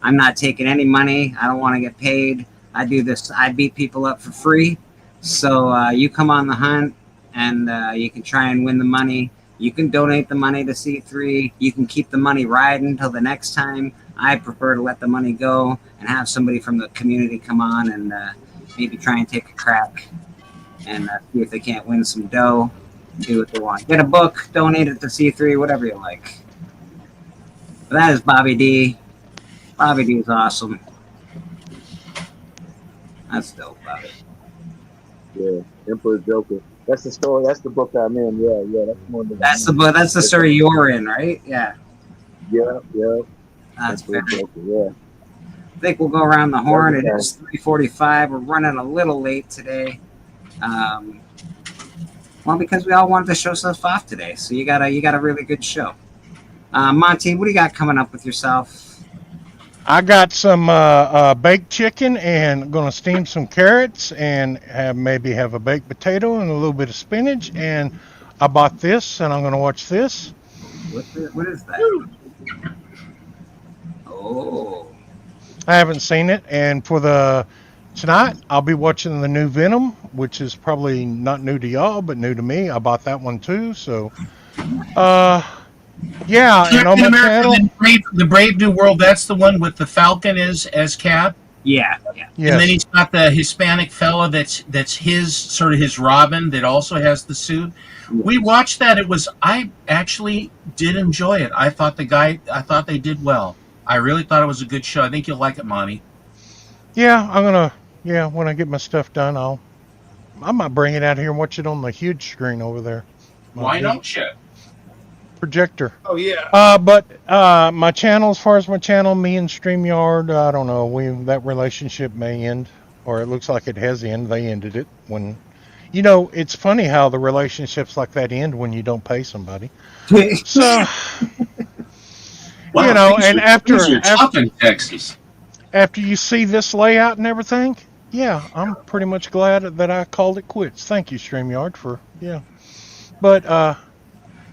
I'm not taking any money. I don't want to get paid. I do this. I beat people up for free. So you come on the hunt, and you can try and win the money. You can donate the money to C3. You can keep the money riding until the next time. I prefer to let the money go and have somebody from the community come on and maybe try and take a crack and see if they can't win some dough. Do what they want. Get a book, donate it to C3, whatever you like. But that is Bobby D. Bobby D is awesome. That's dope, Bobby. Yeah, Emperor Joker. That's the story. That's the book I'm in. Yeah. That's one. That's the book. That's the story you're in, right? Yeah. Yeah. That's Emperor Joker. Yeah. I think we'll go around the horn. It is 3:45. We're running a little late today. Well, because we all wanted to show stuff off today, so you got a really good show. Monty, what do you got coming up with yourself? I got some baked chicken and going to steam some carrots and maybe have a baked potato and a little bit of spinach. And I bought this, and I'm going to watch this. What is that? Oh, I haven't seen it, and for the tonight, I'll be watching the new Venom, which is probably not new to y'all, but new to me. I bought that one too, so yeah, and on Captain my America, channel, the Brave New World. That's the one with the Falcon as Cap. Yeah. yes. And then he's got the Hispanic fella that's his sort of his Robin that also has the suit. We watched that. I actually did enjoy it. I thought they did well. I really thought it was a good show. I think you'll like it, Monty. Yeah, when I get my stuff done, I might bring it out here and watch it on the huge screen over there. Why don't you? Projector. Oh yeah. But my channel, as far as my channel, me and StreamYard, I don't know. That relationship may end, or it looks like it has ended. They ended it when, it's funny how the relationships like that end when you don't pay somebody. So, Wow, and after tough in Texas. After you see this layout and everything, yeah, I'm pretty much glad that I called it quits. Thank you, StreamYard, But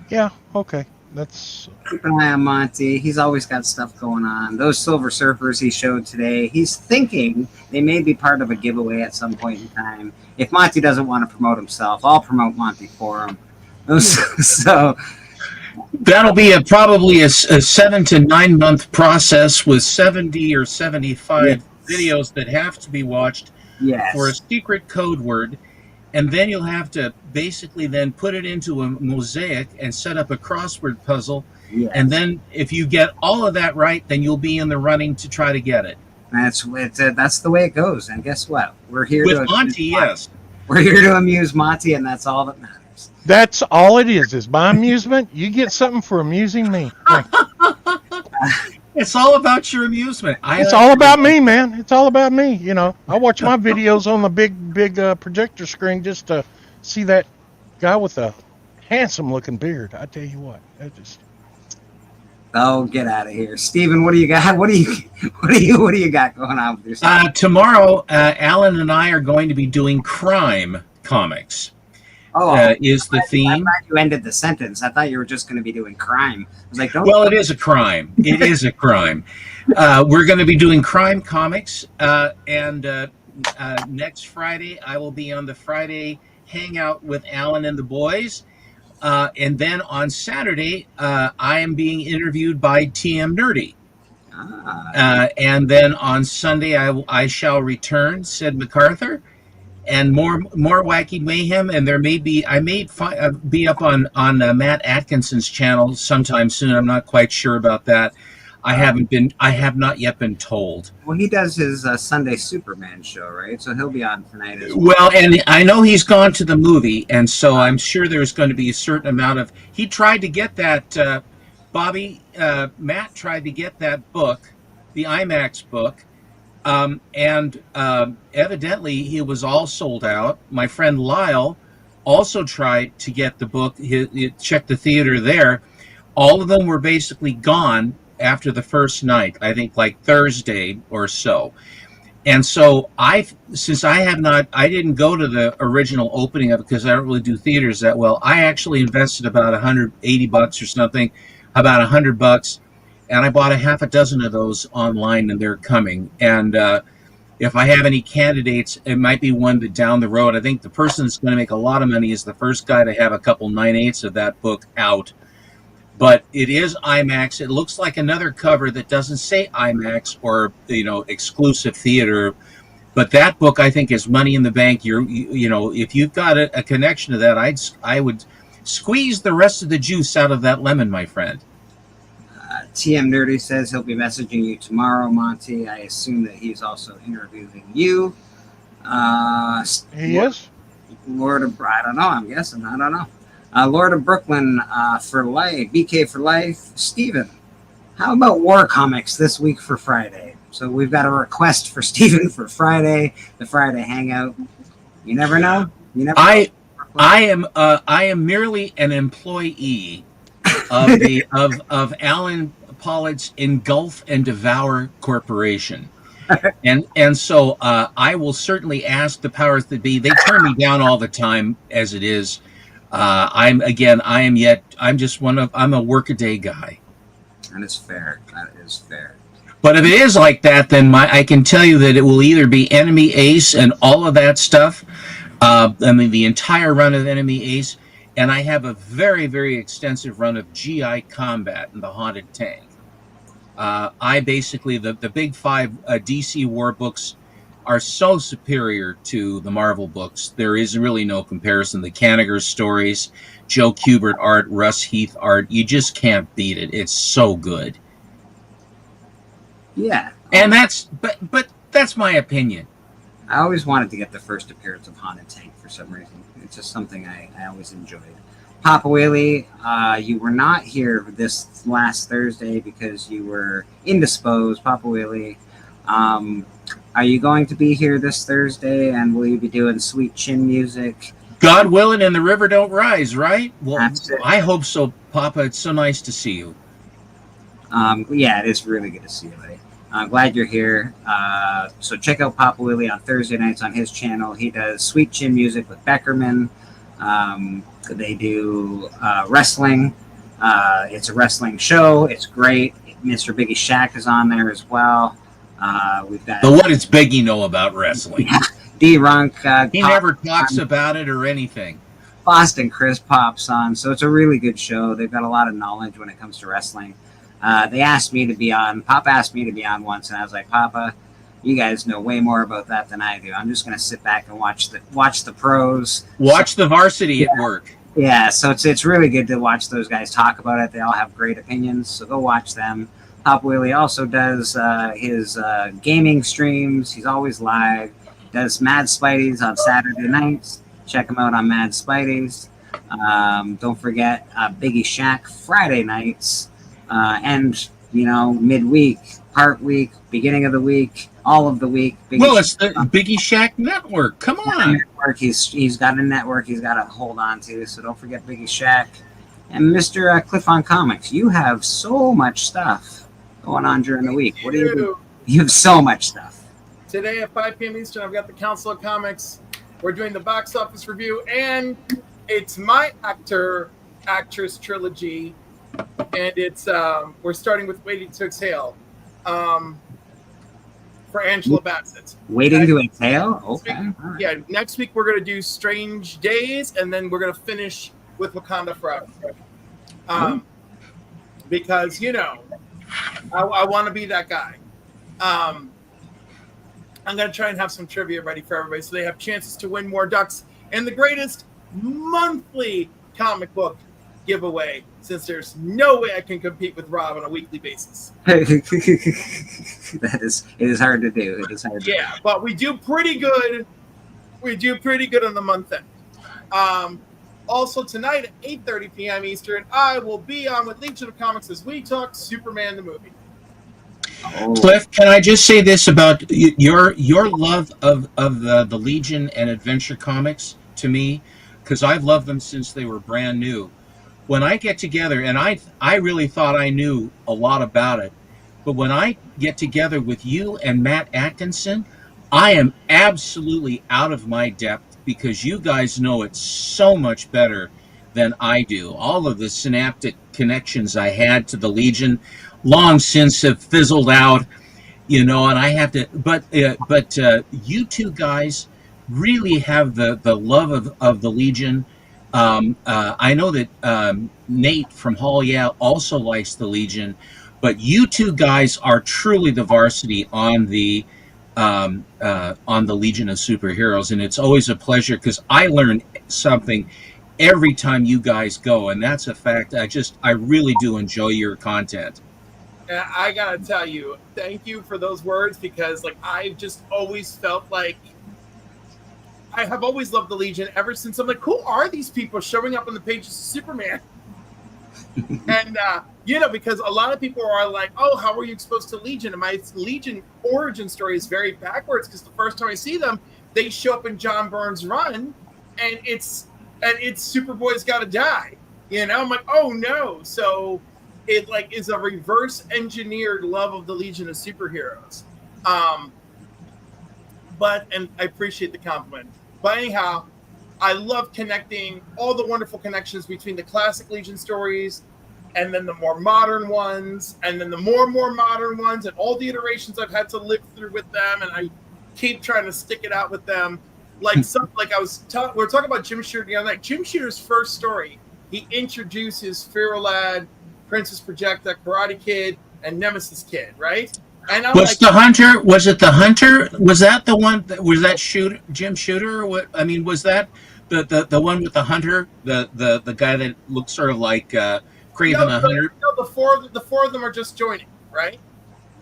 yeah, okay. That's Keep an eye on Monty. He's always got stuff going on. Those Silver Surfers he showed today, he's thinking they may be part of a giveaway at some point in time. If Monty doesn't want to promote himself, I'll promote Monty for him. So that'll be probably a 7 to 9 month process with 70 or 75 videos that have to be watched for a secret code word. And then you'll have to basically then put it into a mosaic and set up a crossword puzzle. Yes. And then if you get all of that right, then you'll be in the running to try to get it. That's the way it goes. And guess what? We're here with to Monty, yes. We're here to amuse Monty, and that's all that matters. That's all it is my amusement. You get something for amusing me. It's all about your amusement. It's all about me, man. It's all about me. I watch my videos on the big projector screen just to see that guy with a handsome looking beard. I tell you what, Oh, get out of here, Steven. What do you got? What do you got going on with yourself? Tomorrow, Alan and I are going to be doing crime comics. Is the theme. I thought you ended the sentence. I thought you were just going to be doing crime. I was like, well, it is a crime. It is a crime. We're going to be doing crime comics. And next Friday, I will be on the Friday Hangout with Alan and the boys. And then on Saturday, I am being interviewed by TM Nerdy. And then on Sunday, I shall return, Sid MacArthur. And more wacky mayhem, and I may be up on Matt Atkinson's channel sometime soon. I'm not quite sure about that. I have not yet been told. Well, he does his Sunday Superman show, right? So he'll be on tonight as well. Well, and I know he's gone to the movie, and so I'm sure there's going to be a certain amount of. He tried to get that, Matt tried to get that book, the IMAX book. And evidently he was all sold out. My friend Lyle also tried to get the book. He checked the theater there. All of them were basically gone after the first night, I think like Thursday or so. And so I didn't go to the original opening of it because I don't really do theaters that well. I actually invested about $180 or something, about $100. And I bought a half a dozen of those online, and they're coming. And if I have any candidates, it might be one that down the road, I think the person that's going to make a lot of money is the first guy to have a couple 9/8 of that book out. But it is IMAX. It looks like another cover that doesn't say IMAX or exclusive theater. But that book, I think, is money in the bank. If you've got a connection to that, I would squeeze the rest of the juice out of that lemon, my friend. TM Nerdy says he'll be messaging you tomorrow, Monty. I assume that he's also interviewing you. He is? Lord of, I don't know, I'm guessing. I don't know. Lord of Brooklyn for life, BK for life. Steven, how about War Comics this week for Friday? So we've got a request for Steven for Friday, the Friday Hangout. You never know. I am merely an employee of Alan Pollitt's Engulf and Devour Corporation. And so I will certainly ask the powers that be. They turn me down all the time as it is. I'm a workaday guy. That is fair. But if it is like that, then I can tell you that it will either be Enemy Ace and all of that stuff. The entire run of Enemy Ace, and I have a very, very extensive run of GI Combat and the Haunted Tank. I basically, the big 5 DC war books are so superior to the Marvel books. There is really no comparison. The Kanigher stories, Joe Kubert art, Russ Heath art, you just can't beat it. It's so good. Yeah. And but that's my opinion. I always wanted to get the first appearance of Haunted Tank for some reason. It's just something I always enjoyed. Papa Whaley, you were not here this last Thursday because you were indisposed. Papa Whaley, are you going to be here this Thursday, and will you be doing Sweet Chin music? God willing, and the river don't rise, right? Well, I hope so, Papa. It's so nice to see you. Yeah, it is really good to see you, buddy. I'm glad you're here. So check out Papa Willie on Thursday nights on his channel. He does Sweet Chin music with Beckerman. They do wrestling. It's a wrestling show. It's great. Mr. Biggie Shack is on there as well. We've got. But what does Biggie know about wrestling? D-Runk. He never talks about it or anything. Boston Chris pops on. So it's a really good show. They've got a lot of knowledge when it comes to wrestling. They asked me to be on. Papa asked me to be on once, and I was like, Papa, you guys know way more about that than I do. I'm just going to sit back and watch the pros. Watch the varsity at work. Yeah, so it's really good to watch those guys talk about it. They all have great opinions, so go watch them. Papa Willie also does his gaming streams. He's always live. Does Mad Spidey's on Saturday nights. Check him out on Mad Spidey's. Don't forget Biggie Shack Friday nights. And, midweek, part week, beginning of the week, all of the week. It's the Biggie Shack Network. Come on. Network. He's got a network he's got to hold on to, so don't forget Biggie Shack. And Mr. Cliff on Comics, you have so much stuff going on during the week. What do you do? You have so much stuff. Today at 5 p.m. Eastern, I've got the Council of Comics. We're doing the box office review, and it's my actress trilogy. And it's we're starting with Waiting to Exhale for Angela Bassett. Waiting to Exhale? Okay. Week, yeah, next week we're going to do Strange Days, and then we're going to finish with Wakanda Forever. Because, I want to be that guy. I'm going to try and have some trivia ready for everybody so they have chances to win more ducks in the greatest monthly comic book giveaway, since there's no way I can compete with Rob on a weekly basis. It is hard to do. It is hard to do. But we do pretty good. We do pretty good on the month end. Also tonight at 8:30 p.m. Eastern, I will be on with Legion of Comics as we talk Superman the movie. Cliff, can I just say this about your love of the Legion and Adventure Comics to me, because I've loved them since they were brand new. When I get together, and I really thought I knew a lot about it, but when I get together with you and Matt Atkinson, I am absolutely out of my depth because you guys know it so much better than I do. All of the synaptic connections I had to the Legion long since have fizzled out, and I have to, but you two guys really have the love of the Legion. I know that Nate from Hall Yeah also likes the Legion, but you two guys are truly the varsity on the Legion of Superheroes, and it's always a pleasure because I learn something every time you guys go, and that's a fact. I really do enjoy your content. I gotta tell you, thank you for those words, because I've just always felt like I have always loved the Legion ever since. I'm like, who are these people showing up on the pages of Superman? And because a lot of people are like, oh, how were you exposed to Legion? And my Legion origin story is very backwards, because the first time I see them, they show up in John Byrne's run, and it's Superboy's Gotta Die. I'm like, oh no. So it is a reverse engineered love of the Legion of Superheroes. And I appreciate the compliment. But anyhow, I love connecting all the wonderful connections between the classic Legion stories and then the more modern ones, and then the more modern ones, and all the iterations I've had to live through with them, and I keep trying to stick it out with them. Like we were talking about Jim Shooter the other night. Jim Shooter's first story, he introduces Feral Lad, Princess Projecta, Karate Kid, and Nemesis Kid, right? And I'm was the Hunter? Was it the Hunter? Was that the one? Was that Jim Shooter? Or what? I mean, was that the one with the Hunter? The guy that looked sort of like Craven the Hunter? No, the four of them are just joining, right?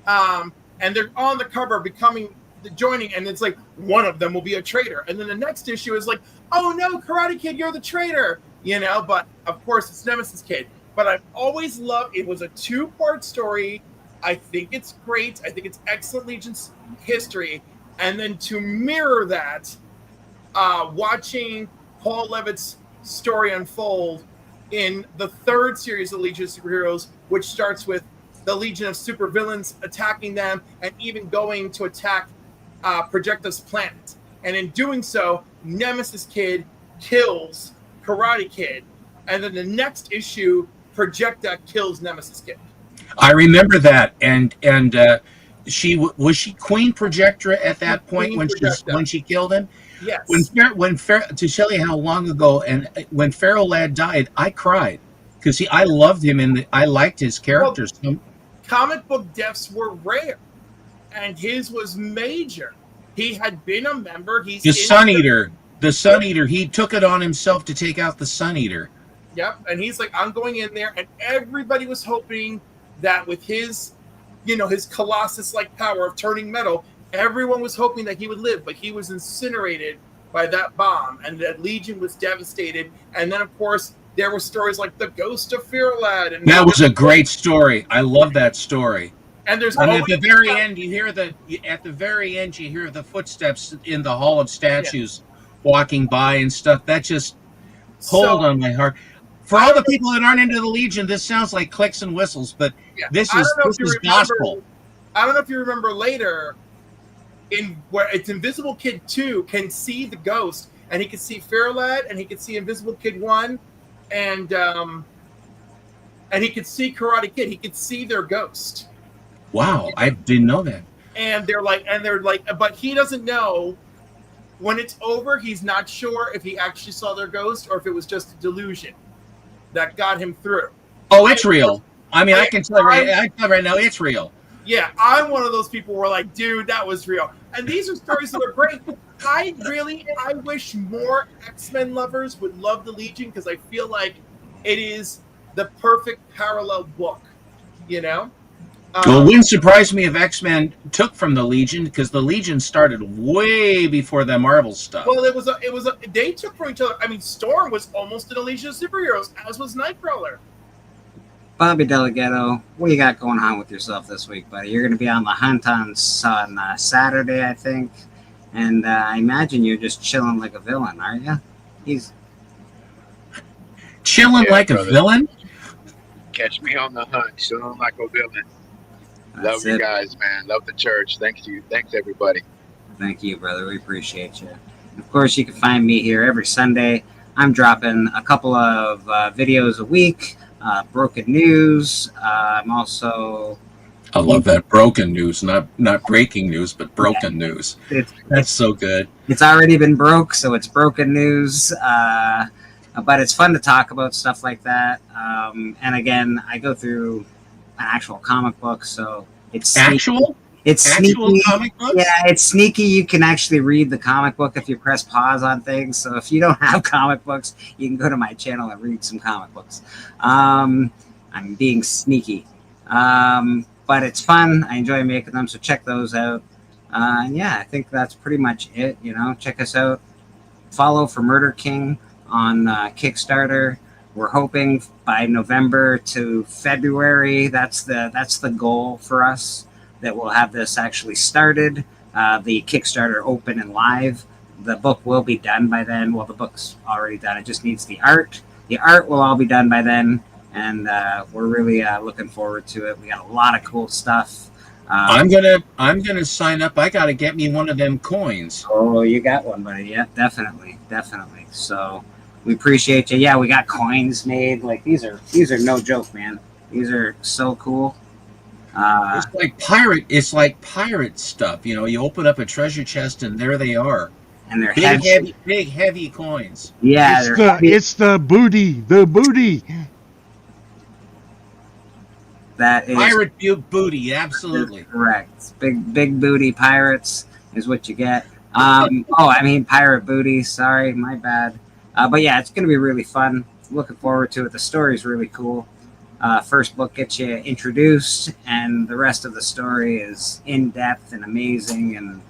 And they're on the cover joining, and it's like one of them will be a traitor, and then the next issue is like, oh no, Karate Kid, you're the traitor, But of course, it's Nemesis Kid. But I've always loved it. Was a 2-part story. I think it's great. I think it's excellent Legion's history. And then to mirror that, watching Paul Levitt's story unfold in the 3rd series of Legion of Superheroes, which starts with the Legion of Supervillains attacking them and even going to attack Projecta's planet. And in doing so, Nemesis Kid kills Karate Kid. And then the next issue, Projecta kills Nemesis Kid. I remember that, and she was Queen Projectra at that point when she killed him. Yes. To tell you how long ago, and when Feral Lad died, I cried because I loved him I liked his characters. Well, comic book deaths were rare, and his was major. He had been a member. The Sun Eater. He took it on himself to take out the Sun Eater. Yep, and he's like, I'm going in there, and everybody was hoping that with his, his Colossus-like power of turning metal, everyone was hoping that he would live, but he was incinerated by that bomb, and that Legion was devastated. And then, of course, there were stories like the Ghost of Feral Lad, and that was a great story. I love that story. And at the very end, you hear the footsteps in the Hall of Statues walking by and stuff. That just hold on my heart. For all the people that aren't into the Legion, this sounds like clicks and whistles, but this is gospel. I don't know if you remember later, where it's Invisible Kid 2 can see the Ghost, and he can see Feral Lad, and he can see Invisible Kid 1, and he could see Karate Kid. He could see their ghost. Wow, I didn't know that. And they're like, but he doesn't know. When it's over, he's not sure if he actually saw their ghost or if it was just a delusion that got him through. Oh, it's real. I mean, I can tell right now, it's real. Yeah, I'm one of those people who are like, dude, that was real. And these are stories that are great. I wish more X-Men lovers would love the Legion, because I feel like it is the perfect parallel book, Well, it wouldn't surprise me if X-Men took from the Legion, because the Legion started way before the Marvel stuff. Well, they took from each other. I mean, Storm was almost in a Legion of Superheroes, as was Nightcrawler. Bobby Delgado, what you got going on with yourself this week, buddy? You're going to be on the hunt on Saturday, I think, and I imagine you're just chilling like a villain, aren't you? He's chilling like a villain. Catch me on the hunt, chilling like a villain. That's Love you guys, man. Love the church. Thanks everybody. Thank you, brother. We appreciate you. Of course, you can find me here every Sunday. I'm dropping a couple of videos a week. Broken news. I'm also. I love that broken news, not breaking news, but broken news. That's so good. It's already been broke, so it's broken news. But it's fun to talk about stuff like that. And again, I go through an actual comic book, so it's sneaky. It's sneaky. Comic books? Yeah, it's sneaky. You can actually read the comic book if you press pause on things. So if you don't have comic books, you can go to my channel and read some comic books. I'm being sneaky, but it's fun. I enjoy making them, so check those out. And yeah, I think that's pretty much it. Check us out. Follow for Murder King on Kickstarter. We're hoping by November to February. That's the goal for us, that we'll have this actually started. The Kickstarter open and live. The book will be done by then. Well, the book's already done. It just needs the art. The art will all be done by then, and we're really looking forward to it. We got a lot of cool stuff. I'm gonna sign up. I gotta get me one of them coins. Oh, you got one, buddy. Yeah, definitely. So. We appreciate you. Yeah, we got coins made. Like these are no joke, man. These are so cool. It's like pirate stuff. You know, you open up a treasure chest and there they are. And they're big, heavy coins. Yeah, it's the booty. That is pirate booty, absolutely correct. Big booty pirates is what you get. Pirate booty. Sorry, my bad. But yeah, it's gonna be really fun. Looking forward to it. The story's really cool. First book gets you introduced, and the rest of the story is in depth and amazing and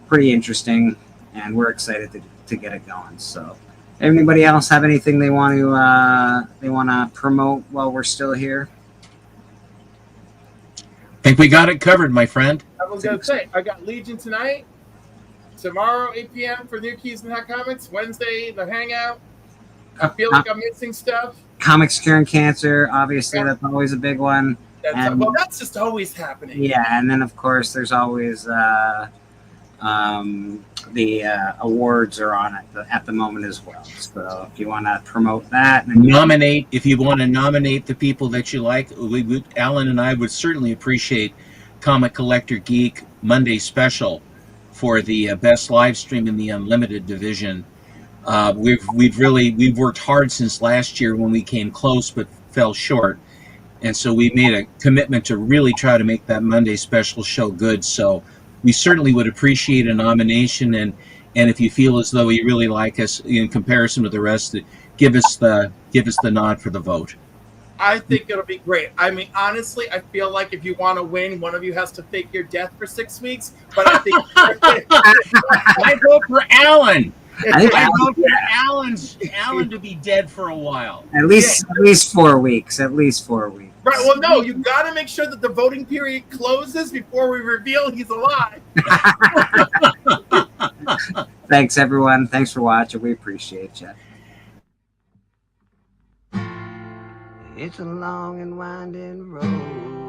pretty interesting. And we're excited to get it going. So, anybody else have anything they want to promote while we're still here? I think we got it covered, my friend. I was gonna say I got Legion tonight. Tomorrow, 8 p.m. for New Keys and Hot Comics. Wednesday, the Hangout. I feel like I'm missing stuff. Comics Curing Cancer, obviously, that's always a big one. That's just always happening. Yeah, and then, of course, there's always the awards are on at the moment as well. So if you want to promote that. If you want to nominate the people that you like, Alan and I would certainly appreciate Comic Collector Geek Monday Special for the best live stream in the Unlimited division. We've worked hard since last year when we came close but fell short, and so we made a commitment to really try to make that Monday Special show good. So we certainly would appreciate a nomination, and if you feel as though you really like us in comparison to the rest, give us the nod for the vote. I think it'll be great. I mean, honestly, I feel like if you want to win, one of you has to fake your death for 6 weeks. But I think I vote for Alan. I vote for Alan to be dead for a while. At least 4 weeks. At least 4 weeks. Right. Well, no, you got to make sure that the voting period closes before we reveal he's alive. Thanks, everyone. Thanks for watching. We appreciate you. It's a long and winding road.